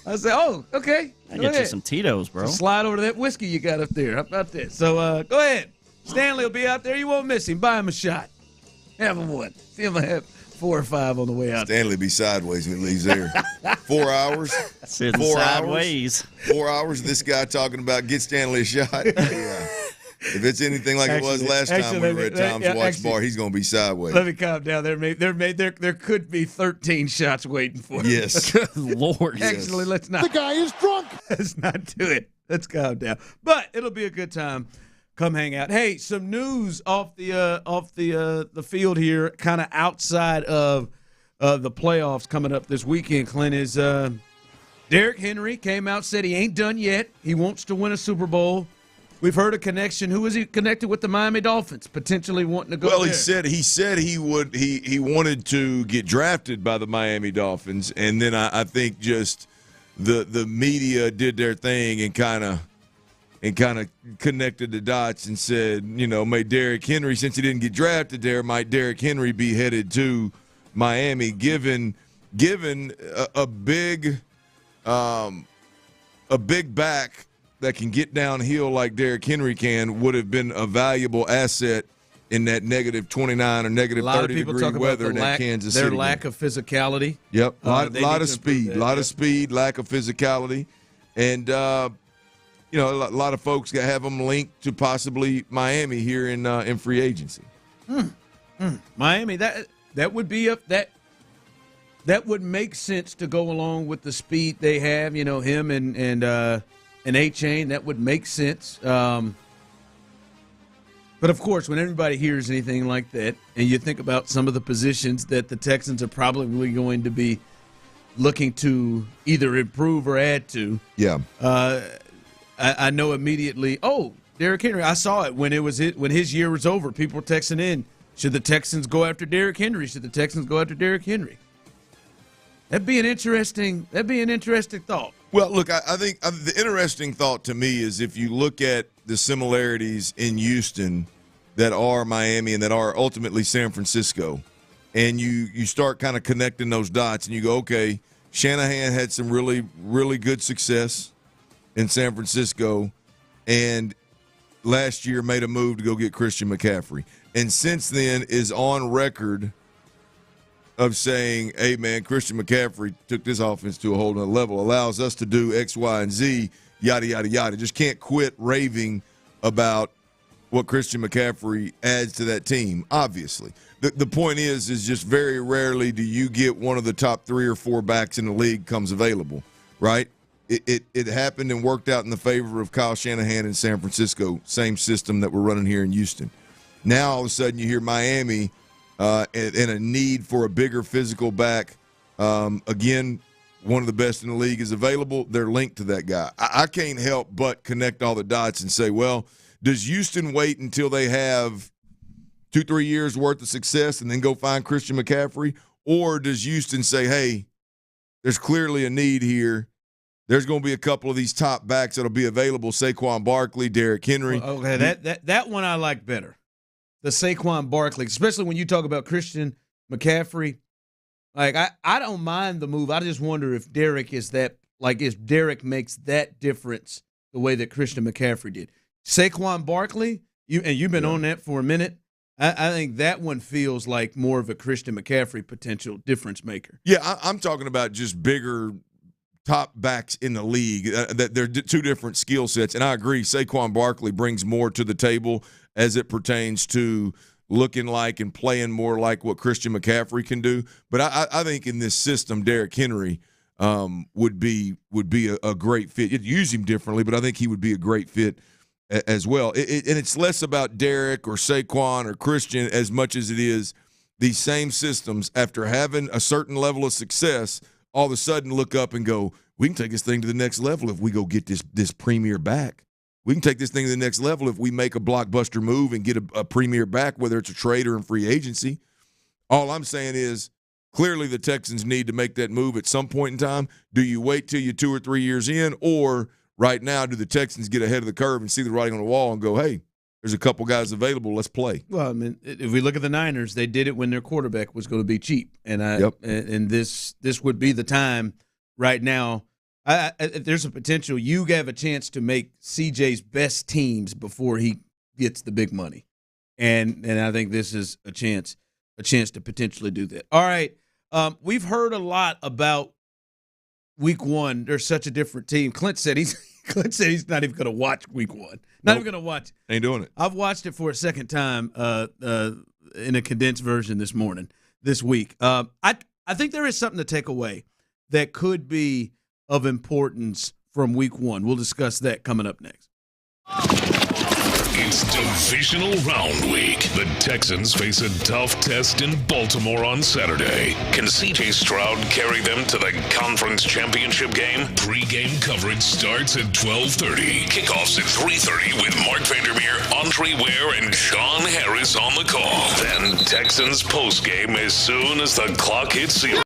I said, "Oh, okay. I get you some Tito's, bro. So slide over to that whiskey you got up there. How about that?" So go ahead. Stanley will be out there. You won't miss him. Buy him a shot. Have him one. See him have 4 or 5 on the way out. Stanley be sideways when he leaves there. 4 hours. Sitting 4 sideways. 4 hours. This guy talking about get Stanley a shot. Yeah. If it's anything like it was last time we were at Tom's Watch Bar, he's going to be sideways. Let me calm down. There could be 13 shots waiting for him. Yes. Lord. Actually, let's not. The guy is drunk. Let's not do it. Let's calm down. But it'll be a good time. Come hang out. Hey, some news off the field here, kind of outside of the playoffs coming up this weekend. Clint, is Derrick Henry came out, said he ain't done yet. He wants to win a Super Bowl. We've heard a connection. Who is he connected with? The Miami Dolphins, potentially wanting to go. Well, there. he said he would. He wanted to get drafted by the Miami Dolphins, and then I think just the media did their thing and kind of and kind of connected the dots and said, may Derrick Henry, since he didn't get drafted there, might Derrick Henry be headed to Miami, given a big back that can get downhill like Derrick Henry can would have been a valuable asset in that negative 29 or negative 30 degree weather in that Kansas City. Their lack of physicality. Yep, a lot of speed, lack of physicality, and a lot of folks have them linked to possibly Miami here in free agency. Miami, that would be that would make sense to go along with the speed they have. Him and A-Chain, that would make sense. But, of course, when everybody hears anything like that and you think about some of the positions that the Texans are probably going to be looking to either improve or add to, I know immediately, Derrick Henry. I saw it when his year was over. People were texting in, should the Texans go after Derrick Henry? Should the Texans go after Derrick Henry? That'd be an interesting thought. Well, look, I think the interesting thought to me is if you look at the similarities in Houston that are Miami and that are ultimately San Francisco, and you start kind of connecting those dots and you go, okay, Shanahan had some really, really good success in San Francisco and last year made a move to go get Christian McCaffrey. And since then is on record of saying, hey, man, Christian McCaffrey took this offense to a whole nother level, allows us to do X, Y, and Z, yada, yada, yada. Just can't quit raving about what Christian McCaffrey adds to that team, obviously. The point is just very rarely do you get one of the top 3 or 4 backs in the league comes available, right? It happened and worked out in the favor of Kyle Shanahan in San Francisco, same system that we're running here in Houston. Now, all of a sudden, you hear Miami and a need for a bigger physical back. Again, one of the best in the league is available. They're linked to that guy. I can't help but connect all the dots and say, well, does Houston wait until they have 2-3 years worth of success and then go find Christian McCaffrey? Or does Houston say, hey, there's clearly a need here. There's going to be a couple of these top backs that'll be available, Saquon Barkley, Derrick Henry. Well, okay, that one I like better. The Saquon Barkley, especially when you talk about Christian McCaffrey. Like, I don't mind the move. I just wonder if Derek is that, like, if Derek makes that difference the way that Christian McCaffrey did. Saquon Barkley, you've been on that for a minute. I think that one feels like more of a Christian McCaffrey potential difference maker. Yeah, I'm talking about just bigger top backs in the league. That they're two different skill sets, and I agree. Saquon Barkley brings more to the table as it pertains to looking like and playing more like what Christian McCaffrey can do. But I think in this system, Derrick Henry would be a great fit. You'd use him differently, but I think he would be a great fit as well. And it's less about Derrick or Saquon or Christian as much as it is these same systems, after having a certain level of success, all of a sudden look up and go, we can take this thing to the next level if we go get this premier back. We can take this thing to the next level if we make a blockbuster move and get a premier back, whether it's a trade or in free agency. All I'm saying is clearly the Texans need to make that move at some point in time. Do you wait till you're 2 or 3 years in, or right now do the Texans get ahead of the curve and see the writing on the wall and go, hey, there's a couple guys available, let's play? Well, I mean, if we look at the Niners, they did it when their quarterback was going to be cheap. And and this would be the time right now. There's a potential you have a chance to make CJ's best teams before he gets the big money, and I think this is a chance to potentially do that. All right, we've heard a lot about Week 1. There's such a different team. Clint said he's not even going to watch Week 1. Not even going to watch. Ain't doing it. I've watched it for a second time in a condensed version this week. I think there is something to take away that could be of importance from Week 1. We'll discuss that coming up next. It's divisional round week. The Texans face a tough test in Baltimore on Saturday. Can C.J. Stroud carry them to the conference championship game? Pre-game coverage starts at 12:30. Kickoffs at 3:30 with Mark Vandermeer, Andre Ware, and Sean Harris on the call. Then Texans postgame as soon as the clock hits 0.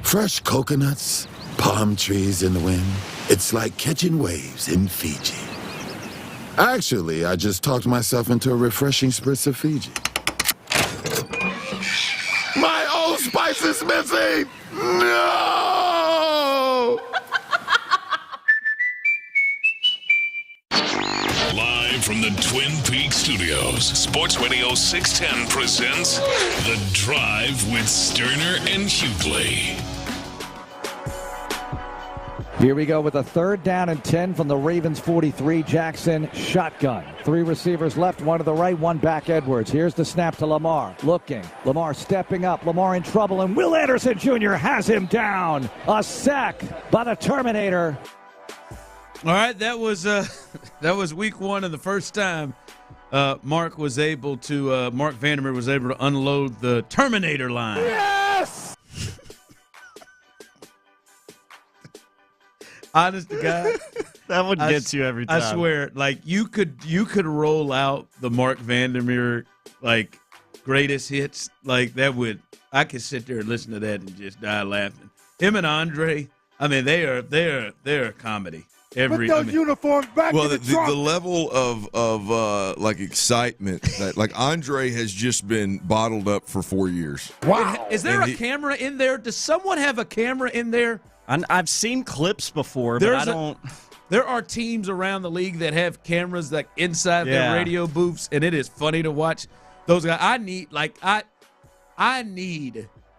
Fresh coconuts, palm trees in the wind. It's like catching waves in Fiji. Actually, I just talked myself into a refreshing spritz of Fiji. My Old Spice is missing! No! Live from the Twin Peaks studios, Sports Radio 610 presents The Drive with Stoerner and Hughley. Here we go with a 3rd down and 10 from the Ravens 43. Jackson shotgun. 3 receivers left, 1 to the right, 1 back Edwards. Here's the snap to Lamar. Looking. Lamar stepping up. Lamar in trouble, and Will Anderson Jr. has him down. A sack by the Terminator. All right, that was week 1 and the first time Mark Vandermeer was able to unload the Terminator line. Yes! Honest to God, that one gets you every time. I swear, like you could roll out the Mark Vandermeer like greatest hits, like that would. I could sit there and listen to that and just die laughing. Him and Andre, I mean, they're a comedy. Uniforms back well, in the trunk. The level of like excitement that like Andre has just been bottled up for 4 years. Wow! Is there a camera in there? Does someone have a camera in there? I've seen clips before, but I don't. There are teams around the league that have cameras like inside their radio booths, and it is funny to watch those guys. I need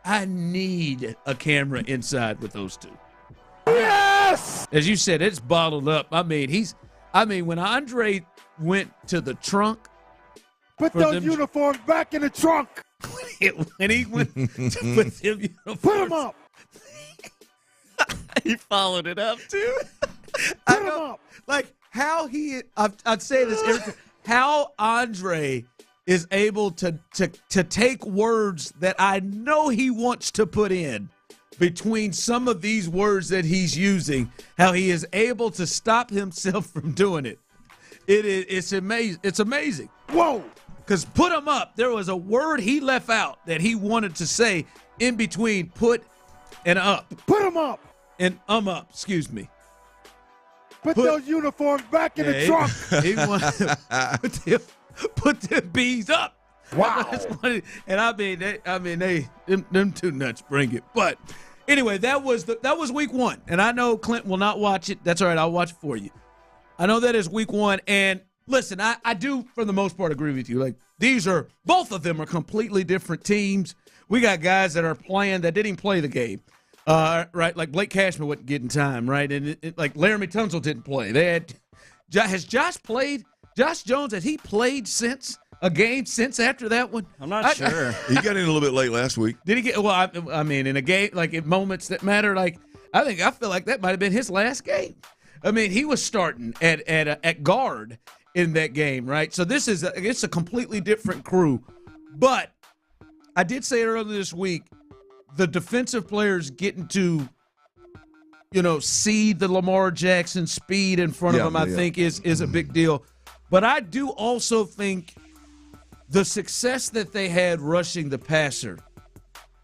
a camera inside with those two. Yes! As you said, it's bottled up. I mean, when Andre went to the trunk. Put those uniforms back in the trunk. When he went to put them uniforms. Put them up. He followed it up, too. Put him up. Like, how I'd say this every time, how Andre is able to take words that I know he wants to put in between some of these words that he's using, how he is able to stop himself from doing it. It's amazing. It's amazing. Whoa. Because put him up, there was a word he left out that he wanted to say in between put and up. Put him up. And up, excuse me. Put those uniforms back in the trunk. He wanted put them bees up. Wow. And I mean, them two nuts bring it. But anyway, that was week 1. And I know Clint will not watch it. That's all right. I'll watch it for you. I know that is week 1. And listen, I do for the most part agree with you. Like both of them are completely different teams. We got guys that are playing that didn't even play the game. Right, like Blake Cashman wasn't getting time, right? And like Laramie Tunsil didn't play. Has Josh played? Josh Jones, has he played since a game since after that one? I'm not sure. He got in a little bit late last week. Did he get? Well, I mean, in a game, like in moments that matter, like I feel like that might have been his last game. I mean, he was starting at guard in that game, right? So it's a completely different crew. But I did say earlier this week, the defensive players getting to, see the Lamar Jackson speed in front of them, I think is a big deal. But I do also think the success that they had rushing the passer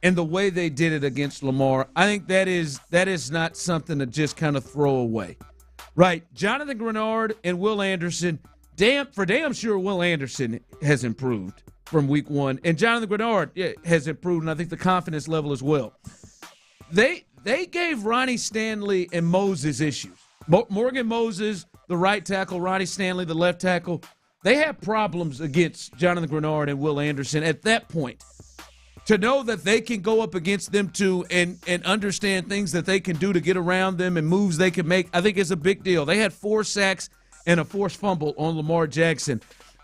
and the way they did it against Lamar, I think that is not something to just kind of throw away. Right? Jonathan Grenard and Will Anderson, for damn sure Will Anderson has improved from week 1, and Jonathan Grenard has improved, and I think the confidence level as well. They gave Ronnie Stanley and Moses issues. Morgan Moses, the right tackle, Ronnie Stanley, the left tackle, they had problems against Jonathan Grenard and Will Anderson at that point. To know that they can go up against them too and understand things that they can do to get around them and moves they can make, I think is a big deal. They had 4 sacks and a forced fumble on Lamar Jackson.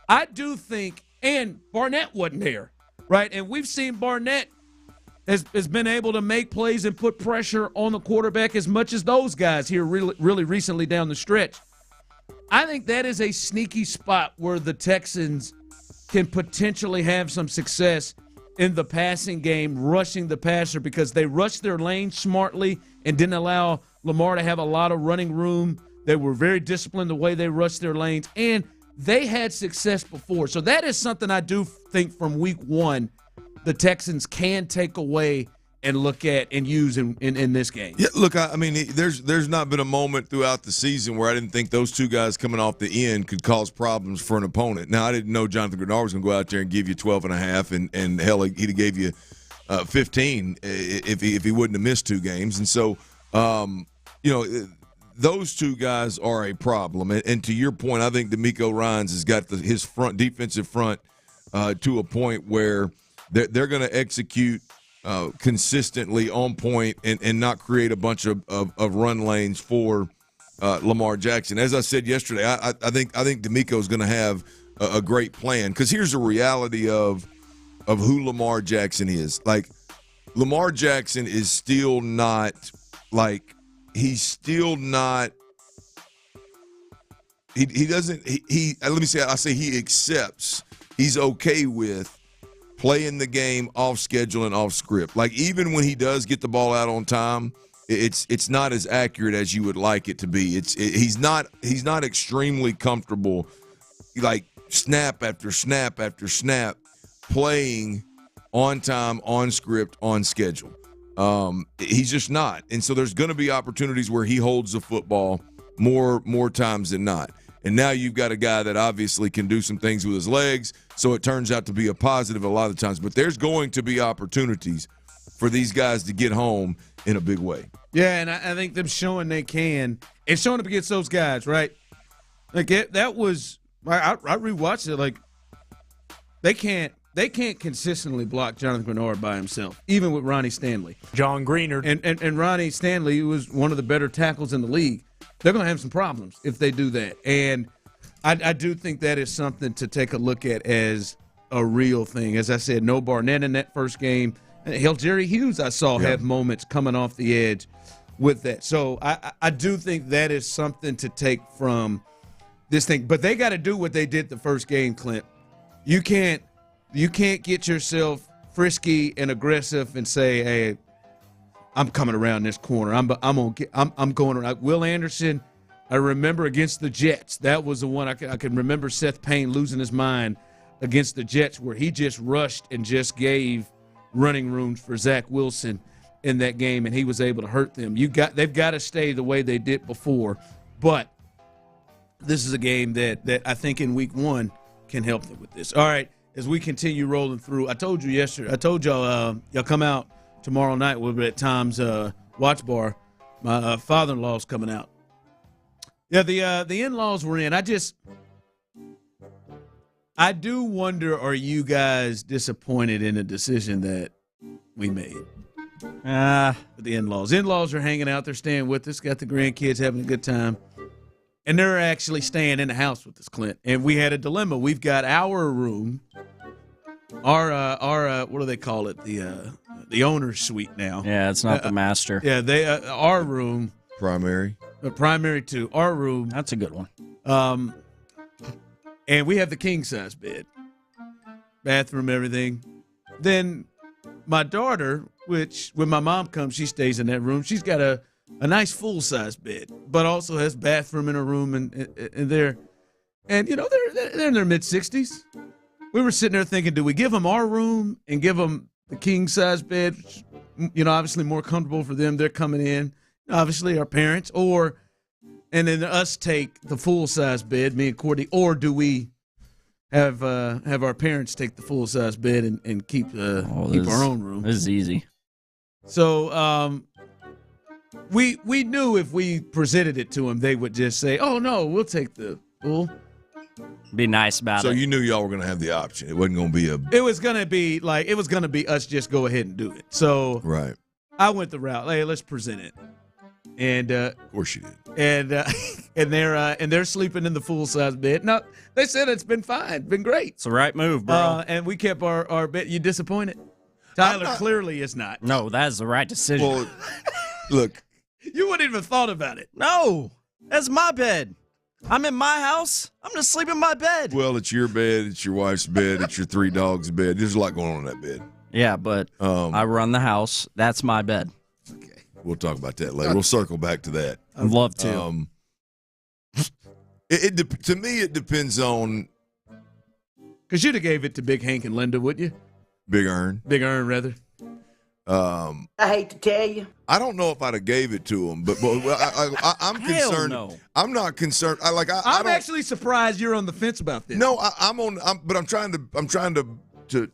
I do think. And Barnett wasn't there, right? And we've seen Barnett has been able to make plays and put pressure on the quarterback as much as those guys here really recently down the stretch. I think that is a sneaky spot where the Texans can potentially have some success in the passing game, rushing the passer, because they rushed their lane smartly and didn't allow Lamar to have a lot of running room. They were very disciplined the way they rushed their lanes, and they had success before. So that is something I do think from week 1 the Texans can take away and look at and use in this game. Yeah, look, I mean, there's not been a moment throughout the season where I didn't think those two guys coming off the end could cause problems for an opponent. Now, I didn't know Jonathan Grenard was going to go out there and give you 12.5, and hell, he'd have gave you 15 if he wouldn't have missed 2 games. And so, those two guys are a problem. And to your point, I think D'Amico Ryans has got his defensive front to a point where they're going to execute consistently on point and not create a bunch of run lanes for Lamar Jackson. As I said yesterday, I think D'Amico is going to have a great plan, because here's the reality of who Lamar Jackson is. Like, Lamar Jackson is still not like he's still not. He doesn't. He let me say. I say he accepts. He's okay with playing the game off schedule and off script. Like, even when he does get the ball out on time, it's not as accurate as you would like it to be. He's not extremely comfortable, like snap after snap after snap, playing on time, on script, on schedule. He's just not. And so there's going to be opportunities where he holds the football more times than not. And now you've got a guy that obviously can do some things with his legs, so it turns out to be a positive a lot of the times. But there's going to be opportunities for these guys to get home in a big way. Yeah, and I think them showing they can, and showing up against those guys, right? Like, that was – I rewatched it. Like, they can't consistently block Jonathan Grenard by himself, even with Ronnie Stanley. John Greenard. And Ronnie Stanley was one of the better tackles in the league. They're going to have some problems if they do that. And I do think that is something to take a look at as a real thing. As I said, no Barnett in that first game. Hell, Jerry Hughes I saw have moments coming off the edge with that. So I do think that is something to take from this thing. But they got to do what they did the first game, Clint. You can't get yourself frisky and aggressive and say, "Hey, I'm coming around this corner. I'm going around." Will Anderson, I remember against the Jets. That was the one I can remember. Seth Payne losing his mind against the Jets, where he just rushed and just gave running rooms for Zach Wilson in that game, and he was able to hurt them. They've got to stay the way they did before, but this is a game that I think in week 1 can help them with this. All right. As we continue rolling through, I told you yesterday, I told y'all come out tomorrow night. We'll be at Tom's Watch Bar. My father-in-law's coming out. Yeah, the in-laws were in. I do wonder, are you guys disappointed in the decision that we made? With the in-laws. In-laws are hanging out. They're staying with us, got the grandkids having a good time. And they're actually staying in the house with us, Clint. And we had a dilemma. We've got our room, our what do they call it? The owner's suite now. Yeah, it's not the master. Yeah, our room. Primary. Primary 2. Our room. That's a good one. And we have the king-size bed. Bathroom, everything. Then my daughter, which when my mom comes, she stays in that room. She's got a nice full-size bed, but also has bathroom in her room and there. And, they're in their mid-60s. We were sitting there thinking, do we give them our room and give them the king-size bed, which, obviously more comfortable for them. They're coming in, obviously our parents, and then us take the full-size bed, me and Courtney, or do we have our parents take the full-size bed and keep our own room? This is easy. So, We knew if we presented it to them, they would just say, "Oh no, we'll take the full." Be nice about it. So you knew y'all were going to have the option. It wasn't going to be It was going to be us just go ahead and do it. So right. I went the route. Hey, let's present it. And of course you did. And they're sleeping in the full size bed. No, they said it's been fine, been great. It's the right move, bro. And we kept our bed. You disappointed? Tyler clearly is not. No, that's the right decision. Well, look. You wouldn't even thought about it. No, that's my bed. I'm in my house. I'm going to sleep in my bed. Well, it's your bed. It's your wife's bed. It's your 3 dogs' bed. There's a lot going on in that bed. Yeah, but I run the house. That's my bed. Okay. We'll talk about that later. We'll circle back to that. I'd love to. To me, it depends on. Because you'd have gave it to Big Hank and Linda, wouldn't you? Big Earn. Big Earn, rather. I hate to tell you. I don't know if I'd have gave it to him, but I'm concerned. No. I'm not concerned. I'm actually surprised you're on the fence about this. No, but I'm trying to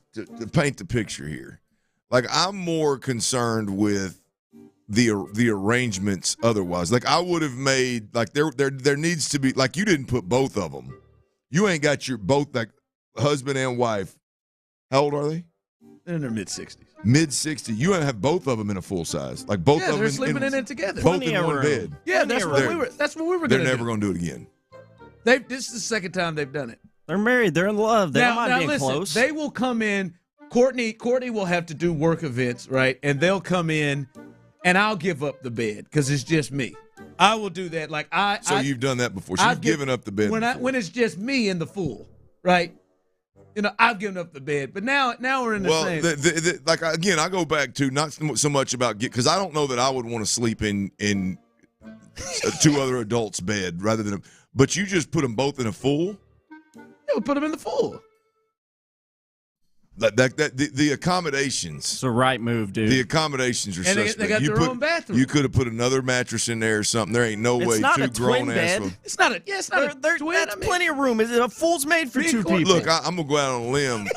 paint the picture here. Like, I'm more concerned with the arrangements otherwise. Like, I would have made, like, there needs to be, like, you didn't put both of them. You ain't got your both, like, husband and wife. How old are they? They're in their mid-60s. Mid-60s. You ain't have both of them in a full size. Like, both of them. They're sleeping in it together. Both in one bed. Yeah, that's what we were going to do. They're never going to do it again. This is the second time they've done it. They're married. They're in love. They don't mind being listen, close. They will come in. Courtney will have to do work events, right? And they'll come in, and I'll give up the bed because it's just me. I will do that. Like So you've done that before. So you've given up the bed when it's just me and the fool, right? You know, I've given up the bed, but now we're in the same. Like, again, I go back to not so much about because I don't know that I would want to sleep in two other adults' bed rather than. But you just put them both in a full. Yeah, we put them in the full. The accommodations. It's the right move, dude. The accommodations are suspect. They got their own bathroom. You could have put another mattress in there or something. There ain't no way two grown ass. It's not a twin. That's plenty of room. Is it a full's made for two people? Look, I'm gonna go out on a limb.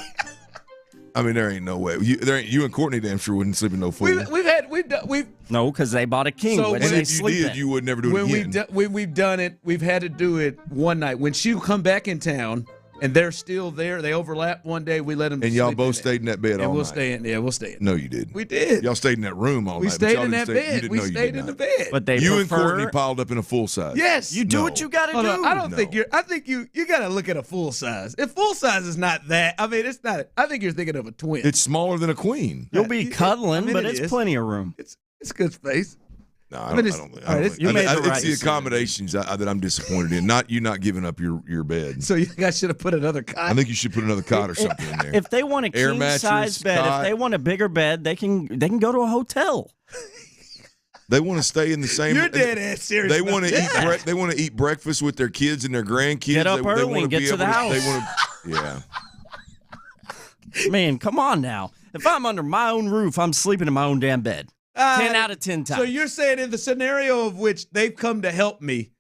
I mean, there ain't no way. You and Courtney damn sure wouldn't sleep in no full. We've no, because they bought a king. So and if you did, you would never do it again. When we've done it, we've had to do it one night. When she come back in town. And they're still there. They overlap one day. We let them. And y'all both stayed in that bed all night. We'll stay in. No, you didn't. We did. Y'all stayed in that room all night. We stayed in that bed. We stayed in the bed. But you and Courtney piled up in a full size. Yes, you do what you got to do. I don't think you're. I think you got to look at a full size. If full size is not that, I mean, it's not. I think you're thinking of a twin. It's smaller than a queen. You'll be cuddling, but it's plenty of room. It's good space. No, I don't think. It's the accommodations that I'm disappointed in. Not you not giving up your bed. So you guys should have put another cot. I think you should put another cot or something in there. If they want a king size bed, if they want a bigger bed, they can go to a hotel. They want to stay in the same. You're dead ass serious. They want to eat. They want to eat breakfast with their kids and their grandkids. Get up early and get to the house. They want to. Yeah. Man, come on now. If I'm under my own roof, I'm sleeping in my own damn bed. 10 out of 10 times. So you're saying in the scenario of which they've come to help me,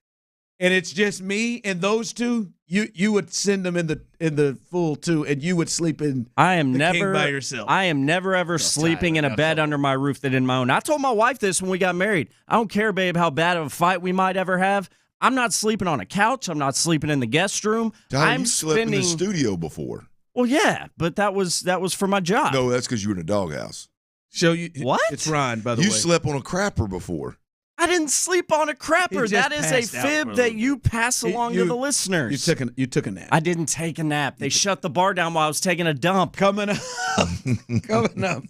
and it's just me and those two, you would send them in the full too, and you would sleep in. King by yourself. I am never ever sleeping in a bed under my roof that isn't my own. I told my wife this when we got married. I don't care, babe, how bad of a fight we might ever have. I'm not sleeping on a couch. I'm not sleeping in the guest room. You slept in the studio before. Well, yeah, but that was for my job. No, that's because you were in a doghouse. Show you what? It's Ryan, by the way. You slept on a crapper before. I didn't sleep on a crapper. That is a fib that you pass along to the listeners. You took a nap. I didn't take a nap. They shut the bar down while I was taking a dump. Coming up.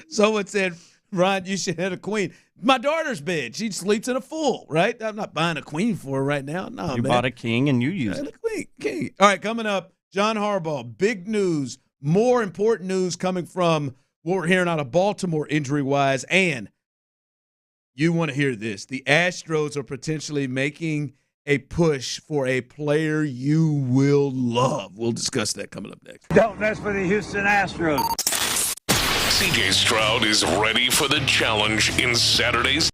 Someone said, Ryan, you should have a queen. My daughter's bed. She sleeps in a full, right? I'm not buying a queen for her right now. No, you bought a king and you use it. A king. All right, coming up, John Harbaugh. Big news. More important news coming from what we're hearing out of Baltimore injury-wise, and you want to hear this. The Astros are potentially making a push for a player you will love. We'll discuss that coming up next. Don't mess with the Houston Astros. CJ Stroud is ready for the challenge in Saturday's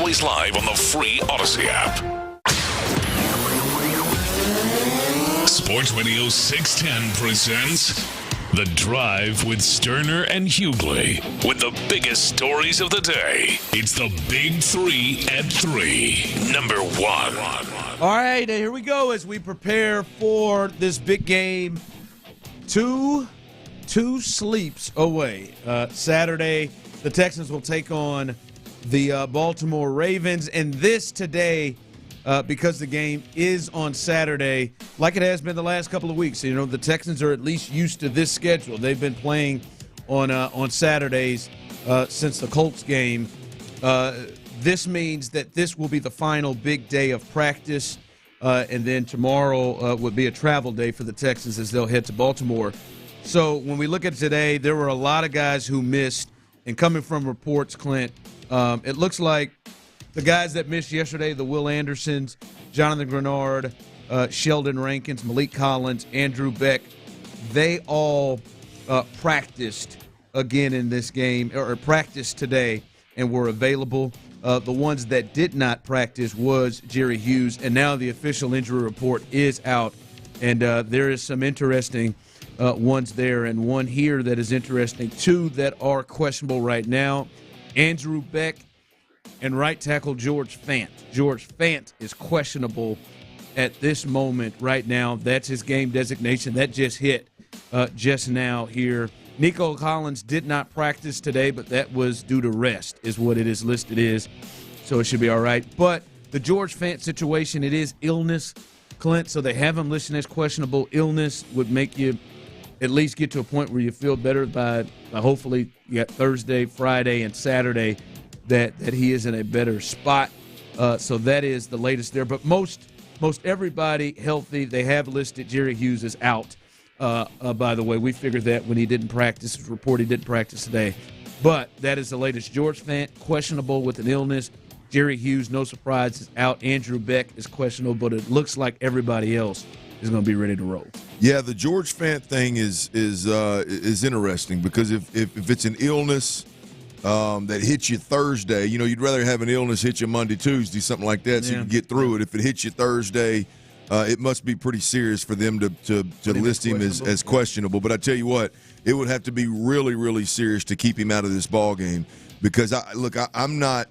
always live on the free Odyssey app. Sports Radio 610 presents The Drive with Stoerner and Hughley. With the biggest stories of the day, it's the Big 3 at 3. Number 1. All right, here we go as we prepare for this big game. Two sleeps away. Saturday, the Texans will take on the Baltimore Ravens. And this today, because the game is on Saturday, like it has been the last couple of weeks. You know, the Texans are at least used to this schedule. They've been playing on Saturdays since the Colts game. This means that this will be the final big day of practice, and then tomorrow would be a travel day for the Texans as they'll head to Baltimore. So when we look at today, there were a lot of guys who missed, and coming from reports, Clint, it looks like the guys that missed yesterday, the Will Andersons, Jonathan Grenard, Sheldon Rankins, Malik Collins, Andrew Beck, they all practiced again in this game, or practiced today, and were available. The ones that did not practice was Jerry Hughes, and now the official injury report is out, and there is some interesting ones there, and one here that is interesting. Two that are questionable right now, Andrew Beck and right tackle George Fant. George Fant is questionable at this moment right now. That's his game designation. That just hit just now here. Nico Collins did not practice today, but that was due to rest is what it is listed as, so it should be all right. But the George Fant situation, it is illness, Clint, so they have him listed as questionable. Illness would make you at least get to a point where you feel better by hopefully you got Thursday, Friday, and Saturday that he is in a better spot. So that is the latest there. But most everybody healthy. They have listed Jerry Hughes is out. By the way, we figured that when he didn't practice. It was reported he didn't practice today. But that is the latest. George Fant, questionable with an illness. Jerry Hughes, no surprise, is out. Andrew Beck is questionable, but it looks like everybody else is going to be ready to roll. Yeah, the George Fant thing is interesting because if it's an illness that hits you Thursday, you know, you'd rather have an illness hit you Monday, Tuesday, something like that, so you can get through it. If it hits you Thursday, it must be pretty serious for them to list him as questionable. But I tell you what, it would have to be really, really serious to keep him out of this ball game because I'm not.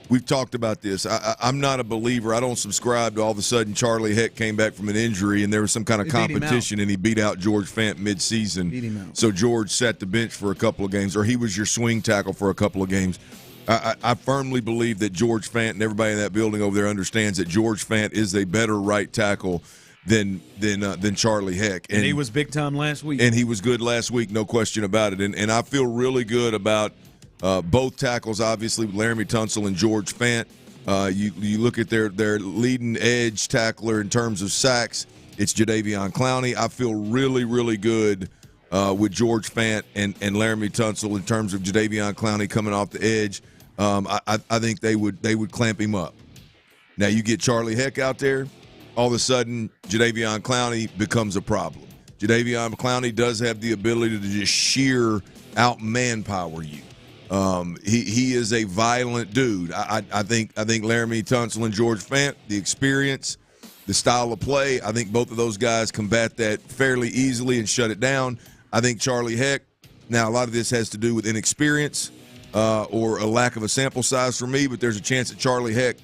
We've talked about this. I'm not a believer. I don't subscribe to all of a sudden Charlie Heck came back from an injury and there was some kind of competition and he beat out George Fant midseason. So George sat the bench for a couple of games, or he was your swing tackle for a couple of games. I firmly believe that George Fant and everybody in that building over there understands that George Fant is a better right tackle than Charlie Heck. And he was big time last week. And he was good last week, no question about it. And I feel really good about both tackles, obviously, Laramie Tunsil and George Fant. You look at their leading edge tackler in terms of sacks, it's Jadeveon Clowney. I feel really, really good with George Fant and Laramie Tunsil in terms of Jadeveon Clowney coming off the edge. I think they would clamp him up. Now you get Charlie Heck out there, all of a sudden Jadeveon Clowney becomes a problem. Jadeveon Clowney does have the ability to just sheer out manpower you. He is a violent dude. I think Laramie Tunsil and George Fant, the experience, the style of play, I think both of those guys combat that fairly easily and shut it down. I think Charlie Heck, now a lot of this has to do with inexperience or a lack of a sample size for me, but there's a chance that Charlie Heck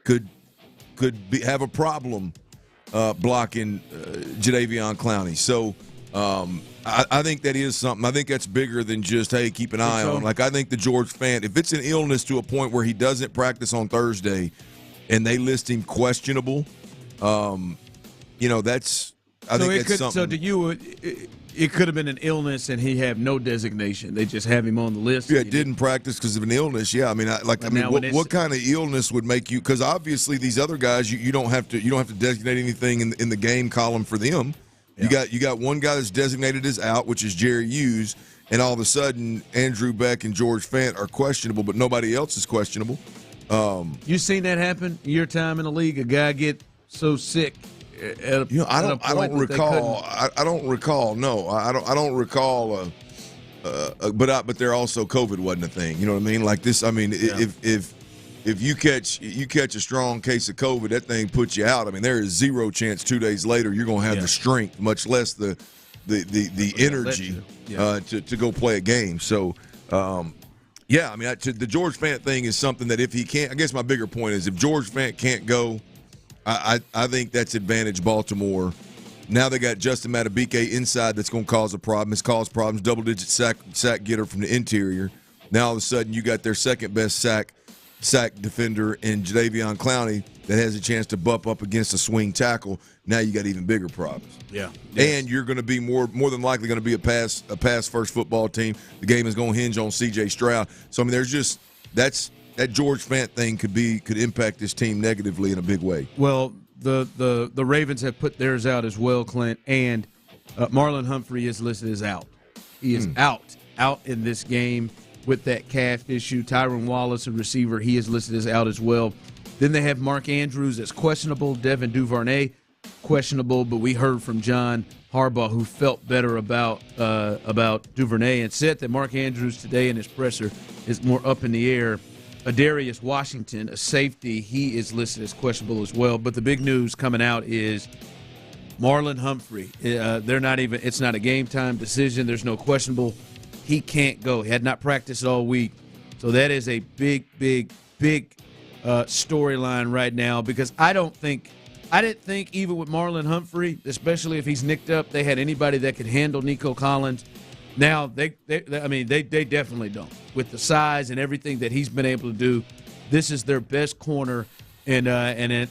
could have a problem blocking Jadeveon Clowney. So I think that is something. I think that's bigger than just, hey, keep an eye on. Like, I think the George Fant, if it's an illness to a point where he doesn't practice on Thursday and they list him questionable, that's something. So to you, it could have been an illness and he had no designation. They just have him on the list. Yeah, didn't practice because of an illness. Yeah, what kind of illness would make you? Because obviously these other guys, you don't have to designate anything in the game column for them. Yeah. You got one guy that's designated as out, which is Jerry Hughes, and all of a sudden Andrew Beck and George Fant are questionable, but nobody else is questionable. You seen that happen in your time in the league? A guy get so sick. I don't recall. No, I don't recall. But there also COVID wasn't a thing. You know what I mean? Like this. I mean, if if you catch a strong case of COVID, that thing puts you out. I mean, there is zero chance 2 days later you're going to have the strength, much less the energy to go play a game. So, yeah, I mean, the George Fant thing is something that if he can't, I guess my bigger point is if George Fant can't go, I think that's advantage Baltimore. Now they got Justin Madubuike inside that's going to cause a problem. It's caused problems, double-digit sack getter from the interior. Now all of a sudden you got their second-best sack defender in Jadeveon Clowney that has a chance to bump up against a swing tackle. Now you got even bigger problems. Yeah. And you're going to be more than likely going to be a pass first football team. The game is going to hinge on C.J. Stroud. So I mean, there's just that George Fant thing could impact this team negatively in a big way. Well, the Ravens have put theirs out as well, Clint, and Marlon Humphrey is listed as out. He is out in this game with that calf issue. Tyron Wallace, a receiver, he is listed as out as well. Then they have Mark Andrews as questionable, Devin Duvernay questionable, but we heard from John Harbaugh, who felt better about Duvernay and said that Mark Andrews today in his presser is more up in the air. Adarius Washington, a safety, he is listed as questionable as well. But the big news coming out is Marlon Humphrey. It's not a game time decision. There's no questionable. He can't go. He had not practiced all week. So that is a big storyline right now, because I didn't think even with Marlon Humphrey, especially if he's nicked up, they had anybody that could handle Nico Collins. Now they definitely don't. With the size and everything that he's been able to do, this is their best corner. And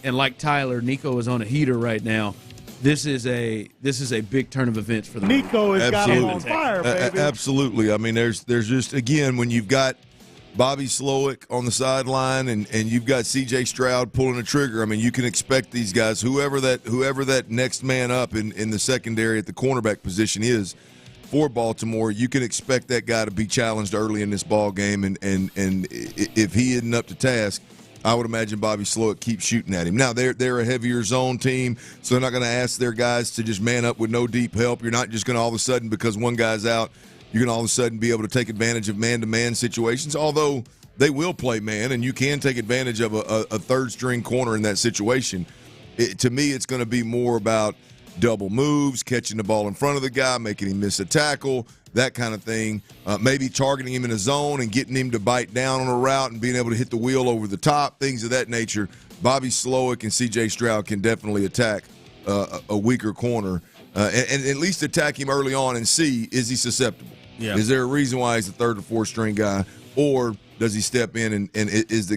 like Tyler, Nico is on a heater right now. This is a big turn of events for them. Nico has got him on fire, baby. Absolutely. I mean, there's just, again, when you've got Bobby Slowick on the sideline and you've got C.J. Stroud pulling a trigger, I mean, you can expect these guys, whoever that next man up in the secondary at the cornerback position is for Baltimore, you can expect that guy to be challenged early in this ball game, and if he isn't up to task, I would imagine Bobby Slowick keeps shooting at him. Now, they're a heavier zone team, so they're not going to ask their guys to just man up with no deep help. You're not just going to all of a sudden, because one guy's out, you're going to all of a sudden be able to take advantage of man-to-man situations, although they will play man, and you can take advantage of a third-string corner in that situation. To me, it's going to be more about double moves, catching the ball in front of the guy, making him miss a tackle, that kind of thing. Maybe targeting him in a zone and getting him to bite down on a route and being able to hit the wheel over the top, things of that nature. Bobby Slowick and C.J. Stroud can definitely attack a weaker corner and at least attack him early on and see, is he susceptible? Yeah. Is there a reason why he's a third or fourth string guy, or does he step in and does the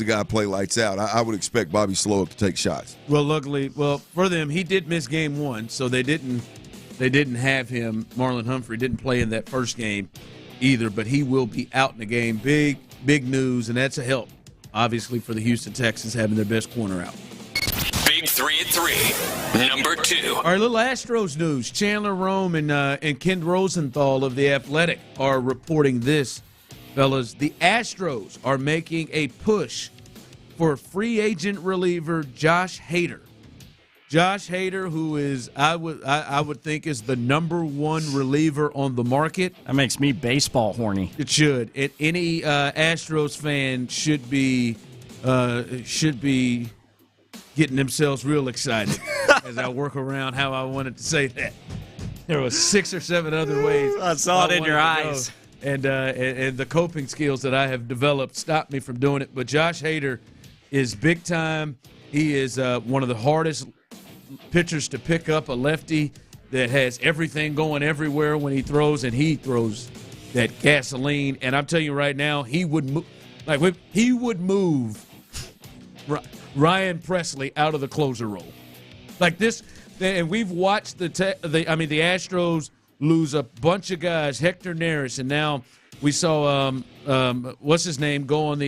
guy play lights out? I would expect Bobby Slowick to take shots. Well, luckily, for them, he did miss game one, so they didn't have him. Marlon Humphrey didn't play in that first game either, but he will be out in the game. Big news, and that's a help, obviously, for the Houston Texans having their best corner out. Big 3 at 3, number 2. All right, little Astros news. Chandler Rome and Ken Rosenthal of The Athletic are reporting this. Fellas, the Astros are making a push for free agent reliever Josh Hader. Josh Hader, who is I would think is the number one reliever on the market. That makes me baseball horny. It should. Any Astros fan should be getting themselves real excited as I work around how I wanted to say that. There were 6 or 7 other ways. I saw it in your eyes. And the coping skills that I have developed stopped me from doing it. But Josh Hader is big time. He is one of the hardest pitchers to pick up, a lefty that has everything going everywhere when he throws, and he throws that gasoline. And I'm telling you right now, he would move Ryan Presley out of the closer role like this. And we've watched the Astros lose a bunch of guys, Hector Neris, and now we saw what's his name go on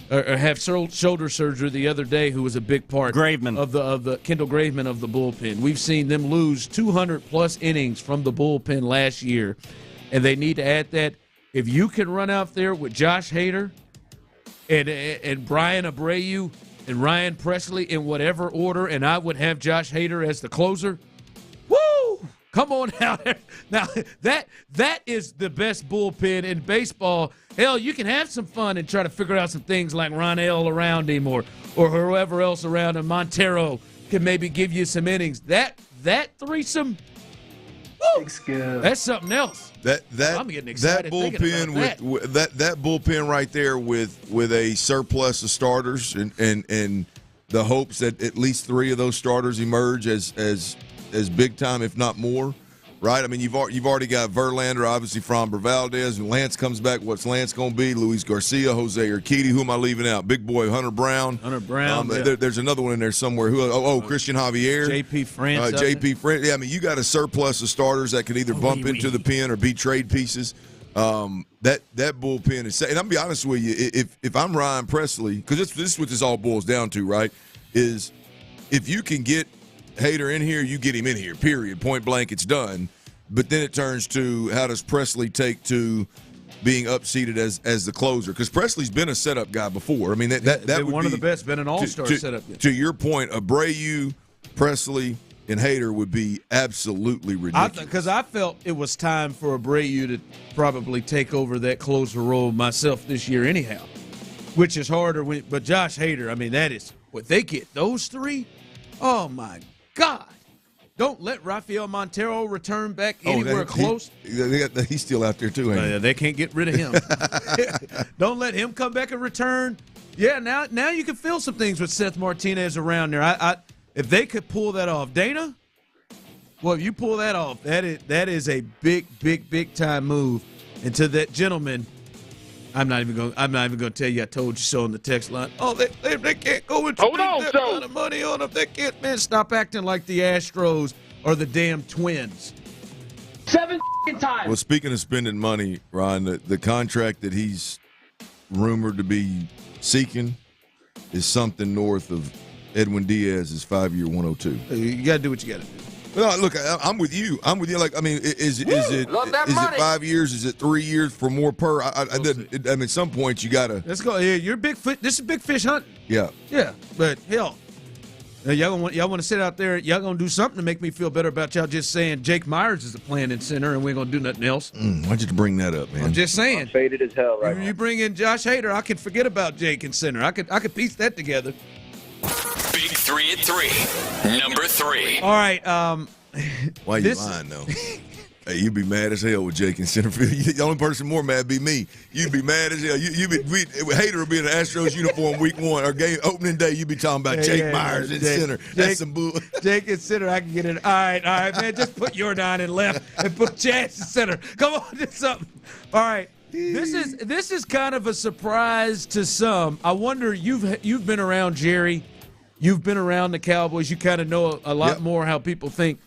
have shoulder surgery the other day, who was a big part of the Kendall Graveman of the bullpen. We've seen them lose 200+ innings from the bullpen last year, and they need to add that. If you can run out there with Josh Hader and Brian Abreu and Ryan Presley in whatever order, and I would have Josh Hader as the closer, woo! Come on out there. Now, that is the best bullpen in baseball. Hell, you can have some fun and try to figure out some things like Ronell around him or whoever else around him. Montero can maybe give you some innings. That threesome, woo, that's something else. I'm getting excited. That bullpen with that bullpen right there with a surplus of starters and the hopes that at least 3 of those starters emerge as big time, if not more, right? I mean, you've already got Verlander, obviously Framber Valdez, and Lance comes back. What's Lance going to be? Luis Garcia, Jose Urquidy. Who am I leaving out? Big boy Hunter Brown. Yeah. There's another one in there somewhere. Christian Javier. J.P. France. Yeah, I mean, you got a surplus of starters that can either bump into the pen or be trade pieces. That bullpen is, and I'm gonna be honest with you, if I'm Ryan Presley, because this is what this all boils down to, right? Is if you can get Hader in here, you get him in here, period, point blank, it's done. But then it turns to how does Presley take to being upseated as the closer? Because Presley's been a setup guy before. I mean, that would one be of the best, been an all-star setup. To your point, Abreu, Presley, and Hader would be absolutely ridiculous. Because I felt it was time for Abreu to probably take over that closer role myself this year anyhow, which is harder. But Josh Hader, I mean, that is what they get. Those 3, oh, my God. Don't let Rafael Montero return back anywhere close. He's still out there, too, ain't he? They can't get rid of him. Don't let him come back and return. Yeah, now you can feel some things with Seth Martinez around there. If they could pull that off. Dana, well, if you pull that off, that is a big time move. And to that gentleman, I'm not even going to tell you I told you so on the text line. Oh, they can't go and spend that amount of money on them. They can't, man. Stop acting like the Astros or the damn Twins. 7 times. Well, speaking of spending money, Ryan, the contract that he's rumored to be seeking is something north of Edwin Diaz's 5-year $102. You got to do what you got to do. No, look, I'm with you. Like, I mean, is it 5 years? Is it 3 years for more per? I mean, at some point you gotta. Let's go. Yeah, you're big. This is big fish hunting. Yeah. Yeah, but hell, y'all want to sit out there. Y'all gonna do something to make me feel better about y'all just saying Jake Myers is the plan in center, and we ain't gonna do nothing else. Why'd you bring that up, man? I'm just saying. I'm faded as hell right now. You bring in Josh Hader, I can forget about Jake in center. I could piece that together. Big 3 at 3. Number 3. All right. Why you lying, though? Hey, you'd be mad as hell with Jake in center field. The only person more mad be me. You'd be mad as hell. Hader will be in an Astros uniform week 1 or game opening day. You'd be talking about Jake Myers in center. That's some bull. Jake in center, I can get it. All right, man. Just put your 9 in left and put Chance in center. Come on, do something. All right. This is kind of a surprise to some. I wonder, you've been around Jerry. You've been around the Cowboys. You kind of know a lot more how people think.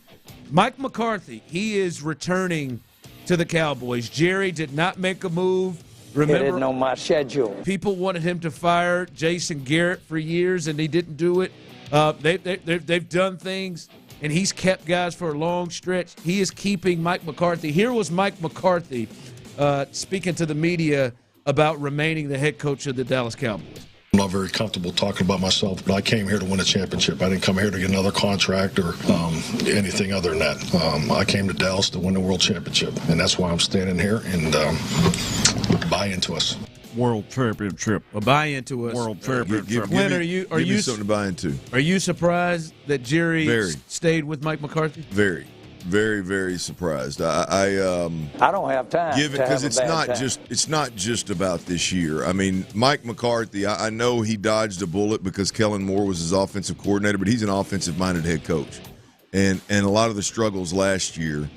Mike McCarthy, he is returning to the Cowboys. Jerry did not make a move. Remember, it didn't on my schedule. People wanted him to fire Jason Garrett for years, and he didn't do it. They've done things, and he's kept guys for a long stretch. He is keeping Mike McCarthy. Here was Mike McCarthy speaking to the media about remaining the head coach of the Dallas Cowboys. I'm not very comfortable talking about myself, but I came here to win a championship. I didn't come here to get another contract or anything other than that. I came to Dallas to win the world championship, and that's why I'm standing here and buy into us. World championship. Buy into us. World championship. When are you something to buy into? Are you surprised that Jerry stayed with Mike McCarthy? Very. Very, very surprised. I don't have time. Because it's not just about this year. I mean, Mike McCarthy. I know he dodged a bullet because Kellen Moore was his offensive coordinator, but he's an offensive-minded head coach, and a lot of the struggles last year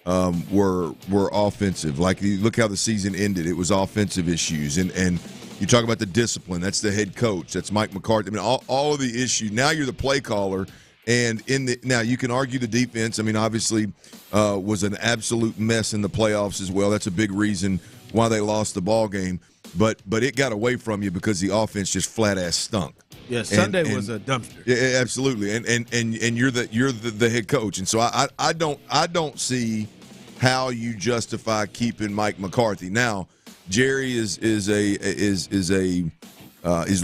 were offensive. Like, you look how the season ended; it was offensive issues, and you talk about the discipline. That's the head coach. That's Mike McCarthy. I mean, all of the issues. Now you're the play caller. And now you can argue the defense. I mean, obviously, was an absolute mess in the playoffs as well. That's a big reason why they lost the ball game. But it got away from you because the offense just flat ass stunk. Yeah, Sunday was a dumpster. Yeah, absolutely. And you're the head coach. And so I don't see how you justify keeping Mike McCarthy. Now, Jerry is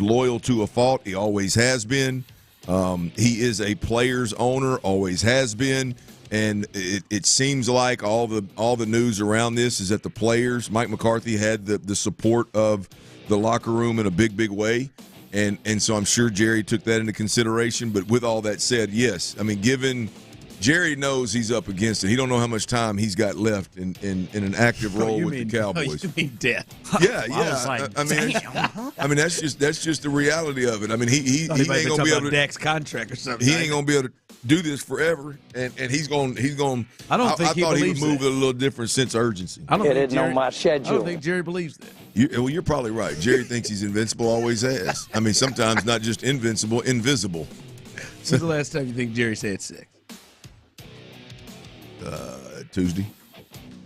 loyal to a fault. He always has been. He is a player's owner, always has been, And it seems like all the news around this is that the players, Mike McCarthy, had the support of the locker room in a big way. And so I'm sure Jerry took that into consideration. But with all that said, yes, I mean, given Jerry knows he's up against it, he don't know how much time he's got left in an active role with the Cowboys. You mean death? Yeah. I mean, that's just the reality of it. I mean, he ain't gonna be able to Dak's contract or something. He ain't gonna be able to do this forever, and he's going. I don't think I thought he would move that. with a little different sense of urgency. I don't think Jerry, on my schedule. I don't think Jerry believes that. You're probably right. Jerry thinks he's invincible, always has. I mean, sometimes not just invincible, invisible. When's the last time you think Jerry said sex? Tuesday.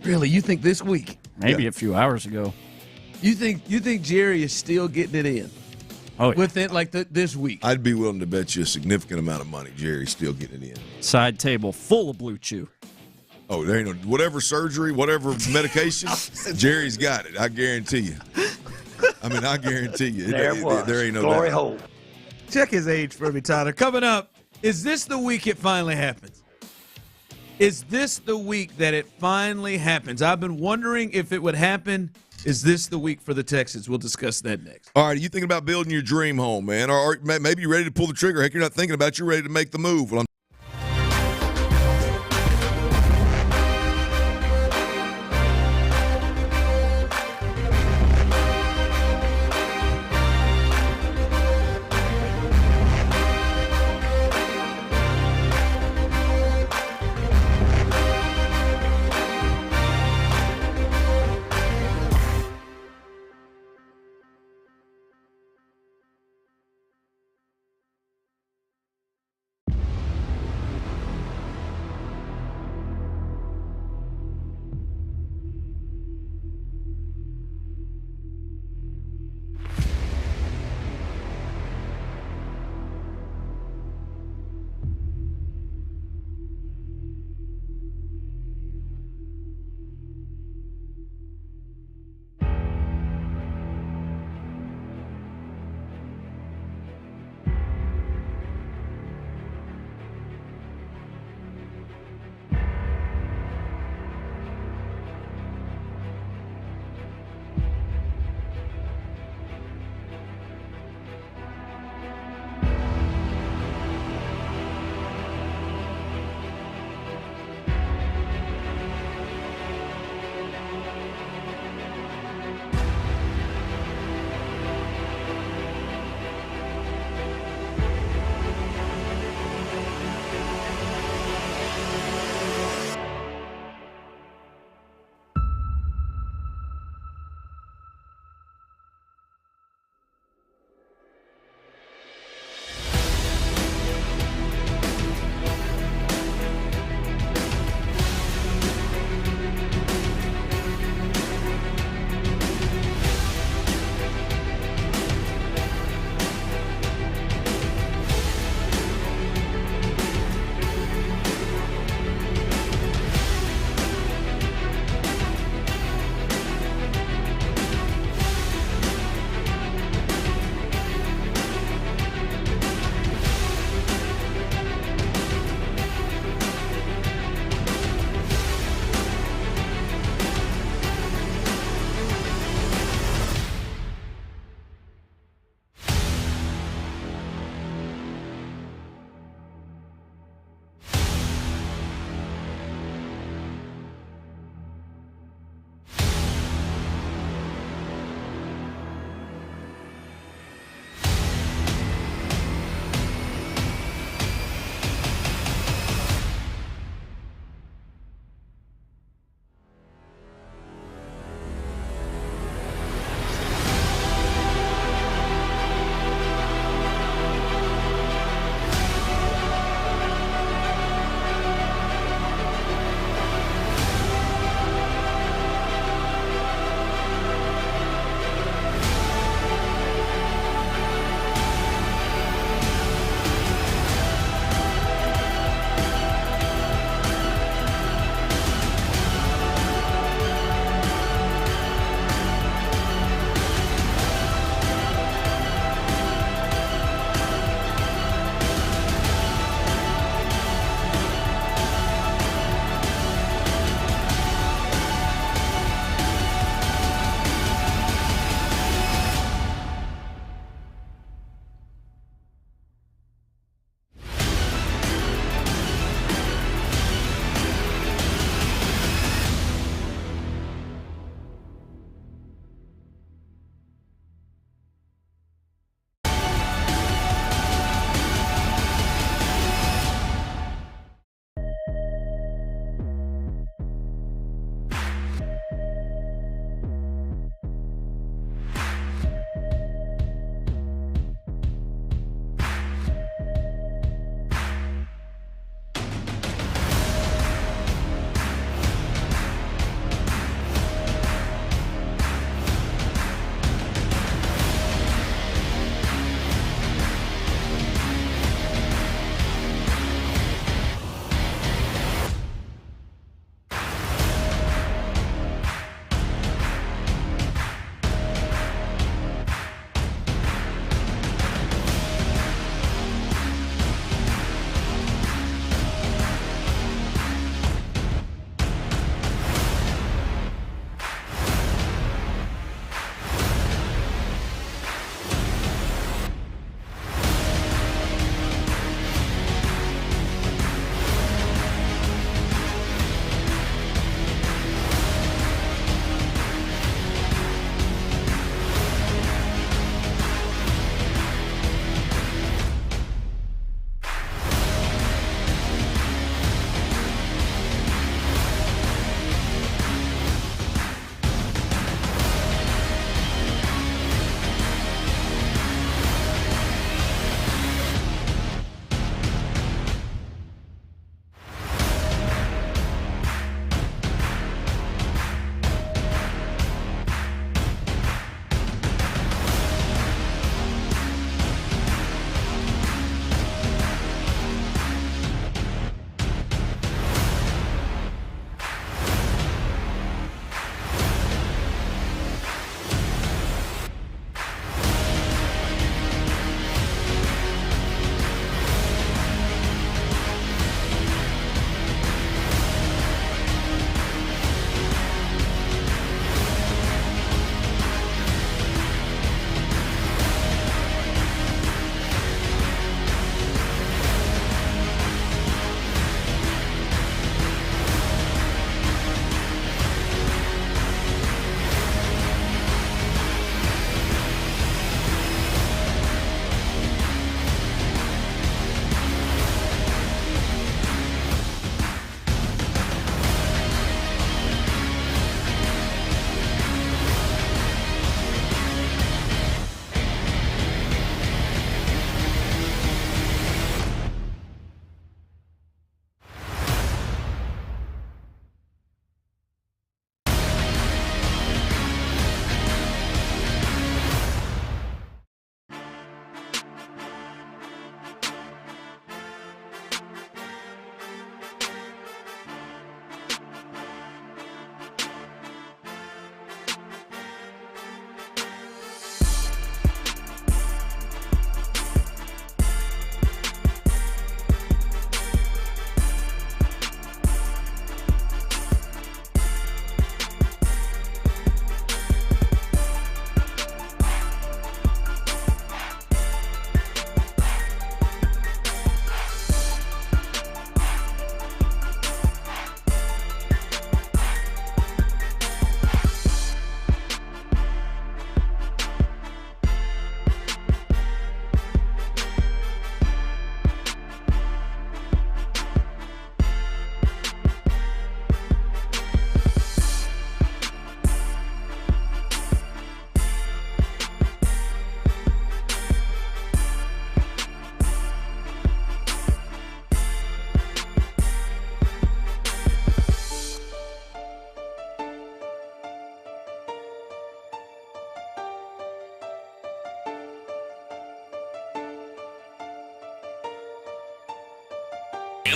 Really? You think this week? Maybe a few hours ago. You think Jerry is still getting it in? Oh, yeah. Within this week? I'd be willing to bet you a significant amount of money Jerry's still getting it in. Side table full of Blue Chew. Oh, there ain't no whatever surgery, whatever medication, Jerry's got it. I guarantee you. I mean, I guarantee you. There ain't no Glory doubt. hole. Check his age for me, Tyler. Coming up, is this the week it finally happens? Is this the week that it finally happens? I've been wondering if it would happen. Is this the week for the Texans? We'll discuss that next. All right, are you thinking about building your dream home, man? Or maybe you're ready to pull the trigger. Heck, you're not thinking about it. You're ready to make the move. Well,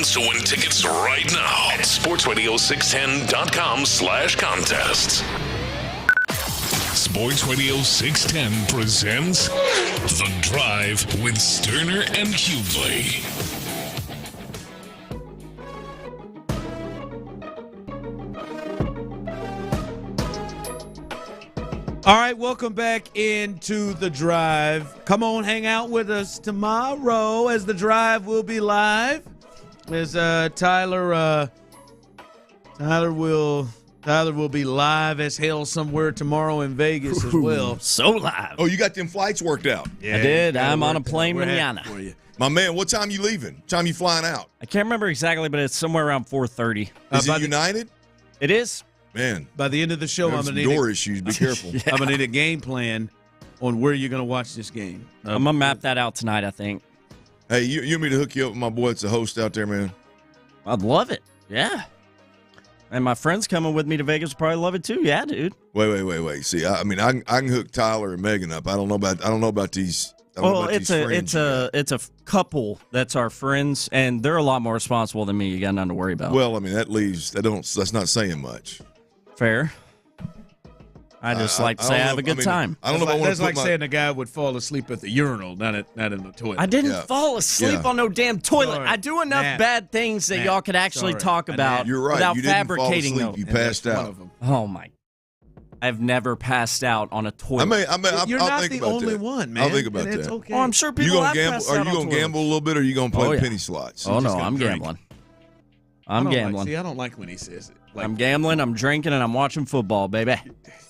chance to win tickets right now at sportsradio610.com/contests. Sports Radio 610 presents The Drive with Stoerner and Hughley. All right, welcome back into The Drive. Come on, hang out with us tomorrow as The Drive will be live. As Tyler will be live as hell somewhere tomorrow in Vegas as well. So live. Oh, you got them flights worked out? I did. I'm on a plane manana. My man, what time you leaving? What time you flying out? I can't remember exactly, but it's somewhere around 4:30. Is it United? It is. Man, by the end of the show, I'm going to need door issues. Be careful. I'm going to need a game plan on where you're going to watch this game. I'm going to map that out tonight, I think. Hey, you want me to hook you up with my boy that's a host out there, man? I'd love it. Yeah. And my friends coming with me to Vegas would probably love it too. Yeah, dude. Wait. See, I can hook Tyler and Megan up. I don't know about these. Well, it's a couple that's our friends, and they're a lot more responsible than me. You got nothing to worry about. Well, I mean that's not saying much. Fair. I just like to say I have a good time. I don't know if I want to. That's like saying a guy would fall asleep at the urinal, not in the toilet. I didn't fall asleep on no damn toilet. Sorry. I do enough bad things that y'all could actually talk about. You're right. Without you didn't fabricating fall asleep. You passed out. Oh my! I've never passed out on a toilet. You're not the only one, man. I'll think about that. It's okay. Oh, I'm sure people have passed out on Are you gonna gamble a little bit, or are you gonna play penny slots? Oh no, I'm gambling. I'm gambling. I don't like when he says it. I'm gambling, I'm drinking, and I'm watching football, baby.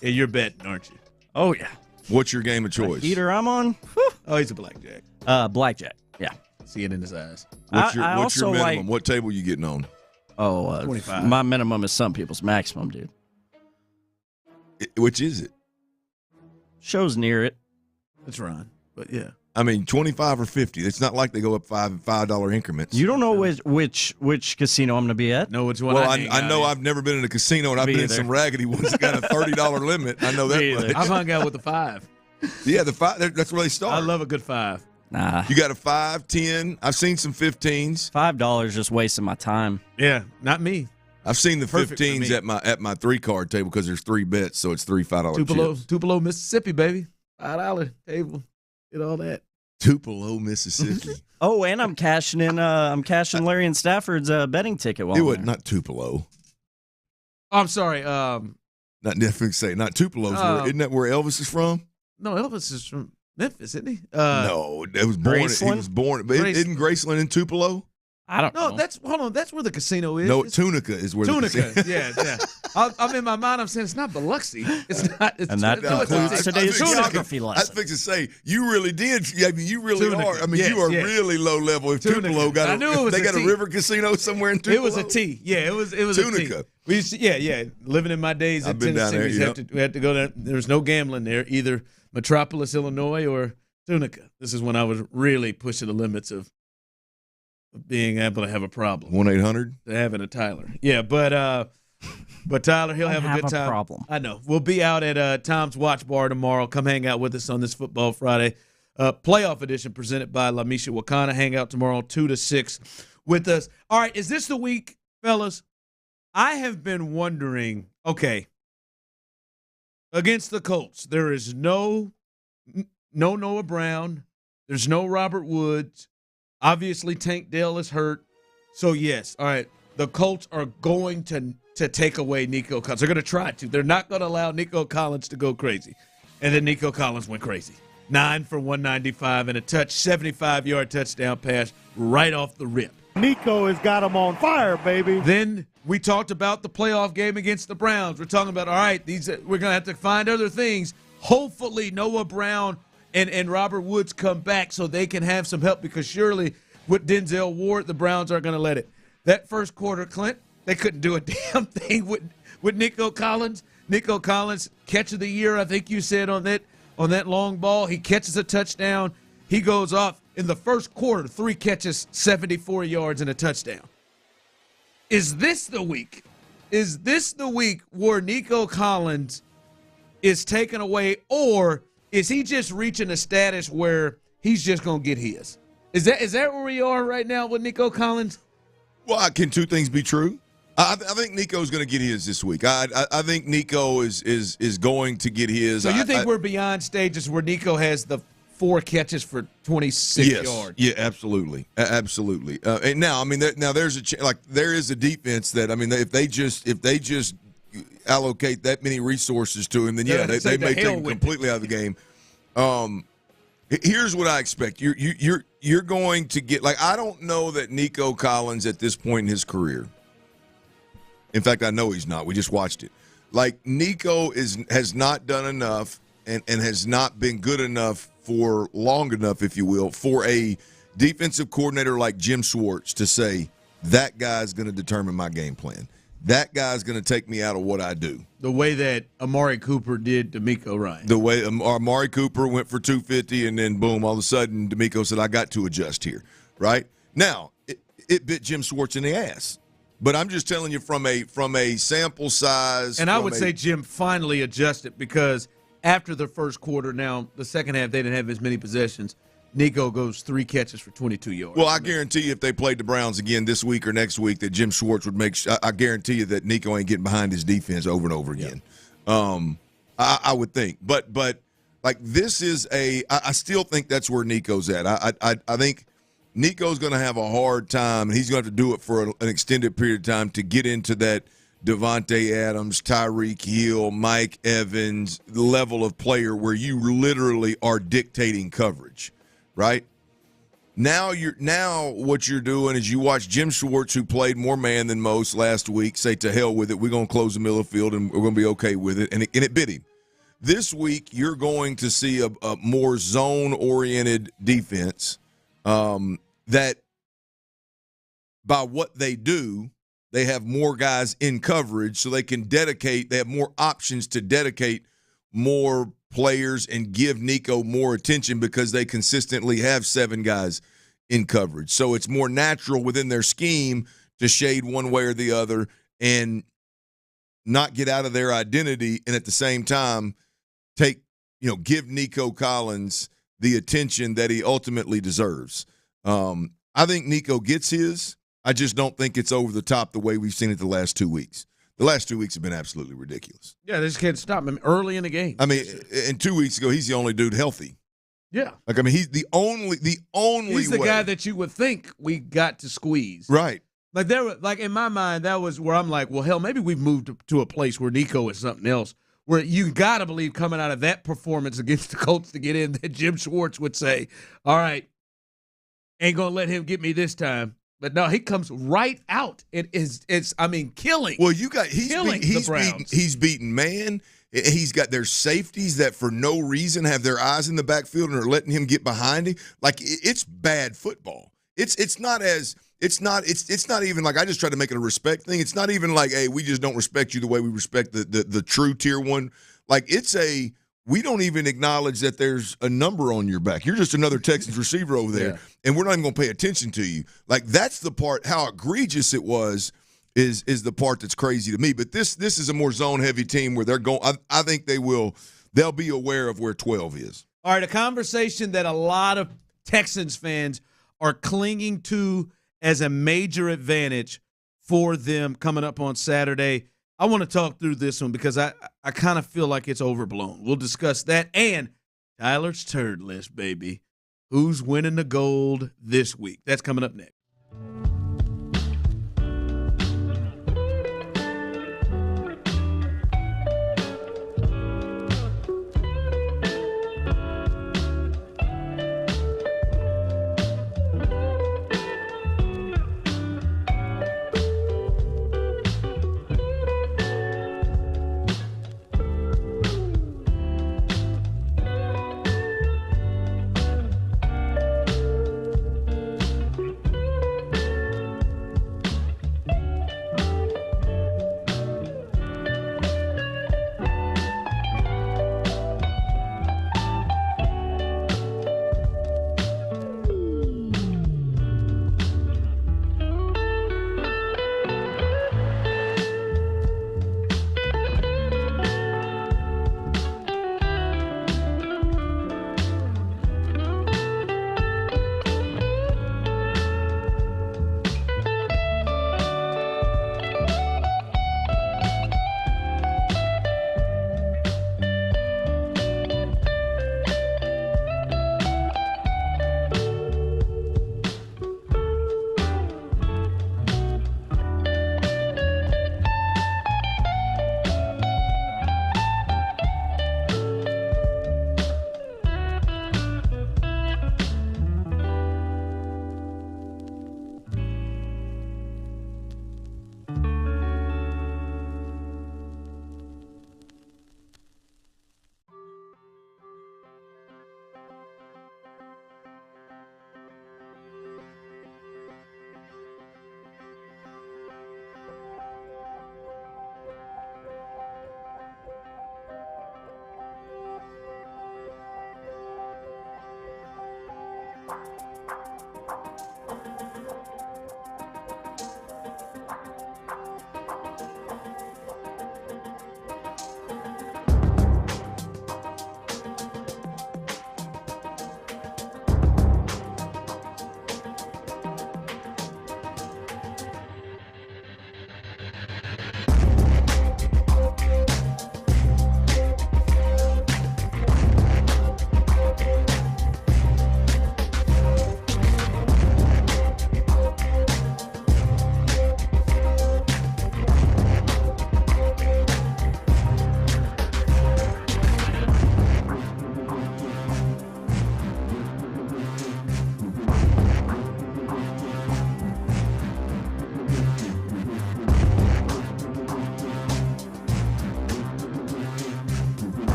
Yeah, you're betting, aren't you? Oh, yeah. What's your game of choice? Heater I'm on? Oh, he's a blackjack. Blackjack, yeah. See it in his eyes. What's your minimum? What table you getting on? 25. My minimum is some people's maximum, dude. Which is it? Show's near it. It's Ron, but yeah. I mean, 25 or 50. It's not like they go up $5 increments. You don't know which casino I'm going to be at? No, which one? Well, I know I've never been in a casino, and I've been in some raggedy ones that got a $30 limit. I know that much. I've hung out with the 5. Yeah, the 5. That's where they start. I love a good 5. Nah. You got a 5, 10. I've seen some 15s. $5 just wasting my time. Yeah, not me. I've seen the 15s at my 3-card table because there's 3 bets, so it's 3 $5 chips. Tupelo, Mississippi, baby. $5 table. Get all that. Tupelo, Mississippi. Oh, and I'm cashing in. I'm cashing Larry and Stafford's betting ticket. Not Tupelo. Oh, I'm sorry. Not Tupelo. Isn't that where Elvis is from? No, Elvis is from Memphis, isn't he? No, it was born. Graceland? He was born. But isn't Graceland in Tupelo? I don't know. That's where the casino is. No, Tunica is where Tunica. the casino. Yeah. I'm in my mind. I'm saying it's not Biloxi. It's not. And that concludes today's geography lesson. I was fixing to say you really did. I mean, you really Tunica. are. I mean, you are really low level. If Tunica. Tupelo got I knew it was they a got T. a river casino somewhere in Tupelo. It was a T. Yeah, it was Tunica. a T. We used to, living in my days in Tennessee, we had to go there. There was no gambling there, either Metropolis, Illinois, or Tunica. This is when I was really pushing the limits of being able to have a problem. 1-800? Having a Tyler. Yeah, but Tyler, he'll have a good time. Problem. I know. We'll be out at Tom's Watch Bar tomorrow. Come hang out with us on this Football Friday. Playoff edition presented by LaMisha Wakana. Hang out tomorrow 2 to 6 with us. All right, is this the week, fellas? I have been wondering, okay, against the Colts, there is no Noah Brown. There's no Robert Woods. Obviously, Tank Dell is hurt. So, yes, all right, the Colts are going to take away Nico Collins. They're going to try to. They're not going to allow Nico Collins to go crazy. And then Nico Collins went crazy. 9 for 195 and a 75-yard touchdown pass right off the rip. Nico has got him on fire, baby. Then we talked about the playoff game against the Browns. We're talking about, all right, we're going to have to find other things. Hopefully Noah Brown and Robert Woods come back so they can have some help, because surely with Denzel Ward, the Browns aren't going to let it. That first quarter, Clint, they couldn't do a damn thing with Nico Collins. Nico Collins, catch of the year, I think you said on that long ball. He catches a touchdown. He goes off in the first quarter, 3 catches, 74 yards, and a touchdown. Is this the week? Is this the week where Nico Collins is taken away, or is he just reaching a status where he's just going to get his? Is that where we are right now with Nico Collins? Well, can two things be true? I think Nico's going to get his this week. I think Nico is going to get his. So you think we're beyond stages where Nico has the 4 catches for 26 yards? Yeah, absolutely, absolutely. And now, I mean, there's there is a defense that, I mean, if they just allocate that many resources to him, then they may take him completely out of the game. Here's what I expect. You're going to get, I don't know that Nico Collins at this point in his career. In fact, I know he's not. We just watched it. Nico has not done enough and has not been good enough for long enough, if you will, for a defensive coordinator like Jim Schwartz to say, that guy's going to determine my game plan. That guy's going to take me out of what I do. The way that Amari Cooper did D'Amico Ryan. The way Amari Cooper went for 250, and then, boom, all of a sudden, D'Amico said, I got to adjust here, right? Now, it bit Jim Schwartz in the ass. But I'm just telling you from a sample size. And I would say Jim finally adjusted, because after the first quarter, now the second half, they didn't have as many possessions. Nico goes 3 catches for 22 yards. Well, I guarantee you if they played the Browns again this week or next week, that Jim Schwartz would make – I guarantee you that Nico ain't getting behind his defense over and over again. I would think. But this is I still think that's where Nico's at. I think Nico's going to have a hard time, and he's going to have to do it for an extended period of time to get into that Devontae Adams, Tyreek Hill, Mike Evans level of player where you literally are dictating coverage. Right? Now what you're doing is you watch Jim Schwartz, who played more man than most last week, say, to hell with it. We're going to close the middle of the field, and we're going to be okay with it. And it bit him. This week, you're going to see a more zone-oriented defense that by what they do, they have more guys in coverage, so they have more options to dedicate more players and give Nico more attention because they consistently have 7 guys in coverage. So it's more natural within their scheme to shade one way or the other and not get out of their identity, and at the same time give Nico Collins the attention that he ultimately deserves. I think Nico gets his. I just don't think it's over the top the way we've seen it the last 2 weeks. The last 2 weeks have been absolutely ridiculous. Yeah, they just can't stop him early in the game. I mean, and 2 weeks ago, he's the only dude healthy. Yeah. He's the only He's the way. guy that you would think we got to squeeze. Right. In my mind, that was where I'm like, well, hell, maybe we've moved to a place where Nico is something else, where you got to believe coming out of that performance against the Colts to get in that Jim Schwartz would say, all right, ain't going to let him get me this time. But no, he comes right out. It's killing. Well, he's beaten man. There's safeties that for no reason have their eyes in the backfield and are letting him get behind him. It's bad football. It's not even like I just try to make it a respect thing. It's not even like, hey, we just don't respect you the way we respect the true tier one. We don't even acknowledge that there's a number on your back. You're just another Texans receiver over there, and we're not even going to pay attention to you. That's the part, how egregious it was, is the part that's crazy to me. But this is a more zone-heavy team where they're going. I think they'll be aware of where 12 is. All right, a conversation that a lot of Texans fans are clinging to as a major advantage for them coming up on Saturday. I want to talk through this one because I kind of feel like it's overblown. We'll discuss that and Tyler's turd list, baby. Who's winning the gold this week? That's coming up next.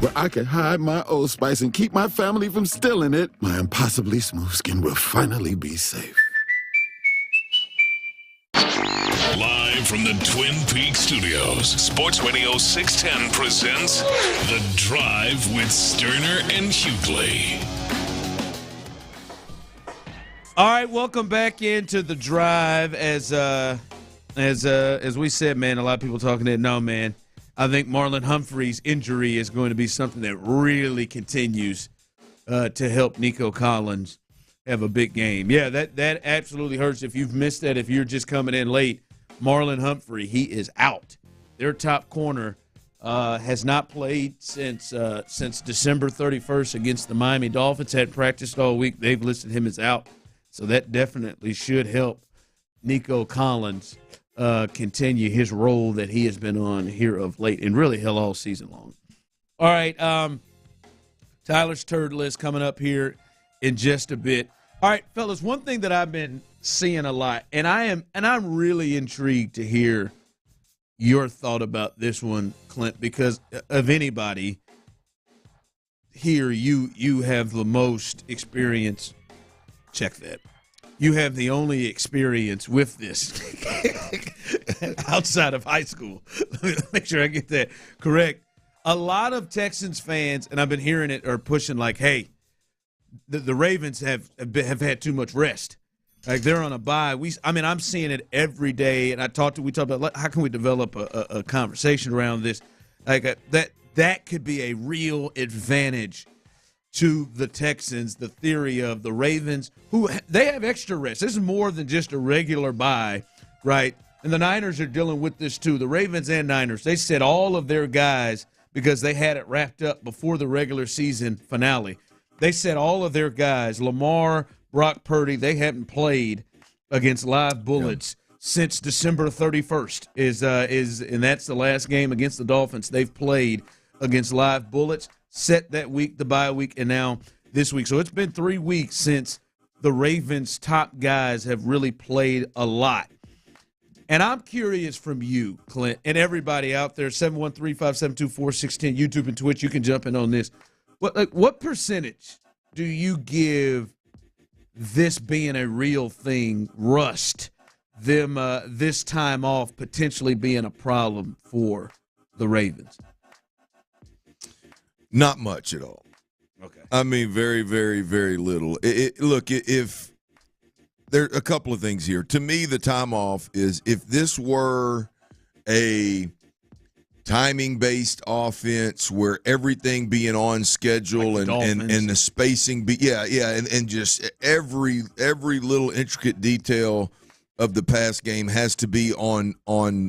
Where I could hide my Old Spice and keep my family from stealing it, my impossibly smooth skin will finally be safe. Live from the Twin Peaks studios, Sports Radio 610 presents The Drive with Stoerner and Hughley. All right, welcome back into The Drive. As we said, man, a lot of people talking that. No, man, I think Marlon Humphrey's injury is going to be something that really continues to help Nico Collins have a big game. Yeah, that absolutely hurts. If you've missed that, if you're just coming in late, Marlon Humphrey, he is out. Their top corner has not played since December 31st against the Miami Dolphins. Hadn't practiced all week. They've listed him as out. So that definitely should help Nico Collins continue his role that he has been on here of late, and really hell all season long. All right, Tyler's turd list coming up here in just a bit. All right, fellas, one thing that I've been seeing a lot, and I'm really intrigued to hear your thought about this one, Clint, because of anybody here, you have the most experience. Check that. You have the only experience with this outside of high school. Let me make sure I get that correct. A lot of Texans fans, and I've been hearing it, are pushing like, hey, the Ravens have had too much rest. Like they're on a bye. I'm seeing it every day, and we talked about how can we develop a conversation around this. Like that could be a real advantage to the Texans. The theory of the Ravens, who they have extra rest. This is more than just a regular bye, right? And the Niners are dealing with this too. The Ravens and Niners, they said all of their guys, because they had it wrapped up before the regular season finale. They said all of their guys, Lamar, Brock Purdy, they haven't played against live bullets since December 31st. And that's the last game against the Dolphins they've played against live bullets. Set that week, the bye week, and now this week. So it's been 3 weeks since the Ravens' top guys have really played a lot. And I'm curious from you, Clint, and everybody out there, 713-572-4610, YouTube and Twitch, you can jump in on this. What percentage do you give this being a real thing, rust, this time off potentially being a problem for the Ravens? Not much at all. Okay. I mean, very, very, very little. Look, if there are a couple of things here. To me, the time off is if this were a timing-based offense where everything being on schedule like and the spacing be and just every little intricate detail of the pass game has to be on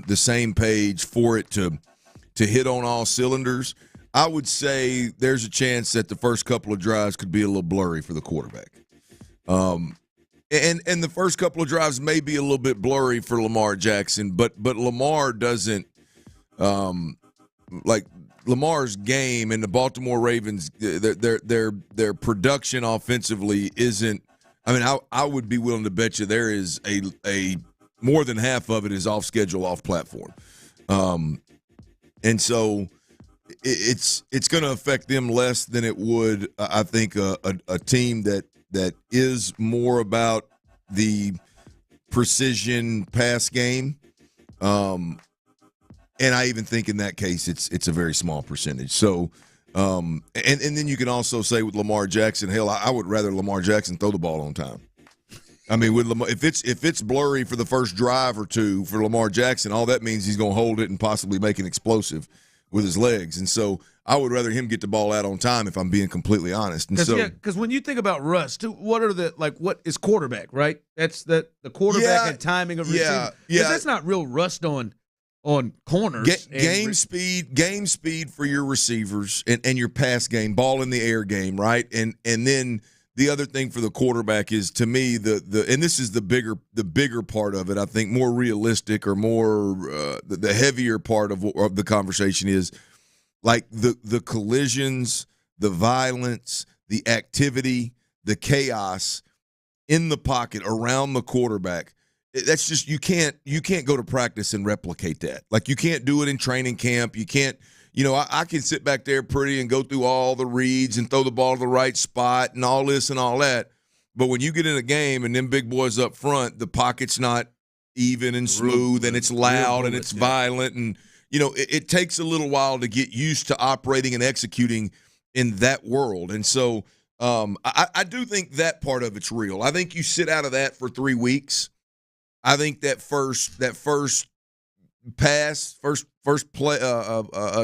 the same page for it to hit on all cylinders. I would say there's a chance that the first couple of drives could be a little blurry for the quarterback. And the first couple of drives may be a little bit blurry for Lamar Jackson, but Lamar doesn't like Lamar's game and the Baltimore Ravens, their production offensively isn't. I mean, I would be willing to bet you there is a more than half of it is off schedule, off platform, and so it's going to affect them less than it would, I think, a team that is more about the precision pass game. And I even think in that case it's a very small percentage. So and then you can also say with Lamar Jackson, hell, I would rather Lamar Jackson throw the ball on time. I mean, with Lamar, if it's blurry for the first drive or two for Lamar Jackson, all that means he's going to hold it and possibly make an explosive with his legs. And so I would rather him get the ball out on time if I'm being completely honest. And because when you think about rust, what is quarterback, right? That's the quarterback and timing of receiving. Yeah. That's not real rust on corners. Game speed for your receivers and your pass game, ball in the air game, right? And then the other thing for the quarterback is, to me, and this is the bigger part of it, I think, more realistic or more the heavier part of the conversation is like the collisions, the violence, the activity, the chaos in the pocket around the quarterback. That's just you can't go to practice and replicate that. Like, you can't do it in training camp. You can't. I can sit back there pretty and go through all the reads and throw the ball to the right spot and all this and all that. But when you get in a game and them big boys up front, the pocket's not even and smooth and it's loud and it's violent. And, it takes a little while to get used to operating and executing in that world. And so I do think that part of it's real. I think you sit out of that for 3 weeks. I think that first pass, first play,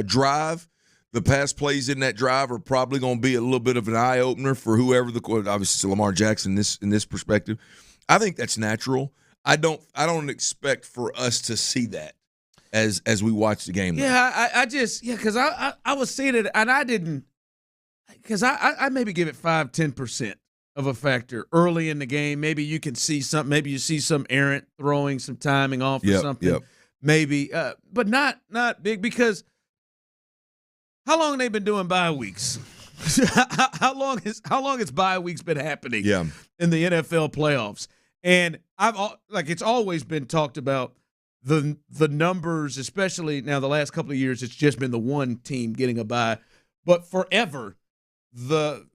drive, the pass plays in that drive are probably going to be a little bit of an eye opener for whoever obviously Lamar Jackson in this perspective. I think that's natural. I don't expect for us to see that as we watch the game. Yeah, because I was seeing it and I didn't, because I maybe give it 5-10% of a factor early in the game. Maybe you can see something. Maybe you see some errant throwing, some timing off or something. Yep. Maybe, but not big, because how long they been doing bye weeks? how long has bye weeks been happening in the NFL playoffs? And it's always been talked about the numbers, especially now the last couple of years, it's just been the one team getting a bye. But forever, the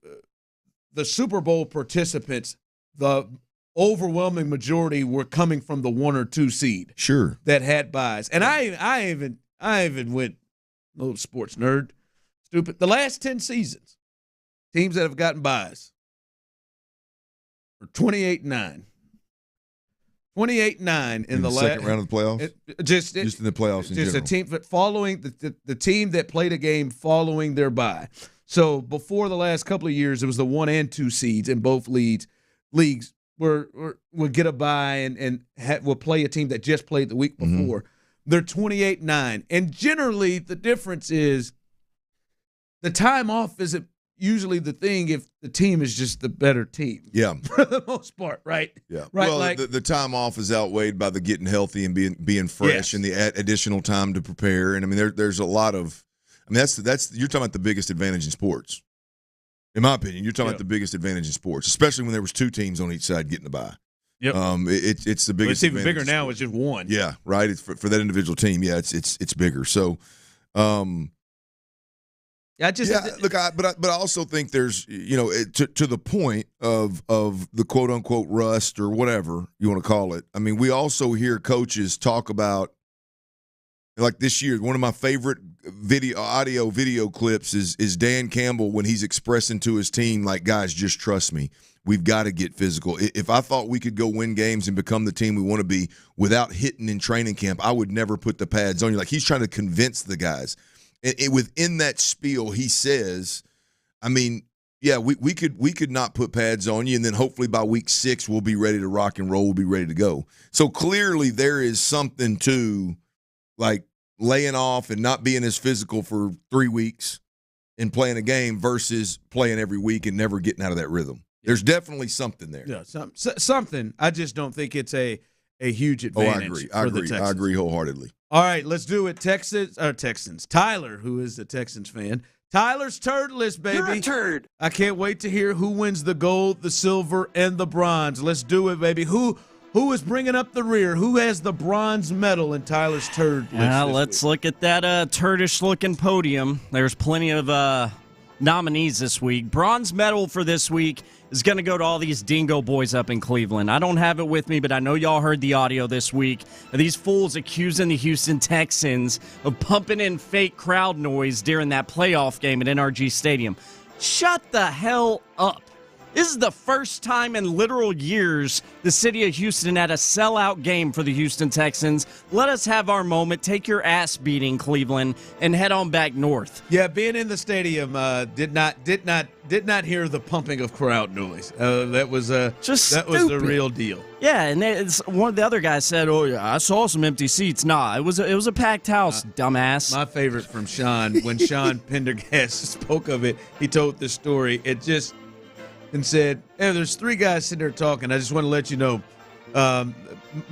Super Bowl participants, the overwhelming majority were coming from the 1 or 2 seed. Sure. That had buys. And I even went a little sports nerd, stupid. The last 10 seasons, teams that have gotten buys are 28-9. 28-9 in the second round of the playoffs. Just in the playoffs in just general. a team following the team that played a game following their bye. So before the last couple of years, it was the 1 and 2 seeds in both leagues would get a bye and will play a team that just played the week before. They're 28-9, and generally the difference is the time off isn't usually the thing if the team is just the better team. Yeah. For the most part, right? Yeah. Right. Well, the time off is outweighed by the getting healthy and being fresh and the additional time to prepare. And I mean, there's a lot of. I mean, that's you're talking about the biggest advantage in sports. In my opinion, you're talking about the biggest advantage in sports, especially when there was 2 teams on each side getting the bye. Yep. It's the biggest. It's even bigger now. It's just 1. Yeah. Right. It's for that individual team. Yeah. It's bigger. So. Look, but I also think there's, to the point of the quote unquote rust or whatever you want to call it. I mean, we also hear coaches talk about, like this year, one of my favorite video clips is Dan Campbell when he's expressing to his team, like, guys, just trust me. We've got to get physical. If I thought we could go win games and become the team we want to be without hitting in training camp, I would never put the pads on you. Like, he's trying to convince the guys. And within that spiel, he says, I mean, yeah, we could not put pads on you, and then hopefully by week 6 we'll be ready to rock and roll. We'll be ready to go. So clearly there is something to, like, laying off and not being as physical for 3 weeks and playing a game versus playing every week and never getting out of that rhythm. There's definitely something there. Yeah, something. I just don't think it's a huge advantage. I agree wholeheartedly. All right, let's do it. Texans. Tyler, who is a Texans fan. Tyler's turd list, baby. You're a turd. I can't wait to hear who wins the gold, the silver, and the bronze. Let's do it, baby. Who is bringing up the rear? Who has the bronze medal in Tyler's turd list? Let's look at that turdish-looking podium. There's plenty of nominees this week. Bronze medal for this week is going to go to all these dingo boys up in Cleveland. I don't have it with me, but I know y'all heard the audio this week of these fools accusing the Houston Texans of pumping in fake crowd noise during that playoff game at NRG Stadium. Shut the hell up. This is the first time in literal years the city of Houston had a sellout game for the Houston Texans. Let us have our moment. Take your ass beating, Cleveland, and head on back north. Yeah, being in the stadium did not hear the pumping of crowd noise. That was the real deal. Yeah, and one of the other guys said, "Oh yeah, I saw some empty seats." Nah, it was a packed house, dumbass. My favorite from Sean, when Sean Pendergast spoke of it, he told the story. And said, hey, there's 3 guys sitting there talking. I just want to let you know,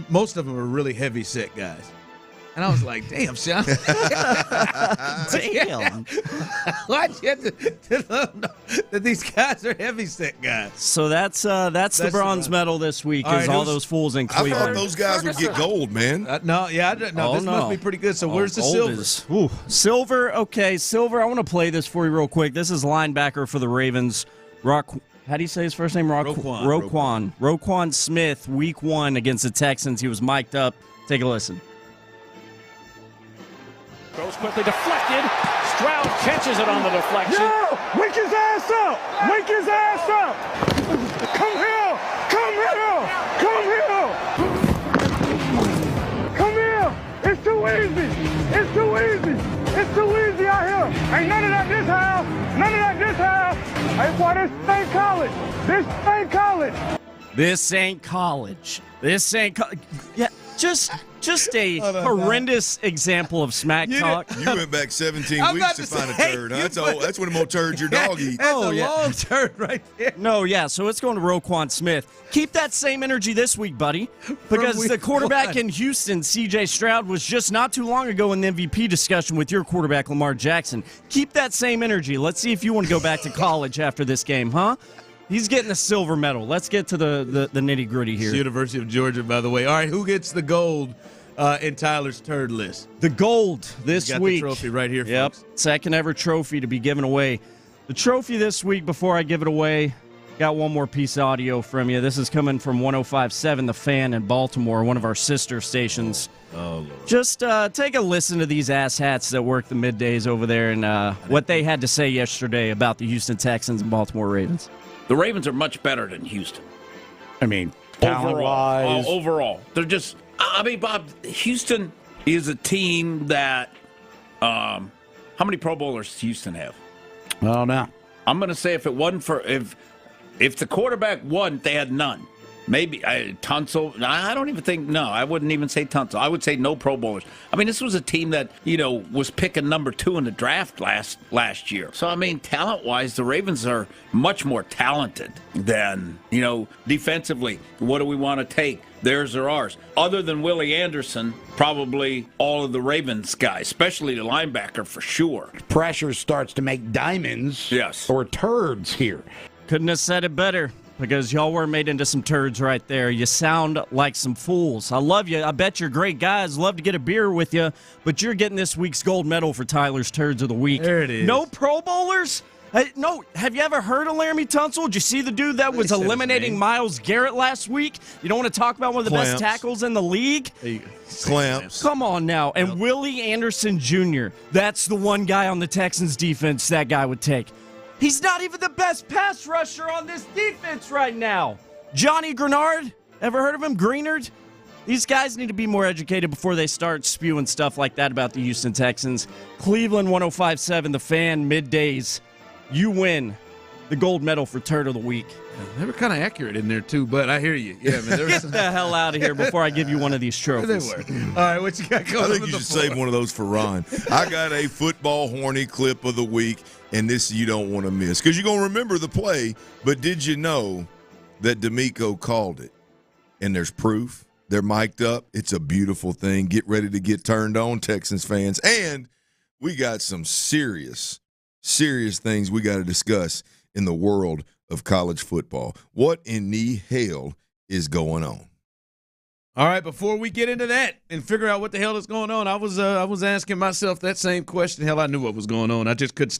most of them are really heavy-set guys. And I was like, damn, Sean. Damn. Why'd you have to know that these guys are heavy-set guys? So that's the bronze medal this week, all those fools in Cleveland. I thought those guys would get gold, man. This must be pretty good. So where's the silver? Silver, okay, silver. I want to play this for you real quick. This is linebacker for the Ravens, how do you say his first name? Roquan Smith, week 1 against the Texans. He was mic'd up. Take a listen. Goes quickly, deflected. Stroud catches it on the deflection. No! Wake his ass up! Wake his ass up! Come here! Come here! Come here! Come here! It's too easy! It's too easy! It's too easy out here! Ain't none of that this house! None of that this house! Hey, boy, this ain't college! This ain't college! This ain't college. Yeah, Just a horrendous example of smack talk. You went back 17 weeks to find a turd. Huh? That's one of the more turds your dog eats. That's a long turd right there. No, yeah, so it's going to Roquan Smith. Keep that same energy this week, buddy, because the quarterback in Houston, C.J. Stroud, was just not too long ago in the MVP discussion with your quarterback, Lamar Jackson. Keep that same energy. Let's see if you want to go back to college after this game, huh? He's getting a silver medal. Let's get to the nitty-gritty here. It's University of Georgia, by the way. All right, who gets the gold in Tyler's turd list? The gold this week. Got the trophy right here, Yep, folks. second ever trophy to be given away. The trophy this week, before I give it away, got one more piece of audio from you. This is coming from 105.7 The Fan in Baltimore, one of our sister stations. Oh, Lord. Just take a listen to these asshats that work the middays over there and what they had to say yesterday about the Houston Texans and Baltimore Ravens. The Ravens are much better than Houston. I mean, talent-wise. Overall. They're just, I mean, Bob, Houston is a team that, how many Pro Bowlers does Houston have? Oh, no. I'm going to say if it wasn't for, if the quarterback won, they had none. Maybe Tunsil. I don't even think. No, I wouldn't even say Tunsil. I would say no Pro Bowlers. I mean, this was a team that was picking number 2 in the draft last year. So I mean, talent-wise, the Ravens are much more talented than defensively. What do we want to take? Theirs or ours? Other than Willie Anderson, probably all of the Ravens guys, especially the linebacker for sure. Pressure starts to make diamonds. Yes. Or turds here. Couldn't have said it better. Because y'all were made into some turds right there. You sound like some fools. I love you. I bet you're great guys. Love to get a beer with you. But you're getting this week's gold medal for Tyler's Turds of the Week. There it is. No Pro Bowlers? No. Have you ever heard of Laramie Tunsil? Did you see the dude that was eliminating Myles Garrett last week? You don't want to talk about one of the best tackles in the league? Clamps. Come on now. And Willie Anderson Jr., that's the one guy on the Texans defense that guy would take. He's not even the best pass rusher on this defense right now. Johnny Grenard, ever heard of him? Greenard? These guys need to be more educated before they start spewing stuff like that about the Houston Texans. Cleveland 105.7, The Fan, middays. You win the gold medal for Turd of the Week. They were kind of accurate in there, too, but I hear you. Yeah, man. Get the hell out of here before I give you one of these trophies. They were. All right, what you got going on? I think you should save one of those for Ron. I got a football horny clip of the week, and this you don't want to miss because you're going to remember the play, but did you know that D'Amico called it? And there's proof. They're mic'd up. It's a beautiful thing. Get ready to get turned on, Texans fans. And we got some serious things we got to discuss in the world of college football. What in the hell is going on? All right, before we get into that and figure out what the hell is going on, I was asking myself that same question. Hell, I knew what was going on. I just couldn't.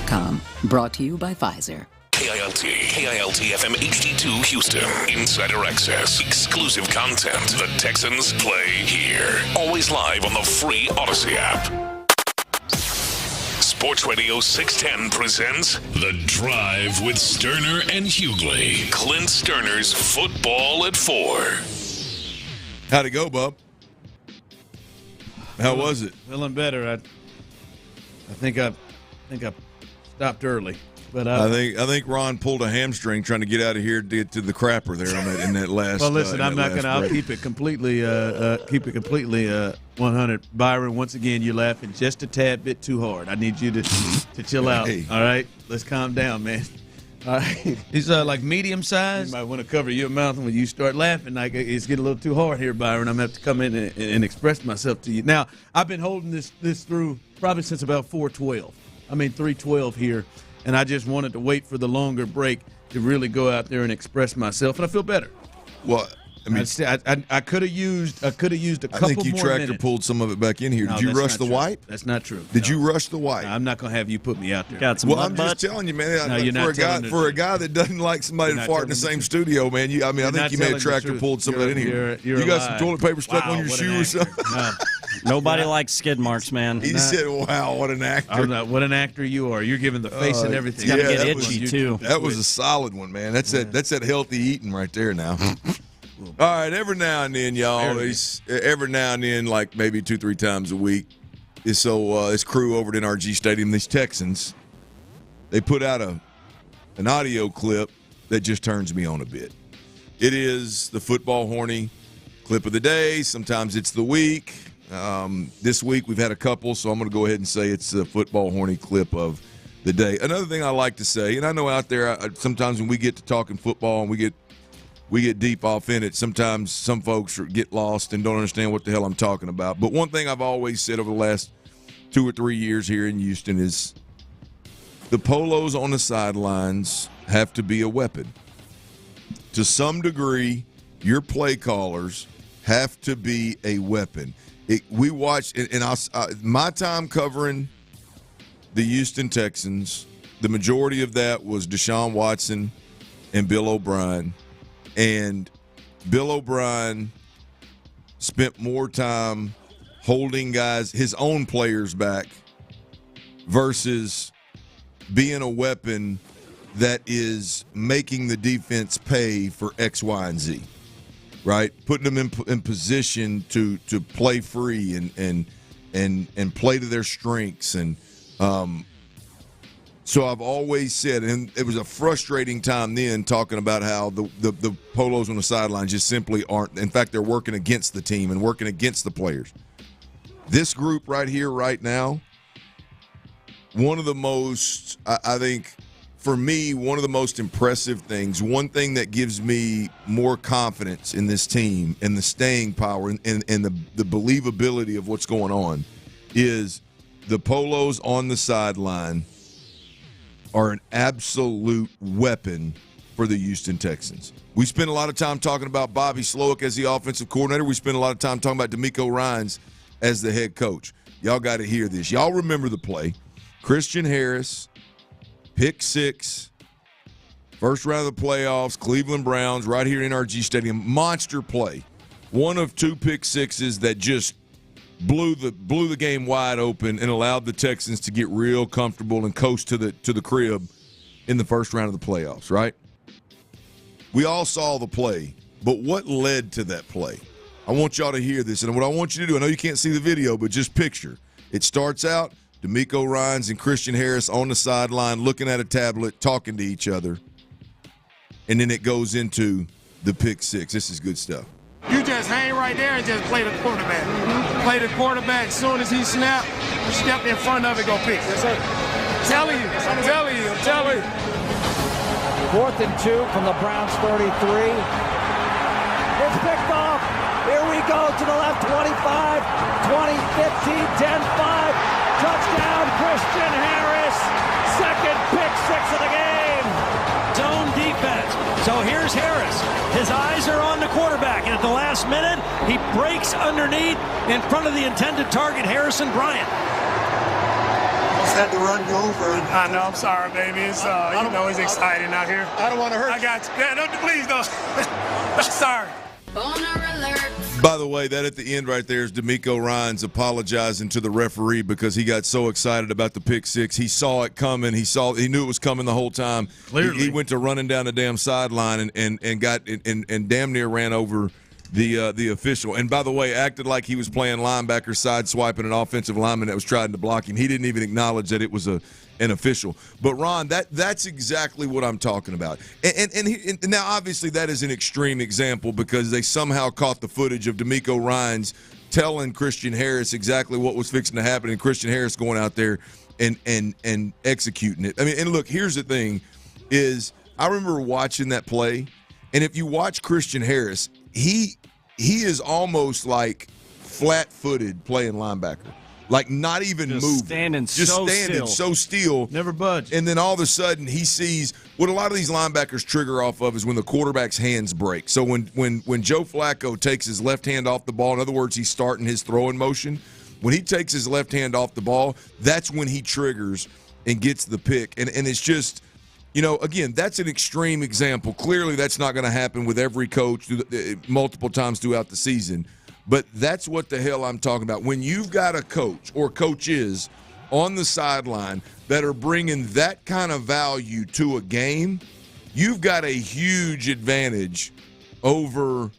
SportsRadio610 Brought to you by Pfizer. KILT FM HD2 Houston. Insider access. Exclusive content. The Texans play here. Always live on the free Odyssey app. Sports Radio 610 presents The Drive with Stoerner and Hughley. Clint Stoerner's Football at 4. How'd it go, bub? How was it? Feeling better. I think I stopped early. But I think Ron pulled a hamstring trying to get out of here to get to the crapper there in that last. Well, listen, I'm not going to. I'll keep it completely 100. Byron, once again, you're laughing just a tad bit too hard. I need you to chill out. Hey. All right, let's calm down, man. All right, he's like medium size. You might want to cover your mouth when you start laughing. Like it's getting a little too hard here, Byron. I'm going to have to come in and express myself to you. Now, I've been holding this through probably since about 3:12 here. And I just wanted to wait for the longer break to really go out there and express myself, and I feel better. Well, I mean, I could have used a couple more minutes. I think you tractor pulled some of it back in here. No, did you rush the true. wipe? That's not true. Did you rush the wipe? No, I'm not going to have you put me out there. Got some I'm just telling you, man. For a guy that doesn't like somebody to fart in the same studio, man. I think you may have tractor pulled some of that in here. You got some toilet paper stuck on your shoe or something? No. Nobody likes skid marks, man. He said, "Wow, what an actor! What an actor you are! You're giving the face and everything. It's gotta get itchy too. That was a solid one, man. That's that healthy eating right there. Now, all right. Every now and then, y'all. Every now and then, like maybe 2-3 times a week, this crew over at NRG Stadium, these Texans, they put out an audio clip that just turns me on a bit. It is the football horny clip of the day. Sometimes it's the week. This week we've had a couple, so I'm going to go ahead and say it's the football horny clip of the day. Another thing I like to say, and I know out there sometimes when we get to talking football and we get deep off in it, sometimes some folks get lost and don't understand what the hell I'm talking about. But one thing I've always said over the last 2 or 3 years here in Houston is the polos on the sidelines have to be a weapon. To some degree, your play callers have to be a weapon. We watched, and my time covering the Houston Texans, the majority of that was Deshaun Watson and Bill O'Brien. And Bill O'Brien spent more time holding guys, his own players back, versus being a weapon that is making the defense pay for X, Y, and Z. Right, putting them in position to play free and play to their strengths, and so I've always said, and it was a frustrating time then talking about how the polos on the sideline just simply aren't. In fact, they're working against the team and working against the players. This group right here, right now, one of the most, I think, for me, one of the most impressive things, one thing that gives me more confidence in this team and the staying power and the believability of what's going on is the polos on the sideline are an absolute weapon for the Houston Texans. We spend a lot of time talking about Bobby Slowick as the offensive coordinator. We spend a lot of time talking about D'Amico Ryans as the head coach. Y'all got to hear this. Y'all remember the play. Christian Harris, pick 6, first round of the playoffs, Cleveland Browns, right here in NRG Stadium. Monster play. One of 2 pick sixes that just blew the game wide open and allowed the Texans to get real comfortable and coast to the crib in the first round of the playoffs, right? We all saw the play, but what led to that play? I want y'all to hear this, and what I want you to do, I know you can't see the video, but just picture. It starts out, D'Amico Ryans and Christian Harris on the sideline looking at a tablet, talking to each other. And then it goes into the pick 6. This is good stuff. You just hang right there and just play the quarterback. Play the quarterback. As soon as he snap, you step in front of it, go pick. Yes, sir. I'm telling you. 4th and 2 from the Browns 33. It's picked off. Here we go to the left, 25, 20, 15, 10, 5. Touchdown, Christian Harris. Second pick 6 of the game. Zone defense. So here's Harris. His eyes are on the quarterback, and at the last minute, he breaks underneath in front of the intended target, Harrison Bryant. had to run you over. I know, I'm sorry, baby. It's, it's exciting out here. I don't want to hurt you. I got you. Yeah, don't, please don't. I'm sorry. By the way, that at the end right there is D'Amico Ryans apologizing to the referee because he got so excited about the pick six. He saw it coming. He knew it was coming the whole time. Clearly. He went to running down the damn sideline and damn near ran over the official. And by the way, acted like he was playing linebacker, side swiping an offensive lineman that was trying to block him. He didn't even acknowledge that it was an official. But Ron, that's exactly what I'm talking about. And now obviously that is an extreme example because they somehow caught the footage of D'Amico Ryans telling Christian Harris exactly what was fixing to happen, and Christian Harris going out there and executing it. I mean, and look, here's the thing: is I remember watching that play, and if you watch Christian Harris, he is almost like flat-footed playing linebacker. Like not even moving. Just standing so still. Never budge. And then all of a sudden he sees what a lot of these linebackers trigger off of is when the quarterback's hands break. So when Joe Flacco takes his left hand off the ball, in other words, he's starting his throwing motion, when he takes his left hand off the ball, that's when he triggers and gets the pick. And it's just, again, that's an extreme example. Clearly that's not going to happen with every coach multiple times throughout the season. But that's what the hell I'm talking about. When you've got a coach or coaches on the sideline that are bringing that kind of value to a game, you've got a huge advantage over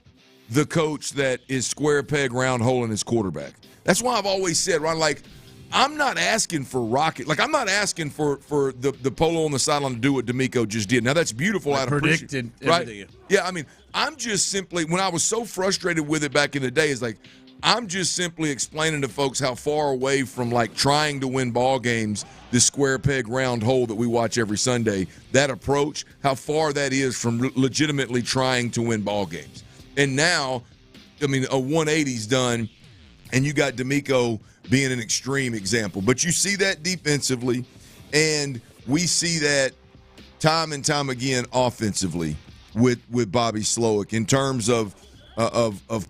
the coach that is square peg, round hole in his quarterback. That's why I've always said, Ron, like, I'm not asking for rocket. Like, I'm not asking for the polo on the sideline to do what D'Amico just did. Now, that's beautiful. I predicted right? Yeah, I mean, I'm just simply, when I was so frustrated with it back in the day, it's like, I'm just simply explaining to folks how far away from, like, trying to win ball games, this square peg, round hole that we watch every Sunday, that approach, how far that is from legitimately trying to win ball games. And now, I mean, a 180's done, and you got D'Amico being an extreme example. But you see that defensively, and we see that time and time again offensively with Bobby Slowick in terms of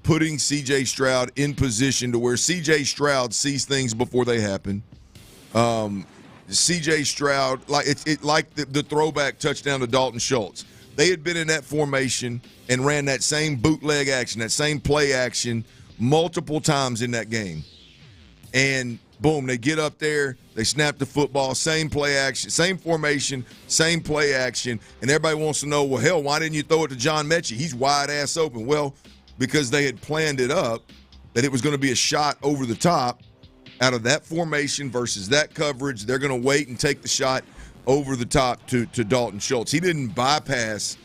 putting C.J. Stroud in position to where C.J. Stroud sees things before they happen. C.J. Stroud, like the throwback touchdown to Dalton Schultz. They had been in that formation and ran that same bootleg action, that same play action multiple times in that game. And boom, they get up there, they snap the football, same play action, same formation, same play action, and everybody wants to know, well, hell, why didn't you throw it to John Mechie? He's wide ass open. Well, because they had planned it up that it was going to be a shot over the top out of that formation versus that coverage. They're going to wait and take the shot over the top to Dalton Schultz. He didn't bypass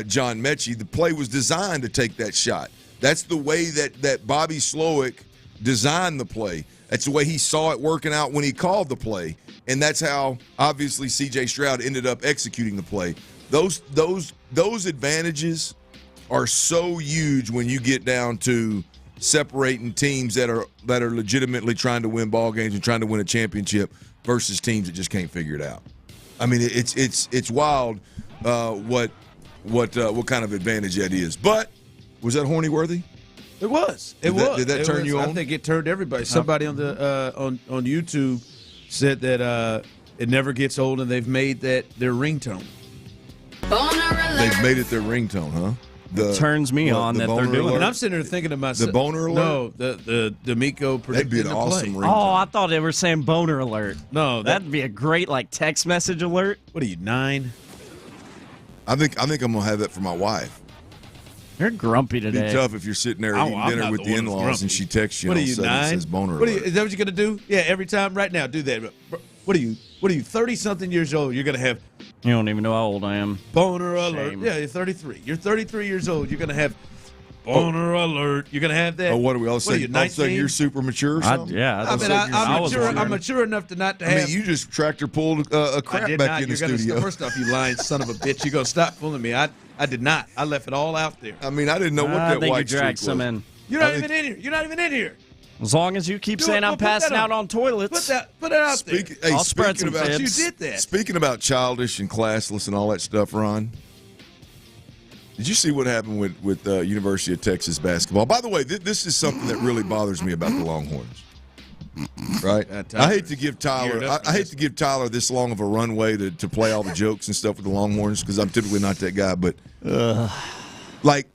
John Mechie. The play was designed to take that shot. That's the way that Bobby Slowick designed the play. That's the way he saw it working out when he called the play. And that's how, obviously, C.J. Stroud ended up executing the play. Those advantages are so huge when you get down to separating teams that are legitimately trying to win ball games and trying to win a championship versus teams that just can't figure it out. I mean, it's wild what kind of advantage that is. But was that horny worthy? It was. Did that turn you on? I think it turned everybody. Somebody on the on YouTube said that it never gets old, and they've made that their ringtone. They've made it their ringtone, huh? It turns me on that they're doing it. And I'm sitting there thinking to myself, the boner alert? No, the D'Amico predicting That'd be an awesome ringtone. Oh, I thought they were saying boner alert. No, that'd be a great text message alert. What are you, 9? I think I'm gonna have that for my wife. You're grumpy today. It'd be tough if you're sitting there eating dinner with the in-laws and she texts you What and are you, all of a sudden 9? it says boner alert. Is that what you're gonna do? Yeah, every time. Right now, do that. What are you? 30-something years old? You're gonna have. You don't even know how old I am. Boner alert. Yeah, you're 33. You're 33 years old. You're gonna have boner alert. You're gonna have that. Oh, what are we all saying? All of a sudden you're super mature or something? I'm mature enough to not to have. I mean, you just tractor pulled a crap back in the studio. First off, you lying son of a bitch. You're gonna stop fooling me. I did not. I left it all out there. I mean, I didn't know what that white streak was. Some in. You're not even in here. You're not even in here. As long as you keep saying I'm passing out on toilets. Put that out there. I'll spread some fibs. You did that. Speaking about childish and classless and all that stuff, Ron, did you see what happened with University of Texas basketball? By the way, this is something that really bothers me about the Longhorns. Right? I hate to give Tyler. I hate to give Tyler this long of a runway to play all the jokes and stuff with the Longhorns because I'm typically not that guy. But like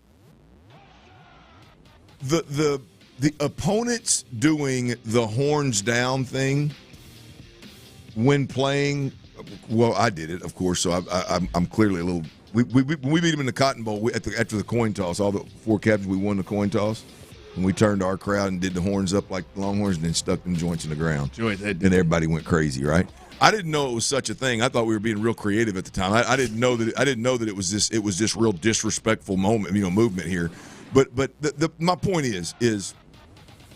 the opponents doing the horns down thing when playing. Well, I did it, of course. So I'm clearly a little. We beat him in the Cotton Bowl after the coin toss. All the 4 captains, we won the coin toss. And we turned to our crowd and did the horns up like the Longhorns and then stuck them joints in the ground. And everybody went crazy, right? I didn't know it was such a thing. I thought we were being real creative at the time. I didn't know that it was this real disrespectful movement here. But my point is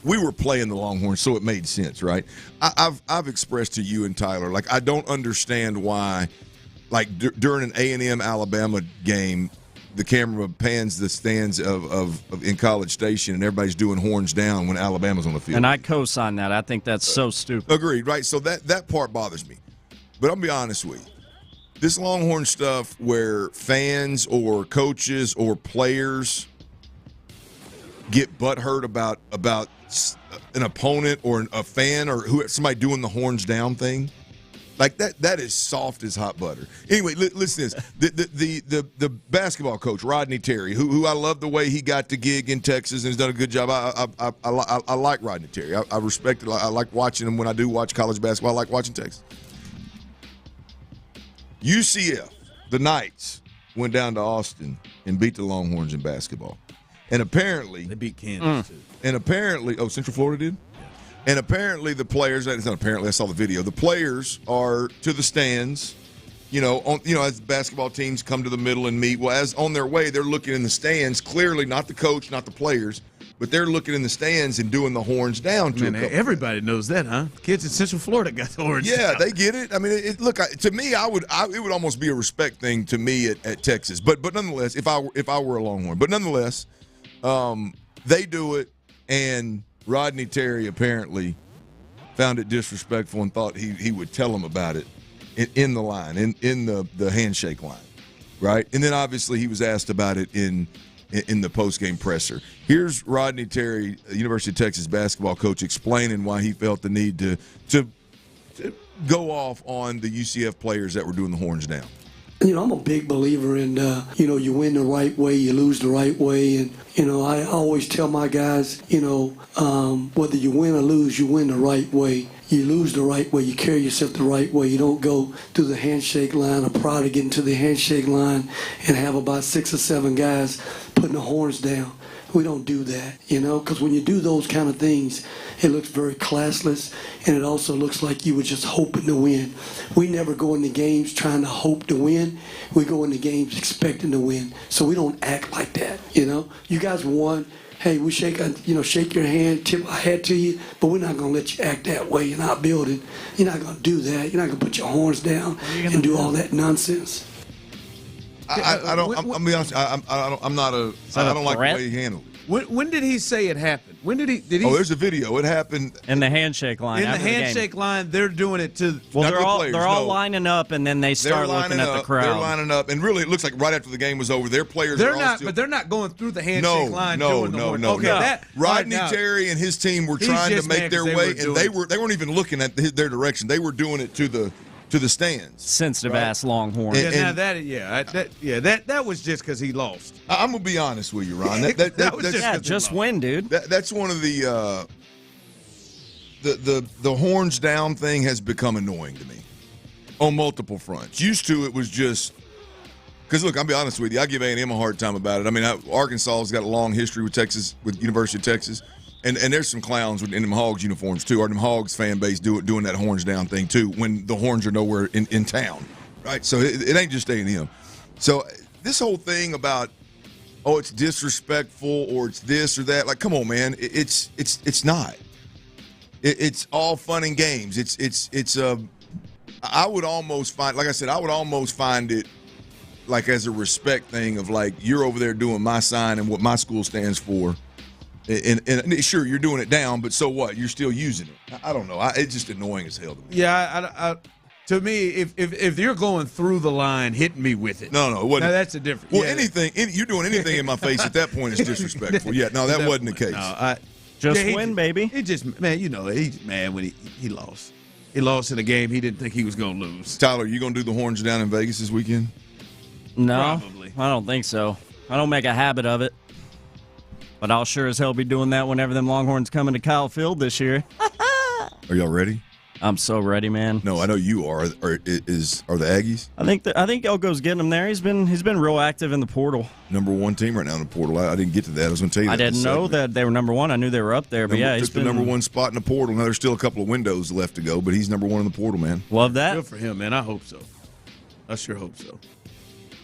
we were playing the Longhorns, so it made sense, right? I've expressed to you and Tyler, like I don't understand why, like during an A&M Alabama game, the camera pans the stands of in College Station, and everybody's doing horns down when Alabama's on the field. And I co-sign that. I think that's so stupid. Agreed, right? So that part bothers me. But I'll be honest with you. This Longhorn stuff where fans or coaches or players get butthurt about an opponent or a fan or somebody doing the horns down thing, like that is soft as hot butter. Anyway, listen to this. The basketball coach, Rodney Terry, who I love the way he got the gig in Texas and has done a good job. I like Rodney Terry. I respect it. I like watching him when I do watch college basketball. I like watching Texas. UCF, the Knights, went down to Austin and beat the Longhorns in basketball. And apparently – they beat Kansas, too. And apparently – Central Florida did? And apparently the players – it's not apparently, I saw the video. The players are to the stands, as basketball teams come to the middle and meet. Well, as on their way, they're looking in the stands. Clearly not the coach, not the players, but they're looking in the stands and doing the horns down. Everybody knows that, huh? Kids in Central Florida got the horns down. Yeah, they get it. I mean, to me, it would almost be a respect thing to me at Texas. But nonetheless, if I were a Longhorn. But nonetheless, they do it, and Rodney Terry apparently found it disrespectful and thought he would tell him about it in the line, in the handshake line, right? And then obviously he was asked about it in the postgame presser. Here's Rodney Terry, University of Texas basketball coach, explaining why he felt the need to go off on the UCF players that were doing the horns down. I'm a big believer in, you win the right way, you lose the right way. And, I always tell my guys, whether you win or lose, you win the right way. You lose the right way. You carry yourself the right way. You don't go through the handshake line or try to get into the handshake line and have about 6 or 7 guys putting the horns down. We don't do that, because when you do those kind of things, it looks very classless, and it also looks like you were just hoping to win. We never go into games trying to hope to win. We go into games expecting to win. So we don't act like that, You guys won. Hey, we shake your hand, tip our hat to you, but we're not going to let you act that way in our building. You're not going to do that. You're not going to put your horns down and do all that nonsense. I don't. I'm gonna be honest. I don't like the way he handled it. When did he say it happened? When did he? Oh, there's a video. It happened in the handshake line. In the handshake line, they're doing it to. Well, they're all lining up, and then they start looking at the crowd. They're lining up, and really, it looks like right after the game was over, their players. But they're not going through the handshake line. No. Okay, Rodney Terry and his team were trying to make their way, and they weren't even looking at their direction. They were doing it to the stands. Sensitive ass Longhorn. That was just because he lost. I'm gonna be honest with you, Ron. That was just win, dude. That's one of the horns down thing has become annoying to me on multiple fronts. Used to it was just because look, I'll be honest with you. I give A&M a hard time about it. I mean, Arkansas has got a long history with Texas, with University of Texas. And there's some clowns in them Hogs uniforms, too, or them Hogs fan base doing that horns down thing, too, when the horns are nowhere in town, right? So it ain't just A&M. So this whole thing about, it's disrespectful or it's this or that, like, come on, man. It's not. It's all fun and games. I would almost find, like I said, it like as a respect thing of like, you're over there doing my sign and what my school stands for. And sure, you're doing it down, but so what? You're still using it. I don't know. It's just annoying as hell to me. Yeah, to me, if you're going through the line, hit me with it. No, it wasn't. Now, that's a different. Well, you're doing anything in my face at that point is disrespectful. Yeah, no, that wasn't the case. No, Just win, baby. He just, man, he's mad when he lost. He lost in a game he didn't think he was going to lose. Tyler, you going to do the horns down in Vegas this weekend? No, Probably. I don't think so. I don't make a habit of it. But I'll sure as hell be doing that whenever them Longhorns come into Kyle Field this year. Are y'all ready? I'm so ready, man. No, I know you are. Are the Aggies? I think Elko's getting him there. He's been real active in the portal. Number one team right now in the portal. I didn't get to that. I was going to tell you that. I didn't know that they were number one. I knew they were up there, but he's been the number one spot in the portal. Now there's still a couple of windows left to go, but he's number one in the portal, man. Love that. Good for him, man. I hope so. I sure hope so.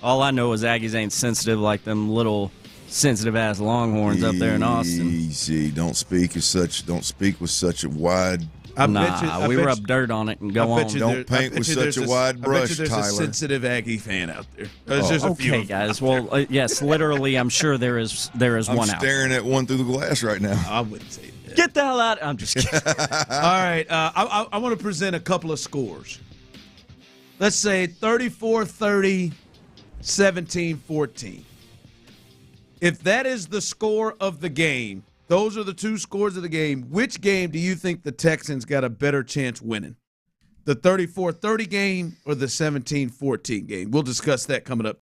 All I know is Aggies ain't sensitive like them little sensitive-ass Longhorns up there in Austin. Easy. Don't speak with such a wide... we rub dirt on it and go on. Don't paint with such a wide brush, there's Tyler. a sensitive Aggie fan out there. There's just a few. Okay, guys. Well, yes, literally, I'm sure there is one out. I'm staring at one through the glass right now. I wouldn't say that. Get the hell out. I'm just kidding. All right. I want to present a couple of scores. Let's say 34-30, 17-14. If that is the score of the game, those are the two scores of the game. Which game do you think the Texans got a better chance winning? The 34-30 game or the 17-14 game? We'll discuss that coming up.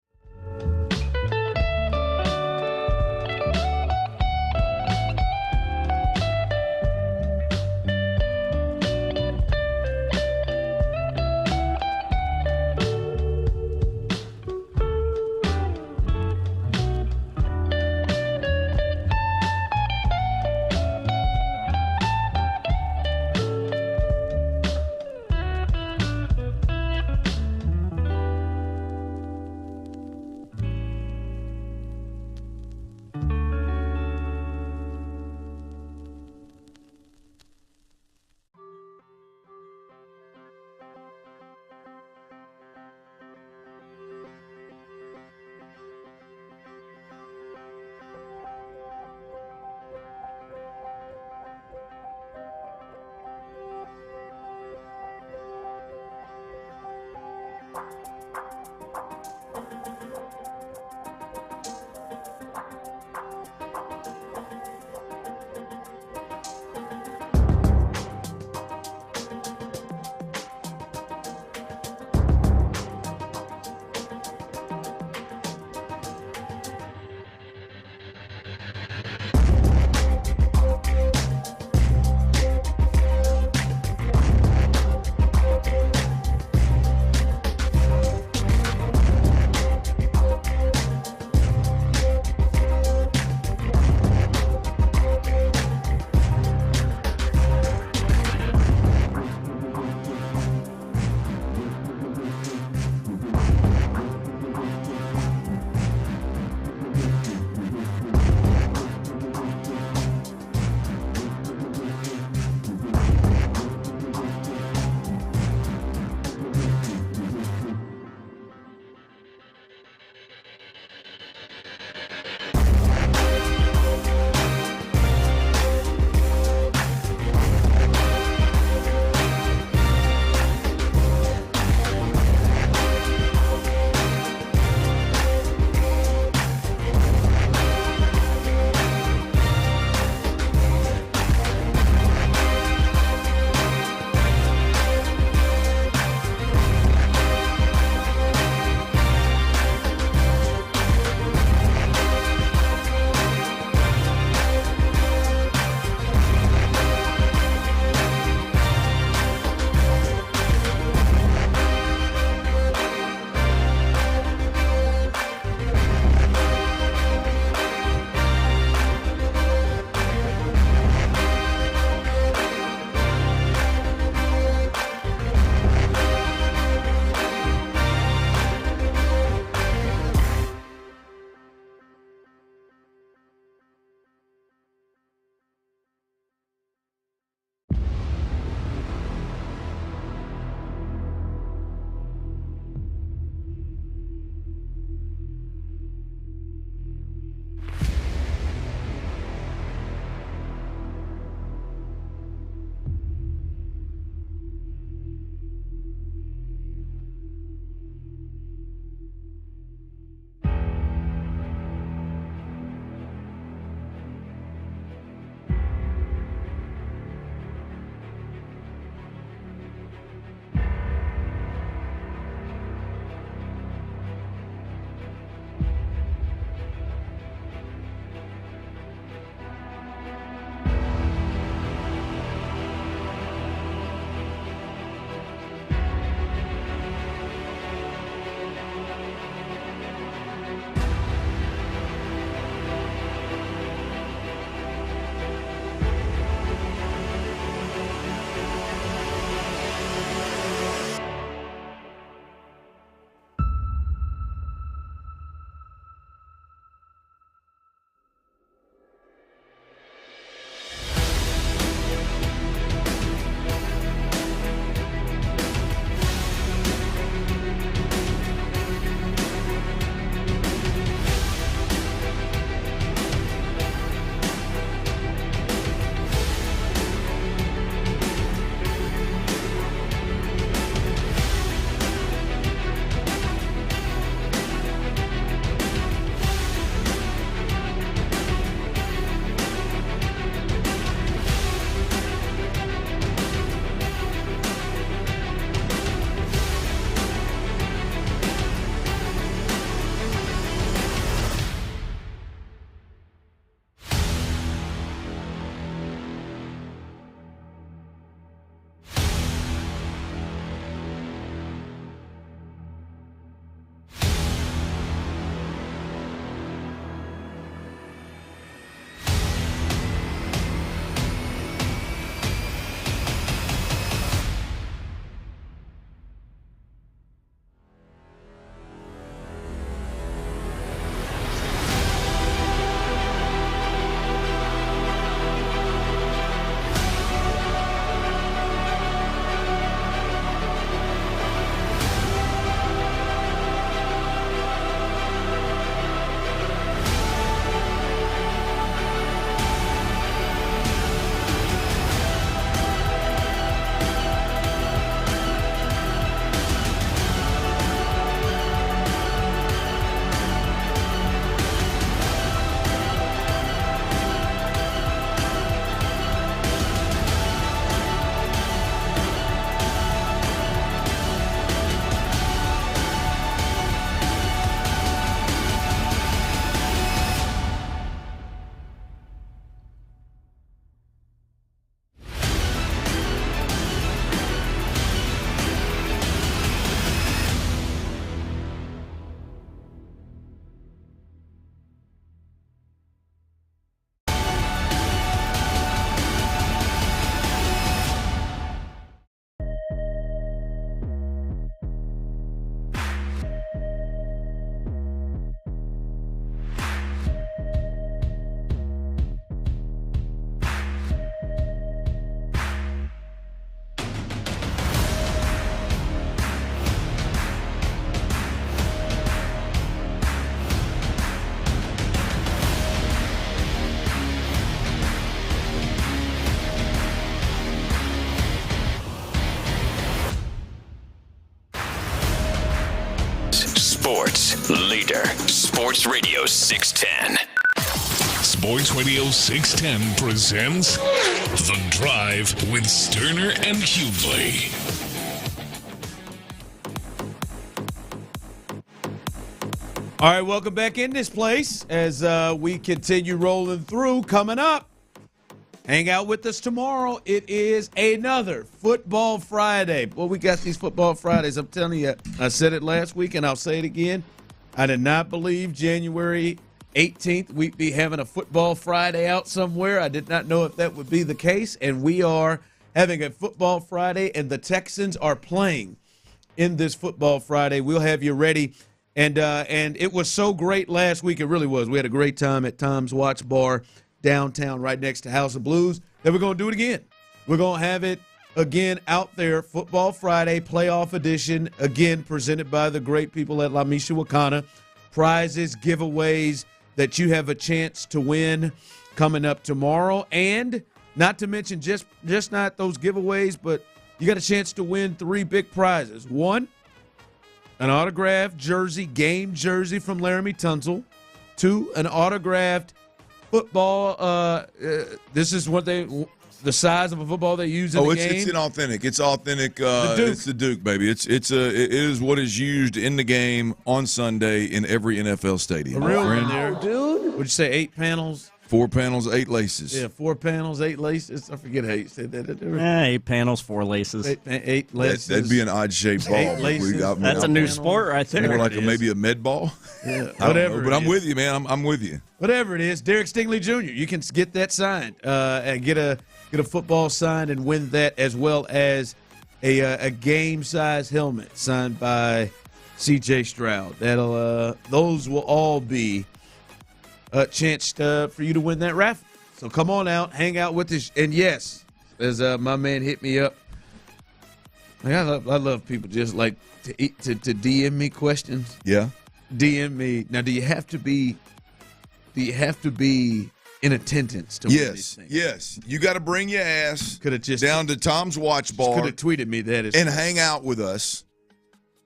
sports leader. Sports Radio 610. Sports Radio 610 presents The Drive with Stoerner and Hughley. All right, welcome back in this place as we continue rolling through. Coming up, hang out with us tomorrow. It is another Football Friday. Well, we got these Football Fridays. I'm telling you, I said it last week and I'll say it again. I did not believe January 18th we'd be having a Football Friday out somewhere. I did not know if that would be the case, and we are having a Football Friday, and the Texans are playing in this Football Friday. We'll have you ready. And it was so great last week. It really was. We had a great time at Tom's Watch Bar downtown right next to House of Blues. Then we're going to do it again. We're going to have it again out there, Football Friday, playoff edition, again presented by the great people at La Misha Wakana. Prizes, giveaways that you have a chance to win coming up tomorrow. And not to mention just not those giveaways, but you got a chance to win 3 big prizes. 1, an autographed jersey, game jersey from Laramie Tunsil. 2, an autographed football. This is what the size of a football they use in the game. It's authentic. It's authentic. It's the Duke, baby. It is what is used in the game on Sunday in every NFL stadium. A real one there, dude. Would you say 8 panels? 4 panels, 8 laces. Yeah, 4 panels, 8 laces. I forget how you said that. 8 panels, 4 laces. 8 laces. That'd be an odd-shaped ball. 8 laces. That's a new sport right there. More like maybe a med ball. Yeah, whatever. But I'm with you, man. I'm with you. Whatever it is, Derek Stingley Jr., you can get that signed and get a football signed and win that, as well as a game-size helmet signed by C.J. Stroud. Those will all be a chance for you to win that raffle. So come on out, hang out with us. And yes, as my man hit me up, I love people just like to DM me questions. Yeah. DM me. Now, do you have to be in attendance to win these things? Yes. You got to bring your ass just down to Tom's Watch Bar. Could have tweeted me that and hang out with us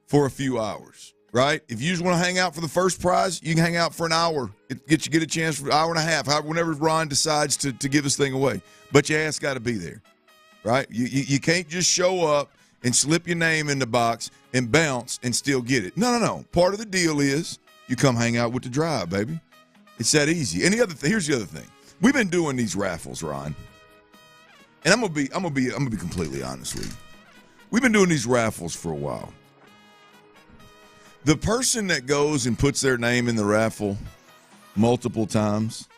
for a few hours. Right? If you just want to hang out for the first prize, you can hang out for an hour. Get a chance for an hour and a half, whenever Ron decides to give this thing away. But your ass got to be there. Right? You can't just show up and slip your name in the box and bounce and still get it. No. Part of the deal is you come hang out with the drive, baby. It's that easy. And here's the other thing. We've been doing these raffles, Ron. And I'm gonna be completely honest with you. We've been doing these raffles for a while. The person that goes and puts their name in the raffle multiple times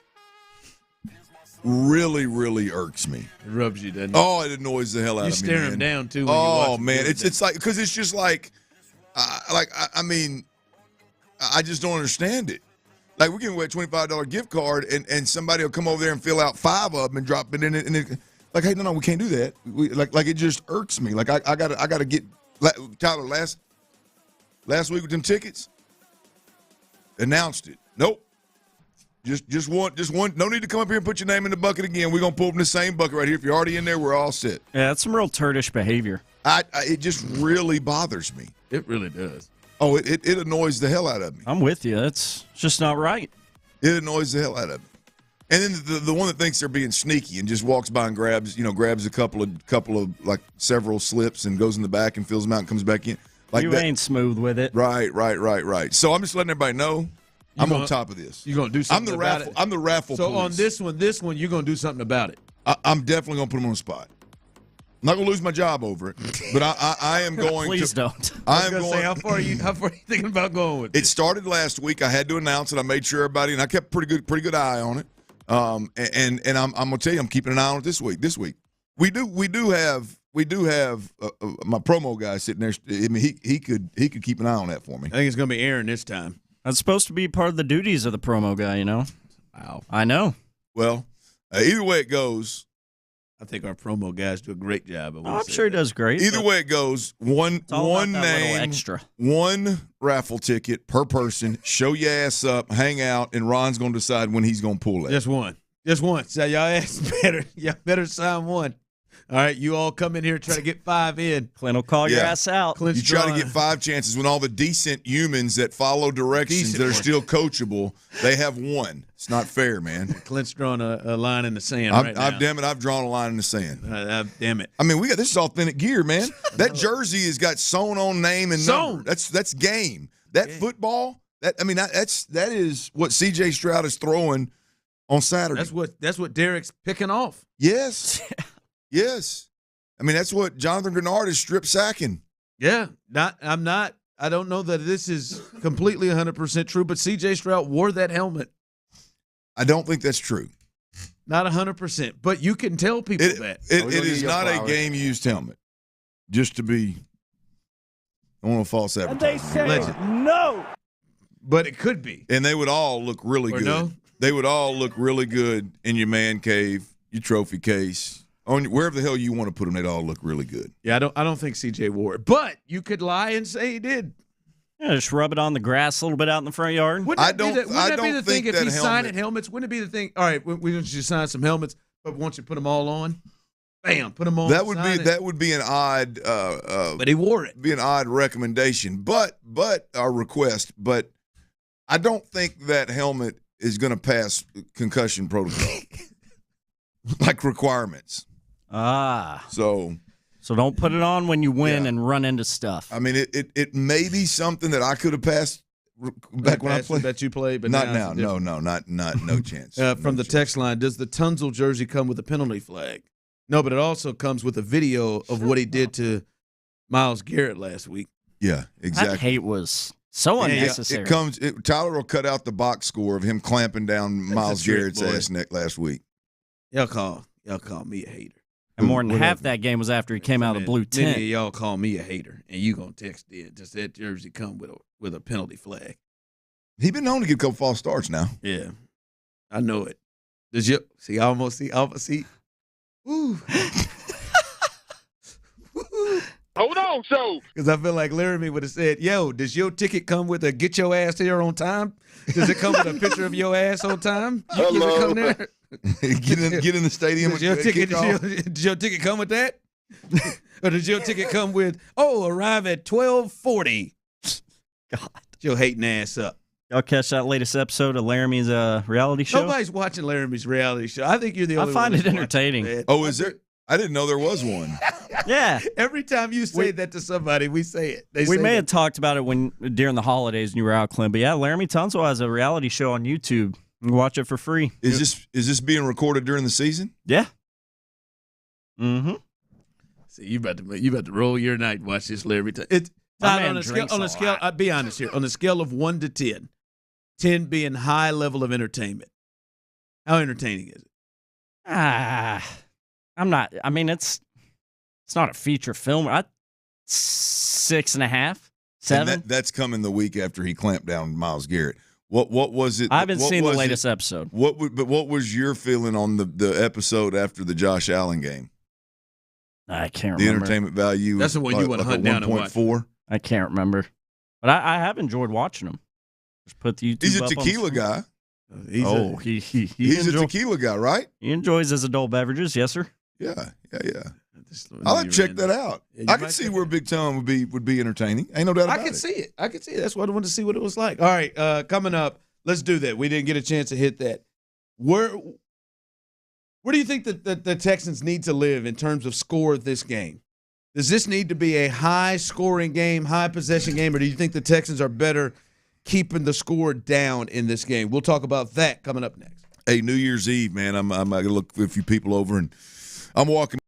really, really irks me. It rubs you, doesn't it? Oh, it annoys the hell out of me. You stare him down too. When you watch man, it's like, because it's just like, I mean, I just don't understand it. Like, we're giving away a $25 gift card, and somebody will come over there and fill out 5 of them and drop it in it, and like, hey, no, we can't do that. Like it just irks me. Like I gotta get Tyler last week with them tickets. Announced it. Nope. Just one. No need to come up here and put your name in the bucket again. We're gonna pull from the same bucket right here. If you're already in there, we're all set. Yeah, that's some real turdish behavior. It just really bothers me. It really does. Oh, it annoys the hell out of me. I'm with you. It's just not right. It annoys the hell out of me. And then the one that thinks they're being sneaky and just walks by and grabs a couple of like several slips and goes in the back and fills them out and comes back in. Like you ain't smooth with it. Right. So I'm just letting everybody know I'm on top of this. You're gonna do something about it. I'm the raffle So police. on this one, you're gonna do something about it. I'm definitely gonna put them on the spot. I'm not gonna lose my job over it, but I am going. Please don't. I am going. Say, how far are you thinking about going with it? It started last week. I had to announce it. I made sure everybody, and I kept pretty good eye on it. And I'm gonna tell you, I'm keeping an eye on it this week. We do have my promo guy sitting there. I mean, he could keep an eye on that for me. I think it's gonna be Aaron this time. That's supposed to be part of the duties of the promo guy, you know. Wow. I know. Well, either way it goes, I think our promo guys do a great job. I'm sure he does great. Either way it goes, one name, extra, one raffle ticket per person. Show your ass up, hang out, and Ron's gonna decide when he's gonna pull it. Just one. So y'all ass better sign one. All right, you all come in here try to get 5 in. Clint will call your ass out. You try to get 5 chances when all the decent humans that follow directions that are still coachable, they have 1. It's not fair, man. Clint's drawing a line in the sand right now. Damn it, I've drawn a line in the sand. Damn it. I mean, this is authentic gear, man. That jersey has got sewn on name and number. That's game. That football, that is what C.J. Stroud is throwing on Saturday. That's what Derek's picking off. Yes. Yes. I mean, that's what Jonathan Grenard is strip sacking. Yeah. I don't know that this is completely 100% true, but C.J. Stroud wore that helmet. I don't think that's true. Not 100%, but you can tell people that. It is not a game-used helmet. Just to be on a false advertising. And they say no. But it could be. And they would all look really good. No? They would all look really good in your man cave, your trophy case. Wherever the hell you want to put them, they'd all look really good. Yeah, I don't think CJ wore it. But you could lie and say he did. Yeah, just rub it on the grass a little bit out in the front yard. Wouldn't that be the thing if he's signing helmets? Wouldn't it be the thing? All right, we want you to sign some helmets, but once you put them all on, bam, put them on. That would be an odd. But he wore it. Be an odd recommendation, but our request. But I don't think that helmet is going to pass concussion protocol like requirements. So don't put it on when you win and run into stuff. I mean, it may be something that I could have passed back when I played. That you played, but not now. No, no chance. From the text line, does the Tunsil jersey come with a penalty flag? No, but it also comes with a video of what he did to Myles Garrett last week. Yeah, exactly. That hate was so unnecessary. Tyler will cut out the box score of him clamping down Myles Garrett's ass neck last week. Y'all call me a hater. And more than half that game was after he came out of the blue tent. Many of y'all call me a hater, and you gonna text it. Does that jersey come with a penalty flag? He been known to get a couple false starts now. Yeah, I know it. Does you see? Almost see. Ooh. Hold on, so. Because I feel like Laramie would have said, "Yo, does your ticket come with a get your ass here on time? Does it come with a picture of your ass on time? Does it come there?" get in the stadium. Does your ticket come with that? Or does your ticket come with, arrive at 12:40? God. Your hating ass up. Y'all catch that latest episode of Laramie's reality show? Nobody's watching Laramie's reality show. I think you're the only one. I find it entertaining. Is there? I didn't know there was one. Yeah. Every time you say that to somebody, we say it. We may have talked about it during the holidays when you were out, Clint. But yeah, Laramie Tunsil has a reality show on YouTube. You can watch it for free. Is this being recorded during the season? Yeah. Mm-hmm. See, you about to roll your night and watch this Laramie. On a scale, I'll be honest here. On a scale of 1 to 10, 10 being high level of entertainment, how entertaining is it? I'm not. I mean, it's not a feature film. 6.5, 7. And that's coming the week after he clamped down Myles Garrett. What was it? I haven't seen the latest episode. What was your feeling on the episode after the Josh Allen game? I can't remember. The entertainment value. That's the one you want to hunt down and watch. 1.4. I can't remember, but I have enjoyed watching them. Just put the YouTube. He's a tequila guy. He's a tequila guy, right? He enjoys his adult beverages, yes, sir. Yeah. I'll have to check that out. I can see where Big Tom would be entertaining. Ain't no doubt about it. I can see it. That's why I wanted to see what it was like. All right, coming up, let's do that. We didn't get a chance to hit that. Where do you think that the Texans need to live in terms of score of this game? Does this need to be a high-scoring game, high-possession game, or do you think the Texans are better keeping the score down in this game? We'll talk about that coming up next. Hey, New Year's Eve, man, I'm going to look a few people over, and I'm walking.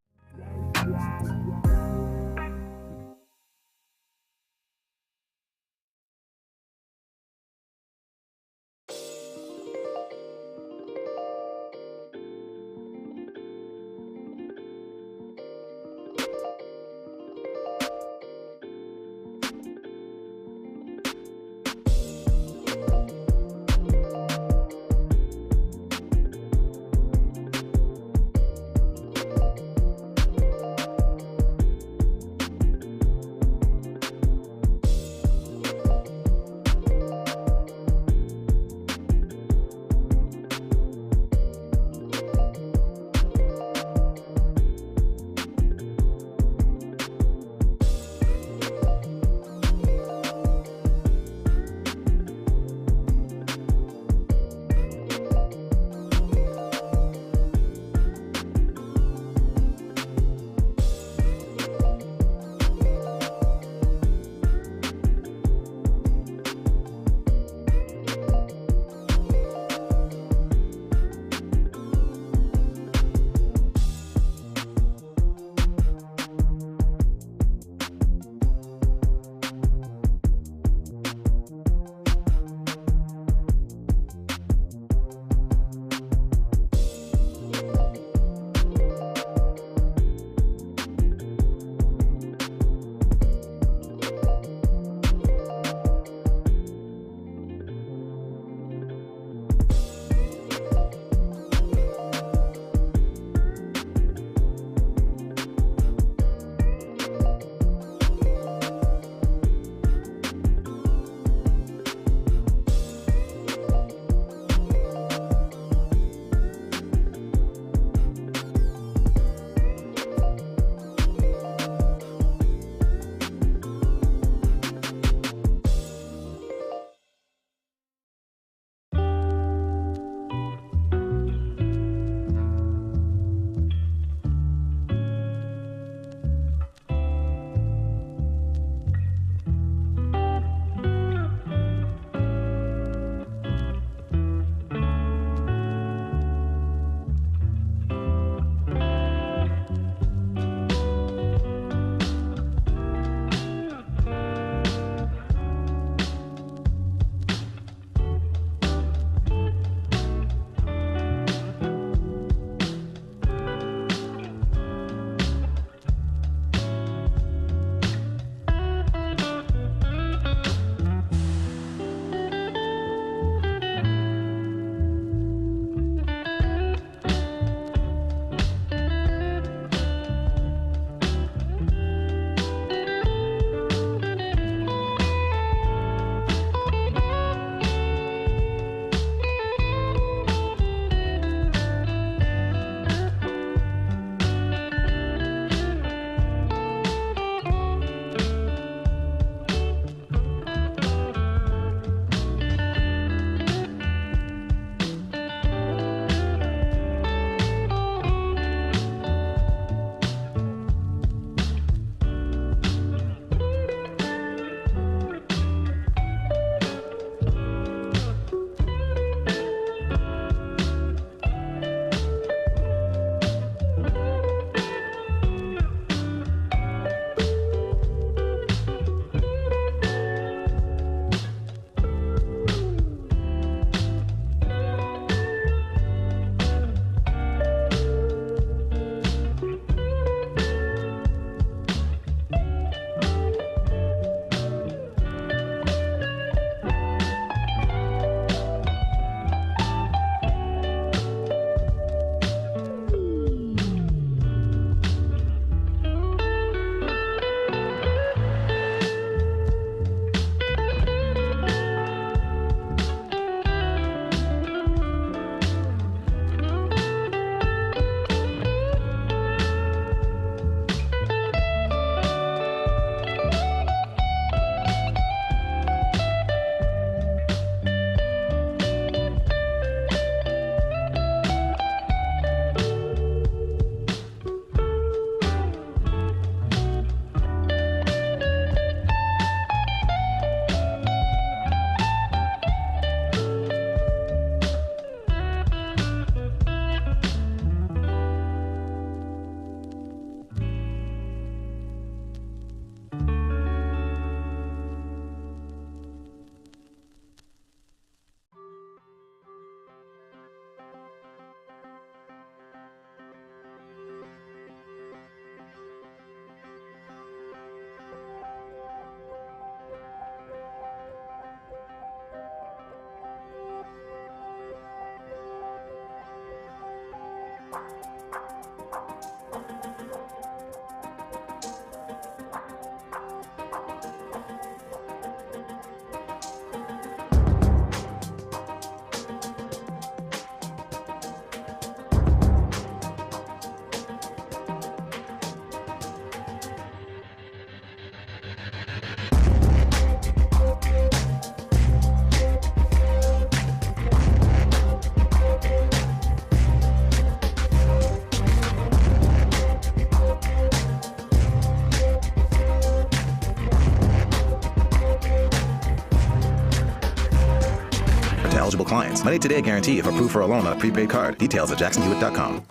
to eligible clients. Money today guarantee if approved for a loan on a prepaid card. Details at jacksonhewitt.com.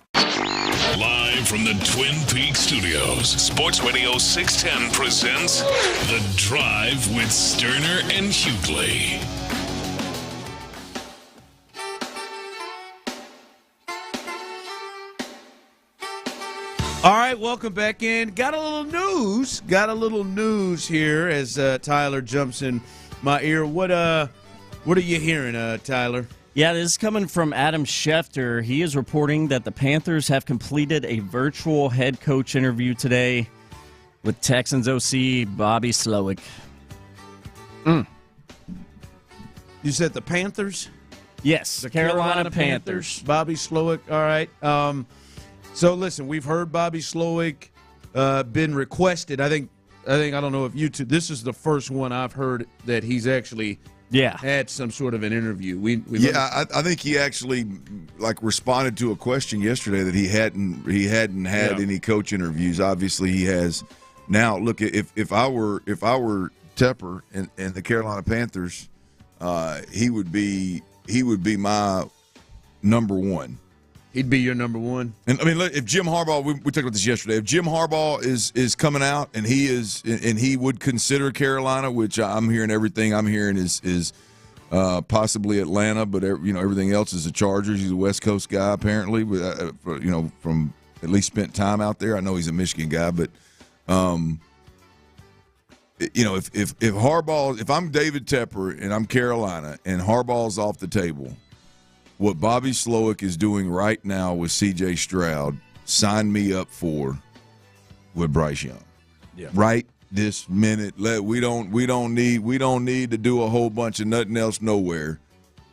Live from the Twin Peaks studios, Sports Radio 610 presents The Drive with Stoerner and Hughley. All right, welcome back in. Got a little news here as Tyler jumps in my ear. What are you hearing, Tyler? Yeah, this is coming from Adam Schefter. He is reporting that the Panthers have completed a virtual head coach interview today with Texans OC Bobby Slowick. You said the Panthers? Yes, The Carolina Panthers. Bobby Slowick, all right. So listen, we've heard Bobby Slowick been requested. I don't know if you two. This is the first one I've heard that he's actually had some sort of an interview. I think he actually responded to a question yesterday that he hadn't had any coach interviews. Obviously, he has now. Look, if I were Tepper and the Carolina Panthers, he would be my number one. He'd be your number one. And I mean, look, if Jim Harbaugh, we talked about this yesterday. If Jim Harbaugh is coming out and he would consider Carolina, which I'm hearing everything I'm hearing is possibly Atlanta, but everything else is the Chargers. He's a West Coast guy apparently, from at least spent time out there. I know he's a Michigan guy, but if Harbaugh, if I'm David Tepper and I'm Carolina and Harbaugh's off the table. What Bobby Slowick is doing right now with C.J. Stroud, sign me up for with Bryce Young. Yeah. Right this minute. We don't need to do a whole bunch of nothing else nowhere.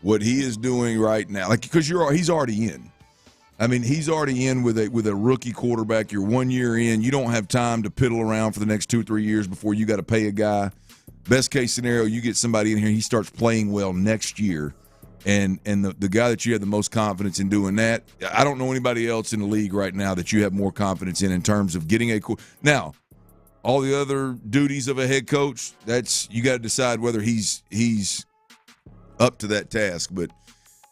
What he is doing right now, because he's already in. I mean, he's already in with a rookie quarterback. You're 1 year in. You don't have time to piddle around for the next 2 or 3 years before you got to pay a guy. Best case scenario, you get somebody in here, he starts playing well next year. And the guy that you have the most confidence in doing that, I don't know anybody else in the league right now that you have more confidence in terms of getting now, all the other duties of a head coach, that's you got to decide whether he's up to that task. But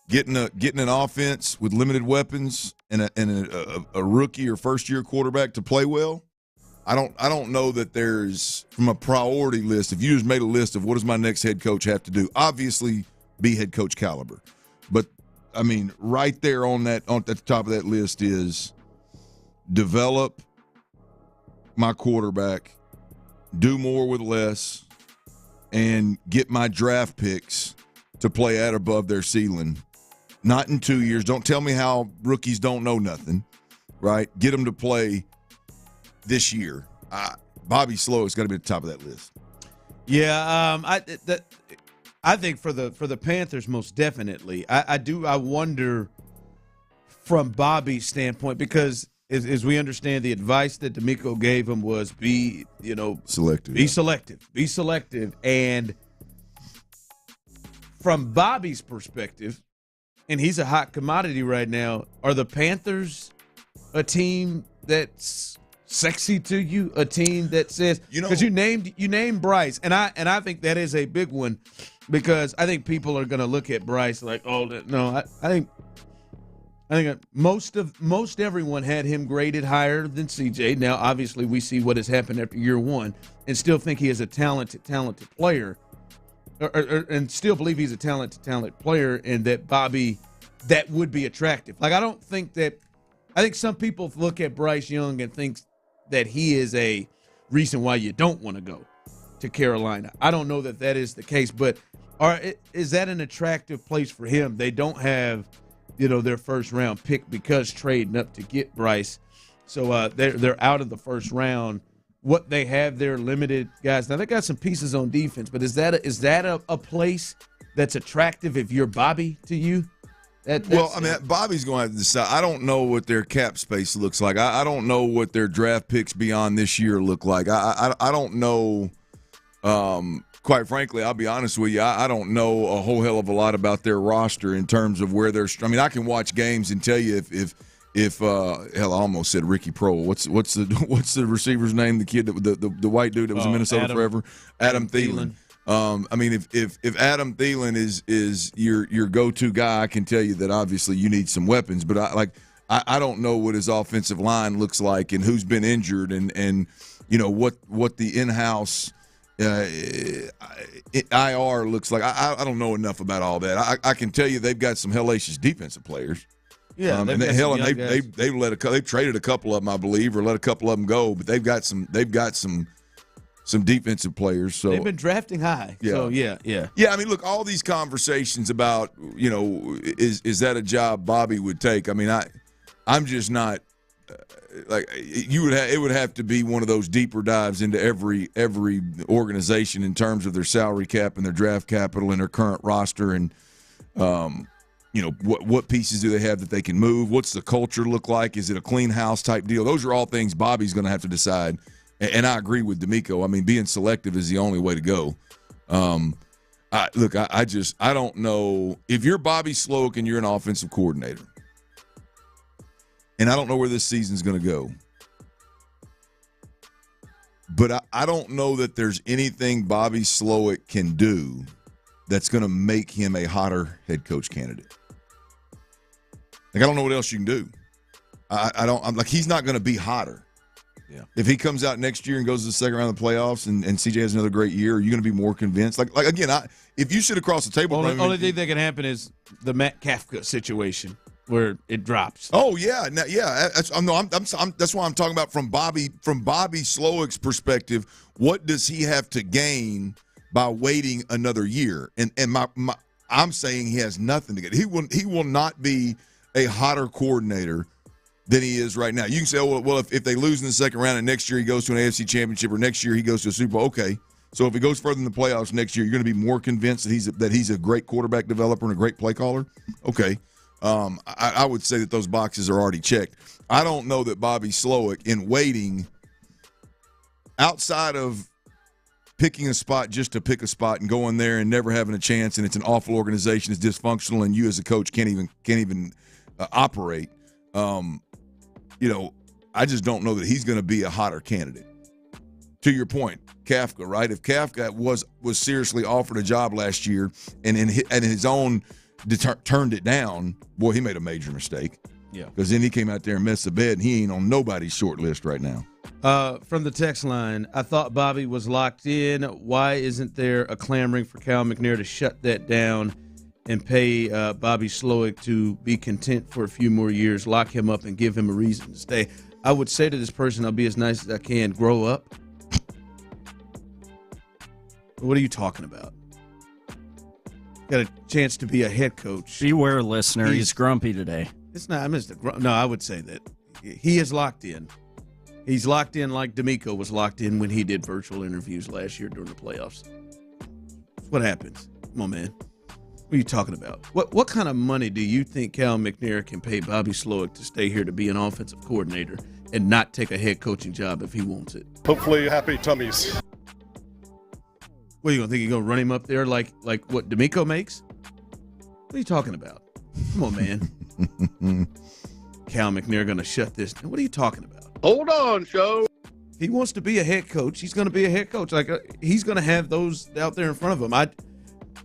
getting an offense with limited weapons and a rookie or first year quarterback to play well, I don't know that there's, from a priority list, if you just made a list of what does my next head coach have to do, obviously be head coach caliber. But I mean, right there at the top of that list is develop my quarterback, do more with less, and get my draft picks to play at or above their ceiling. Not in 2 years. Don't tell me how rookies don't know nothing, right? Get them to play this year. Bobby Slowick's got to be at the top of that list. Yeah, I think for the Panthers, most definitely. I wonder from Bobby's standpoint, because as we understand, the advice that D'Amico gave him was be selective. And from Bobby's perspective, and he's a hot commodity right now, are the Panthers a team that's sexy to you? A team that says, because you named Bryce, and I think that is a big one. Because I think people are going to look at Bryce like, I think most everyone had him graded higher than CJ. Now, obviously, we see what has happened after year one, and still think he is a talented player, and still believe he's a talented player, and that Bobby, that would be attractive. I think some people look at Bryce Young and think that he is a reason why you don't want to go to Carolina. I don't know that is the case, but is that an attractive place for him? They don't have, their first round pick because trading up to get Bryce, so they're out of the first round. What they have, they're limited guys. Now they got some pieces on defense, but is that a place that's attractive if you're Bobby to you? Bobby's going to have to decide. I don't know what their cap space looks like. I don't know what their draft picks beyond this year look like. I don't know. Quite frankly, I'll be honest with you, I don't know a whole hell of a lot about their roster in terms of where they're. I mean, I can watch games and tell you if I almost said Ricky Prohl. What's the receiver's name? The kid the white dude that was in Minnesota forever. Adam Thielen. I mean, if Adam Thielen is your go-to guy, I can tell you that obviously you need some weapons. But I don't know what his offensive line looks like and who's been injured and what the in-house IR looks like. I don't know enough about all that. I can tell you they've got some hellacious defensive players. Yeah, they've traded a couple of them, I believe, or let a couple of them go. But they've got some defensive players. So they've been drafting high. Yeah. So yeah. I mean, look, all these conversations about is that a job Bobby would take? I mean, I'm just not it would have to be one of those deeper dives into every organization in terms of their salary cap and their draft capital and their current roster and what pieces do they have that they can move? What's the culture look like? Is it a clean house type deal? Those are all things Bobby's going to have to decide. And I agree with D'Amico. I mean, being selective is the only way to go. I don't know. If you're Bobby Slowick and you're an offensive coordinator, and I don't know where this season's going to go, but I don't know that there's anything Bobby Slowick can do that's going to make him a hotter head coach candidate. Like, I don't know what else you can do. I'm like, he's not going to be hotter. Yeah. If he comes out next year and goes to the second round of the playoffs and CJ has another great year, are you going to be more convinced? Like again, if you sit across the table, only thing that can happen is the Matt Kafka situation where it drops. Oh yeah, that's why I'm talking about from Bobby Slowick's perspective. What does he have to gain by waiting another year? And I'm saying he has nothing to get. He will not be a hotter coordinator than he is right now. You can say, well, if they lose in the second round and next year he goes to an AFC championship or next year he goes to a Super Bowl, okay. So if he goes further in the playoffs next year, you're going to be more convinced that he's a great quarterback developer and a great play caller? Okay. I would say that those boxes are already checked. I don't know that Bobby Slowick, in waiting, outside of picking a spot just to pick a spot and going there and never having a chance, and it's an awful organization, it's dysfunctional, and you as a coach can't even operate. I just don't know that he's going to be a hotter candidate. To your point, Kafka, right? If Kafka was seriously offered a job last year and in his own turned it down, boy, he made a major mistake. Yeah. Because then he came out there and messed the bed, and he ain't on nobody's short list right now. From the text line, I thought Bobby was locked in. Why isn't there a clamoring for Cal McNair to shut that down and pay Bobby Slowick to be content for a few more years, lock him up, and give him a reason to stay? I would say to this person, I'll be as nice as I can, grow up. What are you talking about? Got a chance to be a head coach. Beware, listener. He's grumpy today. It's not Mr. No, I would say that he is locked in. He's locked in like D'Amico was locked in when he did virtual interviews last year during the playoffs. That's what happens. Come on, man. What are you talking about? What kind of money do you think Cal McNair can pay Bobby Slowick to stay here to be an offensive coordinator and not take a head coaching job if he wants it? Hopefully happy tummies. What, you going to think you're going to run him up there like what D'Amico makes? What are you talking about? Come on, man. Cal McNair going to shut this down. What are you talking about? Hold on, Joe. If he wants to be a head coach, he's going to be a head coach. Like he's going to have those out there in front of him.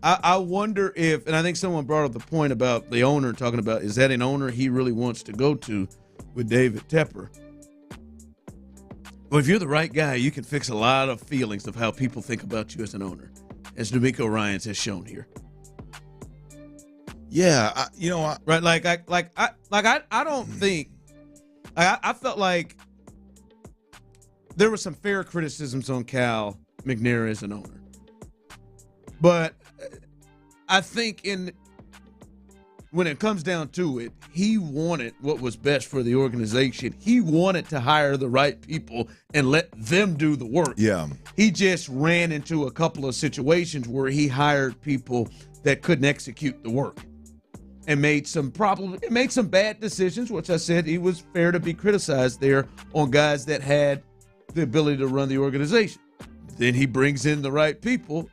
I wonder if, and I think someone brought up the point about the owner talking about, is that an owner he really wants to go to with David Tepper? Well, if you're the right guy, you can fix a lot of feelings of how people think about you as an owner, as D'Amico Ryans has shown here. Yeah, right? I don't think. I felt like there were some fair criticisms on Cal McNair as an owner, but I think when it comes down to it, he wanted what was best for the organization. He wanted to hire the right people and let them do the work. Yeah. He just ran into a couple of situations where he hired people that couldn't execute the work and made some bad decisions, which I said he was fair to be criticized there on guys that had the ability to run the organization. Then he brings in the right people.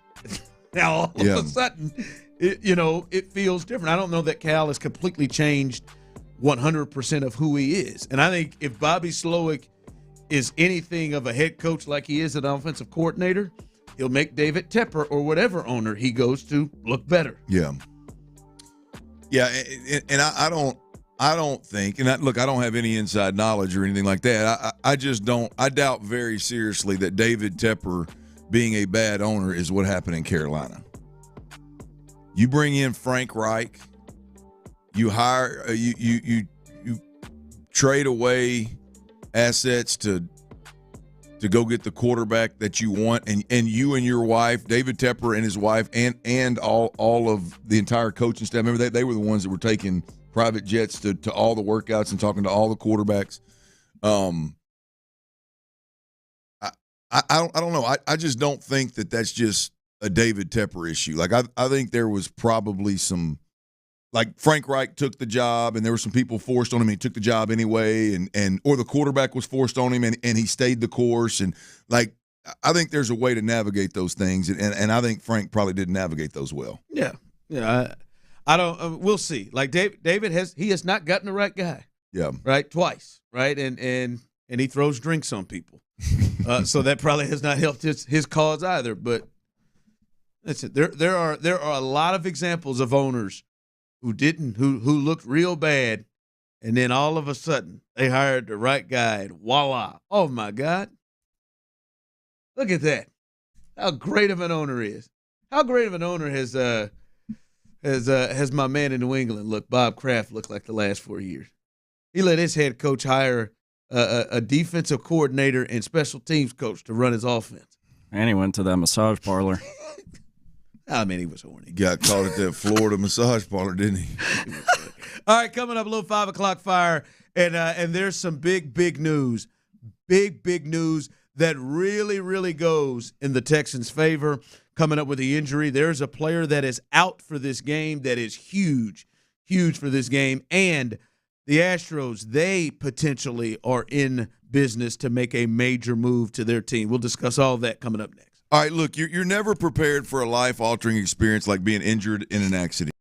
Now all of a sudden, it feels different. I don't know that Cal has completely changed 100% of who he is. And I think if Bobby Slowick is anything of a head coach like he is an offensive coordinator, he'll make David Tepper or whatever owner he goes to look better. Yeah. Yeah, and I don't think, and I don't have any inside knowledge or anything like that. I just don't. I doubt very seriously that David Tepper being a bad owner is what happened in Carolina. You bring in Frank Reich, you hire, you trade away assets to go get the quarterback that you want, and you and your wife, David Tepper and his wife, and all of the entire coaching staff. Remember, they were the ones that were taking private jets to all the workouts and talking to all the quarterbacks. I don't know. I just don't think that that's just a David Tepper issue. Like I think there was probably some, like Frank Reich took the job and there were some people forced on him. And he took the job anyway, or the quarterback was forced on him and he stayed the course. And like I think there's a way to navigate those things, and I think Frank probably didn't navigate those well. Yeah. I don't. We'll see. Like David has not gotten the right guy. Yeah. Right. Twice. Right. And he throws drinks on people. So that probably has not helped his cause either. But listen, there are a lot of examples of owners who looked real bad, and then all of a sudden they hired the right guy, and voila! Oh my God! Look at that! How great of an owner is! How great of an owner has my man in New England Bob Kraft look like the last 4 years? He let his head coach hire a defensive coordinator and special teams coach to run his offense. And he went to that massage parlor. I mean, he was horny. Got caught at that Florida massage parlor, didn't he? All right, coming up, a little 5 o'clock fire, and there's some big news. Big news that really goes in the Texans' favor. Coming up with the injury, there's a player that is out for this game that is huge for this game. And the Astros, they potentially are in business to make a major move to their team. We'll discuss all that coming up next. All right, look, you're never prepared for a life-altering experience like being injured in an accident.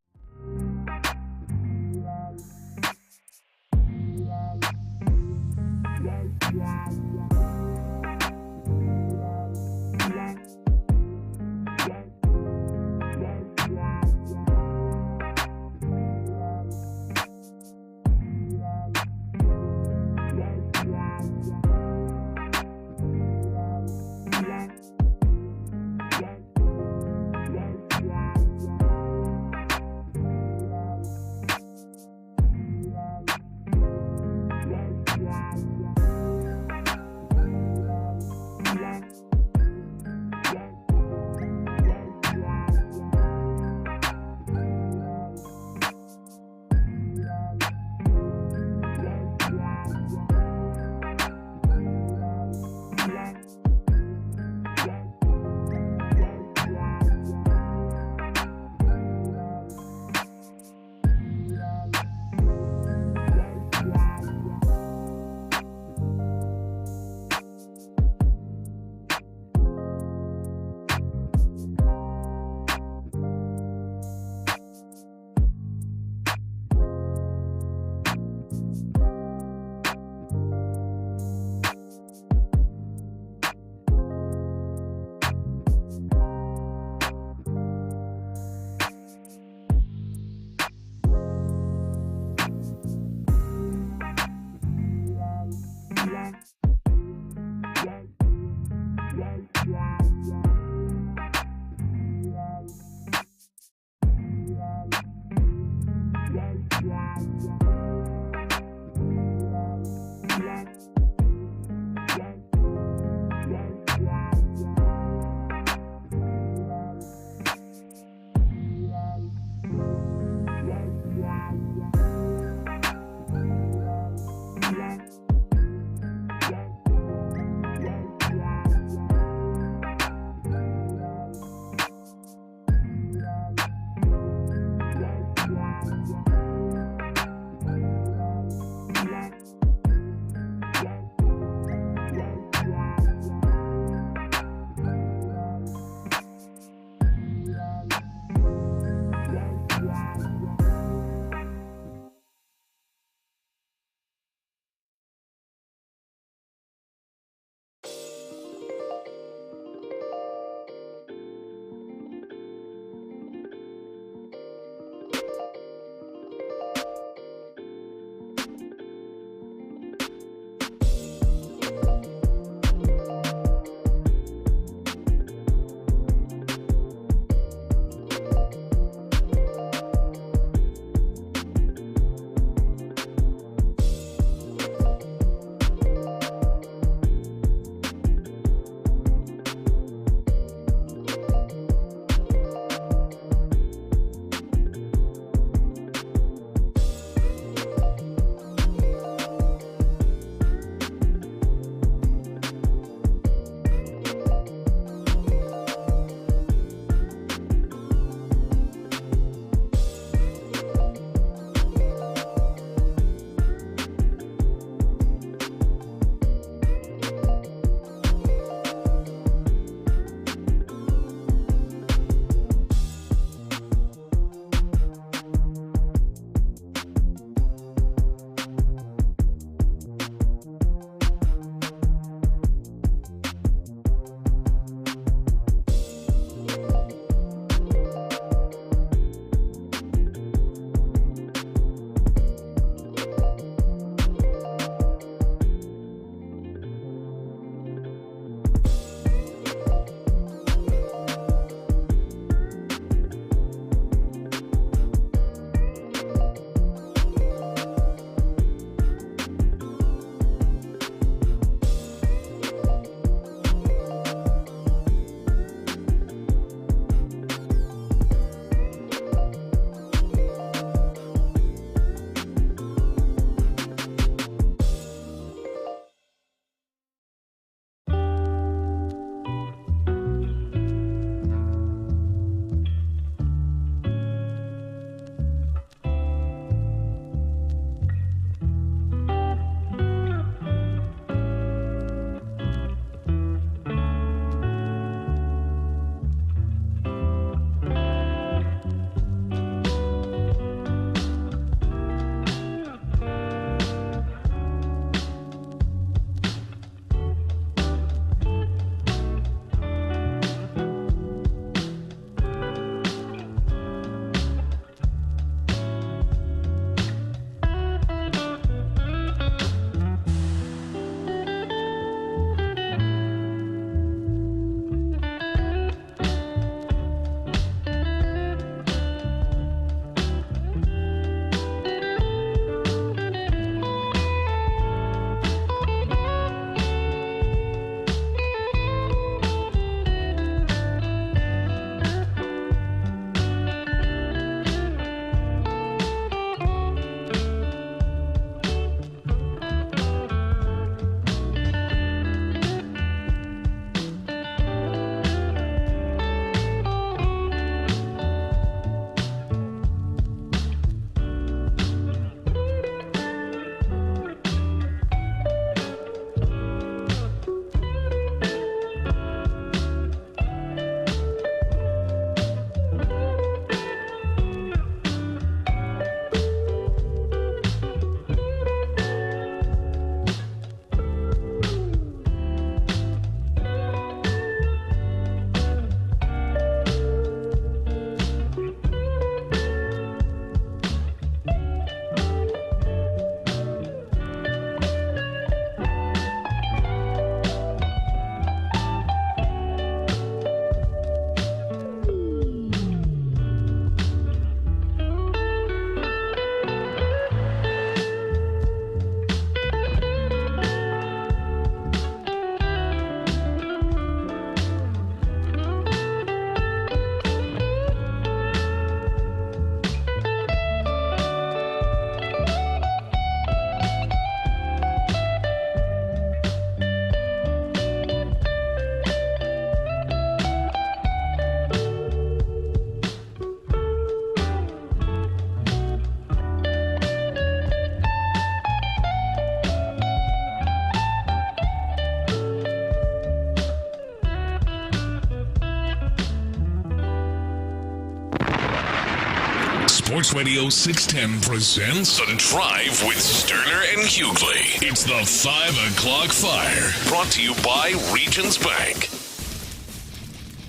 Sports Radio 610 presents The Drive with Stoerner and Hughley. It's the 5 o'clock fire, brought to you by Regions Bank.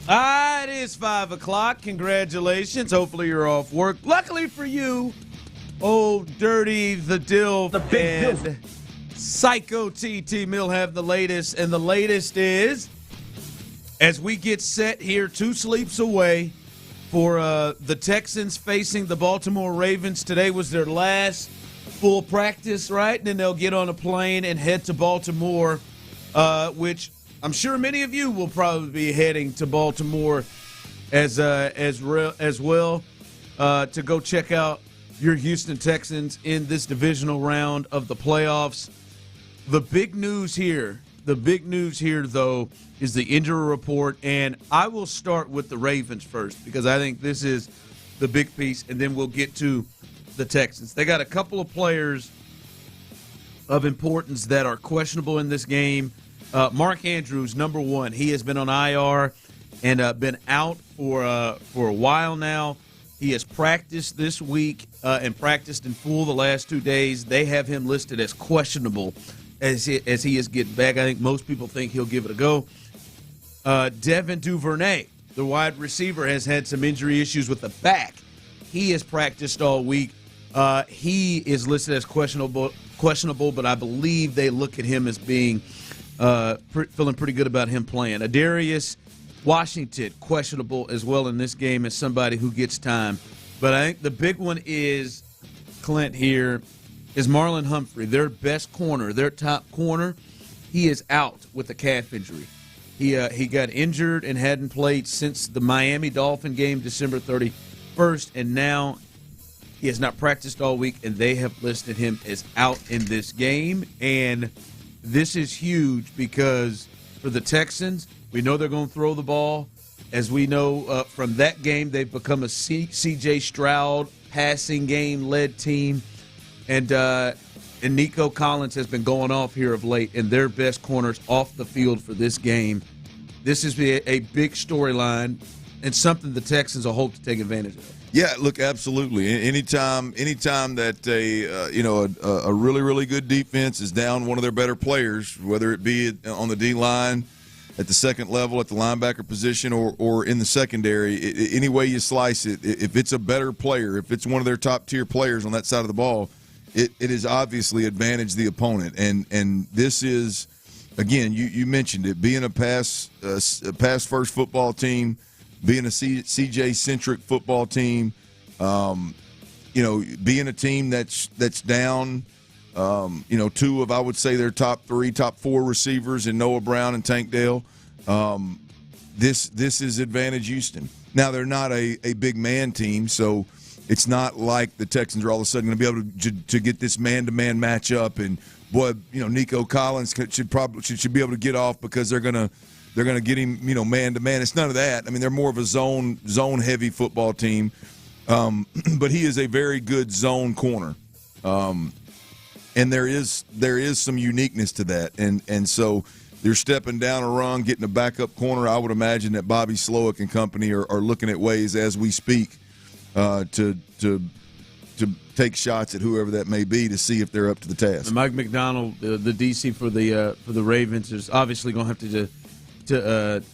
It is 5 o'clock. Congratulations. Hopefully you're off work. Luckily for you, old Dirty the Dill and Psycho TT Mill have the latest. And the latest is, as we get set here 2 sleeps away for the Texans facing the Baltimore Ravens. Today was their last full practice, right? And then they'll get on a plane and head to Baltimore, which I'm sure many of you will probably be heading to Baltimore as well to go check out your Houston Texans in this divisional round of the playoffs. The big news here, though, is the injury report, and I will start with the Ravens first because I think this is the big piece, and then we'll get to the Texans. They got a couple of players of importance that are questionable in this game. Mark Andrews, number one, he has been on IR and been out for a while now. He has practiced this week and practiced in full the last 2 days. They have him listed as questionable as he is getting back. I think most people think he'll give it a go. Devin Duvernay, the wide receiver, has had some injury issues with the back. He has practiced all week. He is listed as questionable, but I believe they look at him as being feeling pretty good about him playing. Adarius Washington, questionable as well in this game as somebody who gets time. But I think the big one is, Clint, here, is Marlon Humphrey, their best corner, their top corner. He is out with a calf injury. He got injured and hadn't played since the Miami Dolphin game, December 31st, and now he has not practiced all week, and they have listed him as out in this game. And this is huge because for the Texans, we know they're going to throw the ball. As we know from that game, they've become a C.J. Stroud passing game-led team. And Nico Collins has been going off here of late, and their best corners off the field for this game. This is a big storyline and something the Texans will hope to take advantage of. Yeah, look, absolutely. Anytime that a really, really good defense is down one of their better players, whether it be on the D-line, at the second level, at the linebacker position, or in the secondary, any way you slice it, if it's a better player, if it's one of their top-tier players on that side of the ball, it is obviously advantage the opponent. And this is, again, you mentioned it, being a pass-first football team, being a CJ-centric football team, being a team that's down, 2 of, I would say, their top 4 receivers in Noah Brown and Tank Dell. This is advantage Houston. Now, they're not a big man team, so it's not like the Texans are all of a sudden going to be able to get this man-to-man matchup. And boy, Nico Collins should be able to get off because they're going to get him, man-to-man. It's none of that. I mean, they're more of a zone-heavy football team, but he is a very good zone corner. And there is some uniqueness to that, and so they're stepping down a run, getting a backup corner. I would imagine that Bobby Slowick and company are looking at ways as we speak to take shots at whoever that may be to see if they're up to the task. And Mike McDonald, the DC for the Ravens, is obviously going to have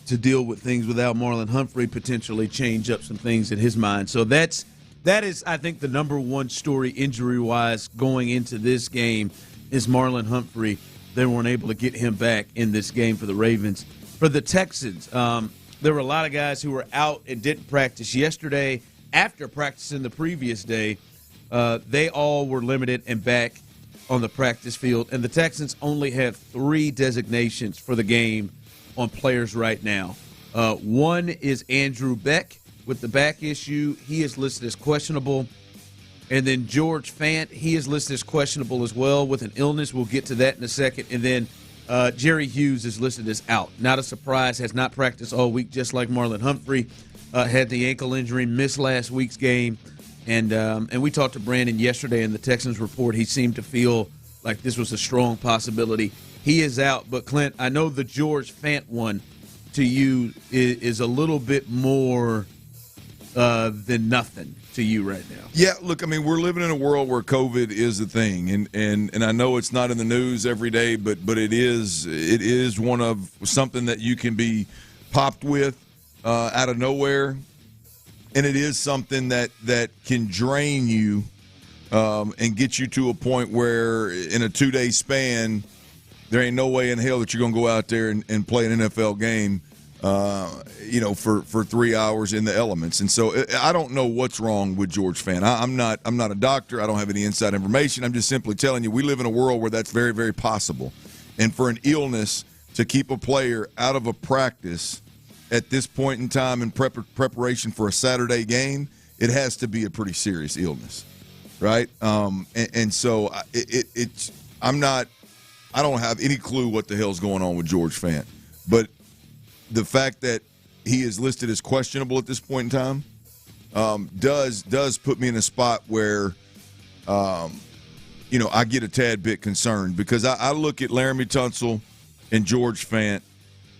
to deal with things without Marlon Humphrey, potentially change up some things in his mind. So that is, I think, the number one story injury-wise going into this game is Marlon Humphrey. They weren't able to get him back in this game for the Ravens. For the Texans, there were a lot of guys who were out and didn't practice yesterday. After practicing the previous day, they all were limited and back on the practice field. And the Texans only have 3 designations for the game on players right now. One is Andrew Beck with the back issue. He is listed as questionable. And then George Fant, he is listed as questionable as well with an illness. We'll get to that in a second. And then Jerry Hughes is listed as out. Not a surprise, has not practiced all week, just like Marlon Humphrey. Had the ankle injury, missed last week's game. And we talked to Brandon yesterday in the Texans report. He seemed to feel like this was a strong possibility. He is out. But, Clint, I know the George Fant one to you is a little bit more than nothing. to you right now? Yeah, look, I mean, we're living in a world where COVID is a thing, and I know it's not in the news every day, but it is one of something that you can be popped with out of nowhere, and it is something that can drain you and get you to a point where in a 2-day span, there ain't no way in hell that you're going to go out there and play an NFL game, for 3 hours in the elements. And so I don't know what's wrong with George Fant. I'm not a doctor. I don't have any inside information. I'm just simply telling you we live in a world where that's very, very possible. And for an illness to keep a player out of a practice at this point in time in preparation for a Saturday game, it has to be a pretty serious illness, right? So I don't have any clue what the hell's going on with George Fant. But the fact that he is listed as questionable at this point in time does put me in a spot where, I get a tad bit concerned because I look at Laramie Tunsil and George Fant,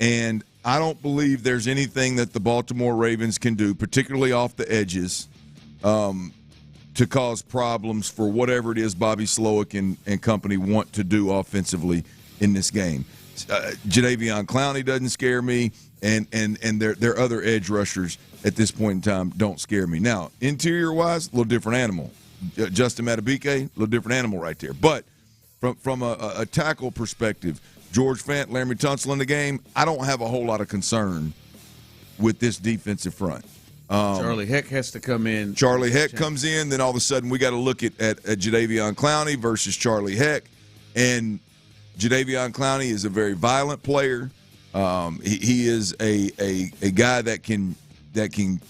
and I don't believe there's anything that the Baltimore Ravens can do, particularly off the edges, to cause problems for whatever it is Bobby Slowick and company want to do offensively in this game. Jadeveon Clowney doesn't scare me, and their other edge rushers at this point in time don't scare me. Now, interior-wise, a little different animal. Justin Madubuike, a little different animal right there. But from a tackle perspective, George Fant, Laramie Tunsil in the game, I don't have a whole lot of concern with this defensive front. Charlie Heck has to come in. Charlie Heck comes in, then all of a sudden we got to look at Jadeveon Clowney versus Charlie Heck. And Jadeveon Clowney is a very violent player. He is a guy that can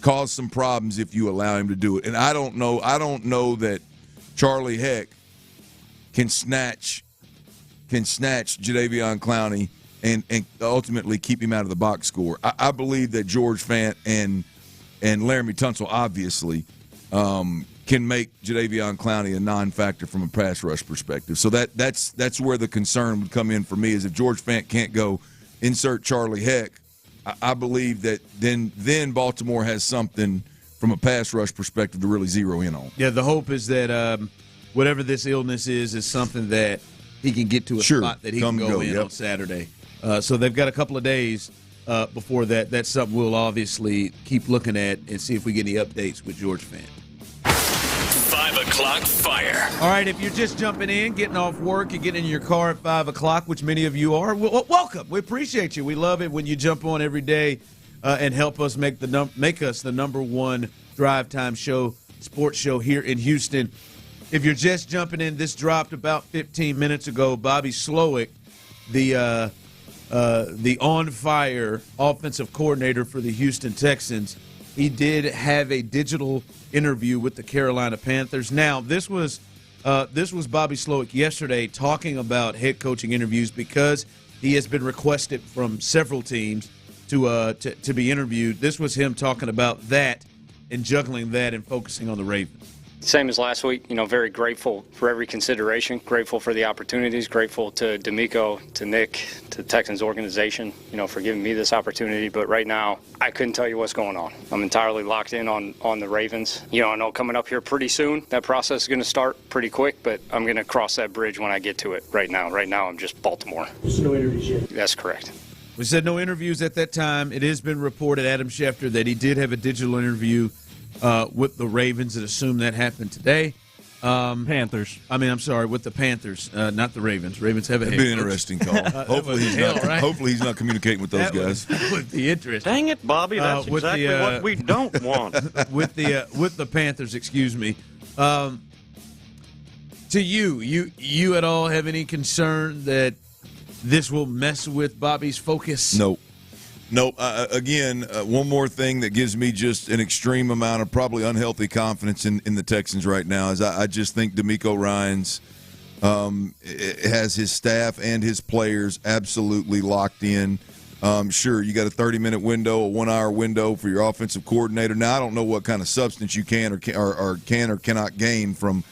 cause some problems if you allow him to do it. And I don't know that Charlie Heck can snatch Jadeveon Clowney and ultimately keep him out of the box score. I believe that George Fant and Laramie Tunsil obviously can make Jadeveon Clowney a non-factor from a pass rush perspective. So that's where the concern would come in for me, is if George Fant can't go insert Charlie Heck, I believe that then Baltimore has something from a pass rush perspective to really zero in on. Yeah, the hope is that whatever this illness is something that he can get to a spot that he can go in on Saturday. So they've got a couple of days before that. That's something we'll obviously keep looking at and see if we get any updates with George Fant. 5 o'clock fire. All right, if you're just jumping in, getting off work, you're getting in your car at 5 o'clock, which many of you are, welcome. We appreciate you. We love it when you jump on every day and help us make us the number one drive time show, sports show here in Houston. If you're just jumping in, this dropped about 15 minutes ago. Bobby Slowick, the on-fire offensive coordinator for the Houston Texans, he did have a digital interview with the Carolina Panthers. Now, this was Bobby Slowick yesterday talking about head coaching interviews because he has been requested from several teams to be interviewed. This was him talking about that and juggling that and focusing on the Ravens. Same as last week, very grateful for every consideration, grateful for the opportunities, grateful to D'Amico, to Nick, to the Texans organization, for giving me this opportunity. But right now, I couldn't tell you what's going on. I'm entirely locked in on the Ravens. I know coming up here pretty soon, that process is going to start pretty quick, but I'm going to cross that bridge when I get to it right now. Right now, I'm just Baltimore. There's no interviews yet. That's correct. We said no interviews at that time. It has been reported, Adam Schefter, that he did have a digital interview with the Ravens, and assume that happened today. Panthers. With the Panthers, not the Ravens. Ravens have a That'd be an interesting call. Hopefully he's not communicating with those guys. That would be interesting. Dang it, Bobby, that's exactly what we don't want. with the Panthers, excuse me. To you at all have any concern that this will mess with Bobby's focus? No. Again, one more thing that gives me just an extreme amount of probably unhealthy confidence in the Texans right now is I just think D'Amico Ryans has his staff and his players absolutely locked in. Sure, you got a 30-minute window, a 1-hour window for your offensive coordinator. Now, I don't know what kind of substance you can or cannot gain from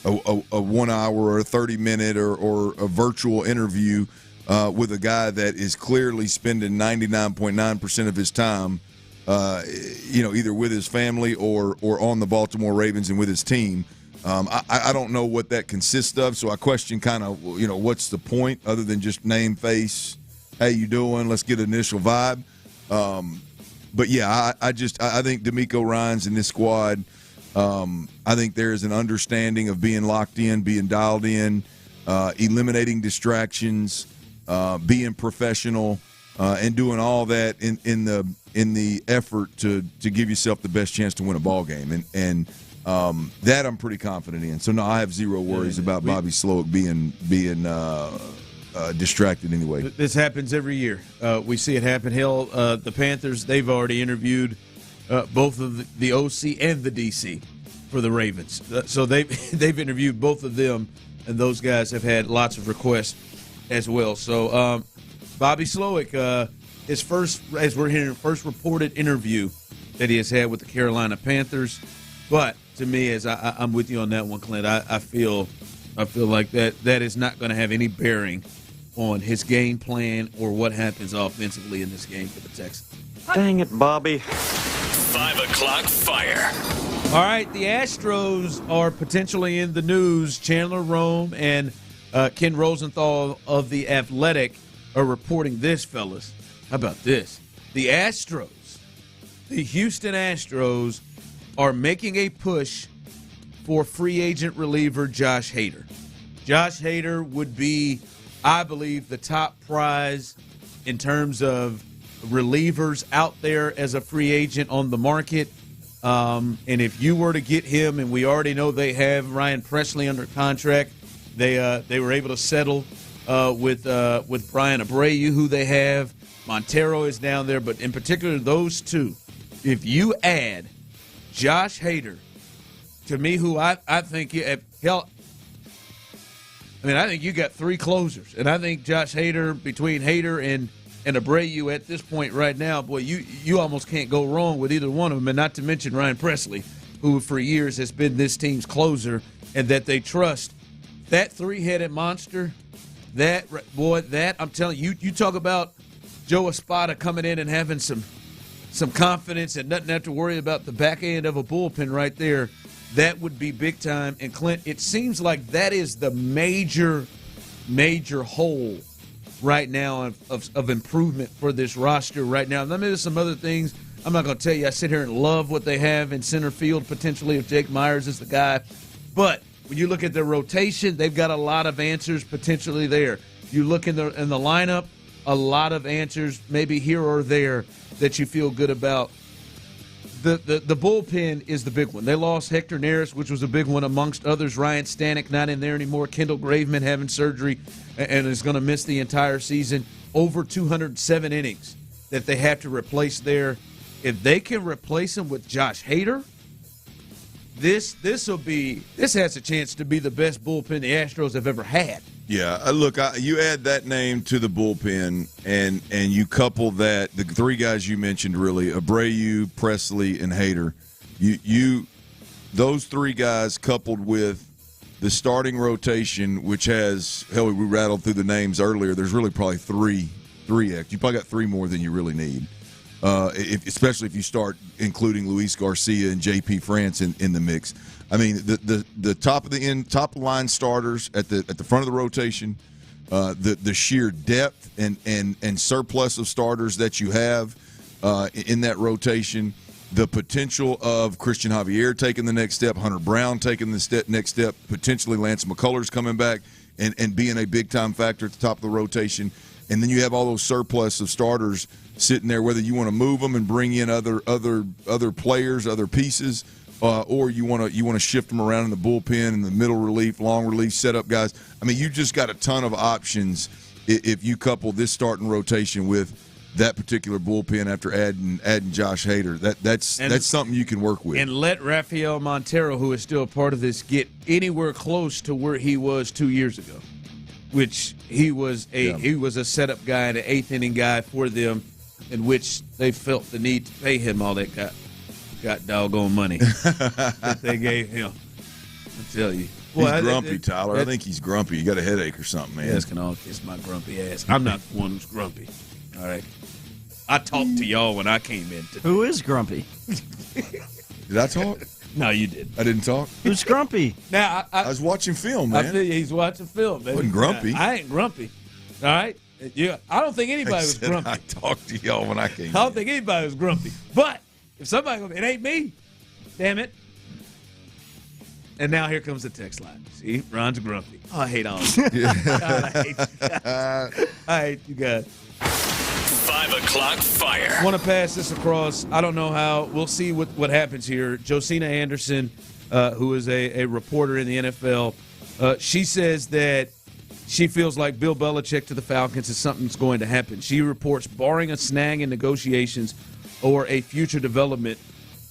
a 1 hour or a 30-minute or a virtual interview with a guy that is clearly spending 99.9% of his time either with his family or on the Baltimore Ravens and with his team. I don't know what that consists of, so I question kind of, what's the point other than just name, face, how you doing, let's get an initial vibe. But, yeah, I think DeMeco Ryans in this squad, I think there is an understanding of being locked in, being dialed in, eliminating distractions, being professional, and doing all that in the effort to give yourself the best chance to win a ball game. And that I'm pretty confident in. So, no, I have zero worries about Bobby Slowick being distracted anyway. This happens every year. We see it happen. Hell, the Panthers, they've already interviewed both of the OC and the DC for the Ravens. So they've interviewed both of them, and those guys have had lots of requests as well. So Bobby Slowick, his first, as we're hearing, first reported interview that he has had with the Carolina Panthers. But to me, as I'm with you on that one, Clint, I feel like that is not going to have any bearing on his game plan or what happens offensively in this game for the Texans. Dang it, Bobby. 5 o'clock fire. All right, the Astros are potentially in the news. Chandler Rome and Ken Rosenthal of The Athletic are reporting this, fellas. How about this? The Astros, the Houston Astros, are making a push for free agent reliever Josh Hader. Josh Hader would be, I believe, the top prize in terms of relievers out there as a free agent on the market. And if you were to get him, and we already know they have Ryan Presley under contract, they were able to settle with Brian Abreu, who they have. Montero is down there, but in particular those two. If you add Josh Hader, to me, who I think I think you got three closers, and I think Josh Hader, between Hader and Abreu at this point right now, boy, you almost can't go wrong with either one of them, and not to mention Ryan Presley, who for years has been this team's closer, and that they trust. That three-headed monster, that I'm telling you, you talk about Joe Espada coming in and having some confidence and nothing to have to worry about the back end of a bullpen right there. That would be big time. And, Clint, it seems like that is the major hole right now of improvement for this roster right now. Then there's some other things. I'm not going to tell you I sit here and love what they have in center field, potentially, if Jake Myers is the guy. But when you look at their rotation, they've got a lot of answers potentially there. You look in the lineup, a lot of answers maybe here or there that you feel good about. The bullpen is the big one. They lost Hector Neris, which was a big one amongst others. Ryan Stanek not in there anymore. Kendall Graveman having surgery and is going to miss the entire season. Over 207 innings that they have to replace there. If they can replace him with Josh Hader, this has a chance to be the best bullpen the Astros have ever had. Yeah, look, you add that name to the bullpen, and you couple that, the three guys you mentioned, really, Abreu, Presley, and Hader. Those three guys coupled with the starting rotation, which has, hell, we rattled through the names earlier. There's really probably three X. You probably got three more than you really need, especially if you start including Luis Garcia and J.P. France in the mix. I mean, the top line starters at the front of the rotation, the sheer depth and surplus of starters that you have in that rotation, the potential of Christian Javier taking the next step, Hunter Brown taking the next step, potentially Lance McCullers coming back and being a big-time factor at the top of the rotation. And then you have all those surplus of starters sitting there, whether you want to move them and bring in other players, other pieces, or you want to shift them around in the bullpen, in the middle relief, long relief, setup guys. I mean, you just got a ton of options if you couple this starting rotation with that particular bullpen after adding Josh Hader. That's something you can work with. And let Rafael Montero, who is still a part of this, get anywhere close to where he was 2 years ago, which he was a setup guy and an eighth inning guy for them, in which they felt the need to pay him all that got doggone money that they gave him. I tell you. He's grumpy, Tyler. I think he's grumpy. You got a headache or something, man. You guys can all kiss my grumpy ass. I'm not the one who's grumpy. All right. I talked to y'all when I came in today. Who is grumpy? Did I talk? No, you didn't. I didn't talk? Who's grumpy? Now I was watching film, man. I feel you, he's watching film, man. Wasn't grumpy. I ain't grumpy. All right? Yeah, I don't think anybody was grumpy. I talked to y'all when I came in. I don't think anybody was grumpy. But if somebody, it ain't me. Damn it. And now here comes the text line. See, Ron's grumpy. Oh, I hate all of you. I hate you guys. 5 o'clock fire. I want to pass this across. I don't know how. We'll see what happens here. Josina Anderson, who is a reporter in the NFL, she says that she feels like Bill Belichick to the Falcons is something that's going to happen. She reports, barring a snag in negotiations or a future development,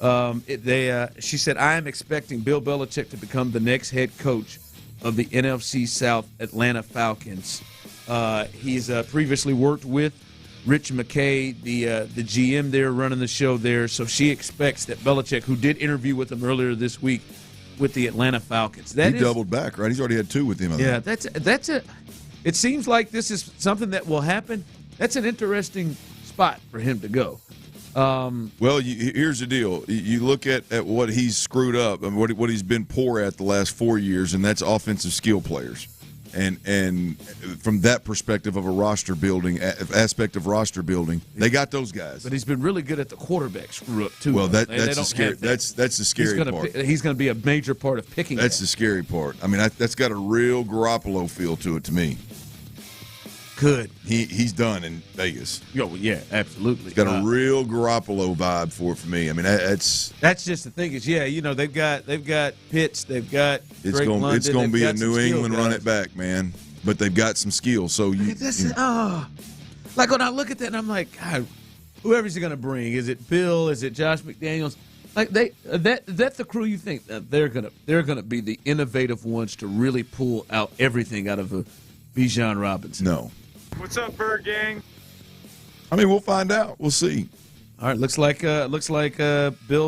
she said, I am expecting Bill Belichick to become the next head coach of the NFC South Atlanta Falcons. He's previously worked with Rich McKay, the GM there running the show there. So she expects that Belichick, who did interview with him earlier this week with the Atlanta Falcons. He doubled back, right? He's already had 2 with him. It seems like this is something that will happen. That's an interesting spot for him to go. Well, here's the deal. You look at what he's screwed up and what he's been poor at the last 4 years, and that's offensive skill players. And from that perspective of a roster building, aspect of roster building, they got those guys. But he's been really good at the quarterback screw up too. Well, that's the scary. That's the scary part. He's going to be a major part of picking. That's the scary part. I mean, that's got a real Garoppolo feel to it to me. Good. He's done in Vegas. Oh, yeah, absolutely. He's got a real Garoppolo vibe for me. I mean, that's just the thing is, they've got Pitts, they've got it's Drake going London, to be a some New England guys. run it back, man. But they've got some skills. So like when I look at that, and I'm like, God, whoever's going to bring, is it Bill? Is it Josh McDaniels? Like that's the crew you think they're gonna be the innovative ones to really pull out everything out of a Bijan Robinson. No. What's up, Bird Gang? I mean, we'll find out. We'll see. All right, looks like Bill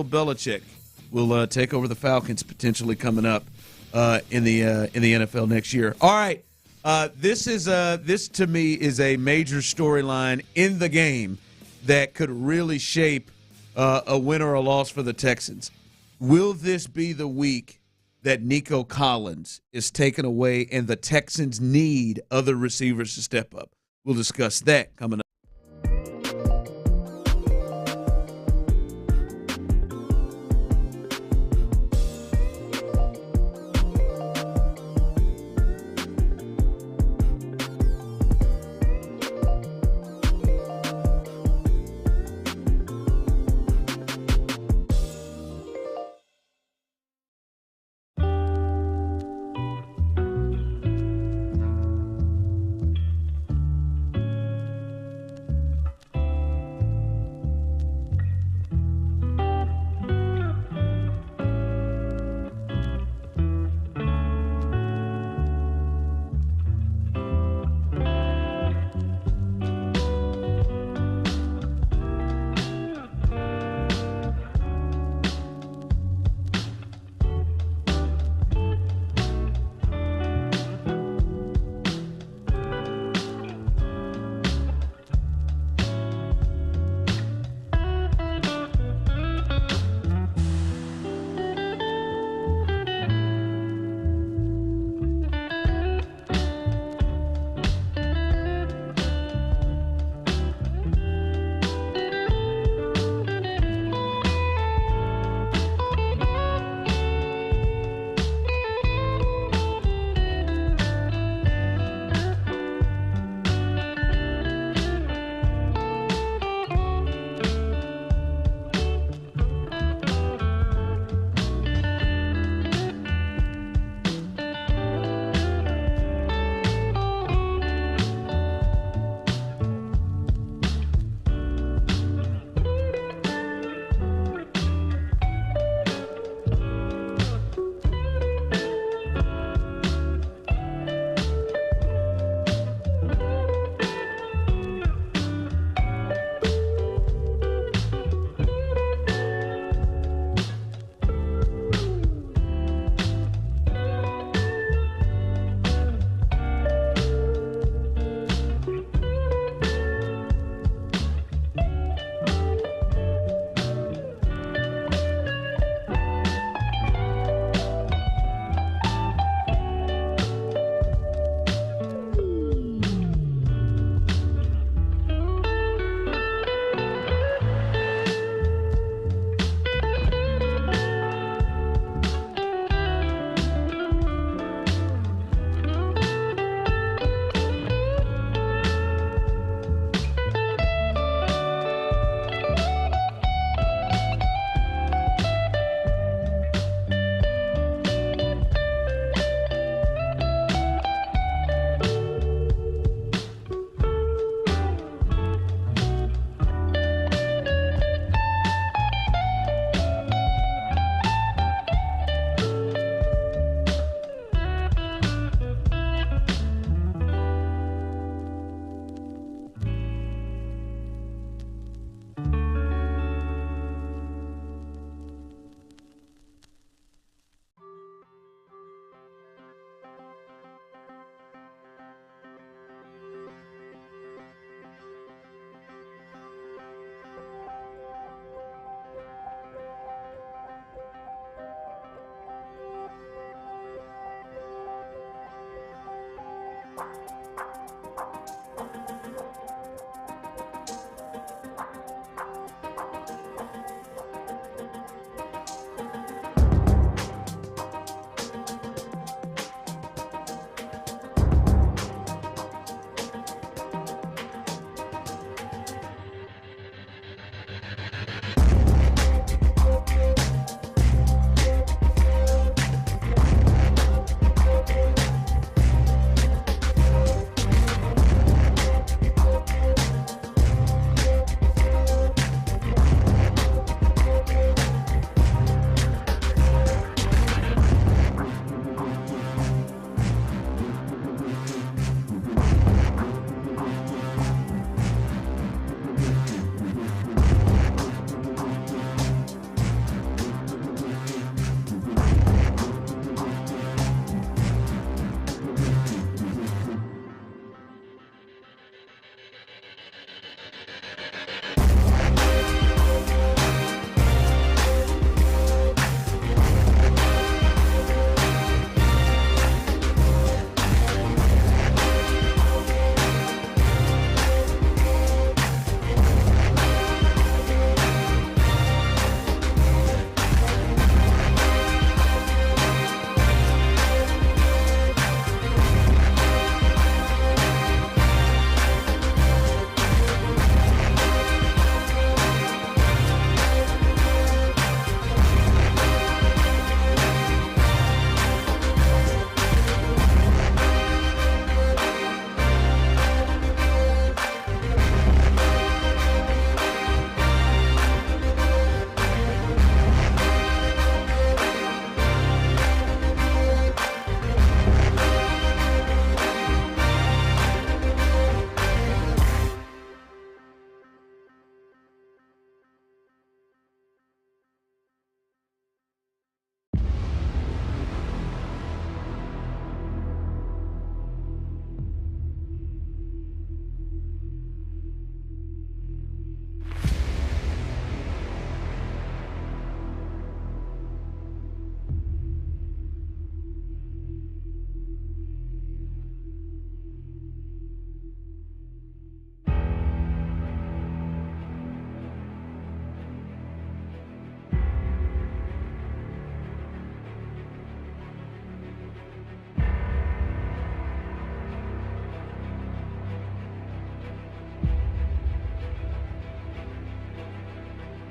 Belichick will take over the Falcons potentially coming up in the NFL next year. All right, this to me is a major storyline in the game that could really shape a win or a loss for the Texans. Will this be the week that Nico Collins is taken away and the Texans need other receivers to step up? We'll discuss that coming up.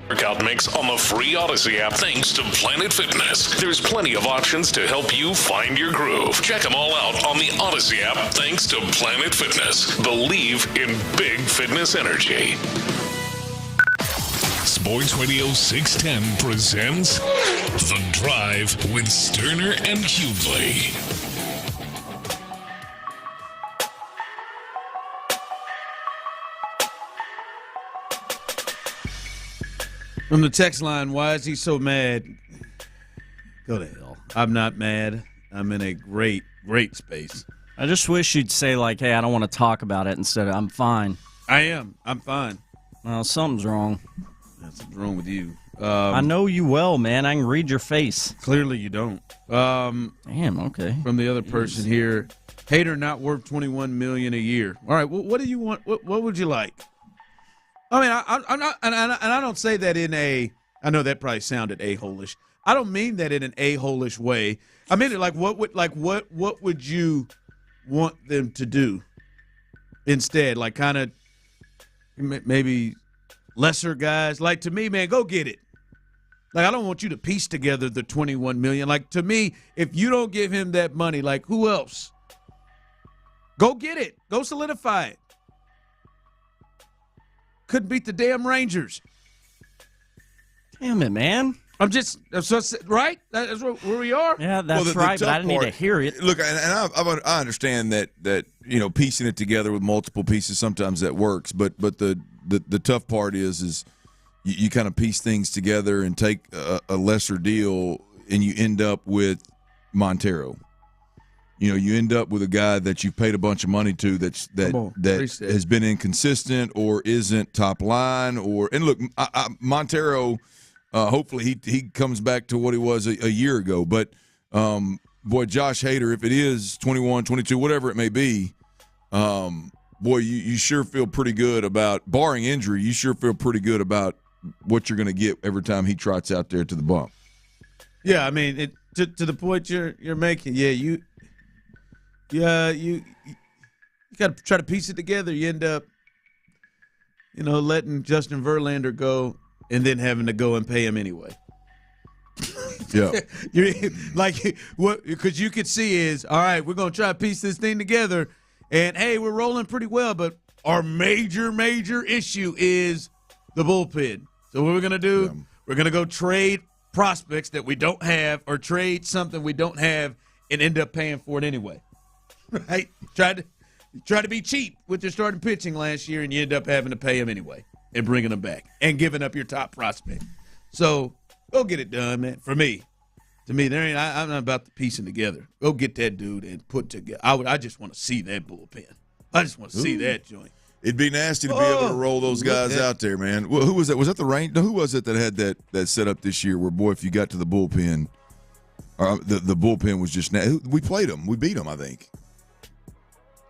Workout mix on the free Odyssey app thanks to Planet Fitness. There's plenty of options to help you find your groove. Check them all out on the Odyssey app thanks to Planet Fitness. Believe in big fitness energy. Sports Radio 610 presents The Drive with Stoerner and Hughley. From the text line, why is he so mad? Go to hell. I'm not mad. I'm in a great space. I just wish you'd say, like, hey, I don't want to talk about it instead of I'm fine. I am. I'm fine. Well, something's wrong. Something's wrong with you. I know you well, man. I can read your face. Clearly you don't. Damn, okay. From the other person here, Hater not worth $21 million a year. All right, well, what do you want? What would you like? I mean, I'm not, and I don't say that in a. I know that probably sounded a-hole-ish. I don't mean that in an a-hole-ish way. I mean it like what would you want them to do instead? Like kind of maybe lesser guys. Like to me, man, go get it. Like I don't want you to piece together the $21 million. Like to me, if you don't give him that money, like who else? Go get it. Go solidify it. Couldn't beat the damn Rangers. Damn it, man. I'm just right. That's where we are. Yeah, that's right. But I didn't need to hear it. Look, and I understand that piecing it together with multiple pieces sometimes that works. But the tough part is you kind of piece things together and take a lesser deal, and you end up with Montero. You end up with a guy that you've paid a bunch of money to that has been inconsistent or isn't top line and look, Montero. Hopefully he comes back to what he was a year ago. But boy, Josh Hader, if it is 21, 22, whatever it may be, boy, you sure feel pretty good about, barring injury, you sure feel pretty good about what you're going to get every time he trots out there to the bump. Yeah, I mean, to the point you're making, you got to try to piece it together. You end up, letting Justin Verlander go and then having to go and pay him anyway. Yeah. You're like, what? Because you could see is, all right, we're going to try to piece this thing together, and, hey, we're rolling pretty well, but our major issue is the bullpen. So what we're going to do, we're going to go trade prospects that we don't have or trade something we don't have and end up paying for it anyway. Right? Try to be cheap with your starting pitching last year, and you end up having to pay him anyway and bringing him back and giving up your top prospect. So go get it done, man. To me, I'm not about the piecing together. Go get that dude and put together. I just want to see that bullpen. I just want to see that joint. It'd be nasty to be able to roll those guys out there, man. Well, who was that? Was that the Rain? No, who was it that had that setup this year? Where, boy, if you got to the bullpen, the bullpen was just we played them. We beat them, I think.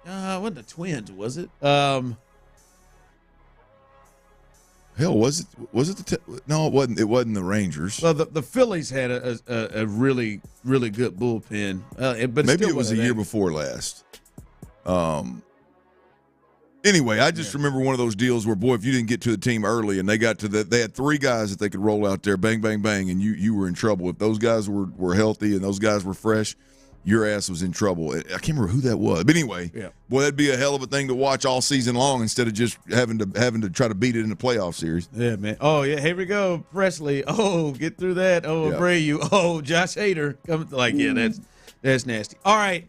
Wasn't the Twins? Was it? Hell, was it? No, it wasn't. It wasn't the Rangers. Well, the Phillies had a really, really good bullpen, but maybe it was the year before last. Anyway, I just remember one of those deals where, boy, if you didn't get to the team early and they got to they had three guys that they could roll out there, bang, bang, bang, and you were in trouble. If those guys were healthy and those guys were fresh, your ass was in trouble. I can't remember who that was, but anyway, boy, that'd be a hell of a thing to watch all season long instead of just having to try to beat it in the playoff series. Yeah, man. Oh yeah, here we go, Presley. Oh, get through that. Oh, Abreu. Oh, Josh Hader. That's nasty. All right.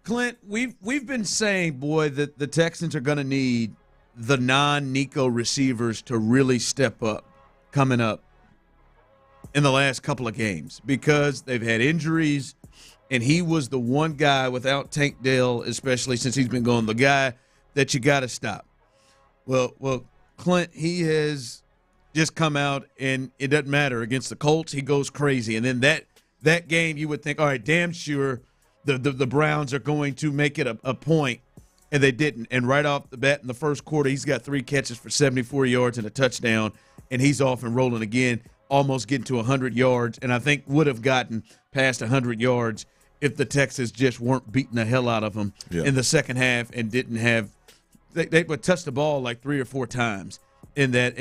Clint, we've been saying, boy, that the Texans are going to need the non-Nico receivers to really step up coming up in the last couple of games because they've had injuries, and he was the one guy without Tank Dell, especially since he's been going, the guy that you got to stop. Well, Clint, he has just come out, and it doesn't matter. Against the Colts, he goes crazy. And then that game, you would think, all right, damn sure – The Browns are going to make it a point, and they didn't. And right off the bat in the first quarter, he's got 3 catches for 74 yards and a touchdown, and he's off and rolling again, almost getting to 100 yards, and I think would have gotten past 100 yards if the Texans just weren't beating the hell out of them in the second half and didn't have – they would touch the ball like 3 or 4 times in that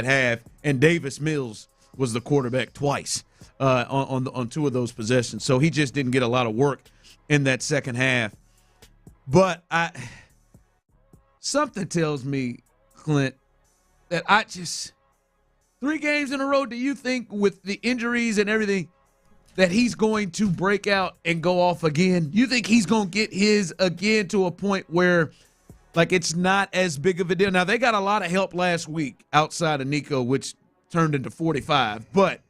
half, and Davis Mills was the quarterback twice. On 2 of those possessions. So he just didn't get a lot of work in that second half. But something tells me, Clint, that 3 games in a row, do you think with the injuries and everything that he's going to break out and go off again? You think he's going to get his again to a point where like it's not as big of a deal? Now, they got a lot of help last week outside of Nico, which turned into 45, but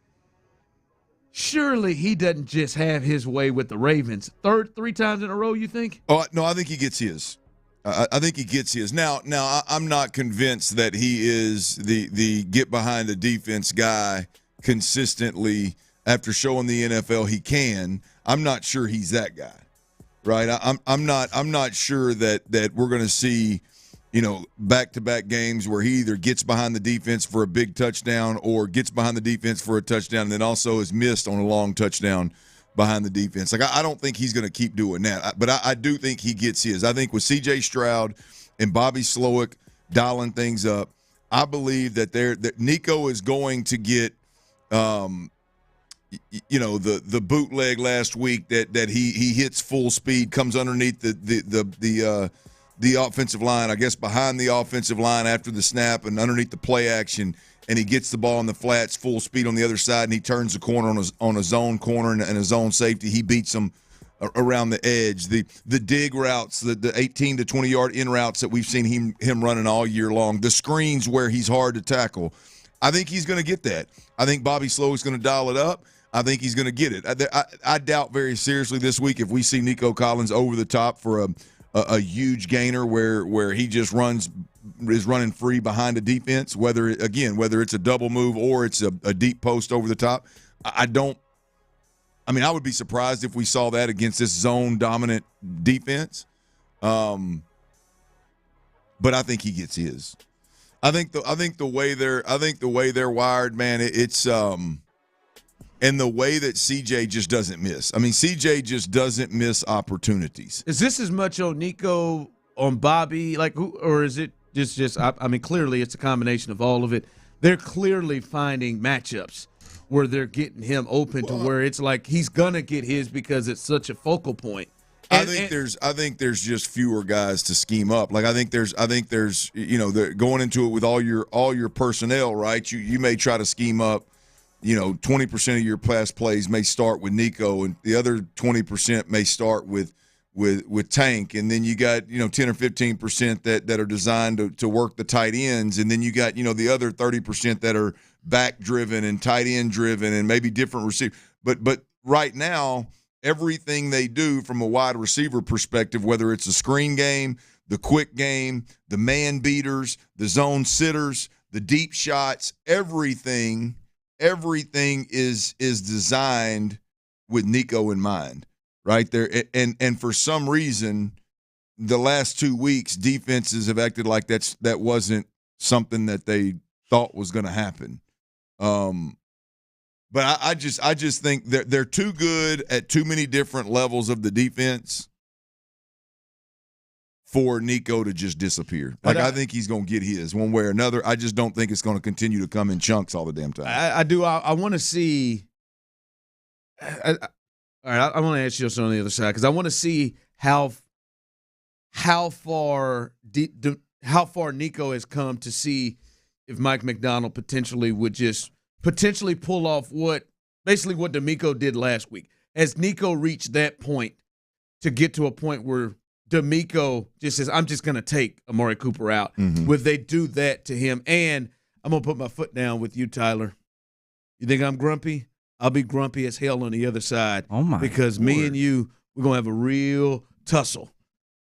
surely he doesn't just have his way with the Ravens. 3 times in a row, you think? Oh, no, I think he gets his. I think he gets his. Now, I'm not convinced that he is the get behind the defense guy consistently after showing the NFL he can. I'm not sure he's that guy, right? I'm not sure that we're going to see, back-to-back games where he either gets behind the defense for a big touchdown or gets behind the defense for a touchdown and then also is missed on a long touchdown behind the defense. Like, I don't think he's going to keep doing that. But I do think he gets his. I think with C.J. Stroud and Bobby Slowick dialing things up, I believe that Nico is going to get, the bootleg last week that he hits full speed, comes underneath the offensive line, I guess behind the offensive line after the snap and underneath the play action, and he gets the ball in the flats full speed on the other side, and he turns the corner on a zone corner and a zone safety. He beats them around the edge. The dig routes, the 18 to 20-yard in routes that we've seen him running all year long, the screens where he's hard to tackle. I think he's going to get that. I think Bobby Slowick's going to dial it up. I think he's going to get it. I doubt very seriously this week if we see Nico Collins over the top for a huge gainer where he just is running free behind a defense, whether it's a double move or it's a deep post over the top. I don't I mean, I would be surprised if we saw that against this zone-dominant defense. But I think he gets his. I think the way they're wired, man, it's and the way that CJ just doesn't miss. I mean, CJ just doesn't miss opportunities. Is this as much on Nico, on Bobby, or is it just? I mean, clearly it's a combination of all of it. They're clearly finding matchups where they're getting him open to where it's like he's gonna get his because it's such a focal point. I think there's just fewer guys to scheme up. Like I think there's going into it with all your personnel, right? You may try to scheme up, 20% of your pass plays may start with Nico, and the other 20% may start with Tank, and then you got 10 or 15% that are designed to work the tight ends, and then you got the other 30% that are back driven and tight end driven and maybe different receiver. But right now, everything they do from a wide receiver perspective, whether it's a screen game, the quick game, the man beaters, the zone sitters, the deep shots, everything is designed with Nico in mind, right there. And for some reason, the last 2 weeks, defenses have acted like that wasn't something that they thought was going to happen. But I just think they're too good at too many different levels of the defense for Nico to just disappear. I think he's going to get his one way or another. I just don't think it's going to continue to come in chunks all the damn time. I do. I want to see. All right, I want to ask you something on the other side because I want to see how far Nico has come to see if Mike McDonald potentially pull off what D'Amico did last week. Has Nico reached that point to get to a point where D'Amico just says, I'm just going to take Amari Cooper out? Mm-hmm. Would they do that to him? And I'm going to put my foot down with you, Tyler. You think I'm grumpy? I'll be grumpy as hell on the other side. Oh, my Because Lord. me and you, we're going to have a real tussle.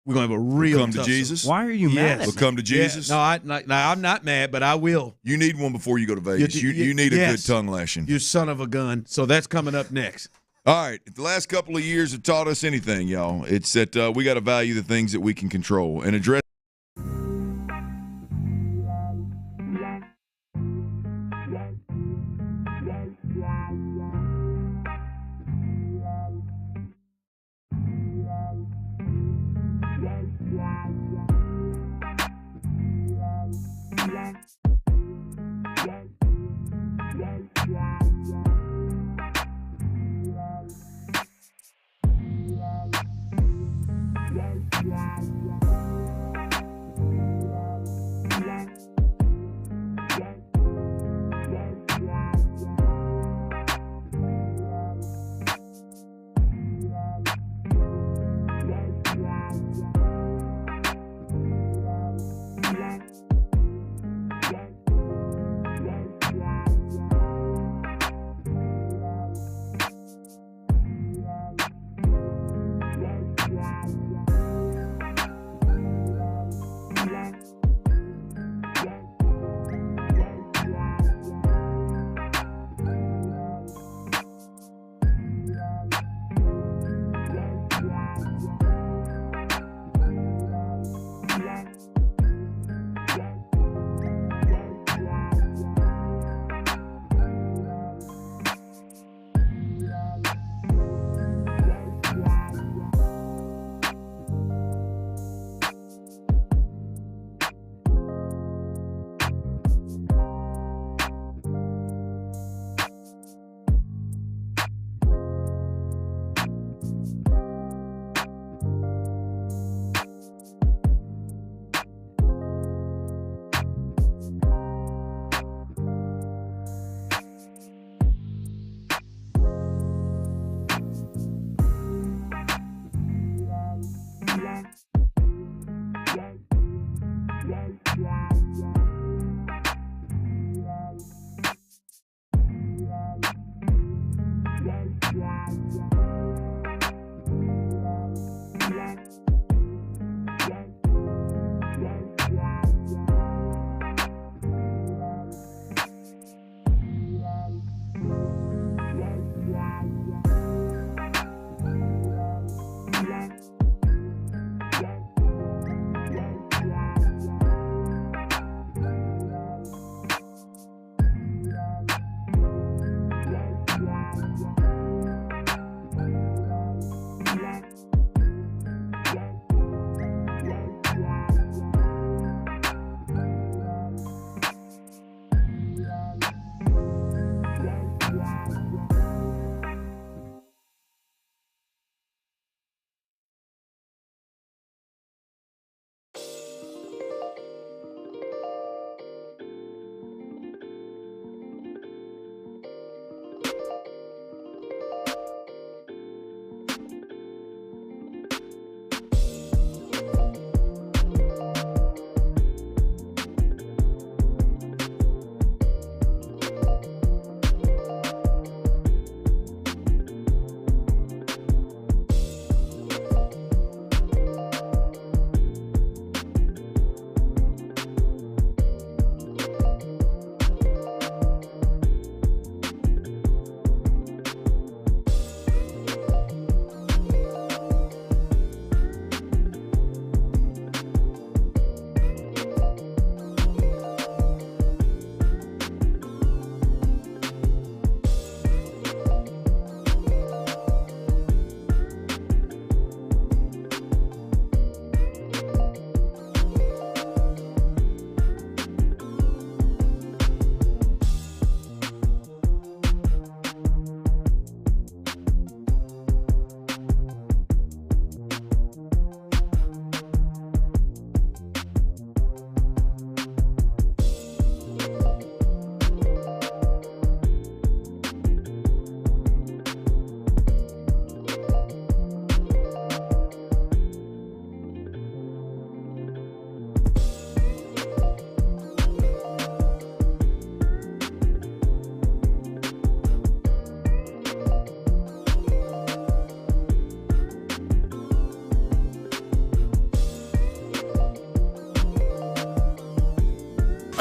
We're going to have a real come tussle. to Jesus? Why are you mad? We'll come to Jesus? Yeah. No, I'm not mad, but I will. You need one before you go to Vegas. You need a good tongue lashing. You son of a gun. So that's coming up next. All right. The last couple of years have taught us anything, y'all. It's that we got to value the things that we can control and address.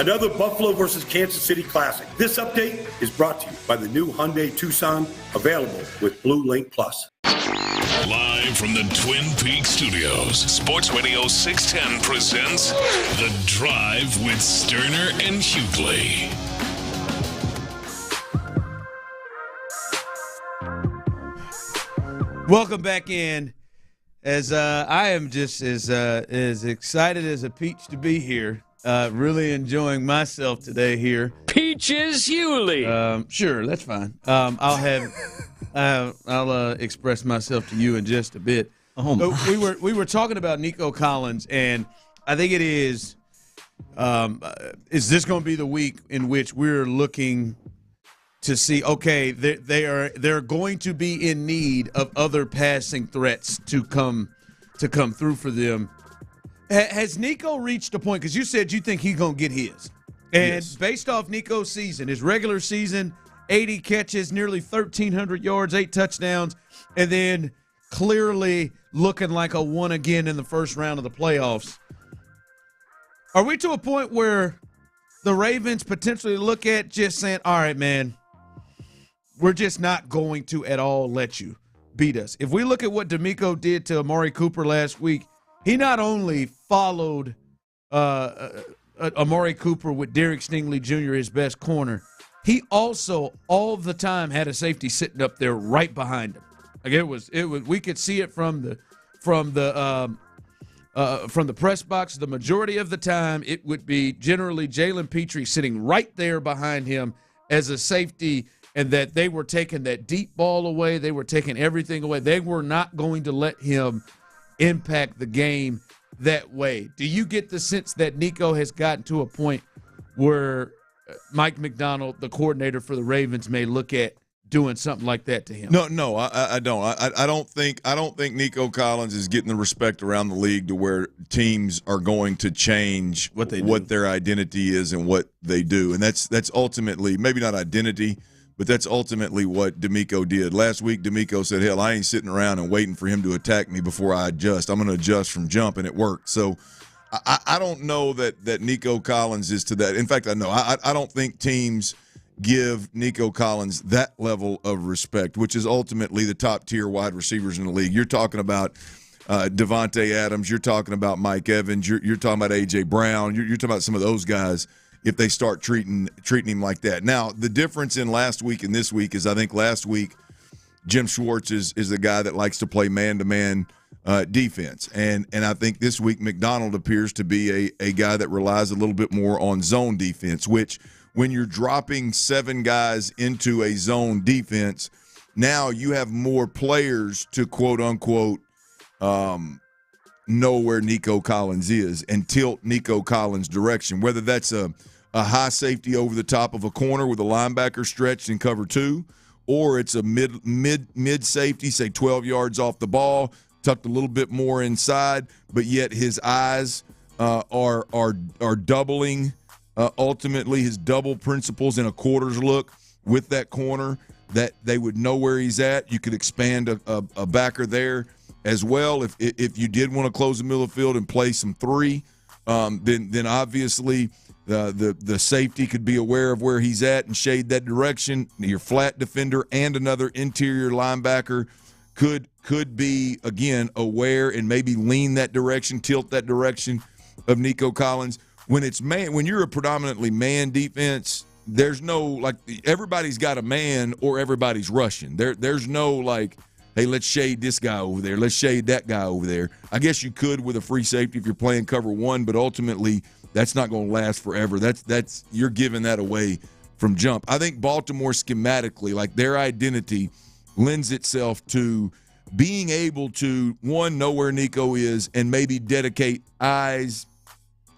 another Buffalo versus Kansas City Classic. This update is brought to you by the new Hyundai Tucson, available with Blue Link Plus. Live from the Twin Peaks studios, Sports Radio 610 presents The Drive with Stoerner and Hughley. Welcome back in. As I am just as excited as a peach to be here. Really enjoying myself today here. Peaches Hughley. Sure, that's fine. I'll express myself to you in just a bit. We were talking about Nico Collins, and I think it is this going to be the week in which we're looking to see, okay, they're going to be in need of other passing threats to come through for them. Has Nico reached a point, because you said you think he's going to get his, and yes, based off Nico's season, his regular season, 80 catches, nearly 1,300 yards, 8 touchdowns, and then clearly looking like a one again in the first round of the playoffs. Are we to a point where the Ravens potentially look at just saying, all right, man, we're just not going to at all let you beat us? If we look at what D'Amico did to Amari Cooper last week, he not only followed Amari Cooper with Derek Stingley Jr., his best corner, he also all the time had a safety sitting up there right behind him. Like it was we could see it from the press box. The majority of the time, it would be generally Jalen Petrie sitting right there behind him as a safety, and that they were taking that deep ball away. They were taking everything away. They were not going to let him impact the game that way. Do you get the sense that Nico has gotten to a point where Mike McDonald, the coordinator for the Ravens, may look at doing something like that to him? No, I don't. I don't think Nico Collins is getting the respect around the league to where teams are going to change what their identity is and what they do. And that's ultimately, maybe not identity, but that's ultimately what D'Amico did. Last week, D'Amico said, hell, I ain't sitting around and waiting for him to attack me before I adjust. I'm going to adjust from jump, and it worked. So I don't know that Nico Collins is to that. In fact, I know. I don't think teams give Nico Collins that level of respect, which is ultimately the top-tier wide receivers in the league. You're talking about Devontae Adams. You're talking about Mike Evans. You're talking about A.J. Brown. You're talking about some of those guys if they start treating him like that. Now, the difference in last week and this week is I think last week Jim Schwartz is a guy that likes to play man-to-man defense. And I think this week McDonald appears to be a guy that relies a little bit more on zone defense, which when you're dropping 7 guys into a zone defense, now you have more players to quote-unquote know where Nico Collins is and tilt Nico Collins' direction, whether that's a high safety over the top of a corner with a linebacker stretched in cover 2, or it's a mid safety, say 12 yards off the ball, tucked a little bit more inside, but yet his eyes are doubling. Ultimately, his double principles in a quarters look with that corner, that they would know where he's at. You could expand a backer there as well. If you did want to close the middle of the field and play some 3, then obviously the safety could be aware of where he's at and shade that direction. Your flat defender and another interior linebacker could be, again, aware and maybe lean that direction, tilt that direction of Nico Collins. When you're a predominantly man defense, there's no, like, everybody's got a man or everybody's rushing. There's no, like, hey, let's shade this guy over there, let's shade that guy over there. I guess you could with a free safety if you're playing cover 1, but ultimately that's not going to last forever. That's you're giving that away from jump. I think Baltimore schematically, like, their identity lends itself to being able to, one, know where Nico is and maybe dedicate eyes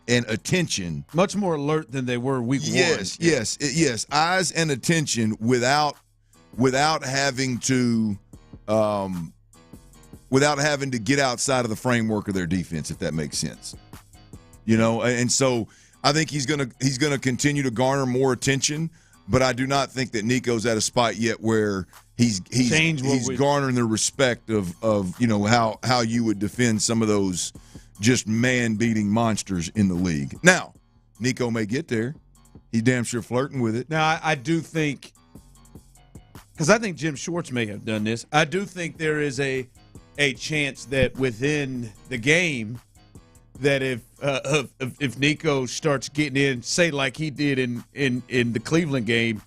and attention. Much more alert than they were week 1. Yes. Eyes and attention without having to get outside of the framework of their defense, if that makes sense. You know, and so I think he's gonna continue to garner more attention, but I do not think that Nico's at a spot yet where he's garnering the respect of you know how you would defend some of those just man-beating monsters in the league. Now, Nico may get there. He's damn sure flirting with it. Now, I do think, because I think Jim Schwartz may have done this, I do think there is a chance that within the game that if Nico starts getting in, say like he did in the Cleveland game,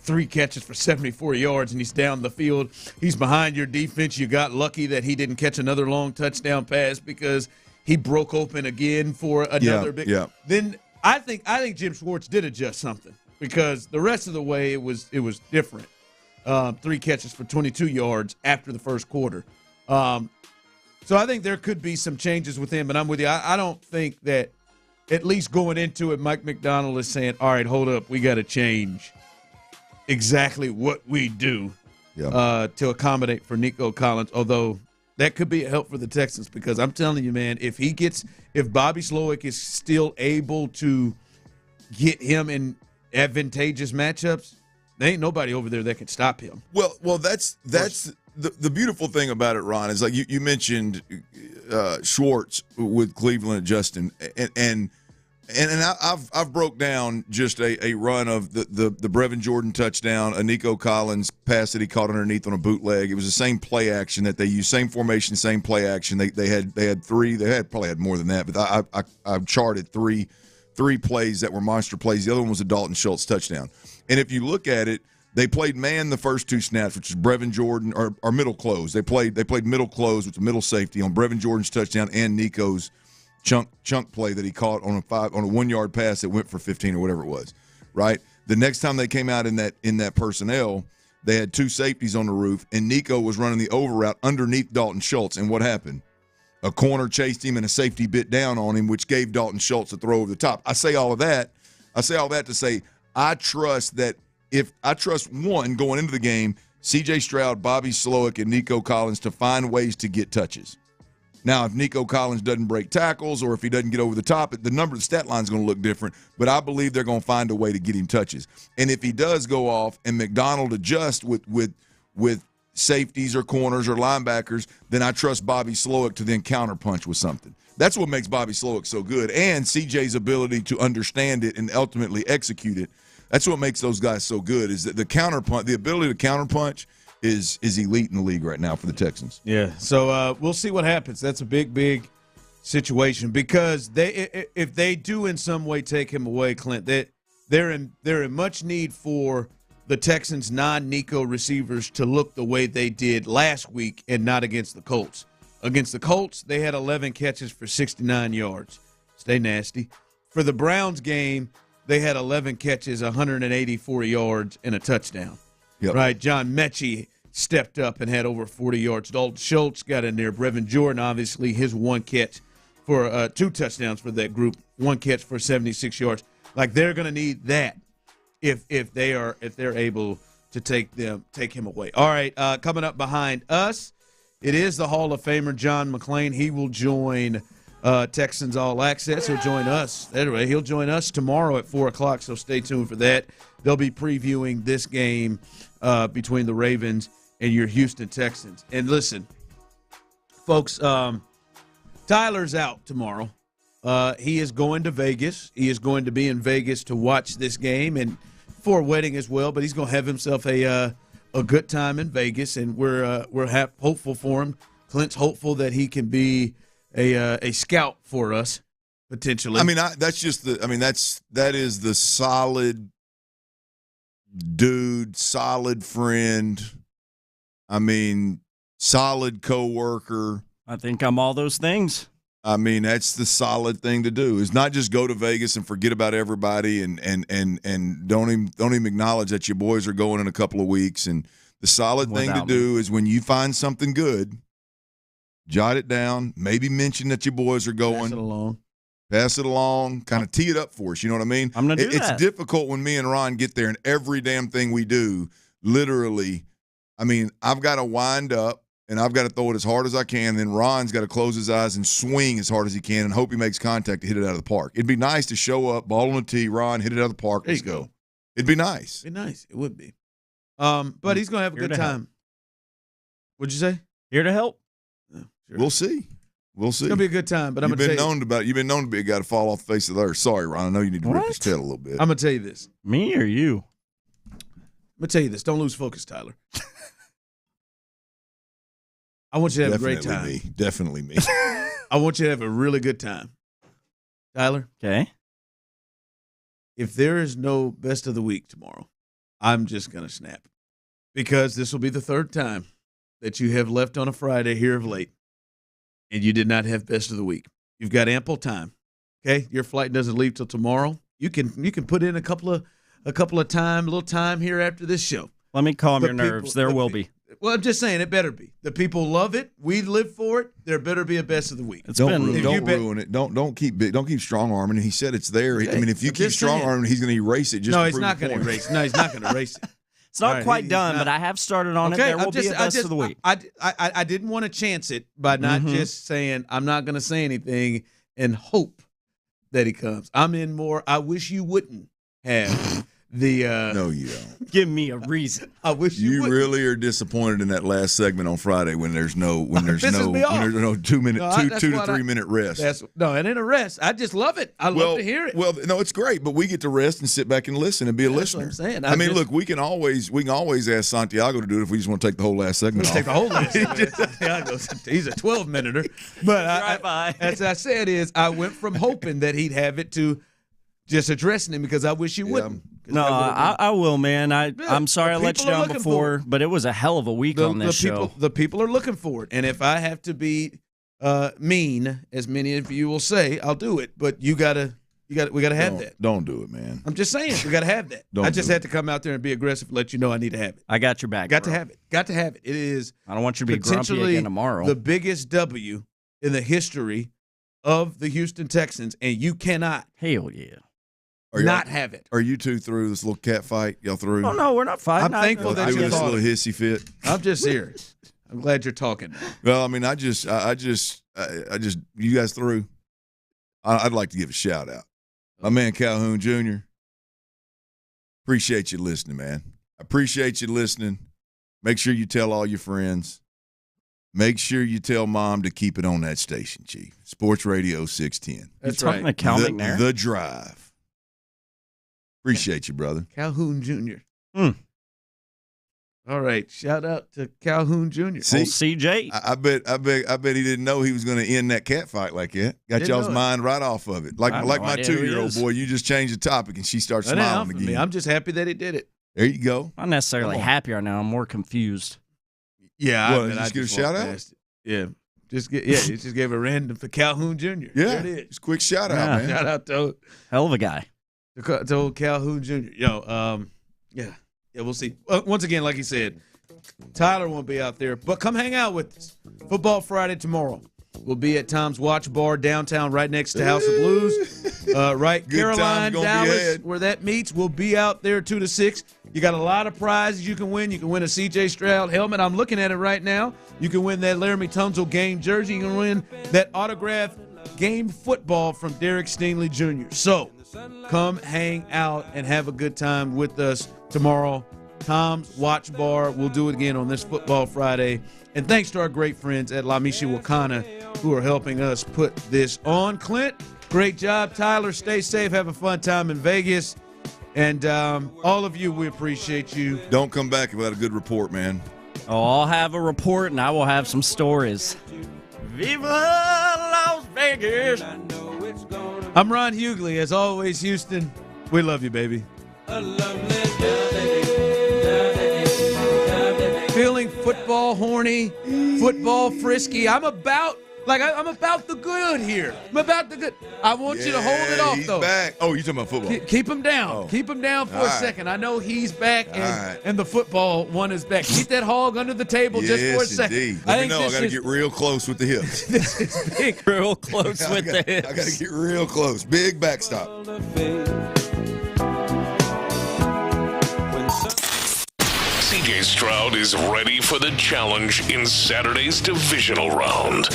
3 catches for 74 yards, and he's down the field. He's behind your defense. You got lucky that he didn't catch another long touchdown pass because he broke open again for another big. Yeah. Then I think Jim Schwartz did adjust something because the rest of the way it was different. 3 catches for 22 yards after the first quarter. So I think there could be some changes with him, but I'm with you. I don't think that at least going into it, Mike McDonald is saying, all right, hold up, we got to change exactly what we do to accommodate for Nico Collins, although that could be a help for the Texans because I'm telling you, man, if Bobby Slowick is still able to get him in advantageous matchups, there ain't nobody over there that can stop him. Well, that's the beautiful thing about it, Ron, is like you mentioned Schwartz with Cleveland adjusting, and I've broke down just a run of the Brevin Jordan touchdown, a Nico Collins pass that he caught underneath on a bootleg. It was the same play action that they used, same formation, same play action. They had 3. They probably had more than that, but I charted three plays that were monster plays. The other one was a Dalton Schultz touchdown. And if you look at it, they played man the first 2 snaps, which is Brevin Jordan or middle close. They played middle close with the middle safety on Brevin Jordan's touchdown and Nico's chunk play that he caught on a 1-yard pass that went for 15 or whatever it was. Right? The next time they came out in that personnel, they had 2 safeties on the roof, and Nico was running the over route underneath Dalton Schultz. And what happened? A corner chased him and a safety bit down on him, which gave Dalton Schultz a throw over the top. I say all that to say I trust that. If I trust one going into the game, C.J. Stroud, Bobby Slowick, and Nico Collins to find ways to get touches. Now, if Nico Collins doesn't break tackles or if he doesn't get over the top, the stat line is going to look different, but I believe they're going to find a way to get him touches. And if he does go off and McDonald adjusts with safeties or corners or linebackers, then I trust Bobby Slowick to then counterpunch with something. That's what makes Bobby Slowick so good, and C.J.'s ability to understand it and ultimately execute it. That's what makes those guys so good is that the ability to counterpunch is elite in the league right now for the Texans. Yeah, so we'll see what happens. That's a big situation because if they do in some way take him away, Clint, they're in much need for the Texans' non-Nico receivers to look the way they did last week and not against the Colts. Against the Colts, they had 11 catches for 69 yards. Stay nasty. For the Browns game, they had 11 catches, 184 yards, and a touchdown. Yep. Right? John Mechie stepped up and had over 40 yards. Dalton Schultz got in there. Brevin Jordan, obviously, his 1 catch for 2 touchdowns for that group, 1 catch for 76 yards. Like they're going to need that if they're able to take him away. All right, coming up behind us, it is the Hall of Famer John McClain. He will join Texans All Access. He'll join us. Anyway, he'll join us tomorrow at 4 o'clock, so stay tuned for that. They'll be previewing this game between the Ravens and your Houston Texans. And listen, folks, Tyler's out tomorrow. He is going to Vegas. He is going to be in Vegas to watch this game and for a wedding as well, but he's going to have himself a good time in Vegas, and we're hopeful for him. Clint's hopeful that he can be a scout for us potentially. I mean, that is the solid dude, solid friend. I mean, solid coworker. I think I'm all those things. I mean, that's the solid thing to do. Is not just go to Vegas and forget about everybody and don't even acknowledge that your boys are going in a couple of weeks. And the solid thing to do is when you find something good, jot it down, maybe mention that your boys are going. Pass it along, kind of tee it up for us. You know what I mean? I'm going to do that. It's difficult when me and Ron get there and every damn thing we do, literally, I mean, I've got to wind up and I've got to throw it as hard as I can. Then Ron's got to close his eyes and swing as hard as he can and hope he makes contact to hit it out of the park. It'd be nice to show up, ball on the tee, Ron, hit it out of the park, let's go. It'd be nice. It'd be nice. It would be. But he's going to have a good time. What'd you say? Here to help. We'll see. We'll see. It's going to be a good time, but You've been known to be a guy to fall off the face of the earth. Sorry, Ron. I know you need to rip his tail a little bit. I'm going to tell you this. Me or you? I'm going to tell you this. Don't lose focus, Tyler. I want you to have a great time. Definitely me. I want you to have a really good time. Tyler? Okay. If there is no best of the week tomorrow, I'm just going to snap. Because this will be the third time that you have left on a Friday here of late, and you did not have best of the week. You've got ample time. Okay? Your flight doesn't leave till tomorrow. You can put in a couple of time here after this show. Let me calm your nerves. There will be. Well, I'm just saying it better be. The people love it. We live for it. There better be a best of the week. Don't ruin it. Don't keep strong arming. He said it's there. Okay. I mean, if you keep strong arming, he's going to erase it. No, he's not going to erase it. No, he's not going to erase it. It's not quite done, but I have started on it. There will be a best of the week. I didn't want to chance it by not just saying I'm not going to say anything and hope that he comes. I'm in more. I wish you wouldn't have the. No, you don't. Give me a reason. I wish you wouldn't. Really are disappointed in that last segment on Friday when there's no 2 to 3 minute rest. And in a rest, I just love it. I love to hear it. Well, no, it's great, but we get to rest and sit back and listen and be a listener. That's what I'm saying. I mean, look, we can always ask Santiago to do it if we just want to take the whole last segment off. Take the whole last segment. He's a 12-minuter. But as I said, I went from hoping that he'd have it to just addressing him because I wish you wouldn't. No, I will, man. I'm sorry I let you down before, but it was a hell of a week on this show. The people are looking for it, and if I have to be mean, as many of you will say, I'll do it. But we gotta have that. Don't do it, man. I'm just saying we gotta have that. I just had to come out there and be aggressive, let you know I need to have it. I got your back. Got to have it. Got to have it. It is. I don't want you to be grumpy again tomorrow. The biggest W in the history of the Houston Texans, and you cannot. Hell yeah. Not have it. Are you two through this little cat fight? Y'all through? Oh, no, we're not fighting. I'm thankful that you're this little hissy fit. I'm just here. I'm glad you're talking now. Well, I mean, I just, you guys through? I'd like to give a shout out. My man Calhoun Jr. Appreciate you listening, man. I appreciate you listening. Make sure you tell all your friends. Make sure you tell Mom to keep it on that station, Chief. Sports Radio 610. That's right. right. The Drive. Appreciate you, brother. Calhoun Jr. All right. Shout out to Calhoun Jr. See, CJ. I bet he didn't know he was going to end that cat fight like that. Got y'all's mind right off of it. Like my 2-year-old boy, you just change the topic and she starts smiling again. I'm just happy that he did it. There you go. Not necessarily happy right now. I'm more confused. Yeah. Just give a shout out? Yeah. He just gave a random for Calhoun Jr. Yeah. There it is. Just quick shout out, man. Shout out to hell of a guy. To old Calhoun Jr. Yeah, we'll see. Once again, like he said, Tyler won't be out there, but come hang out with us. Football Friday tomorrow. We'll be at Tom's Watch Bar downtown right next to House of Blues. Right, Caroline, Dallas, where that meets. We'll be out there 2 to 6. You got a lot of prizes you can win. You can win a C.J. Stroud helmet. I'm looking at it right now. You can win that Laramie Tunsil game jersey. You can win that autographed game football from Derek Stingley Jr. So come hang out and have a good time with us tomorrow. Tom's Watch Bar. We'll do it again on this Football Friday. And thanks to our great friends at La Michoacana who are helping us put this on. Clint, great job. Tyler, stay safe. Have a fun time in Vegas. And all of you, we appreciate you. Don't come back without a good report, man. Oh, I'll have a report, and I will have some stories. Viva Las Vegas! I'm Ron Hughley. As always, Houston, we love you, baby. Feeling football horny, football frisky. I'm about the good here. I'm about the good. I want you to hold it off, though. Back. Oh, you talking about football? Keep him down. Oh. Keep him down for a second. I know he's back, and the football one is back. Keep that hog under the table just for a second. Indeed. Let me know. I got to get real close with the hips. This is big. Real close with the hips. I got to get real close. Big backstop. CJ Stroud is ready for the challenge in Saturday's divisional round.